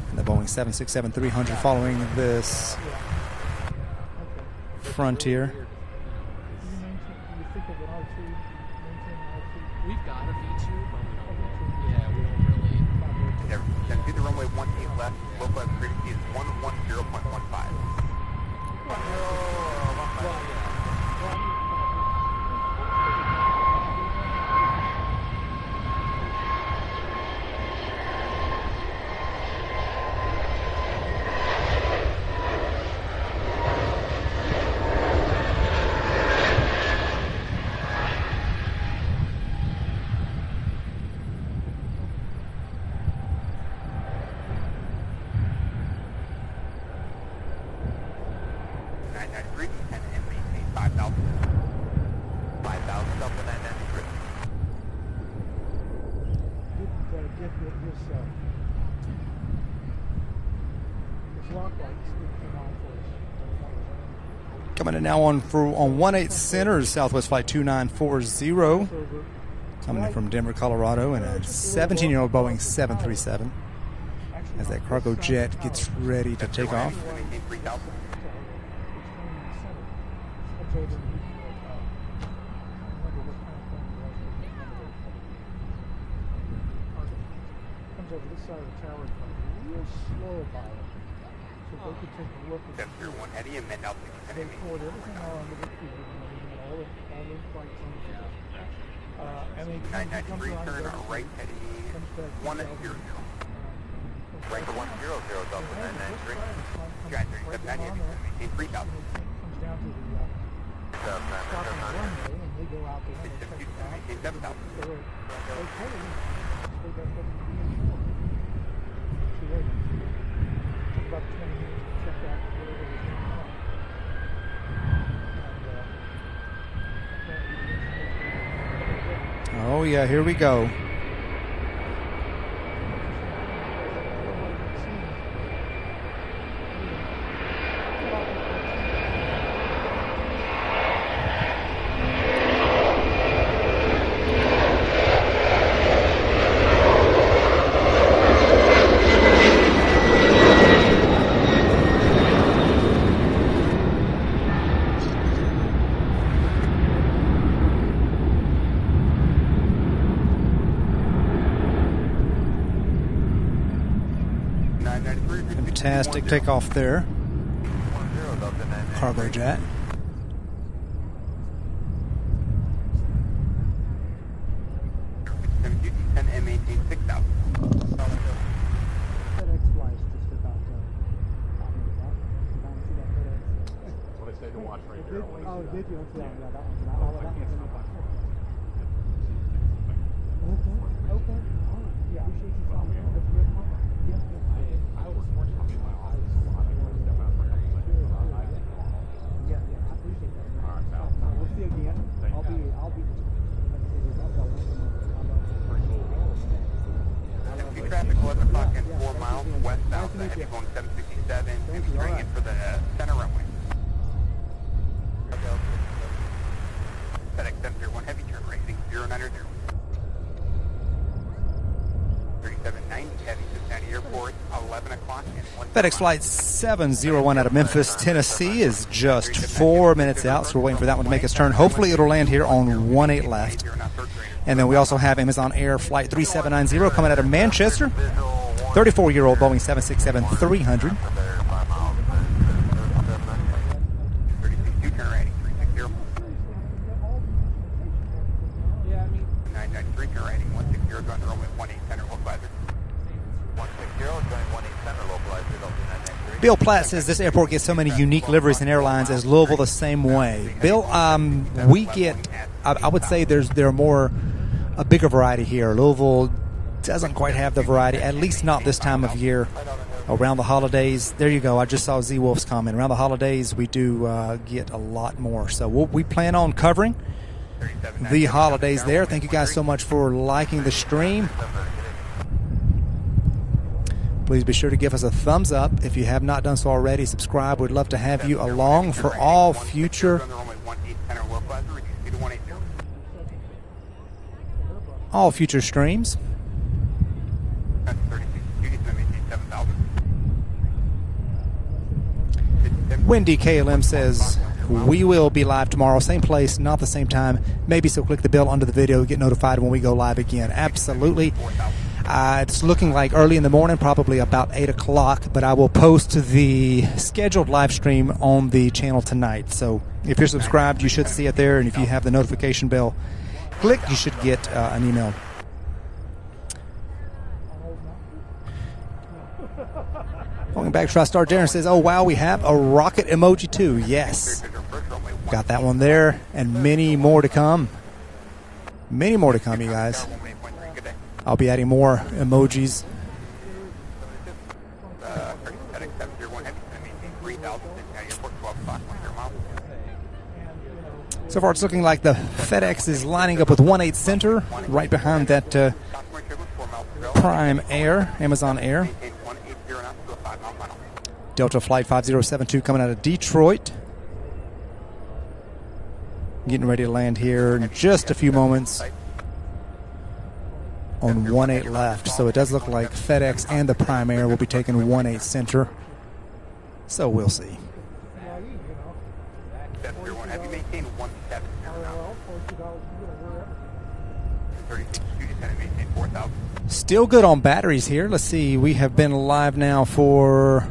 And the Boeing 767-300 following this Frontier. We've got a V2, but we don't really. Then to the runway 18 left, local frequency is 110.15. Coming in now on 18 Center, Southwest Flight 2940. Coming in from Denver, Colorado, and a 17-year-old Boeing 737 as that cargo jet gets ready to take off. Right to 100 up to 993. Giant 3790, maintain 3,000. Maintain 7,000. Oh yeah, here we go. Fantastic takeoff there. Cargo jet. And maintain 6,000. What I say to watch right there. Oh, did you? Yeah, that one's not. Okay. Yeah, appreciate you following me. That's a good point. Yeah. I was fortunate in my office a lot. I want to step out for everything. Yeah, I appreciate that. All right, pal. We'll see you again. I'll be. Two traffic 11 o'clock and 4 miles westbound. The heavy going 767 and straight in for the center runway. FedEx 701 heavy turn racing 090. 3790 heavy Cincinnati Airport 11 o'clock and 1. FedEx Flight 701 out of Memphis, Tennessee is just 4 minutes out, so we're waiting for that one to make its turn. Hopefully it'll land here on 18 left. And then we also have Amazon Air Flight 3790 coming out of Manchester. 34-year-old Boeing 767-300. Bill Platt says this airport gets so many unique liveries and airlines. Is Louisville the same way? Bill, we get, I would say there are more, a bigger variety here. Louisville doesn't quite have the variety, at least not this time of year. Around the holidays, there you go. I just saw Z Wolf's comment. Around the holidays, we do get a lot more. So we plan on covering the holidays there. Thank you guys so much for liking the stream. Please be sure to give us a thumbs up if you have not done so already. Subscribe. We'd love to have you along for all future streams. Wendy KLM says we will be live tomorrow, same place, not the same time. Maybe so click the bell under the video, get notified when we go live again. Absolutely. It's looking like early in the morning, probably about 8 o'clock, but I will post the scheduled live stream on the channel tonight. So if you're subscribed, you should see it there, and if you have the notification bell click, you should get an email. Going back, TriStar Darren says, oh, wow, we have a rocket emoji too. Yes. Got that one there, and many more to come. Many more to come, you guys. I'll be adding more emojis. So far, it's looking like the FedEx is lining up with 18 Center right behind that Prime Air, Amazon Air. Delta Flight 5072 coming out of Detroit. Getting ready to land here in just a few moments on 18 left. So it does look like FedEx and the Prime Air will be taking 18 Center. So we'll see. Still good on batteries here. Let's see. We have been live now for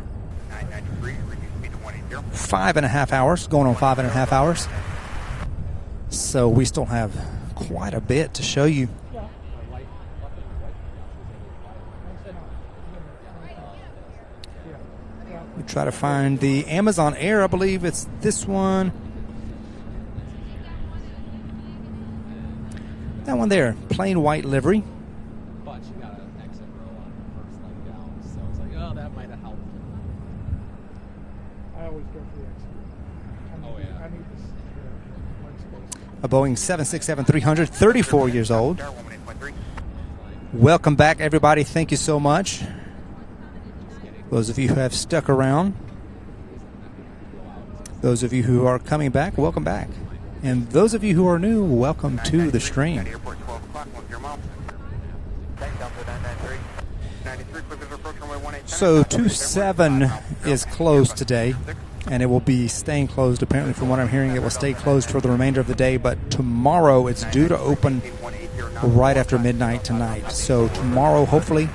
5.5 hours, going on 5.5 hours. So we still have quite a bit to show you. We try to find the Amazon Air. I believe it's this one. That one there, plain white livery. But you got an exit row on the first leg down, so it's like, oh, that might have helped. I always go for the exit. Oh, yeah. I need this white space. A Boeing 767-300, 34 years old. Welcome back, everybody. Thank you so much. Those of you who have stuck around, those of you who are coming back, welcome back. And those of you who are new, welcome to the stream. So 27 is closed today, and it will be staying closed. Apparently, from what I'm hearing, it will stay closed for the remainder of the day, but tomorrow it's due to open right after midnight tonight. So tomorrow, hopefully,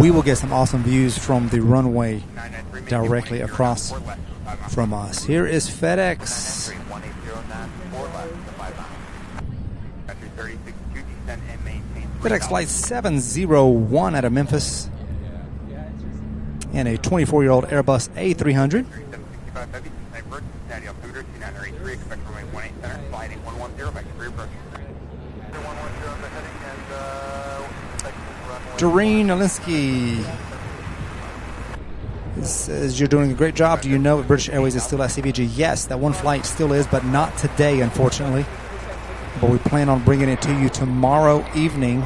we will get some awesome views from the runway directly across from us. Here is FedEx. FedEx Flight 701 out of Memphis. And a 24-year-old Airbus A300. Doreen Alinsky says you're doing a great job. Do you know if British Airways is still at CVG? Yes, that one flight still is, but not today, unfortunately. But we plan on bringing it to you tomorrow evening.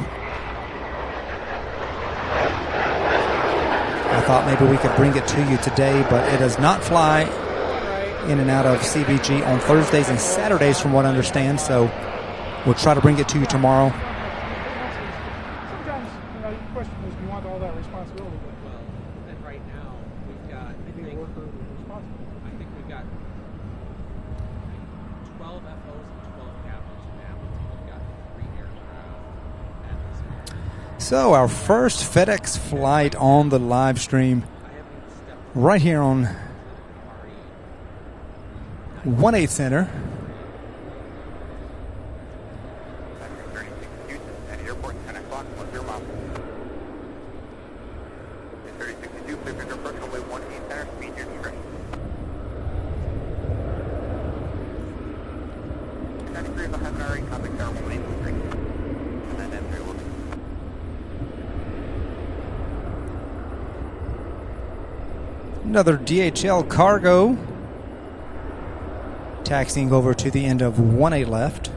I thought maybe we could bring it to you today, but it does not fly in and out of CVG on Thursdays and Saturdays, from what I understand. So we'll try to bring it to you tomorrow. So our first FedEx flight on the live stream right here on 1-8 Center. At airport 10 o'clock, 10 miles. 3062, clear for approach, runway 18 Center, speed your discretion. 93 if I haven't already, contact tower 183. And then enter will be. Another DHL cargo taxiing over to the end of 1-8 left.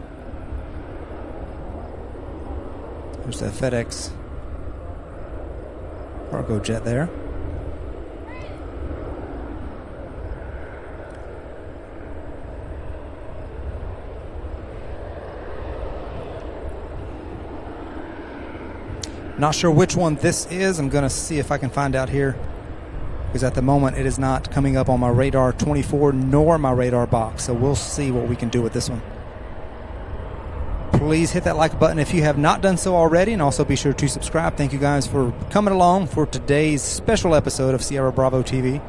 There's the FedEx cargo jet there. Not sure which one this is. I'm going to see if I can find out here, because at the moment it is not coming up on my radar 24 nor my radar box. So we'll see what we can do with this one. Please hit that like button if you have not done so already, and also be sure to subscribe. Thank you guys for coming along for today's special episode of Sierra Bravo TV.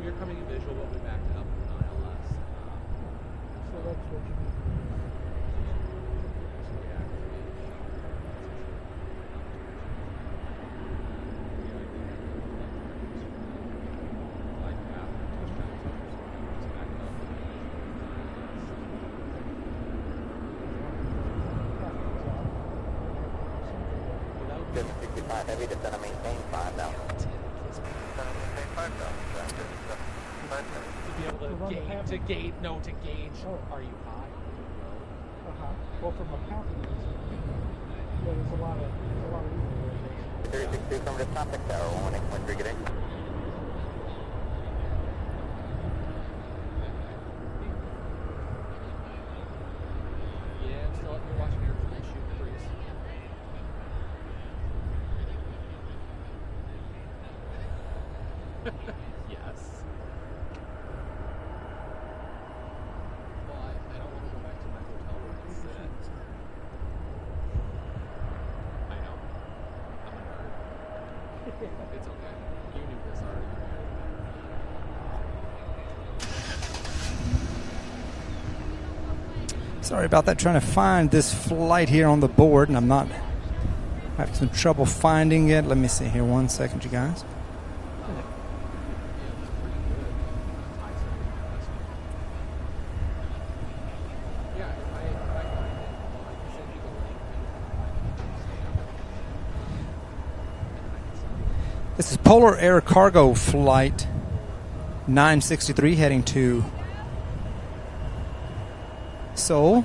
We're coming in visual, but we backed up on ILS. So that's what you Good 65 heavy, descend and maintain 5 now. Maintain 5 now. To be able to gauge, to gauge, are you high? Well, from a passenger, yeah, there's a lot of room there. 3062 from the contact tower, 118.3, get in. Yeah, I'm still up here watching airplanes shoot threes. Yes. Well, I don't want to go back to my hotel room and sit. I know. I'm a nerd. It's okay. You knew this already. Sorry about that. Trying to find this flight here on the board, and I'm not having some trouble finding it. Let me see here. 1 second, you guys. This is Polar Air Cargo Flight 963 heading to Seoul.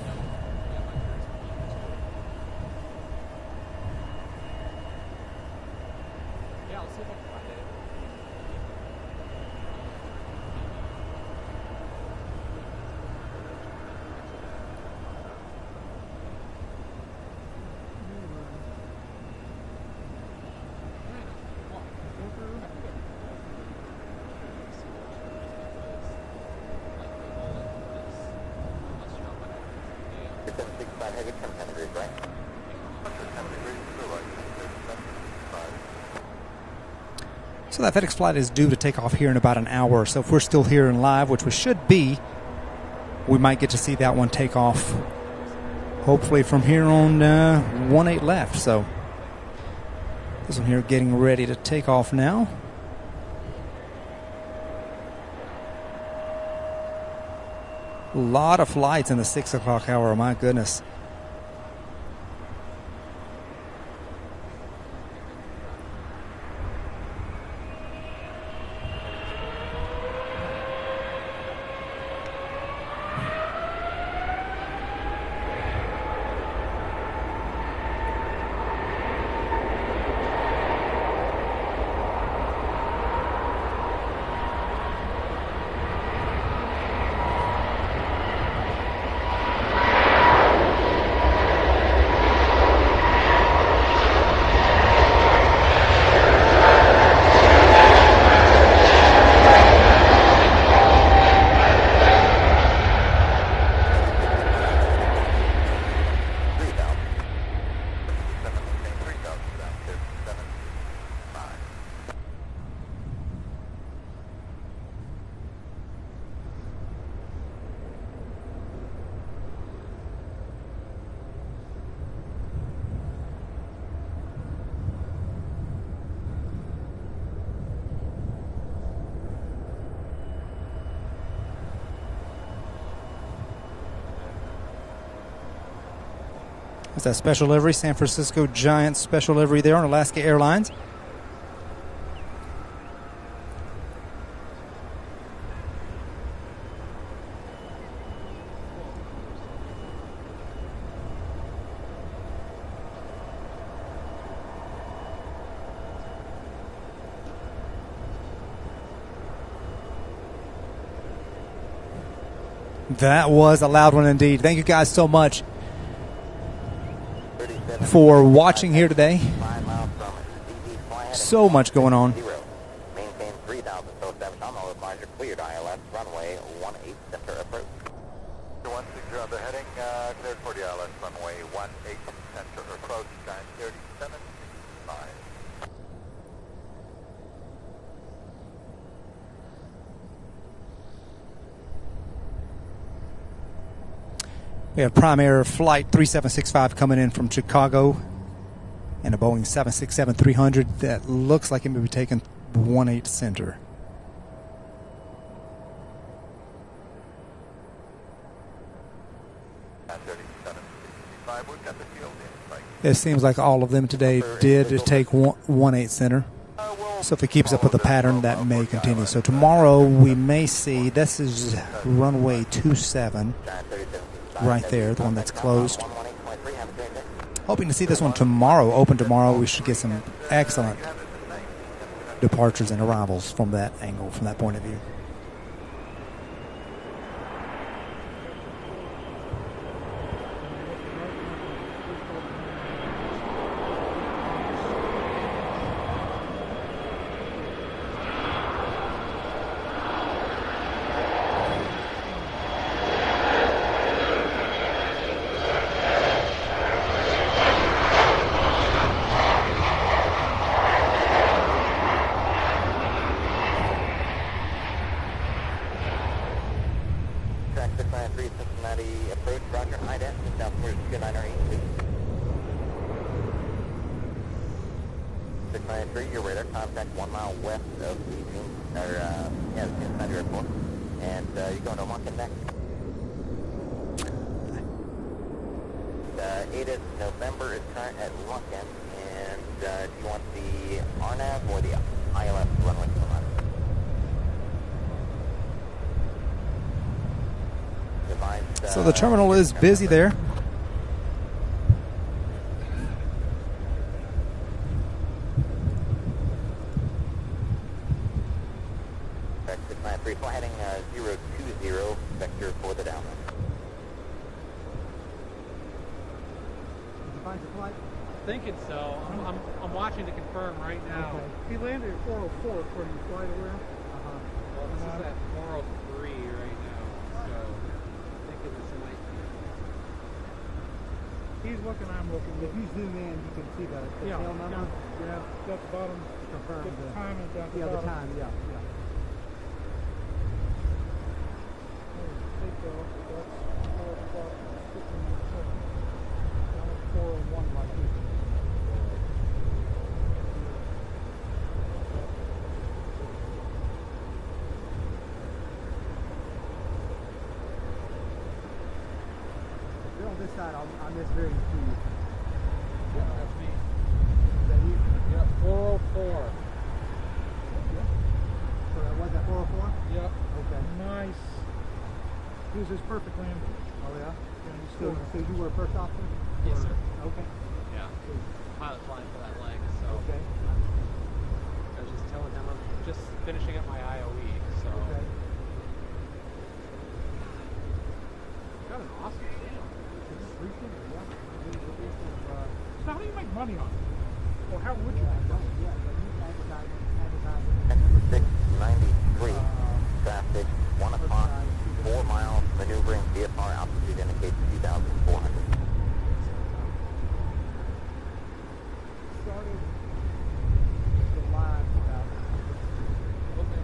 Yeah, I'll see if I can find it. Heavy, turn 10 degrees right. 10 degrees to the right. So that FedEx flight is due to take off here in about an hour. So if we're still here and live, which we should be, we might get to see that one take off hopefully from here on 1-8 left. So this one here getting ready to take off now. A lot of flights in the 6 o'clock hour, my goodness. That's that special livery, San Francisco Giants special livery there on Alaska Airlines. That was a loud one indeed. Thank you guys so much for watching here today. So much going on. Maintain 3,000, so 7 nominal advisor cleared ILS runway 18 center approach. 160 on the heading, cleared for the ILS runway 18 center approach, time 3765. We have Prime Air Flight 3765 coming in from Chicago and a Boeing 767-300 that looks like it may be taking 18 center. It seems like all of them today did take 18 center. So if it keeps up with the pattern, that may continue. So tomorrow we may see, this is runway 27 right there, the one that's closed. Hoping to see this one tomorrow, open tomorrow. We should get some excellent departures and arrivals from that angle, from that point of view. Cincinnati approach, roger, ident, down towards 2982. 693, your radar contact 1 mile west of the Cincinnati airport, and you're going to Lunkin next. 8th November is current at Lunkin, and do you want the RNAV or the ILS runway to the left? So the terminal is busy there. Correct, 693, fly heading 020, vector for the downwind. Did you find your flight? Thinking so. I'm watching to confirm right now. Okay. He landed at 404 according to flight aware. Well, this is at 403 right now, so thinking this might be. He's looking, I'm looking. If you zoom in, you can see the tail number. Yeah, that's the bottom. Confirm the time is down yeah, the the bottom. time, yeah. Take off, that's 4 o'clock, 15 minutes second. Down at 401 like this. You're on this side, on this very key. Yeah, that's me. Is that you? Yep, 404. So that was at 404? Yep. Okay. Nice. This is perfect landing. Oh, yeah? Yeah, he's So still you were first officer? Yes, sir. Okay. Yeah. Pilot flying for that leg, so Okay. I was just telling him I'm just finishing up my IOE, so. Okay. Got an awesome sail. So how do you make money on it? Or how would you? 693, traffic 1 o'clock, 4 miles, maneuvering VFR altitude indicates 2,400. Started July 2000. Okay.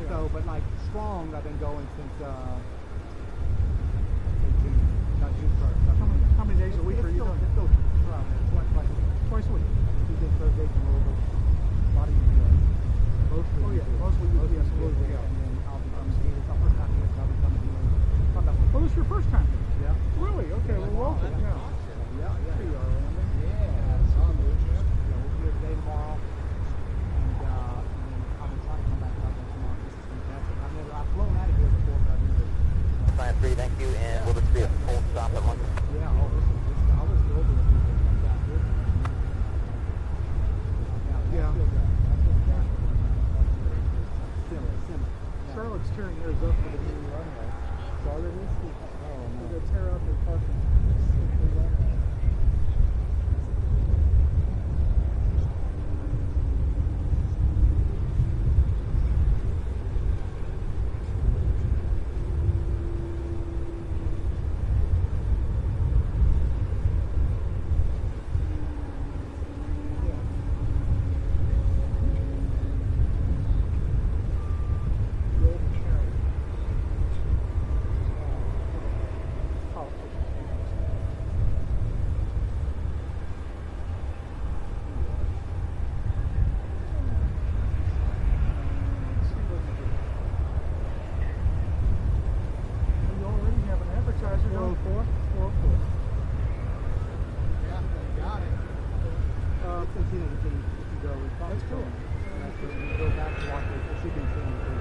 So, but like strong, I've been going since June, not June 1st. How many days a week are you doing? It's still twice a week. Twice a week. Tuesday, Thursday, Louisville. A lot of mostly. Oh yeah. see it if you go. That's cool. When you go back to watch it, it should be filmed too.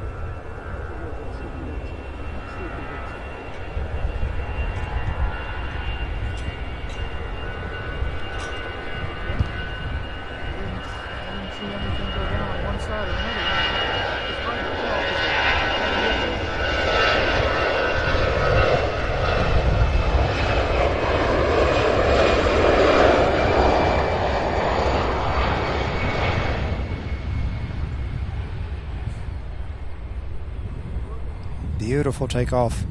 I didn't see anything go down on one side or another. It's right Beautiful takeoff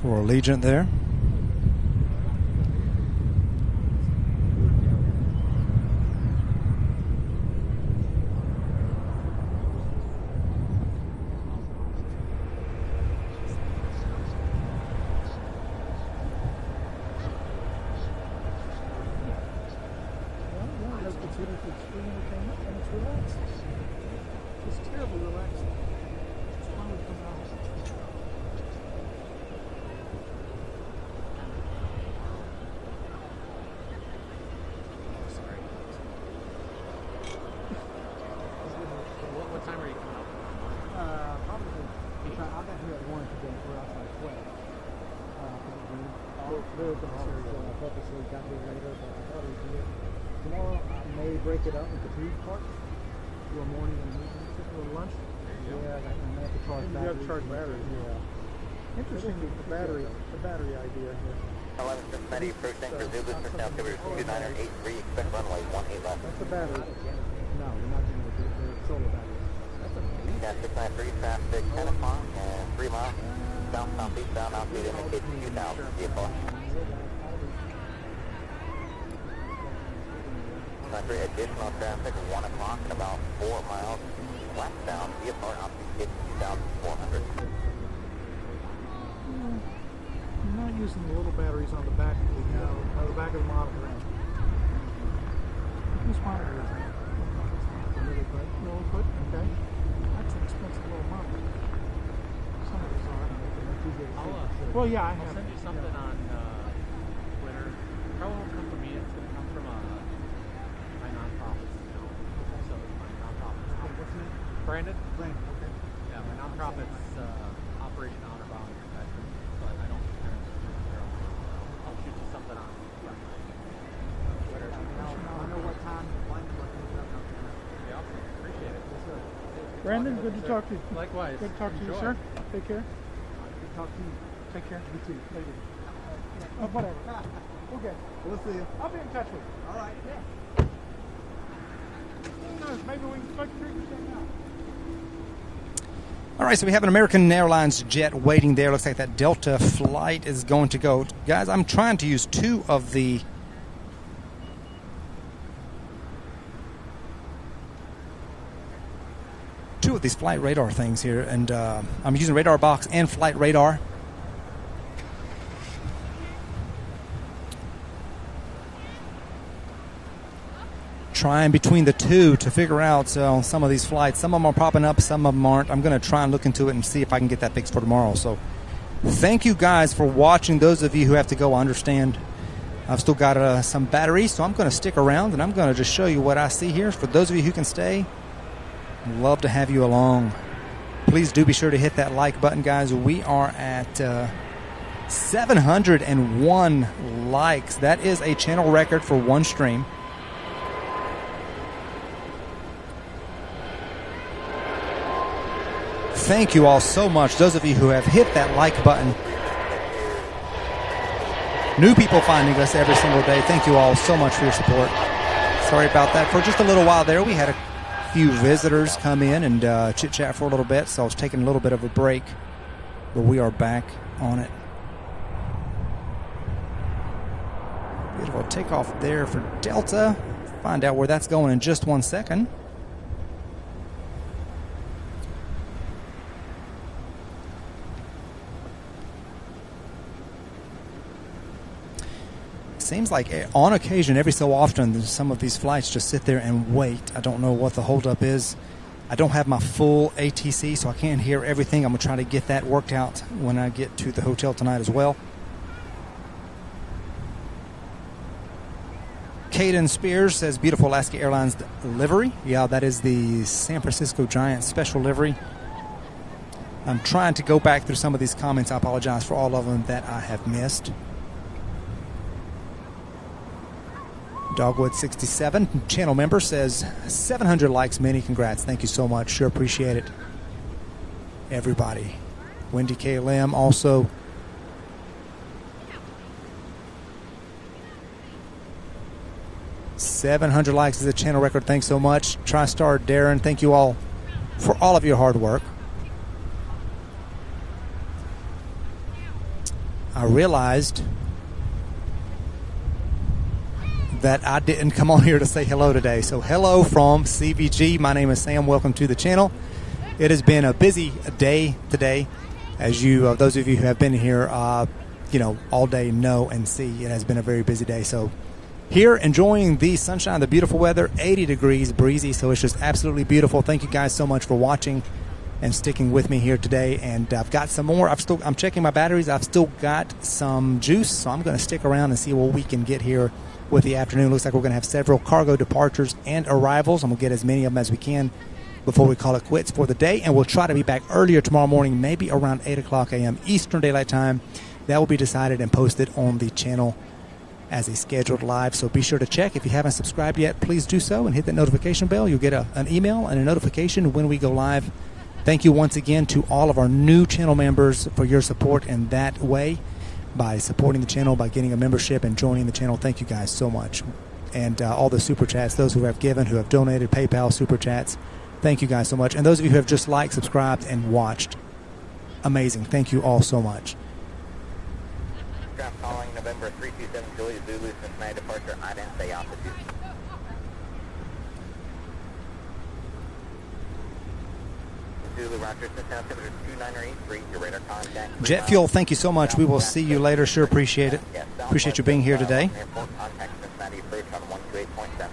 for Allegiant there. Tomorrow I may break it up into 2 parts. Do a morning and evening. Just a little lunch. Yeah, I have to charge batteries. You have to charge batteries. Yeah. Interesting, the battery idea here. 11 Cincinnati, approaching for Zulu, turn down Silver 2983, expect runway 18 left. That's the battery. No, we're not doing the solar battery. That's a Cat 693, traffic 10 o'clock and 3 miles. South, southeast, bound, altitude indicates 2,000 vehicle. Additional traffic, 1 o'clock and about 4 miles westbound, vehicle altitude 2,400. I'm not using the little batteries on the back of the back of the monitor. Whose monitor is that? Little foot? Okay. That's an expensive little monitor. Some of these are. Well, yeah, I have. I'll send you something on Twitter. Probably won't come from me. It's going to come from my nonprofit. So it's my nonprofit. What's the name? Brandon? Brandon, okay. Yeah, my nonprofit's Operation Honor Bound Veterans, but I don't I'll shoot you something on Twitter. I know what time the flight is up. Yeah, appreciate it. Yes, sir. Brandon, good to talk to you. Likewise. Good to talk to you, Enjoy. sir. Take care. Good talk to you. Take care. You too. Later. Whatever. Okay. We'll see you. I'll be in touch with you. All right. Yeah. Who knows? Maybe we can start figuring something out. All right, so we have an American Airlines jet waiting there. Looks like that Delta flight is going to go. Guys, I'm trying to use two of these flight radar things here, and I'm using radar box and flight radar. Trying between the two to figure out some of these flights. Some of them are popping up, some of them aren't. I'm going to try and look into it and see if I can get that fixed for tomorrow. So thank you guys for watching. Those of you who have to go, I understand. I've still got some batteries, so I'm going to stick around and I'm going to just show you what I see here. For those of you who can stay, I'd love to have you along. Please do be sure to hit that like button, guys. We are at 701 likes. That is a channel record for one stream. Thank you all so much, those of you who have hit that like button. New people finding us every single day. Thank you all so much for your support. Sorry about that. For just a little while there, we had a few visitors come in and chit-chat for a little bit, so I was taking a little bit of a break, but we are back on it. Beautiful takeoff there for Delta. Find out where that's going in just 1 second. Seems like on occasion, every so often, some of these flights just sit there and wait. I don't know what the holdup is. I don't have my full ATC, so I can't hear everything. I'm going to try to get that worked out when I get to the hotel tonight as well. Caden Spears says, beautiful Alaska Airlines livery. Yeah, that is the San Francisco Giants special livery. I'm trying to go back through some of these comments. I apologize for all of them that I have missed. Dogwood 67, channel member, says 700 likes, many congrats. Thank you so much. Sure appreciate it. Everybody. Wendy K. Lim also. $700 likes is a channel record. Thanks so much. TriStar Darren, thank you all for all of your hard work. I realized that I didn't come on here to say hello today. So hello from CVG. My name is Sam. Welcome to the channel. It has been a busy day today. As you, those of you who have been here, all day know and see, it has been a very busy day. So here, enjoying the sunshine, the beautiful weather, 80 degrees, breezy, so it's just absolutely beautiful. Thank you guys so much for watching and sticking with me here today. And I've got some more. I'm checking my batteries. I've still got some juice, so I'm going to stick around and see what we can get here with the afternoon. Looks like we're going to have several cargo departures and arrivals. I'm going to get as many of them as we can before we call it quits for the day. And we'll try to be back earlier tomorrow morning, maybe around 8 o'clock a.m. Eastern Daylight Time. That will be decided and posted on the channel as a scheduled live. So be sure to check. If you haven't subscribed yet, please do so and hit that notification bell. You'll get an email and a notification when we go live. Thank you once again to all of our new channel members for your support in that way, by supporting the channel, by getting a membership and joining the channel. Thank you guys so much. And all the super chats, those who have given, who have donated, PayPal, super chats, thank you guys so much. And those of you who have just liked, subscribed, and watched, amazing. Thank you all so much. Draft calling November 327 Julie Zulu Cincinnati departure identity altitude. Zulu Roger, Cincinnati altimeter 2983, your radar contact. Jet Fuel, thank you so much. We will see you later. Sure appreciate it. Appreciate you being here today. Contact Cincinnati approach on 128.7.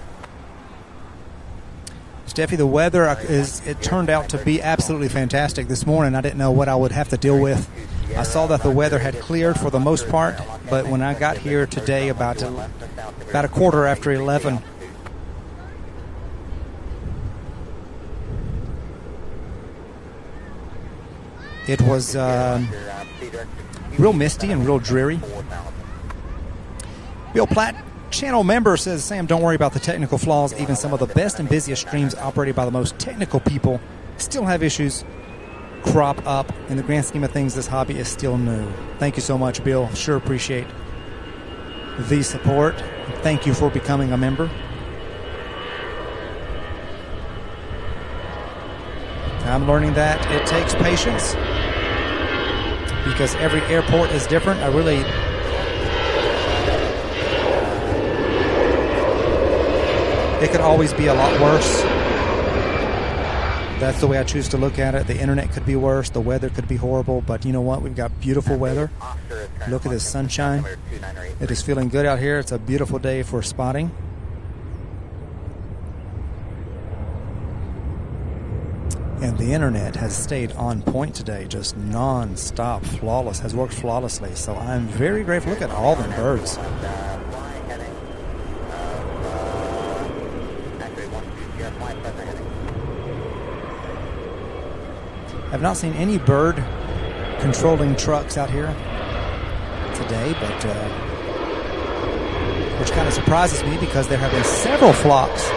Steffi, the weather it turned out to be absolutely fantastic this morning. I didn't know what I would have to deal with. I saw that the weather had cleared for the most part, but when I got here today about a quarter after 11, it was real misty and real dreary. Bill Platt, channel member, says, Sam, don't worry about the technical flaws. Even some of the best and busiest streams operated by the most technical people still have issues crop up. In the grand scheme of things, this hobby is still new. Thank you so much, Bill. Sure appreciate the support. Thank you for becoming a member. I'm learning that it takes patience because every airport is different. It could always be a lot worse. That's the way I choose to look at it. The internet could be worse. The weather could be horrible. But you know what? We've got beautiful weather. Look at this sunshine. It is feeling good out here. It's a beautiful day for spotting. And the internet has stayed on point today, just non-stop, flawless, has worked flawlessly. So I'm very grateful. Look at all the birds. I've not seen any bird controlling trucks out here today, but which kind of surprises me because there have been several flocks.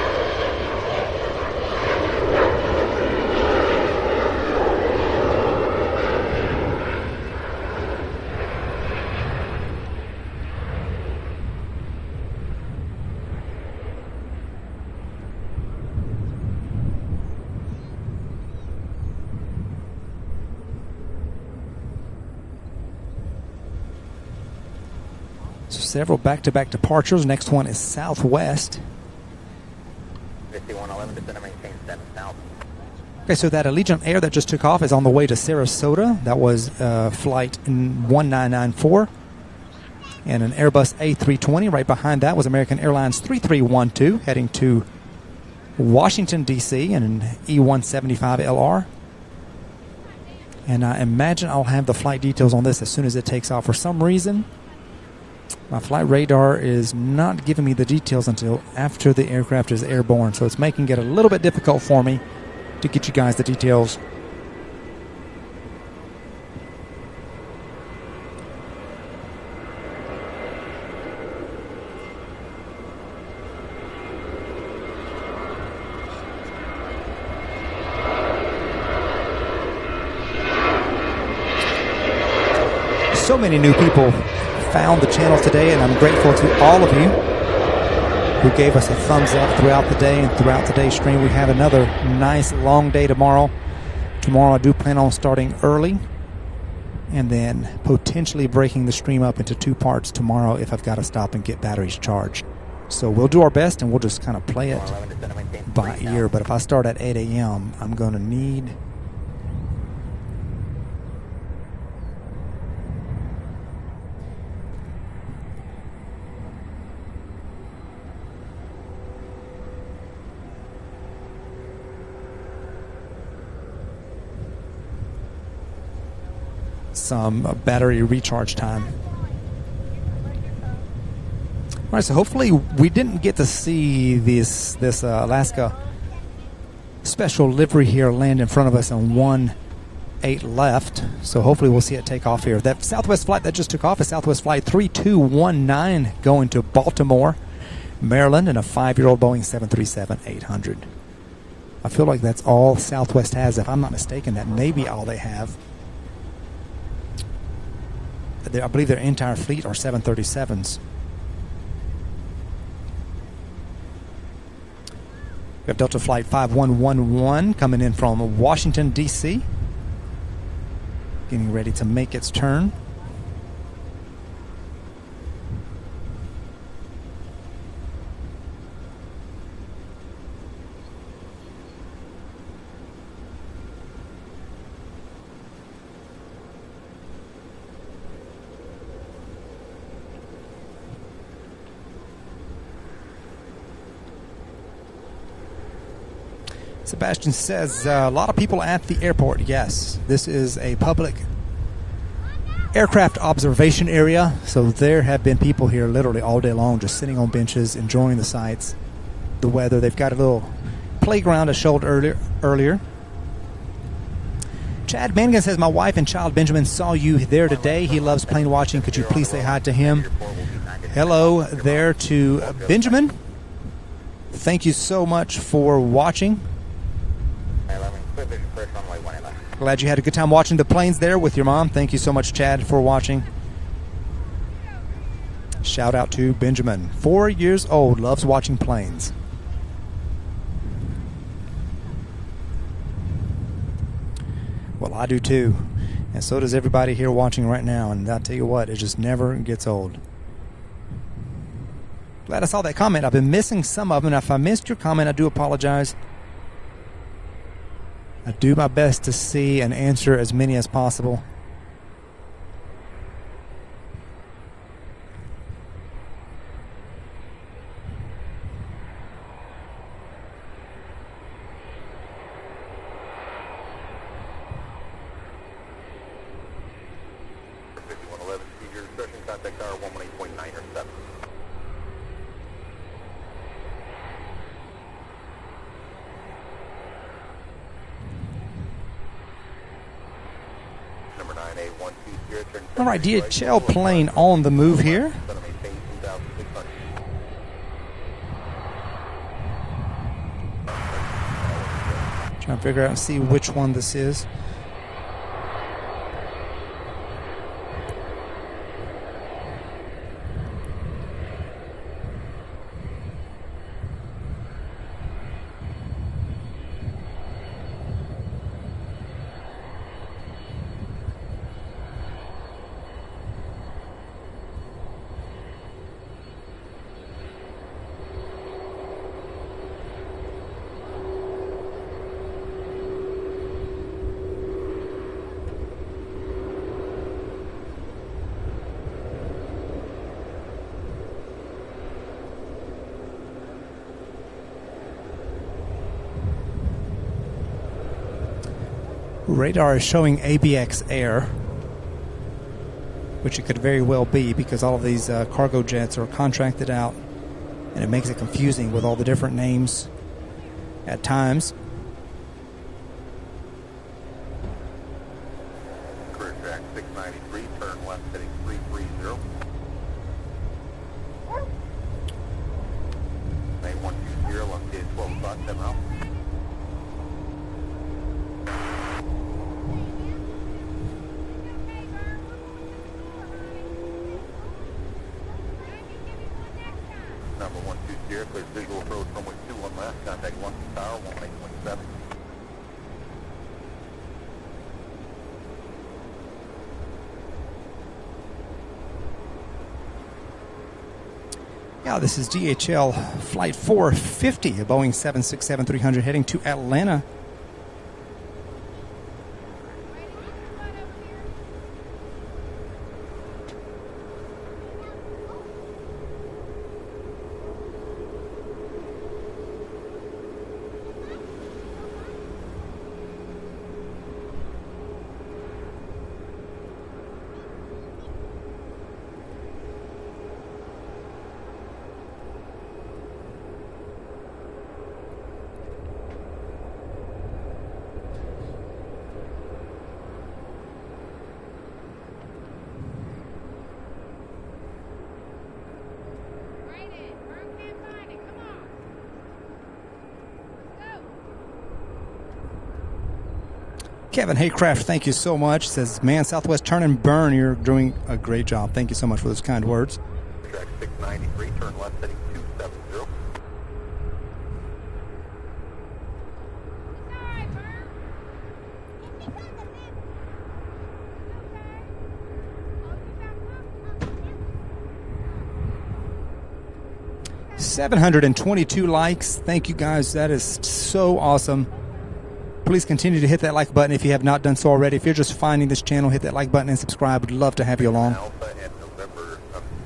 Several back-to-back departures. Next one is Southwest. 5111, descend and maintain 7000. Okay, so that Allegiant Air that just took off is on the way to Sarasota. That was flight 1994. And an Airbus A320 right behind that was American Airlines 3312 heading to Washington, D.C. in an E175LR. And I imagine I'll have the flight details on this as soon as it takes off. For some reason, My flight radar is not giving me the details until after the aircraft is airborne, so it's making it a little bit difficult for me to get you guys the details. So many new people found the channel today, and I'm grateful to all of you who gave us a thumbs up throughout the day and throughout today's stream. We have another nice long day tomorrow. Tomorrow I do plan on starting early and then potentially breaking the stream up into 2 parts tomorrow if I've got to stop and get batteries charged. So we'll do our best, and we'll just kind of play it by ear. But if I start at 8 a.m., I'm going to need some battery recharge time. All right, so hopefully we didn't get to see this Alaska special livery here land in front of us on 18 left. So hopefully we'll see it take off here. That Southwest flight that just took off is Southwest Flight 3219 going to Baltimore, Maryland, in a 5-year-old Boeing 737-800. I feel like that's all Southwest has. If I'm not mistaken, that may be all they have. I believe their entire fleet are 737s. We have Delta Flight 5111 coming in from Washington, D.C., getting ready to make its turn. Sebastian says, a lot of people at the airport. Yes, this is a public aircraft observation area, so there have been people here literally all day long just sitting on benches, enjoying the sights, the weather. They've got a little playground I showed earlier. Chad Mangan says, my wife and child Benjamin saw you there today. He loves plane watching. Could you please say hi to him? Hello there to Benjamin. Thank you so much for watching. Glad you had a good time watching the planes there with your mom. Thank you so much, Chad, for watching. Shout out to Benjamin. 4 years old, loves watching planes. Well, I do too. And so does everybody here watching right now. And I'll tell you what, it just never gets old. Glad I saw that comment. I've been missing some of them. If I missed your comment, I do apologize. I do my best to see and answer as many as possible. All right, DHL plane on the move here. Trying to figure out and see which one this is. Radar is showing ABX Air. which it could very well be because all of these cargo jets are contracted out, and it makes it confusing with all the different names at times. Career track 693, turn left heading 330. Name 120, located 12 o'clock, 7 out. Number 120, clear visual approach runway 21 left, contact 1 tower, 1827. Yeah, this is DHL Flight 450, a Boeing 767-300 heading to Atlanta. Kevin Haycraft, thank you so much. Says, man, Southwest, turn and burn. You're doing a great job. Thank you so much for those kind words. Track 693, turn left heading 270. – 722 likes. Thank you guys. That is so awesome. Please continue to hit that like button if you have not done so already. If you're just finding this channel, hit that like button and subscribe. We'd love to have you along. Alpha and November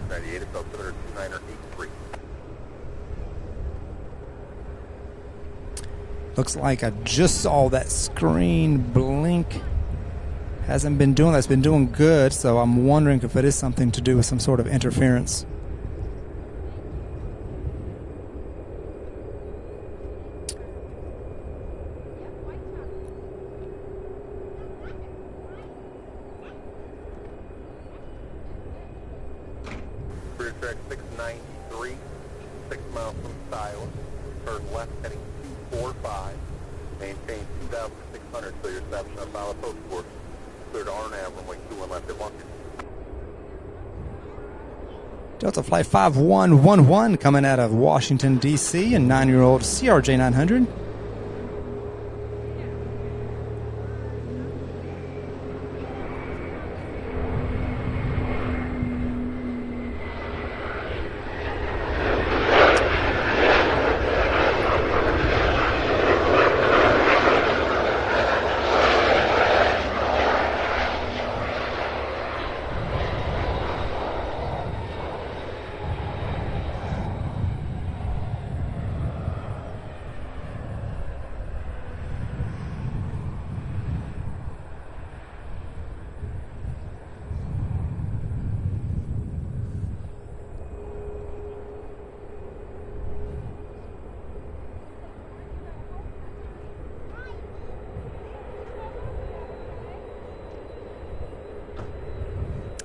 98, about 729.83. Looks like I just saw that screen blink. Hasn't been doing that. It's been doing good, so I'm wondering if it is something to do with some sort of interference. Career track 693, 6 miles from Iowa. Turn left heading 245. Maintain 2,600 so you're establishing a solid post course. Clear to RNAV, runway 21 left at Moncton. Delta Flight 5111 coming out of Washington, D.C. and 9-year-old CRJ 900.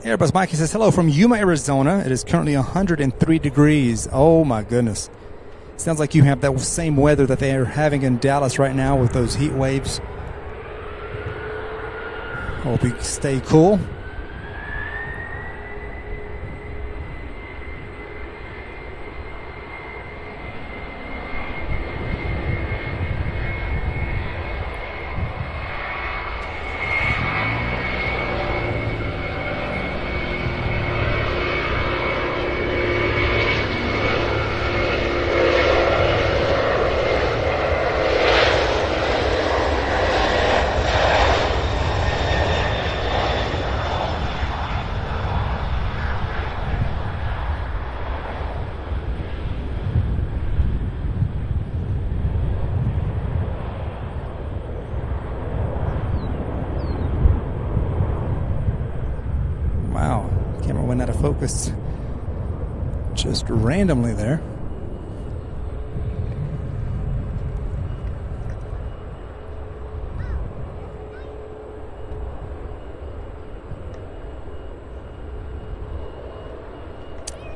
Airbus Mikey says, hello from Yuma, Arizona. It is currently 103 degrees. Oh, my goodness. Sounds like you have that same weather that they are having in Dallas right now with those heat waves. Hope you stay cool. focus just randomly there.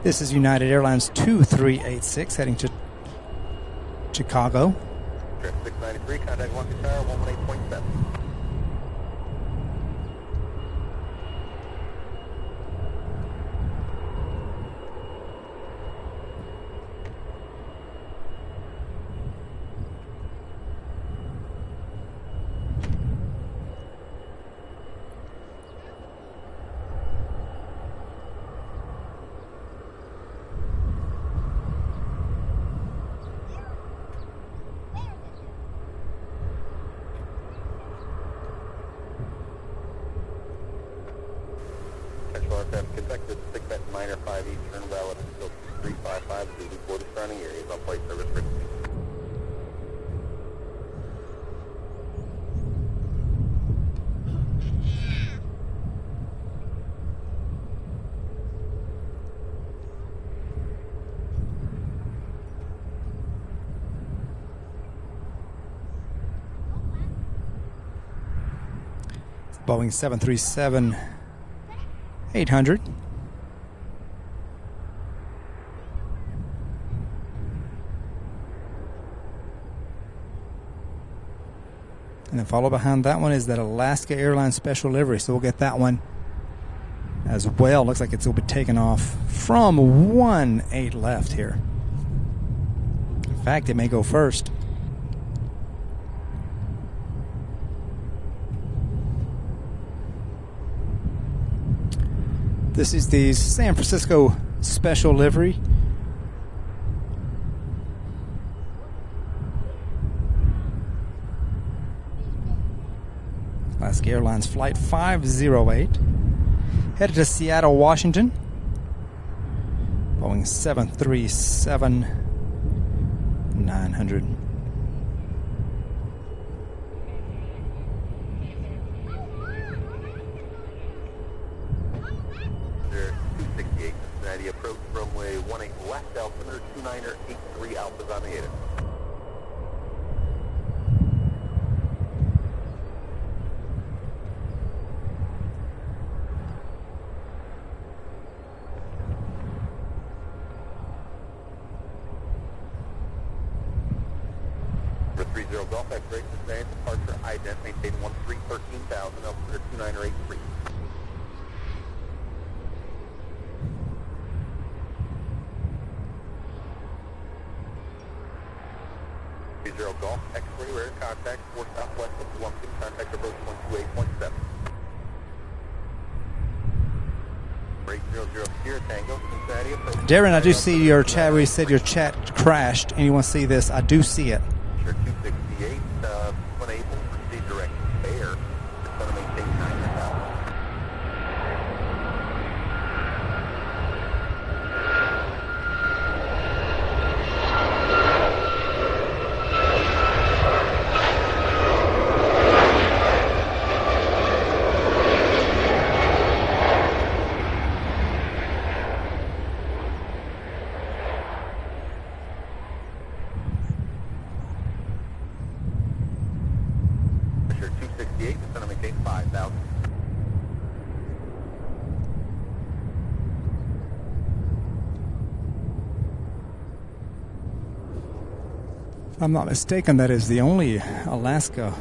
This is United Airlines 2386 heading to Chicago. Trip 693, contact 1 Tower 118.7. Conducted 6 at minor 5 east, turn valid until 355, Zulu 40 surrounding areas. I'll place service for Boeing 737-800. And then follow behind that one is that Alaska Airlines special livery. So we'll get that one as well. Looks like it's will be taken off from 1-8 left here. In fact, it may go first. This is the San Francisco special livery. Alaska Airlines Flight 508. Headed to Seattle, Washington. Boeing 737-900. Cincinnati approach runway 18 left, altimeter 29er 83 Alpha's on the ADA. For 30 Golf X-ray, Cincinnati departure, ident, maintain 13,000, altimeter 29er 83. Golf X-ray, rear contact, 4 southwest of Lumpkin, contact approach 128.7. 800 Sierra Tango, Cincinnati approach. Darren, I do see your chat where you said your chat crashed. Anyone see this? I do see it. Sure, 268, when able, proceed direct Bear. It's going to maintain 9,000. If I'm not mistaken, that is the only Alaska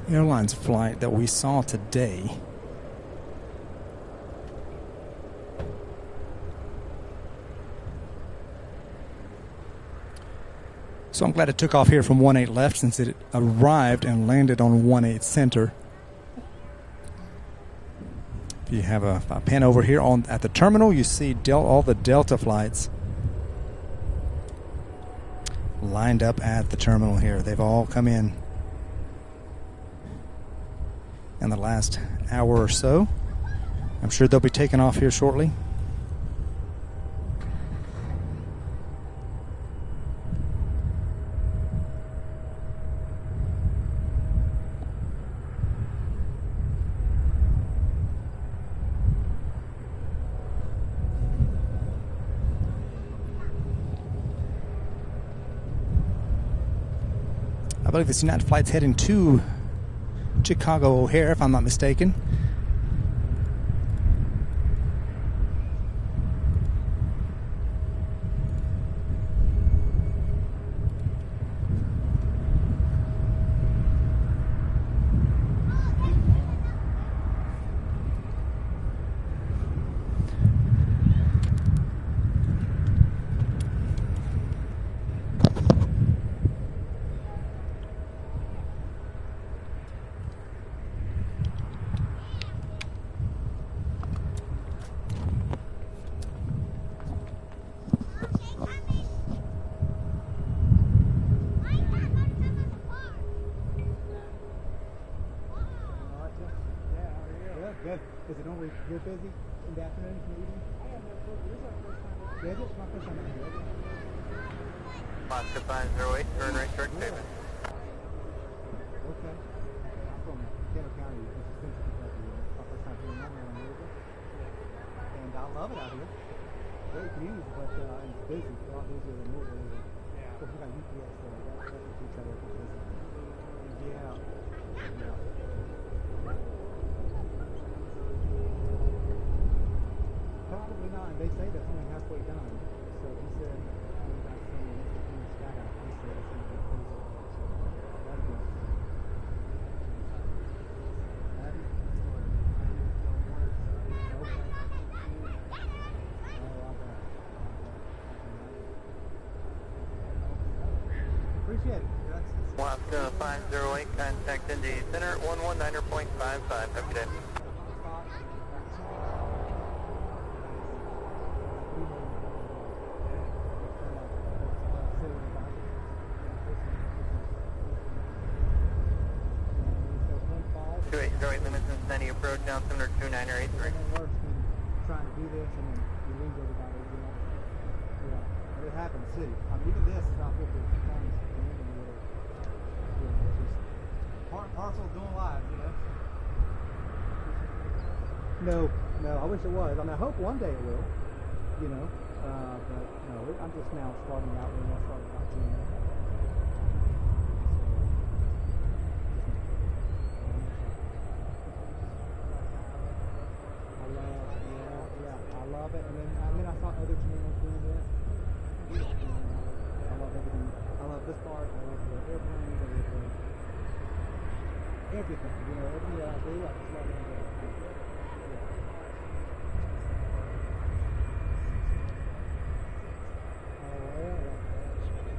Airlines flight that we saw today. So I'm glad it took off here from 18 left, since it arrived and landed on 18 center. If you have a pen over here at the terminal, you see all the Delta flights lined up at the terminal here. They've all come in the last hour or so. I'm sure they'll be taking off here shortly. I believe this United flight's heading to Chicago O'Hare, if I'm not mistaken. Good. Is it normally you're busy in the afternoon, in the evening? I have no clue. This is our first time. Is it? It's my first time out here. Oscar 508, turn right short statement. Okay. I'm from Kenner County, Cincinnati, Kentucky. It's my first time here in America. And I love it out here. Great views, but it's busy. It's a lot busier than Louisville. Yeah. Of course, we got UPS, so that's what keeps that airport busy. Yeah. Yeah. Probably not. They say that's only halfway done. So he said, when he got some of the skydive, he said it's going to be crazy. So that'd be appreciate it. Oscar 508, contact Indy Center 119.55. Have a good day. Cincinnati approach, down Center 2983. Worse than trying to do this and then you lose everybody. Yeah, but it happens, city. Even this is not 50 times. It's just part and parcel of doing live, No, I wish it was. I mean, I hope one day it will, but no, I'm just now starting out when I started out doing that. I love it. And then, I saw other channels doing this. I love everything. I love this part. I love the airplanes. I love everything. Everything that I do, I just love it.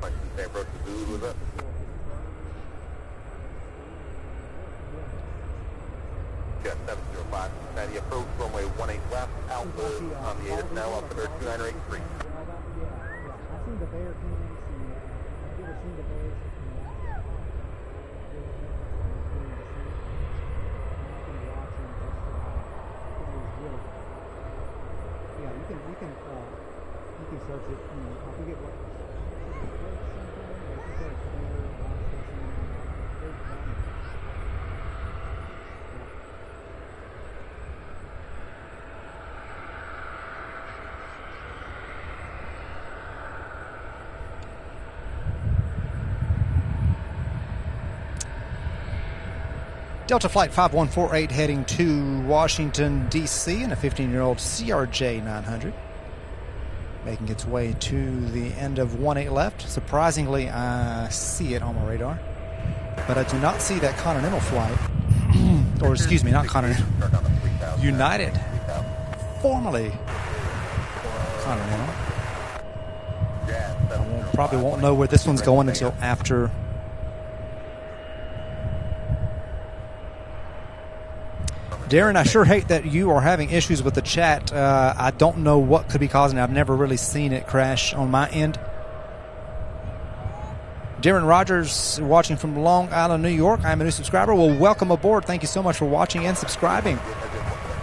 Like you say, approach the food with it. Jet 705, Cincinnati approach, runway 18 left, Alpha on the 8 now, up to 2983. I've seen the bear cams, and I've never seen the bears. Yeah, you can search it. I forget what. Delta Flight 5148 heading to Washington, D.C. in a 15-year-old CRJ 900. Making its way to the end of 18 left. Surprisingly, I see it on my radar. But I do not see that Continental flight. Or excuse me, not Continental. United. Formerly Continental. Probably won't know where this one's going until after. Darren, I sure hate that you are having issues with the chat. I don't know what could be causing it. I've never really seen it crash on my end. Darren Rogers watching from Long Island, New York. I'm a new subscriber. Well, welcome aboard. Thank you so much for watching and subscribing.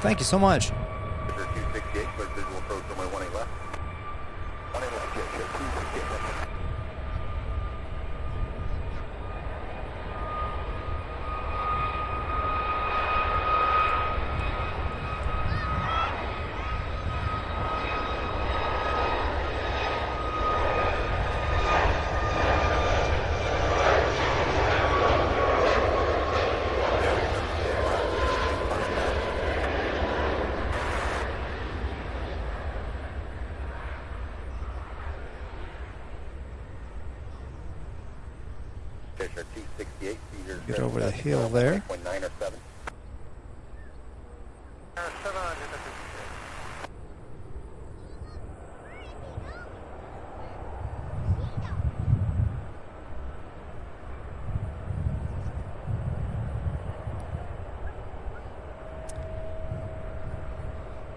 Thank you so much. Fisher 268, Cedar. Get over the hill there. 9 or 7. 7 on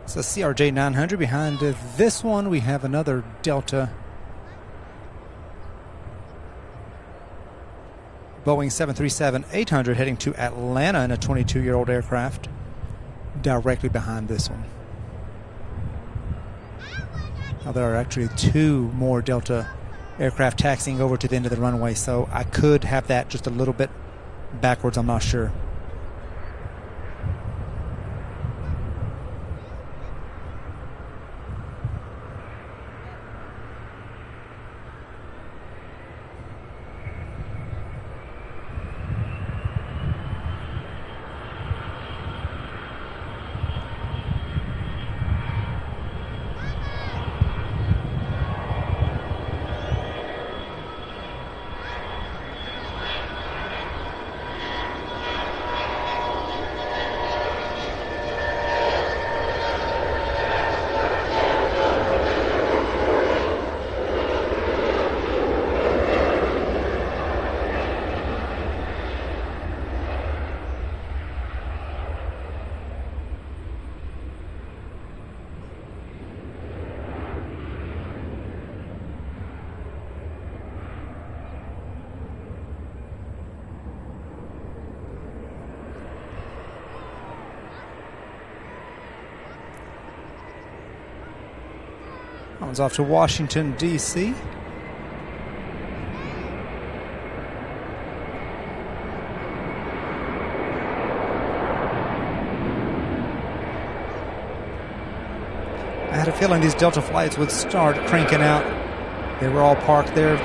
It's a CRJ 900. Behind this one, we have another Delta Boeing 737-800 heading to Atlanta in a 22-year-old aircraft directly behind this one. Now, there are actually 2 more Delta aircraft taxiing over to the end of the runway, so I could have that just a little bit backwards. I'm not sure. That one's off to Washington, D.C. I had a feeling these Delta flights would start cranking out. They were all parked there.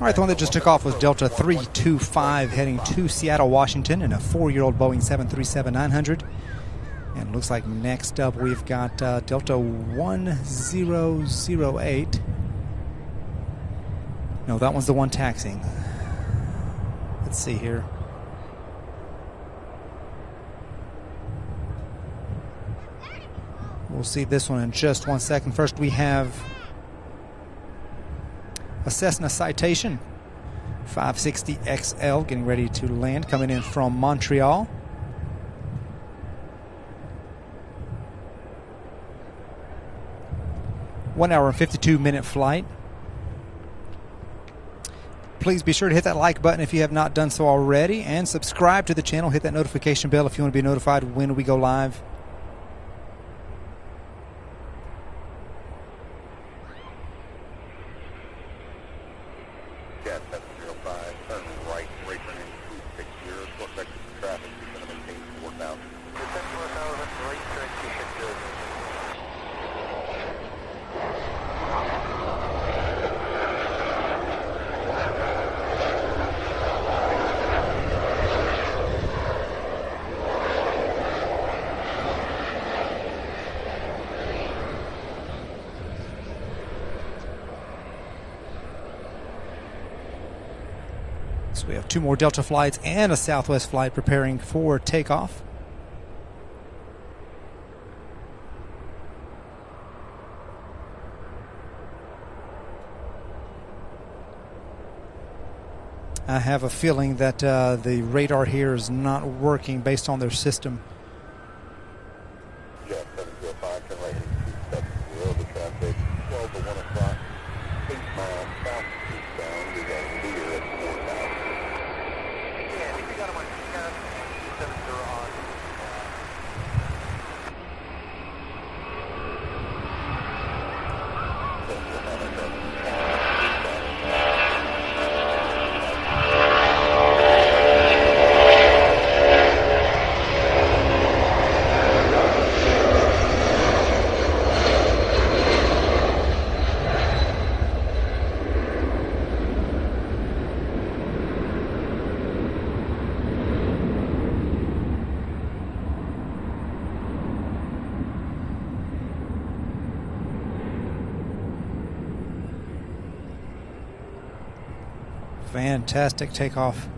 All right, the one that just took off was Delta 325 heading to Seattle, Washington in a 4-year-old Boeing 737-900. And it looks like next up we've got Delta 1008. No, that one's the one taxiing. Let's see here. We'll see this one in just 1 second. First, we have a Cessna Citation 560XL getting ready to land, coming in from Montreal. One hour and 52-minute flight. Please be sure to hit that like button if you have not done so already, and subscribe to the channel. Hit that notification bell if you want to be notified when we go live. So we have 2 more Delta flights and a Southwest flight preparing for takeoff. I have a feeling that the radar here is not working based on their system. Yeah, 705, turn right, 270, the traffic, 12 to 1 o'clock, 8 miles south, eastbound, we got adhere at 4,000. Yeah, we got him on Fantastic takeoff.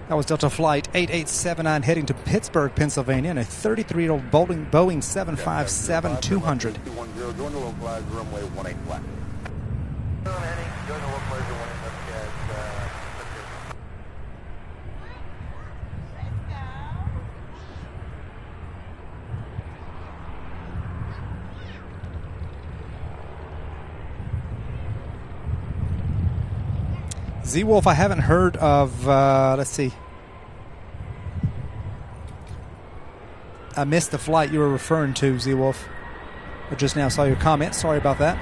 That was Delta Flight 8879 heading to Pittsburgh, Pennsylvania, in a 33-year-old Boeing 757-200. 210, join the localized runway 18 flat. Heading, join the localizer 18 Z-Wolf, I haven't heard of, let's see. I missed the flight you were referring to, Z-Wolf. I just now saw your comment. Sorry about that.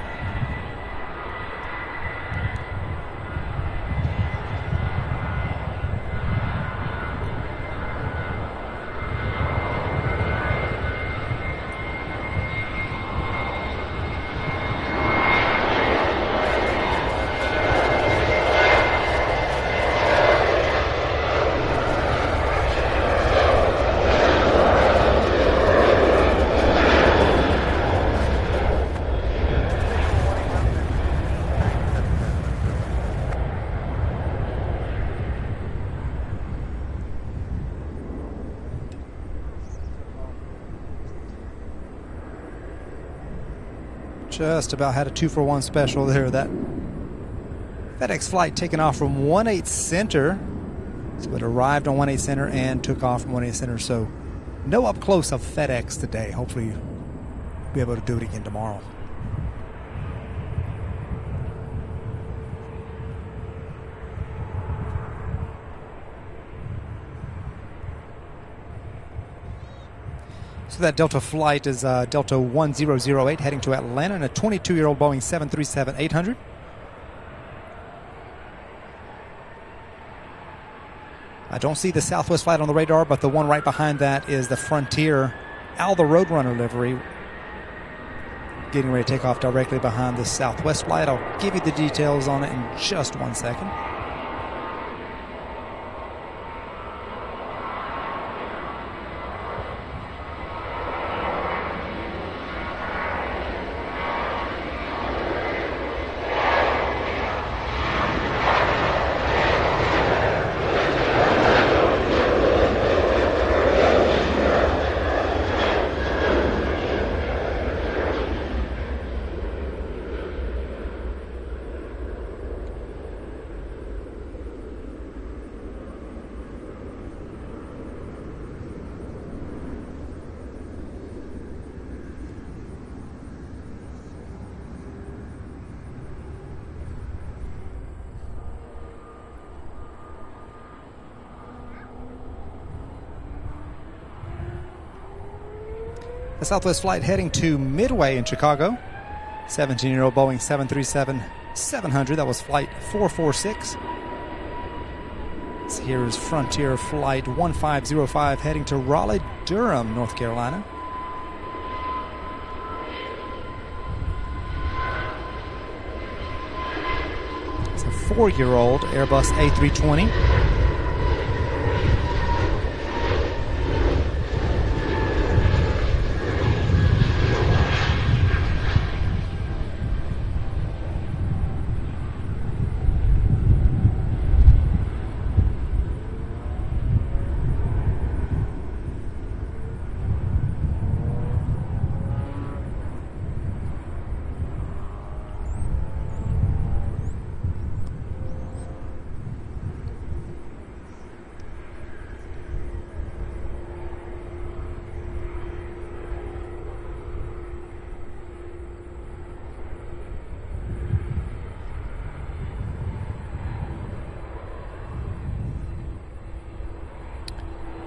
Just about had a 2-for-1 special there. That FedEx flight taking off from 18 Center. So it arrived on 18 Center and took off from 18 Center. So no up close of FedEx today. Hopefully you'll be able to do it again tomorrow. So that Delta flight is Delta 1008 heading to Atlanta in a 22-year-old Boeing 737-800. I don't see the Southwest flight on the radar, but the one right behind that is the Frontier Al the Roadrunner livery. Getting ready to take off directly behind the Southwest flight. I'll give you the details on it in just 1 second. The Southwest flight heading to Midway in Chicago. 17-year-old Boeing 737-700. That was flight 446. So here is Frontier flight 1505 heading to Raleigh-Durham, North Carolina. It's a 4-year-old Airbus A320.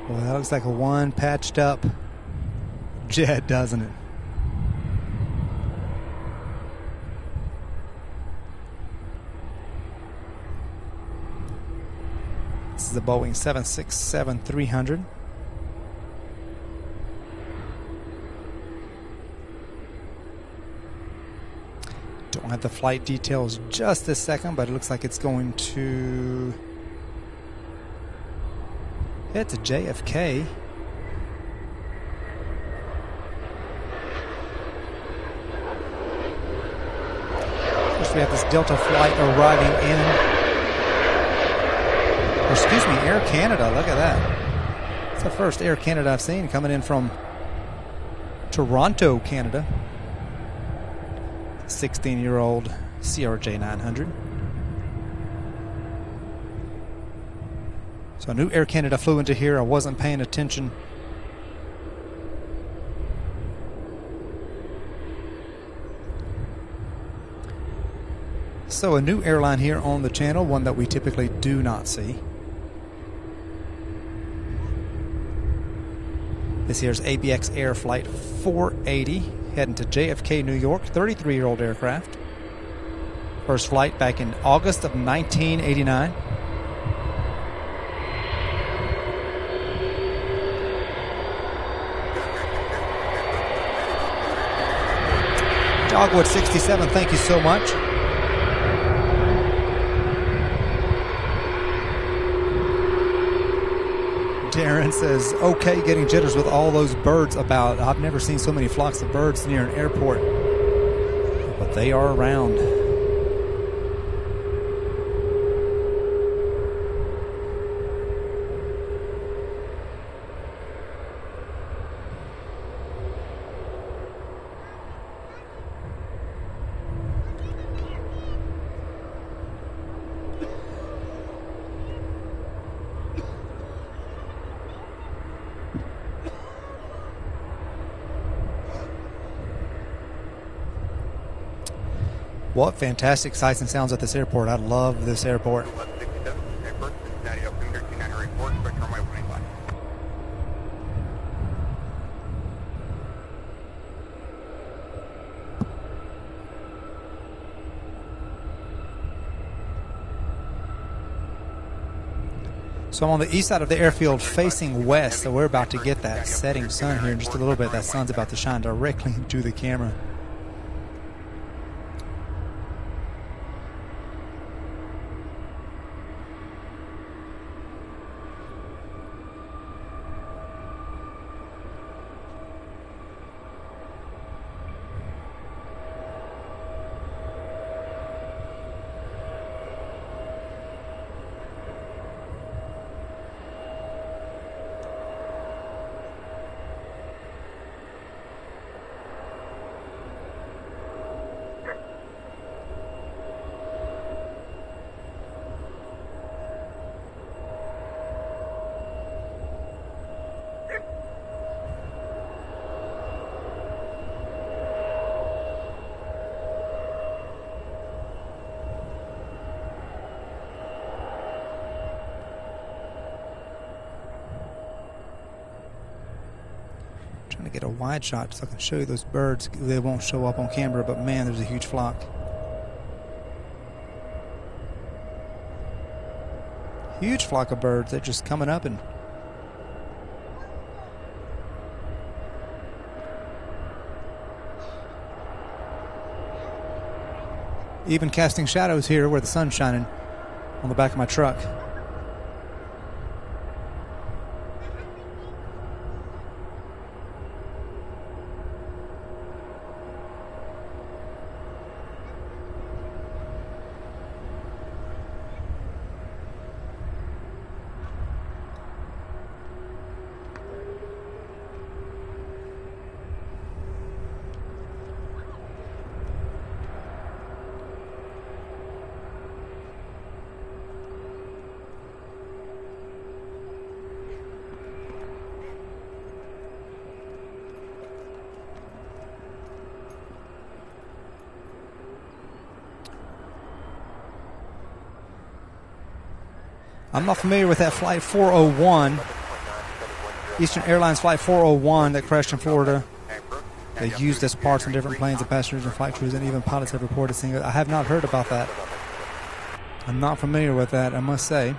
Well, that looks like a one patched up jet, doesn't it? This is the Boeing 767-300. Don't have the flight details just this second, but it looks like it's going to head to JFK. we have this Delta flight arriving in. Or excuse me, Air Canada. Look at that. It's the first Air Canada I've seen coming in from Toronto, Canada. 16-year-old CRJ 900. So I knew Air Canada flew into here. I wasn't paying attention. So a new airline here on the channel, one that we typically do not see. This here's ABX Air Flight 480 heading to JFK, New York, 33-year-old aircraft. First flight back in August of 1989. Dogwood 67, thank you so much. Darren says, okay, getting jitters with all those birds about. I've never seen so many flocks of birds near an airport, but they are around. What fantastic sights and sounds at this airport. I love this airport. So I'm on the east side of the airfield facing west, so we're about to get that setting sun here in just a little bit. That sun's about to shine directly into the camera. Trying to get a wide shot so I can show you those birds. They won't show up on camera, but man, there's a huge flock. Huge flock of birds. They're just coming up and even casting shadows here where the sun's shining on the back of my truck. I'm not familiar with that Flight 401, Eastern Airlines Flight 401 that crashed in Florida. They used as parts on different planes, and passengers and flight crews, and even pilots have reported seeing it. I have not heard about that. I'm not familiar with that, I must say.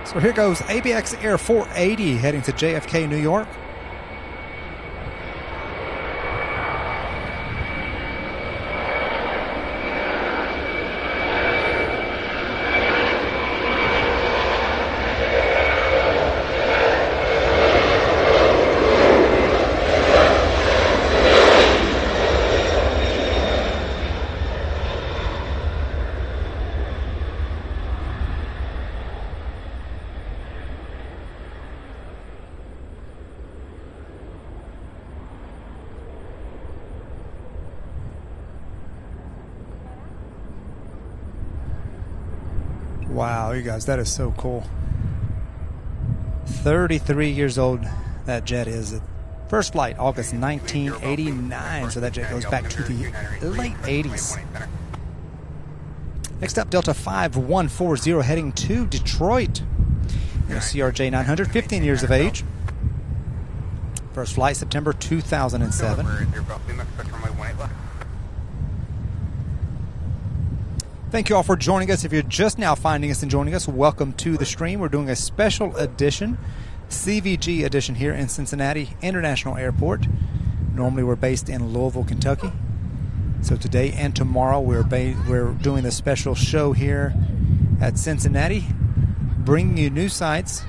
So here goes ABX Air 480 heading to JFK, New York. Wow, you guys, that is so cool. 33 years old that jet is. First flight, August 1989, so that jet goes back to the late 80s. Next up, Delta 5140 heading to Detroit in a CRJ 900, 15 years of age. First flight, September 2007. Thank you all for joining us. If you're just now finding us and joining us, welcome to the stream. We're doing a special edition, CVG edition here in Cincinnati International Airport. Normally we're based in Louisville, Kentucky. So today and tomorrow we're doing the special show here at Cincinnati, bringing you new sites,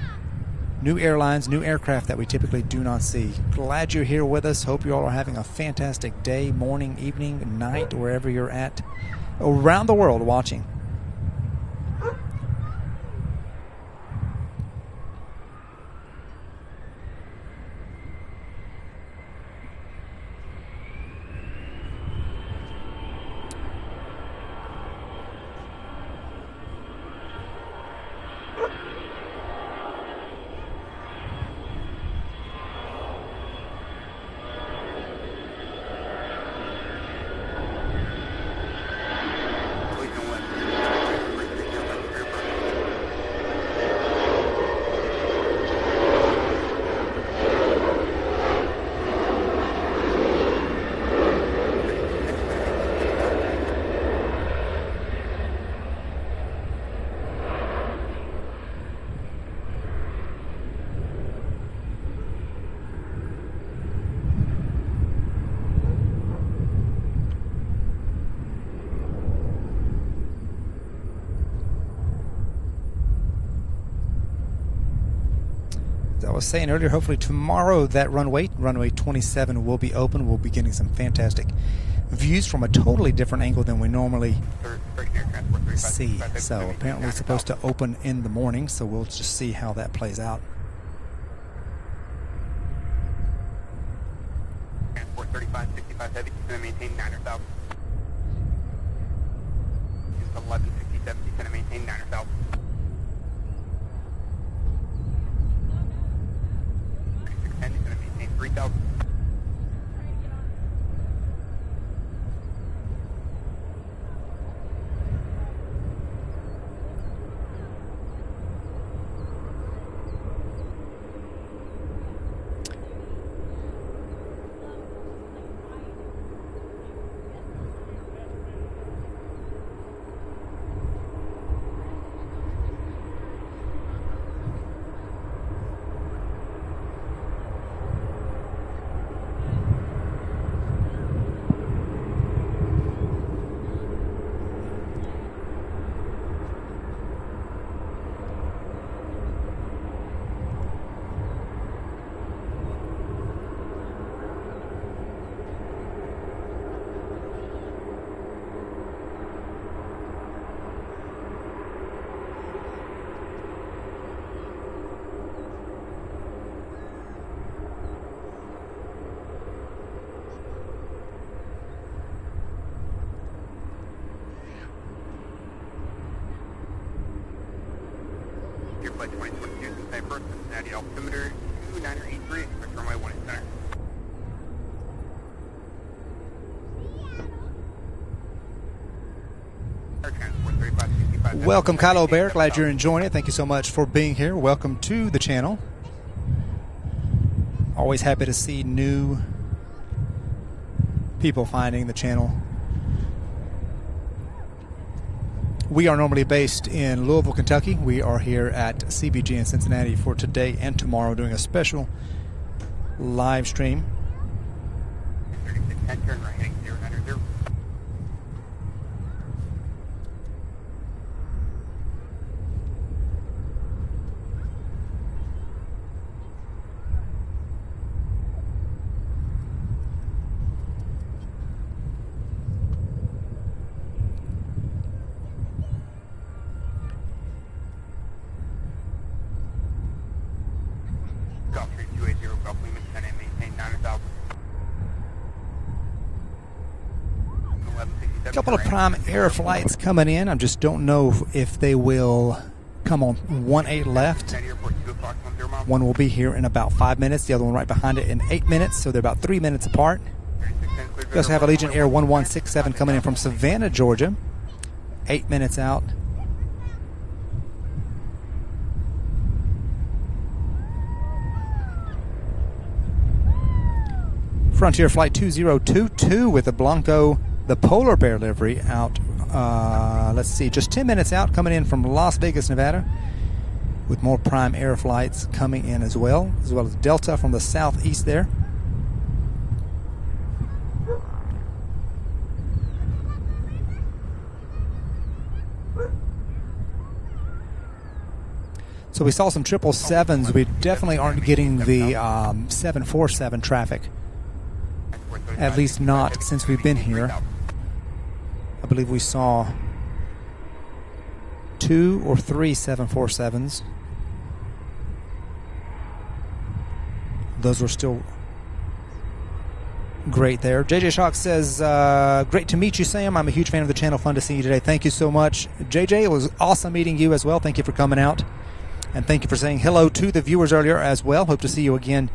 new airlines, new aircraft that we typically do not see. Glad you're here with us. Hope you all are having a fantastic day, morning, evening, night, wherever you're at around the world watching. I was saying earlier, hopefully tomorrow that runway 27 will be open. We'll be getting some fantastic views from a totally different angle than we normally see. So apparently it's supposed to open in the morning, so we'll just see how that plays out. Transport 3565 heavy, going to maintain 9,000. 1167, going to maintain 9,000. And it's going to maintain 3,000. Your flight 2022 Cincinnati first, Cincinnati altimeter 2983, expect runway 18 center. Transport 3565. Welcome, Kylo Bear. Glad you're enjoying it. Thank you so much for being here. Welcome to the channel. Always happy to see new people finding the channel. We are normally based in Louisville, Kentucky. We are here at CVG in Cincinnati for today and tomorrow, doing a special live stream. 3610, turn right heading 090. Golf 3280, Golf Lima 10 and maintain 9,000. A couple of Prime Air flights coming in. I just don't know if they will come on 1-8 left. One will be here in about 5 minutes. The other one right behind it in 8 minutes. So they're about 3 minutes apart. We also have Allegiant Air 1167 coming in from Savannah, Georgia. 8 minutes out. Frontier Flight 2022 with the Blanco, the Polar Bear livery out, let's see, just 10 minutes out, coming in from Las Vegas, Nevada, with more Prime Air flights coming in as well as Delta from the southeast there. So we saw some 777s. We definitely aren't getting the 747 traffic. At least not since we've been here. I believe we saw 2 or 3 747s. Those were still great there. JJ Shock says, great to meet you, Sam. I'm a huge fan of the channel. Fun to see you today. Thank you so much. JJ, it was awesome meeting you as well. Thank you for coming out. And thank you for saying hello to the viewers earlier as well. Hope to see you again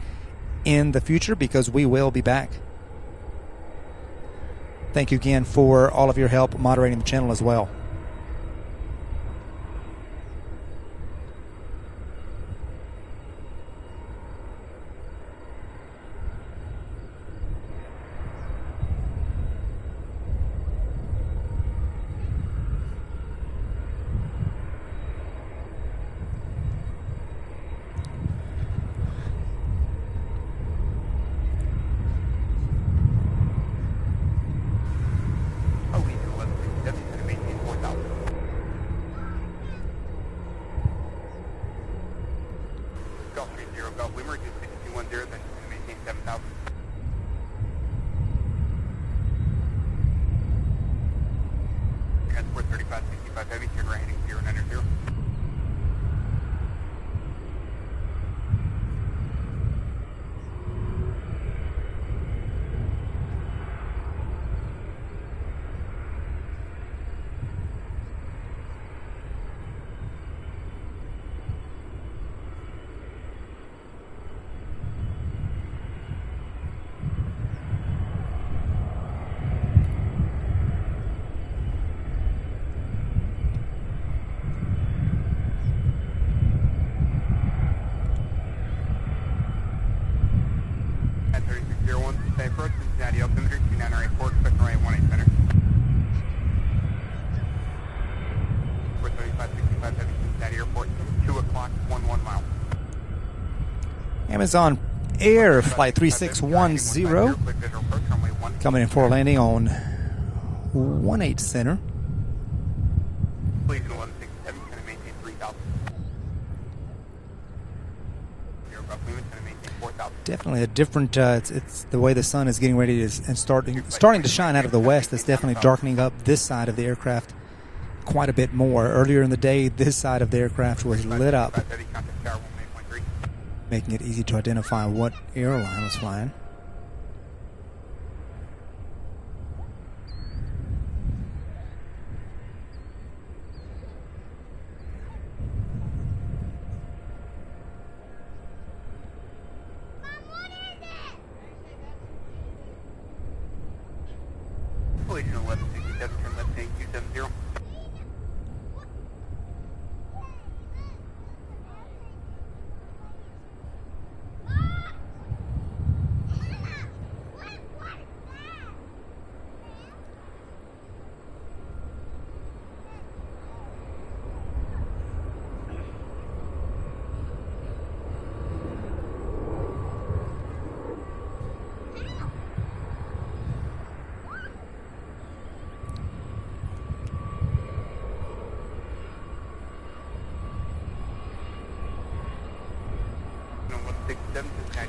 in the future because we will be back. Thank you again for all of your help moderating the channel as well. Cincinnati, altimeter 2984, expect runway 18 center. 43565 heavy Cincinnati Airport, 2 o'clock, 11 mile. Amazon Air Flight 3610 coming in for a landing on 18 center. Please, 1167, going to maintain 3000. Definitely a different, it's the way the sun is getting ready to, and starting to shine out of the west. It's definitely darkening up this side of the aircraft quite a bit more. Earlier in the day, this side of the aircraft was lit up, making it easy to identify what airline was flying.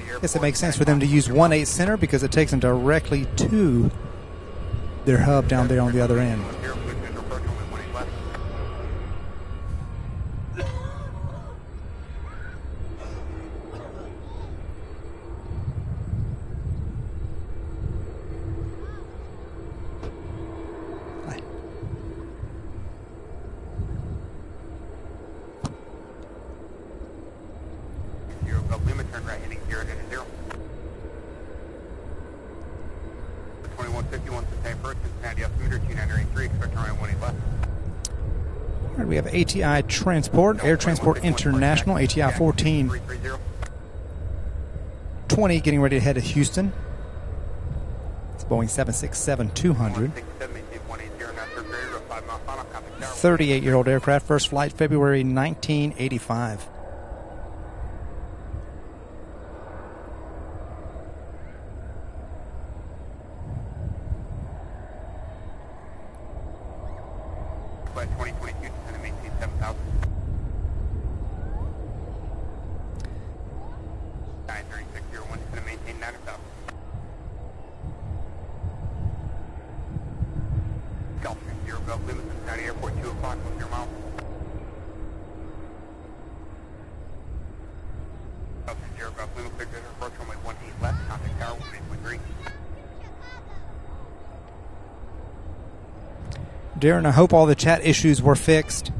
I guess it makes sense for them to use 18 center because it takes them directly to their hub down there on the other end. 51 Cincinnati First, Cincinnati altimeter 2983, expect runway 18 left. All right, we have ATI Transport, Air Transport International, ATI 1420, getting ready to head to Houston. It's Boeing 767-200. 38-year-old aircraft, first flight February 1985. Flight 2022, descend and maintain 7,000. 93601, descend and maintain 9,000. Gulfstream 0 Gulf Lima, Cincinnati Airport, 2 o'clock, 10 miles. Gulfstream 0 Gulf Lima, clear to approach runway 18 left, contact tower 18.3. Darren, I hope all the chat issues were fixed.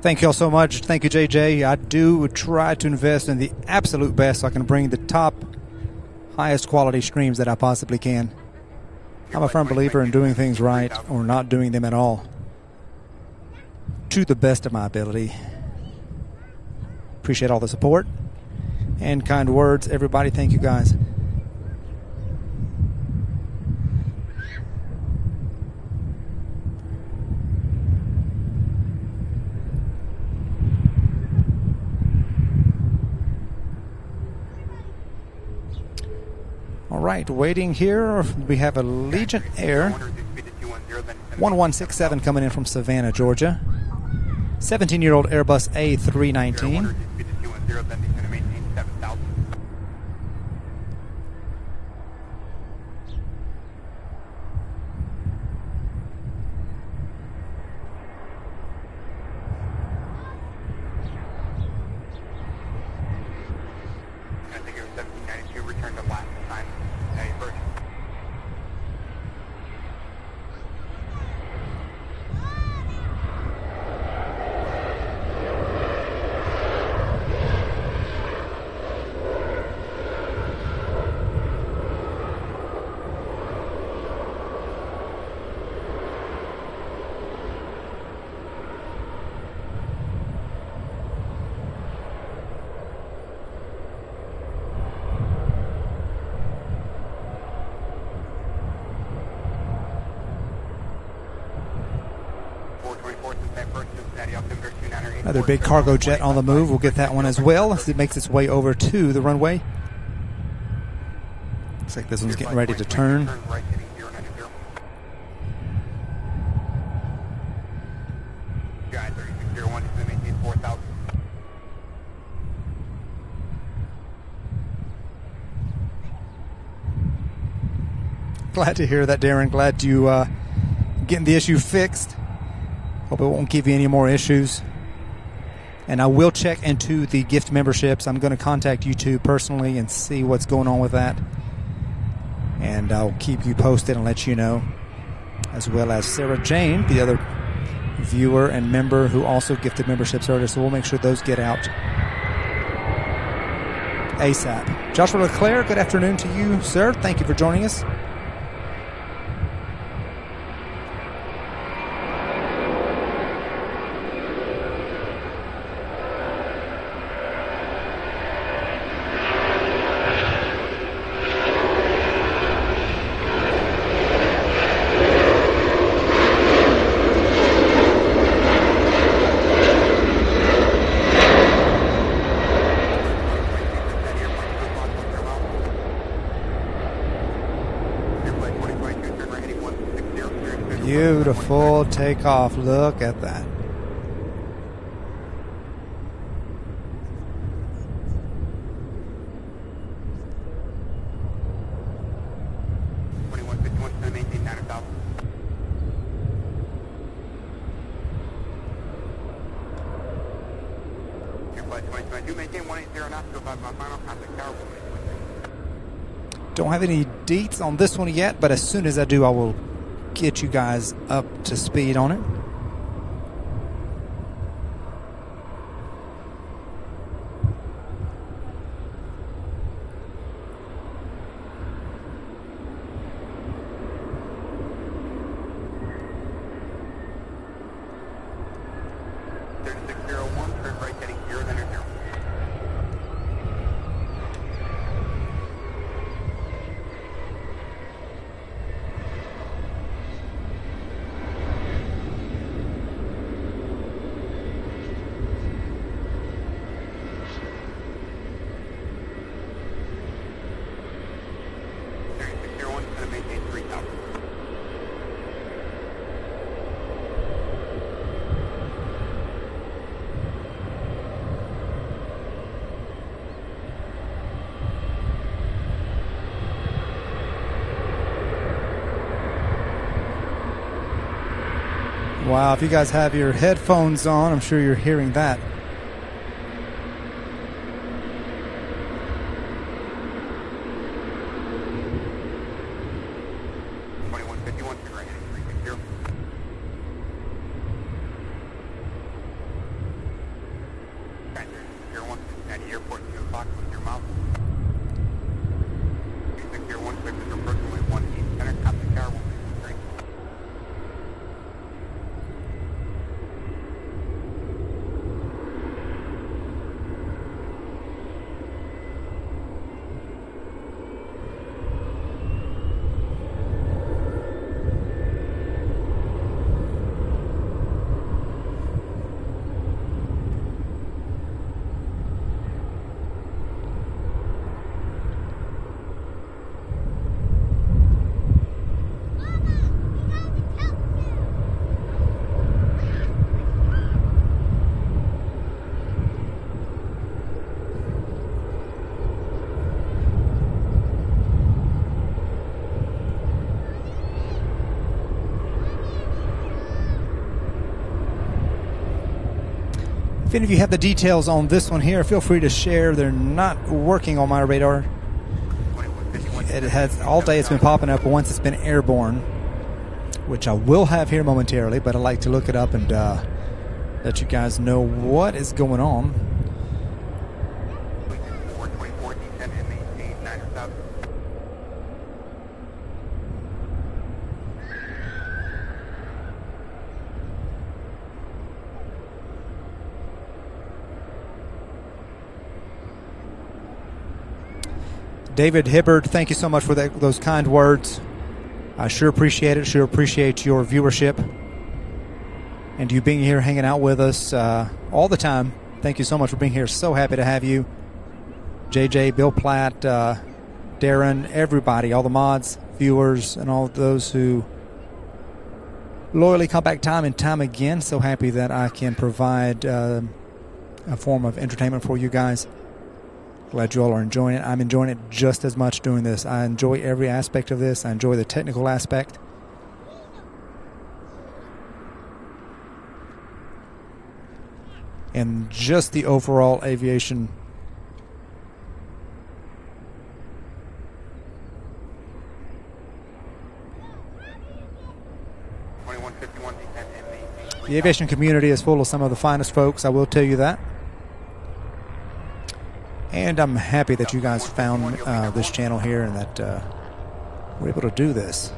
Thank you all so much. Thank you, JJ. I do try to invest in the absolute best so I can bring the top, highest quality streams that I possibly can. I'm a firm believer in doing things right or not doing them at all, to the best of my ability. Appreciate all the support and kind words, everybody. Thank you, guys. All right, waiting here, we have Allegiant Air 1167 coming in from Savannah, Georgia. 17-year-old Airbus A319. Another big cargo jet on the move. We'll get that one as well as it makes its way over to the runway. Looks like this one's getting ready to turn. Glad to hear that, Darren. Glad you getting the issue fixed. Hope it won't give you any more issues. And I will check into the gift memberships. I'm going to contact you two personally and see what's going on with that. And I'll keep you posted and let you know. As well as Sarah Jane, the other viewer and member who also gifted memberships earlier. So we'll make sure those get out ASAP. Joshua Leclerc, good afternoon to you, sir. Thank you for joining us. Beautiful takeoff. Look at that. Flight 2022, maintain 180 knots, go 5 mile final, contact tower. Don't have any deets on this one yet, but as soon as I do, I will get you guys up to speed on it. Wow, if you guys have your headphones on, I'm sure you're hearing that. If any of you have the details on this one here, feel free to share. They're not working on my radar. It has all day it's been popping up once it's been airborne, which I will have here momentarily, but I like to look it up and let you guys know what is going on. David Hibbard, thank you so much for those kind words. I sure appreciate it. Sure appreciate your viewership and you being here hanging out with us all the time. Thank you so much for being here. So happy to have you. JJ, Bill Platt, Darren, everybody, all the mods, viewers, and all those who loyally come back time and time again. So happy that I can provide a form of entertainment for you guys. Glad you all are enjoying it. I'm enjoying it just as much doing this. I enjoy every aspect of this. I enjoy the technical aspect. And just the overall aviation. The aviation community is full of some of the finest folks, I will tell you that. And I'm happy that you guys found this channel here and that we're able to do this.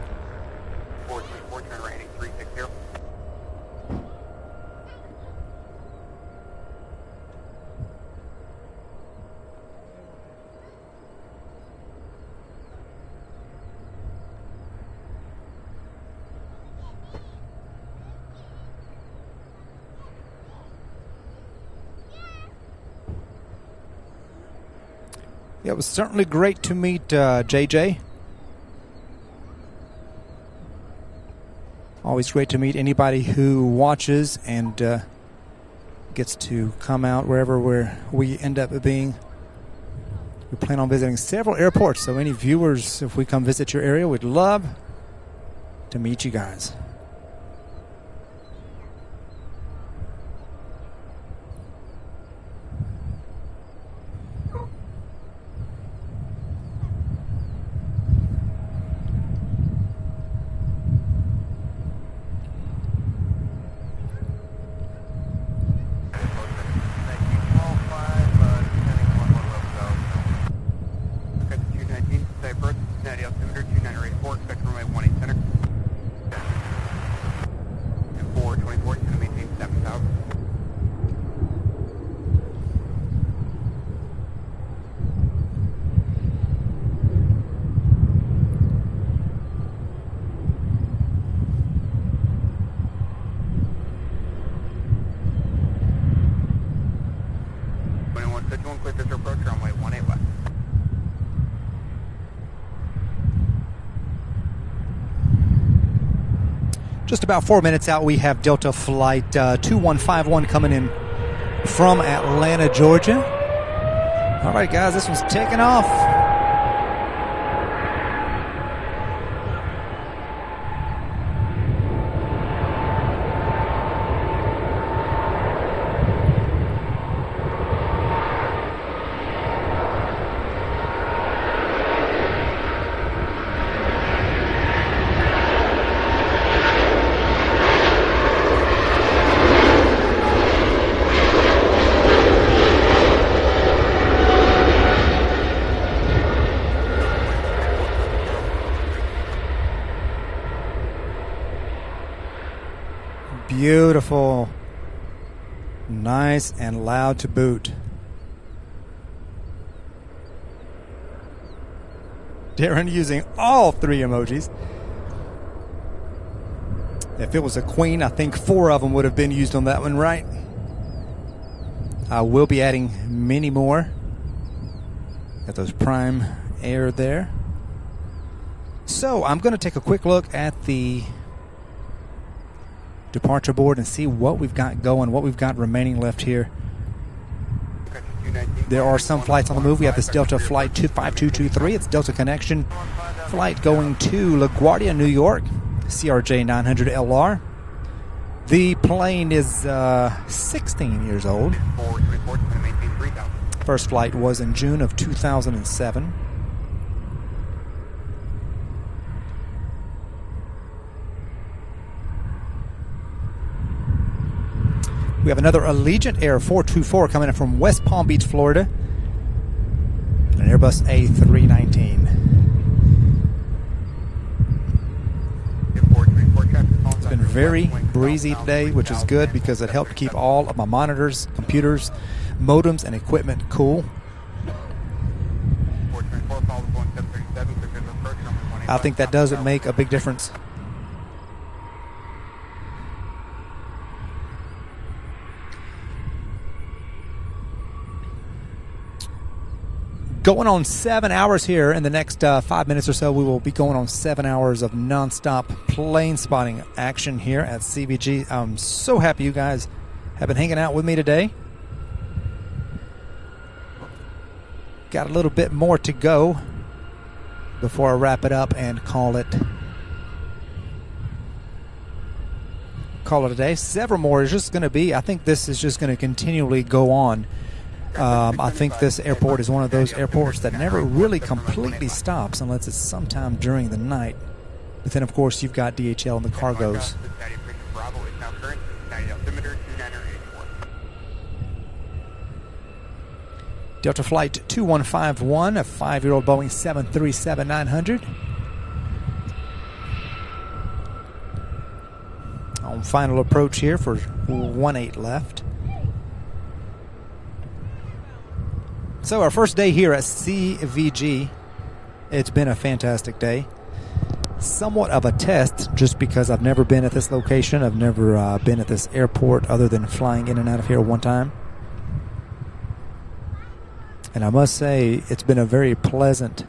It was certainly great to meet JJ. Always great to meet anybody who watches and gets to come out wherever we end up being. We plan on visiting several airports, so any viewers, if we come visit your area, we'd love to meet you guys. 51 clear for approach, runway 18 left. Just about 4 minutes out, we have Delta Flight 2151 coming in from Atlanta, Georgia. All right, guys, this one's taking off. Beautiful. Nice and loud to boot. Darren using all 3 emojis. If it was a queen, I think 4 of them would have been used on that one, right? I will be adding many more. Got those prime air there. So I'm going to take a quick look at the departure board and see what we've got going, what we've got remaining left here. There are some flights on the move. We have this Delta Flight 25223. It's Delta Connection flight going to LaGuardia, New York, CRJ 900LR. The plane is 16 years old. First flight was in June of 2007. We have another Allegiant Air 424 coming in from West Palm Beach, Florida. An Airbus A319. It's been very breezy today, which is good because it helped keep all of my monitors, computers, modems, and equipment cool. I think that does make a big difference. Going on 7 hours here in the next 5 minutes or so. We will be going on 7 hours of nonstop plane spotting action here at CVG. I'm so happy you guys have been hanging out with me today. Got a little bit more to go before I wrap it up and call it a day. Several more is just going to be, I think this is just going to continually go on. I think this airport is one of those airports that never really completely stops unless it's sometime during the night. But then, of course, you've got DHL and the cargoes. Delta Flight 2151, a 5-year-old Boeing 737-900. On final approach here for 18 left. So our first day here at CVG, it's been a fantastic day. Somewhat of a test just because I've never been at this location. I've never been at this airport other than flying in and out of here one time. And I must say, it's been a very pleasant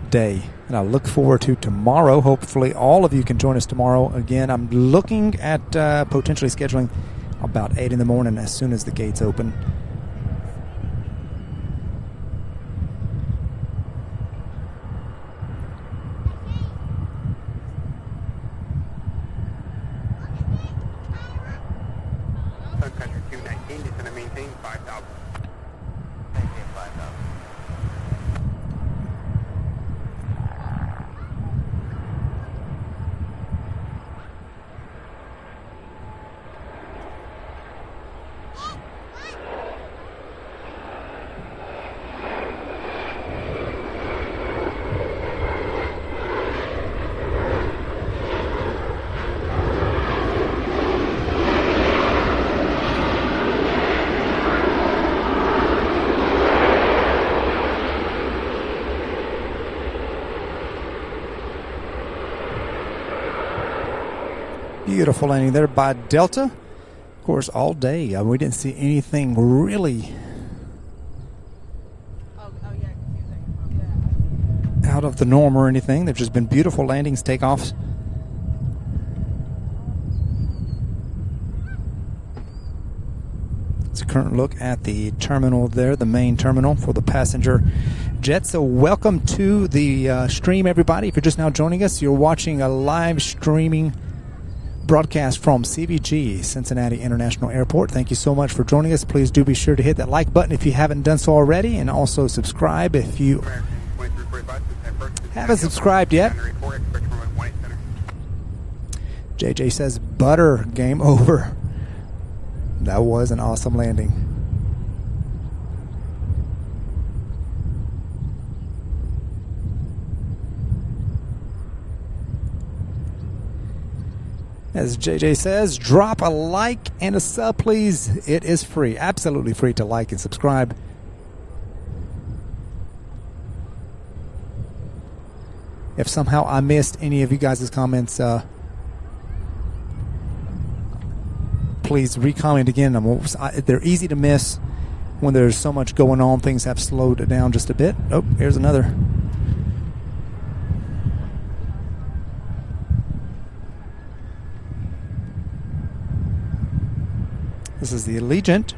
day. And I look forward to tomorrow. Hopefully all of you can join us tomorrow. Again, I'm looking at potentially scheduling about 8 in the morning as soon as the gates open. Beautiful landing there by Delta. course, all day we didn't see anything really out of the norm or anything. They've just been beautiful landings, takeoffs. It's a current look at the terminal there, the main terminal for the passenger jet. So welcome to the stream, everybody. If you're just now joining us, you're watching a live streaming broadcast from CVG, Cincinnati International Airport. Thank you so much for joining us. Please do be sure to hit that like button if you haven't done so already, and also subscribe if you haven't subscribed yet. JJ says, butter, game over. That was an awesome landing. As JJ says, drop a like and a sub, please. It is free, absolutely free to like and subscribe. If somehow I missed any of you guys' comments, please re-comment again. They're easy to miss when there's so much going on. Things have slowed it down just a bit. Oh, here's another. This is the Allegiant.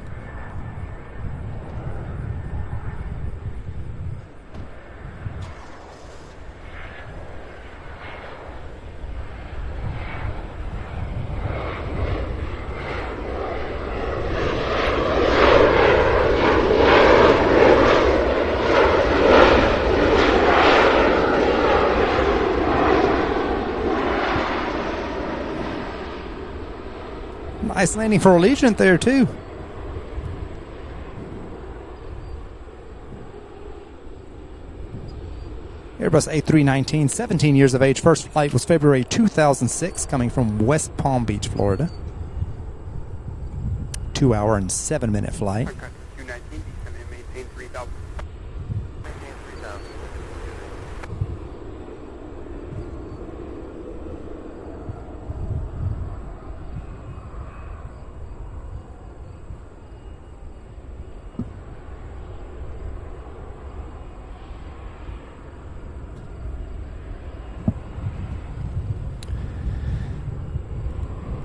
Nice landing for Allegiant there, too. Airbus A319, 17 years of age. First flight was February 2006, coming from West Palm Beach, Florida. 2 hour and 7 minute flight. 219, maintain 3000. Maintain 3000.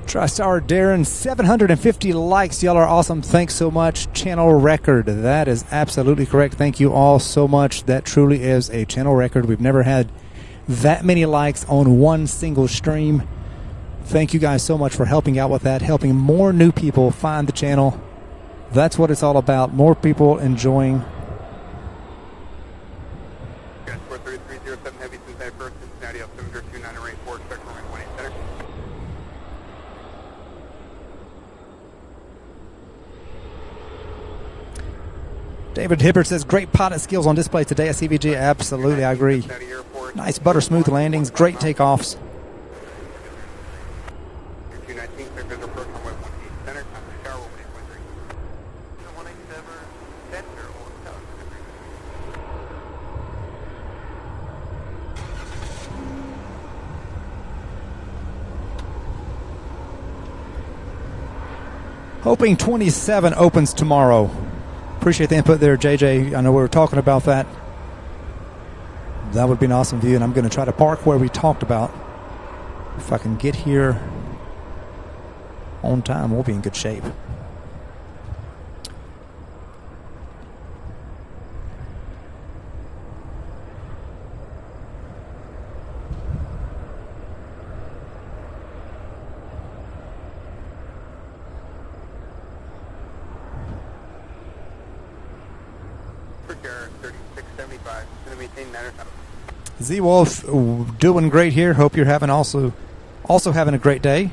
TriStar Darren, 750 likes. Y'all are awesome. Thanks so much. Channel record. That is absolutely correct. Thank you all so much. That truly is a channel record. We've never had that many likes on one single stream. Thank you guys so much for helping out with that, helping more new people find the channel. That's what it's all about. More people enjoying. 43307 Heavy Cincinnati First, Cincinnati altimeter 2984, expect runway 18 center. David Hibbert says, great pilot skills on display today at CVG. Absolutely, I agree. Nice butter smooth landings, great takeoffs. 219, expect visual approach runway 18 center, time to shower, 187 center, or tower. Hoping 27 opens tomorrow. Appreciate the input there, JJ. I know we were talking about that. That would be an awesome view, and I'm going to try to park where we talked about. If I can get here on time, we'll be in good shape. Z-Wolf, doing great here. Hope you're having also having a great day.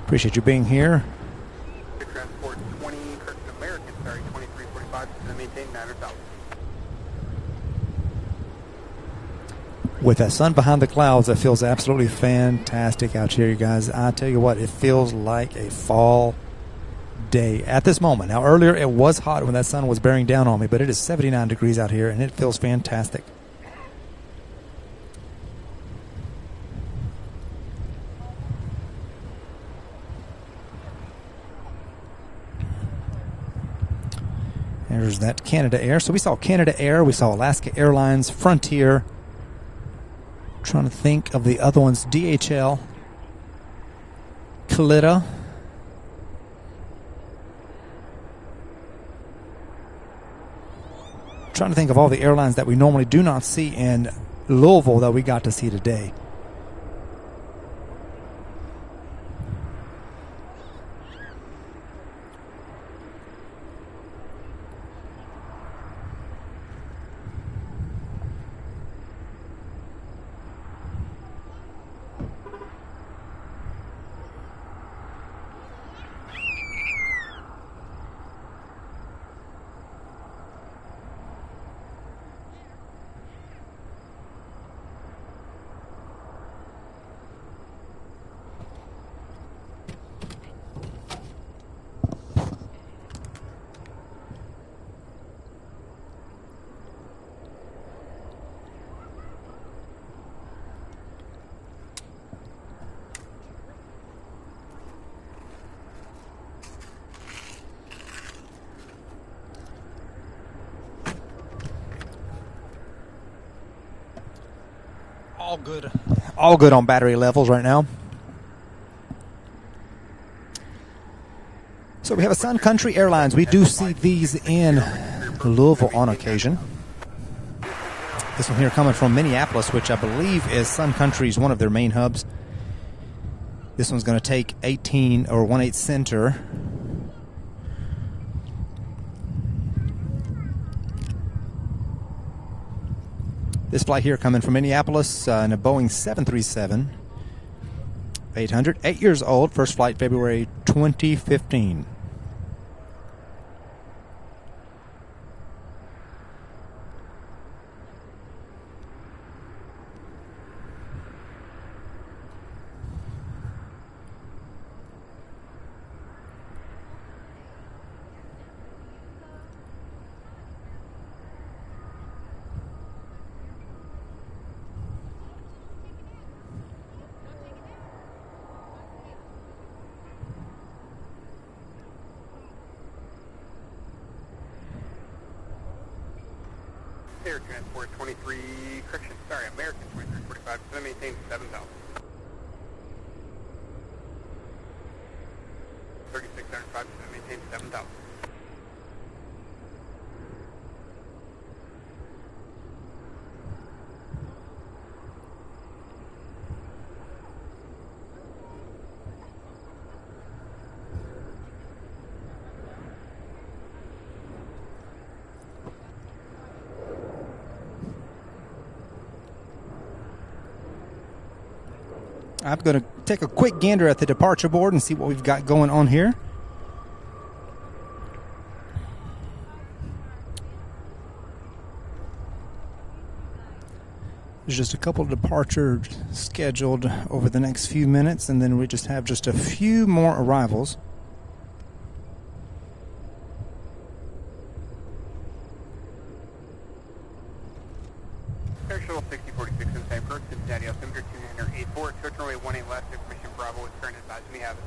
Appreciate you being here. Transport 20, Kirkton American, sorry, 2345, maintain 9,000. With that sun behind the clouds, it feels absolutely fantastic out here, you guys. I tell you what, it feels like a fall day at this moment. Now, earlier it was hot when that sun was bearing down on me, but it is 79 degrees out here, and it feels fantastic. There's that Canada Air. So we saw Canada Air, we saw Alaska Airlines, Frontier. Trying to think of the other ones. DHL, Kalitta. Trying to think of all the airlines that we normally do not see in Louisville that we got to see today. All good on battery levels right now. So we have a Sun Country Airlines. We do see these in Louisville on occasion. This one here coming from Minneapolis, which I believe is Sun Country's one of their main hubs. This one's going to take 18 or 1/8 center. This flight here coming from Minneapolis in a Boeing 737-800, 8 years old, first flight February 2015. Air Transport 23, correction, sorry, American 2345, so maintain 7,000. 3675, so maintain 7,000. I'm going to take a quick gander at the departure board and see what we've got going on here. There's just a couple of departures scheduled over the next few minutes, and then we just have just a few more arrivals. Airshow 6046 inside first, Cincinnati, altimeter 2984, church runway 18 left, information Bravo is current advised we have it.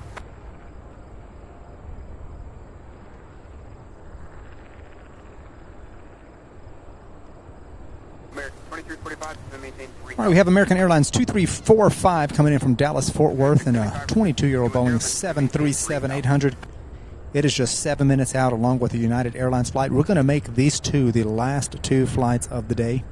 American 2345, so maintain 3. All right, we have American Airlines 2345 coming in from Dallas, Fort Worth, and a 22-year-old Boeing 737-800. It is just 7 minutes out along with the United Airlines flight. We're going to make these two the last two flights of the day.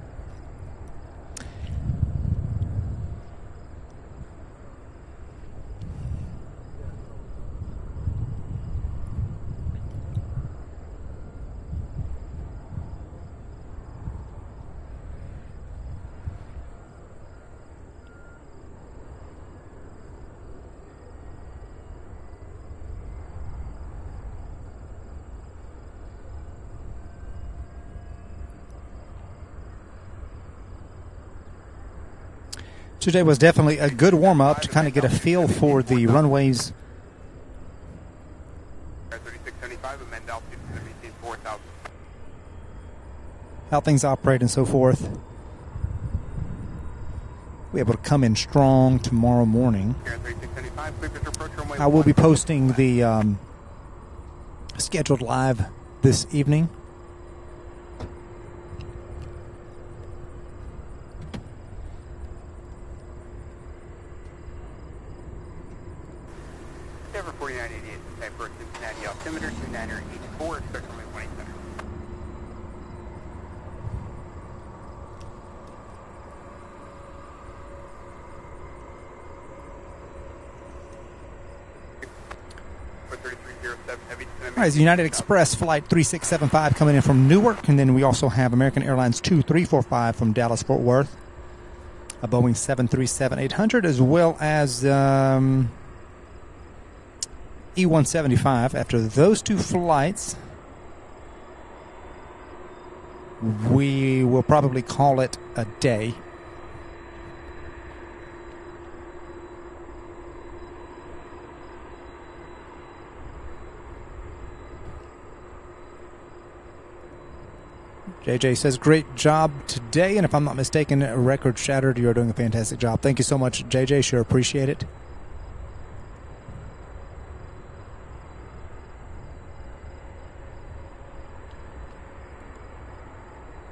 Today was definitely a good warm-up to kind of get a feel for the runways. 3675, amend altitude to maintain 4,000. How things operate and so forth. We're able to come in strong tomorrow morning. I will be posting the scheduled live this evening 4988, Cincinnati First, Cincinnati altimeter 2984, expect runway 18 center. All right, United Express Flight 3675 coming in from Newark, and then we also have American Airlines 2345 from Dallas-Fort Worth, a Boeing 737-800, as well as E-175. After those two flights, we will probably call it a day. JJ says, great job today, and if I'm not mistaken, record shattered. You're doing a fantastic job. Thank you so much, JJ. Sure appreciate it.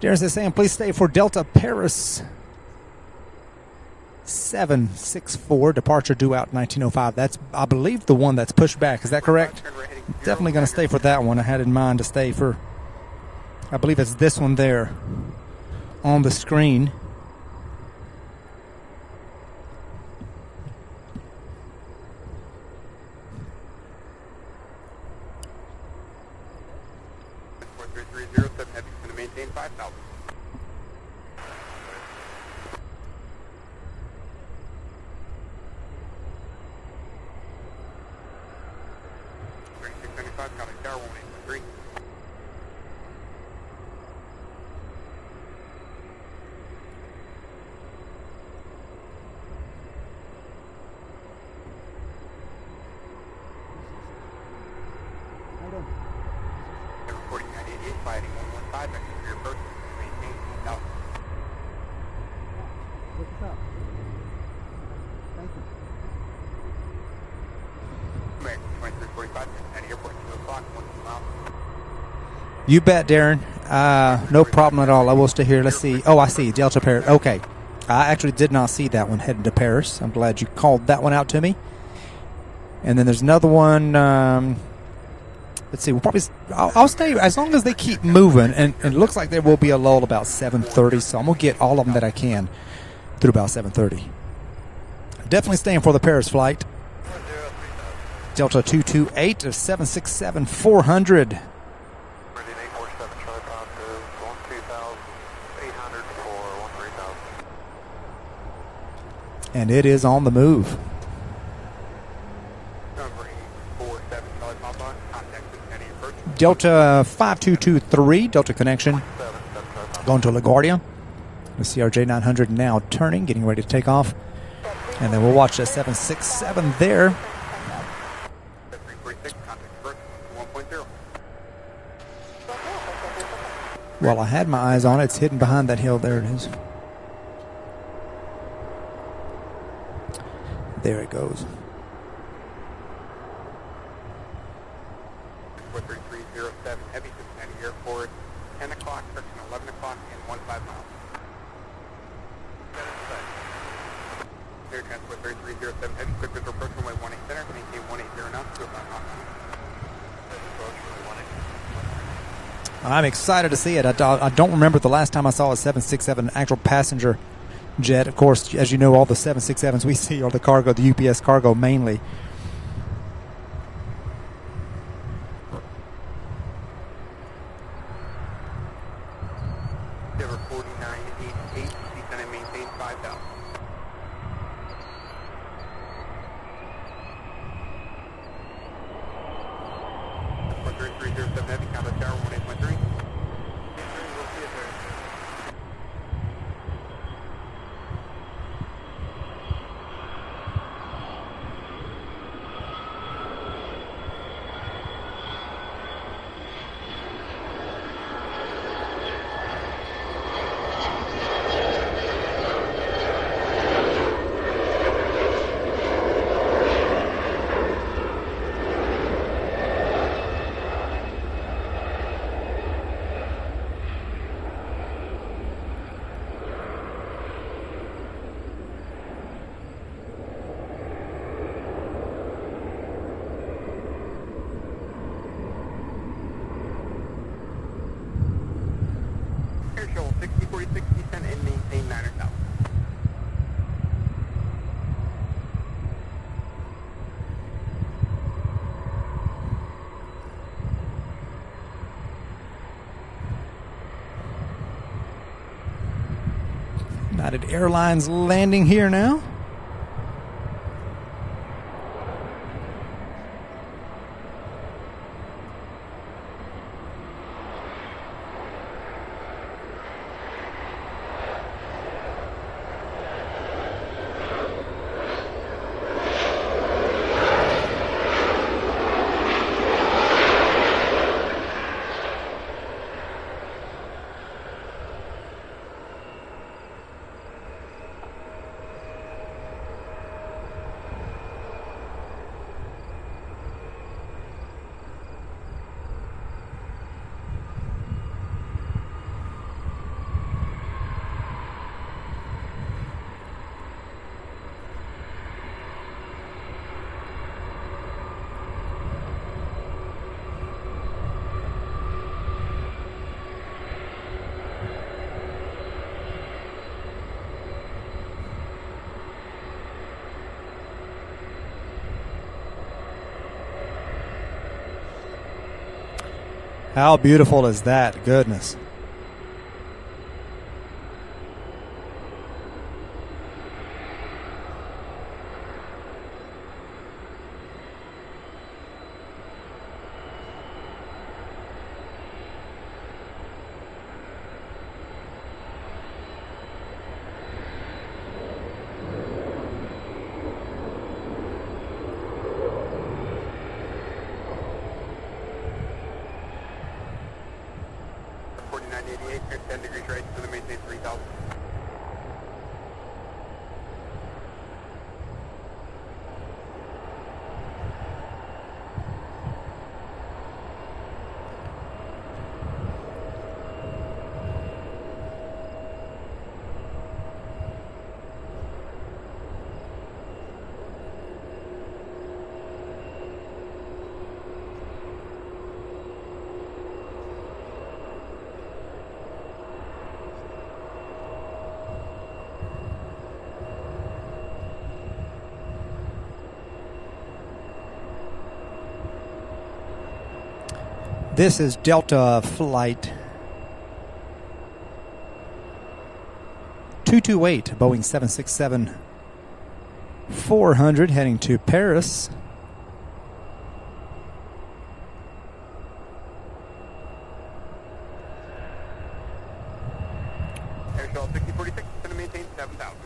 Darren says, Sam, please stay for Delta Paris 764, departure due out 1905. That's, I believe, the one that's pushed back. Is that correct? Definitely going to stay for that one. I had in mind to stay for, I believe it's this one there on the screen. Maintain 5,000. Coming tower 1813. Hold on. 4988, fighting 115, next to your approach, maintain 2,000. Look us up. Thank you. American 2345, Cincinnati Airport, 2 o'clock, 1 miles. You bet, Darren. No problem at all. I will stay here. Let's see. Oh, I see. Delta Paris. Okay. I actually did not see that one heading to Paris. I'm glad you called that one out to me. And then there's another one. Let's see. We'll probably. I'll stay as long as they keep moving. And it looks like there will be a lull about 7:30. So I'm gonna get all of them that I can through about 7:30. Definitely staying for the Paris flight. Delta 228 of 767-400. And it is on the move. Delta 5223, Delta connection, going to LaGuardia. The CRJ 900 now turning, getting ready to take off. And then we'll watch that 767 there. Well, I had my eyes on it. It's hidden behind that hill. There it is. There it goes. 43307 heavy, Cincinnati Airport, 10 o'clock, correction 11 o'clock, and 15 miles. Air Transport 3307 heavy, quick visual approach runway 18 center, maintain 180 knots, 2 miles. I'm excited to see it. I don't remember the last time I saw a 767 actual passenger jet. Of course, as you know, all the 767s we see are the cargo, the UPS cargo mainly. Endeavor 4988, descend and maintain 5,000. Transport 3307 heavy, combat tower 18.3. maintain 9 or south. United Airlines landing here now. How beautiful is that? Goodness. This is Delta Flight 228, Boeing 767-400 heading to Paris. Airshow 6046, going to maintain 7,000.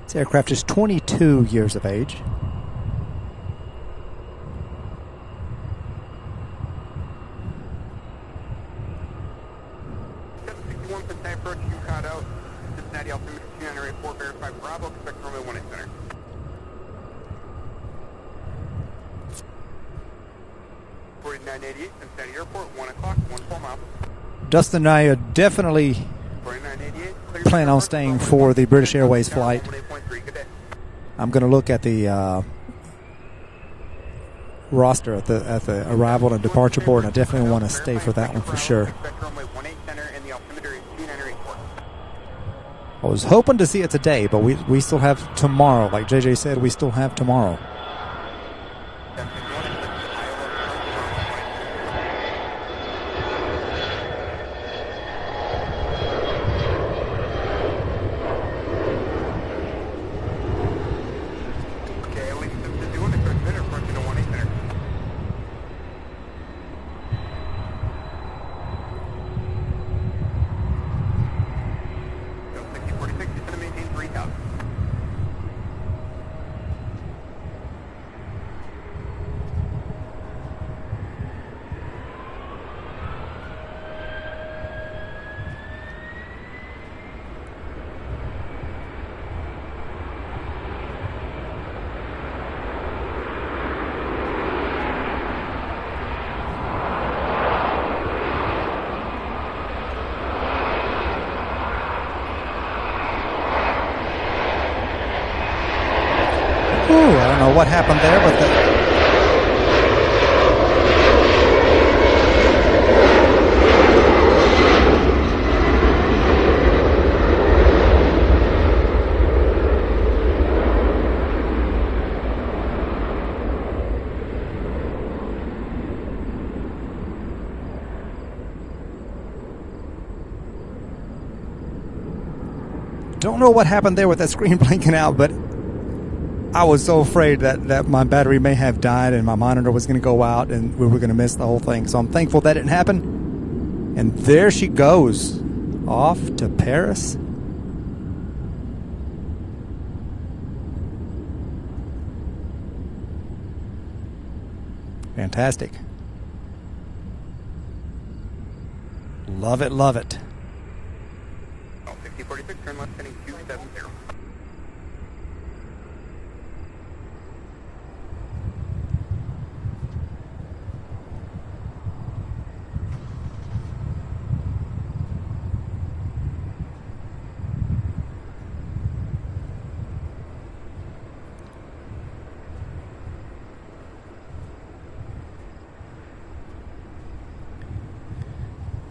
This aircraft is 22 years of age. Approach, you caught out. Cincinnati altimeter 2984, verify Bravo, expect runway 18 center. Cincinnati Airport, 1 o'clock, 14 miles. Dustin and I definitely plan on staying for the British Airways flight. I'm going to look at the roster at the arrival and departure board, and I definitely want to stay for that one for sure. I was hoping to see it today, but we still have tomorrow. Like JJ said, we still have tomorrow. I don't know what happened there, but Don't know what happened there with that screen blinking out, but I was so afraid that my battery may have died and my monitor was going to go out and we were going to miss the whole thing. So I'm thankful that didn't happen. And there she goes, off to Paris. Fantastic. Love it, love it. 6046, turn left heading 270.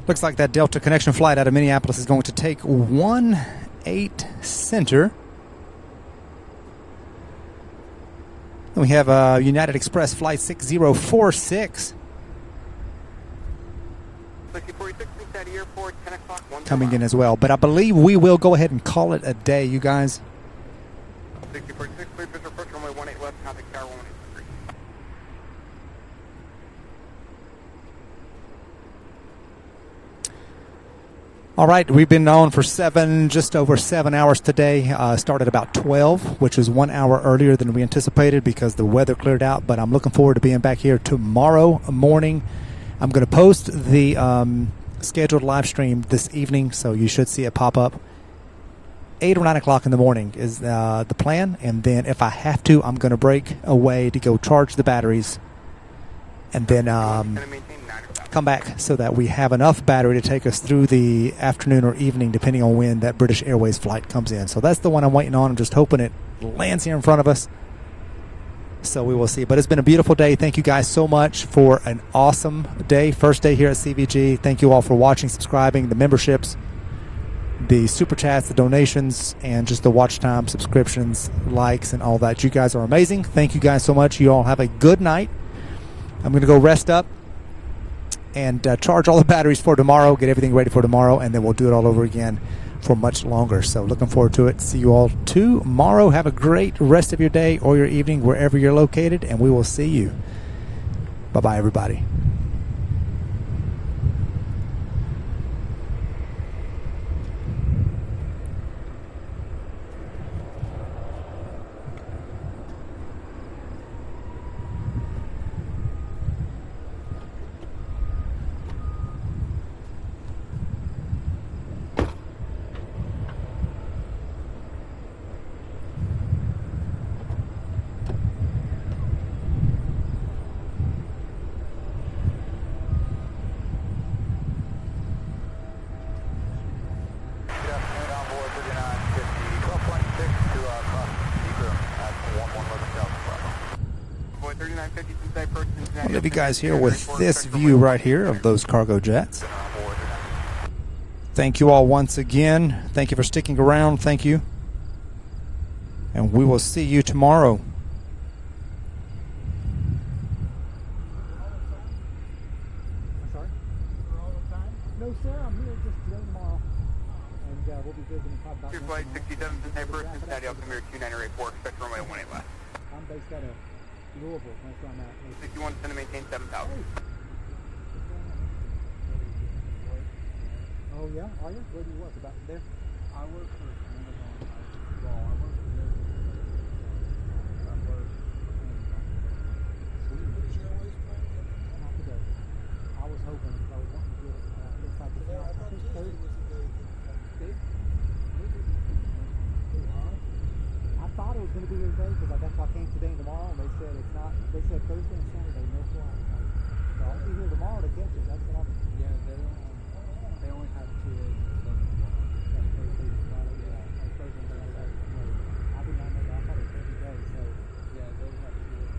Looks like that Delta connection flight out of Minneapolis is going to take 18 center. We have United Express flight 6046 6046, Cincinnati Airport, 10 o'clock, 1 coming in as well. But I believe we will go ahead and call it a day, you guys. 6046, clear visual approach, runway 18 left, contact tower 183. All right, we've been on for just over 7 hours today. Started about 12, which is 1 hour earlier than we anticipated because the weather cleared out. But I'm looking forward to being back here tomorrow morning. I'm going to post the scheduled live stream this evening, so you should see it pop up. 8 or 9 o'clock in the morning is the plan. And then if I have to, I'm going to break away to go charge the batteries. And then come back so that we have enough battery to take us through the afternoon or evening, depending on when that British Airways flight comes in. So that's the one I'm waiting on. I'm just hoping it lands here in front of us. So we will see. But it's been a beautiful day. Thank you guys so much for an awesome day. First day here at CVG. Thank you all for watching, subscribing, the memberships, the super chats, the donations, and just the watch time, subscriptions, likes, and all that. You guys are amazing. Thank you guys so much. You all have a good night. I'm going to go rest up and charge all the batteries for tomorrow, get everything ready for tomorrow, and then we'll do it all over again for much longer. So looking forward to it. See you all tomorrow. Have a great rest of your day or your evening wherever you're located, and we will see you. Bye-bye, everybody. I'll leave you guys here with this view right here of those cargo jets. Thank you all once again. Thank you for sticking around. Thank you. And we will see you tomorrow. I'm sorry? For all the time? No, sir. I'm here just today and tomorrow. And we'll be visiting probably about... Your flight 67, Cincinnati, altimeter 2984, expect runway 18 left. I'm based out of Louisville. That's where I'm at. 61, send to maintain 7,000. Oh, yeah? Are you? Where do you work? About there? I work for Amazon. I work for British Airways. Not today. I was hoping I was wanting to get it. Looks like it's not. I think Thursday. I thought it was going to be here today because that's why I came today and tomorrow, and they said it's not. They said Thursday and Saturday, no flight. So I'll be here tomorrow to catch it. That's what I'm. Yeah, they only have 2 days. Thursday and Friday, yeah. Thursday and Saturday. I'll be down there. I thought it was every day. So Yeah, those have 2 days.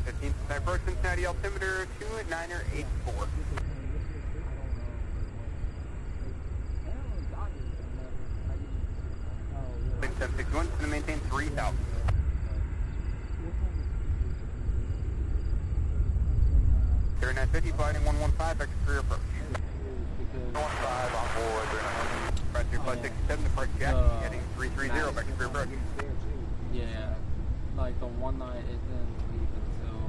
15, approach Cincinnati, altimeter 2984. Wind 761, to maintain 3,000. They're 950, fighting 115, vector 3 approach. North 5 on board. Frontier 567, depart Jackie, heading 330, back to Spear Brook. Yeah, like the one night it didn't leave until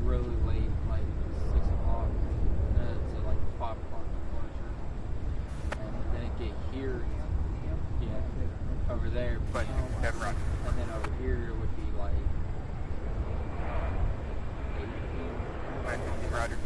really late, like 6 o'clock, to like 5 o'clock departure. And it didn't get here, yeah, over there. But and then over here it would be like 8 p.m. Roger.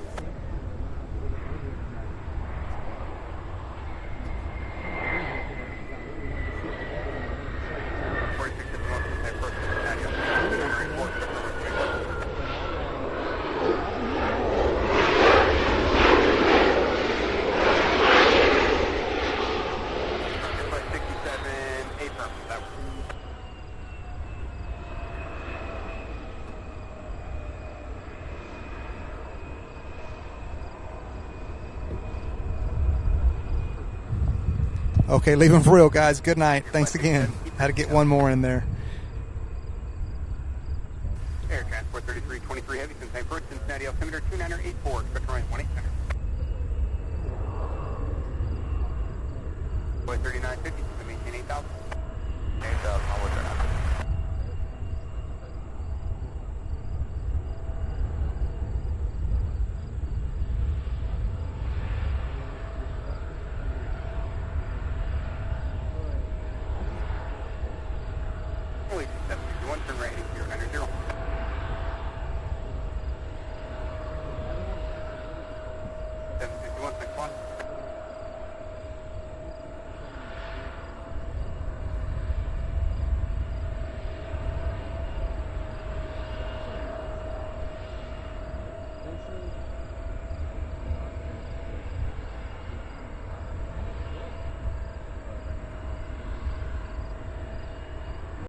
Okay, leaving for real, guys. Good night. Thanks again. Had to get one more in there. Air Transport 3323 Heavy, Cincinnati First, Cincinnati altimeter 2984, expect runway 18 center. Boy 3950, maintain 8,000. 8,000, I'll look at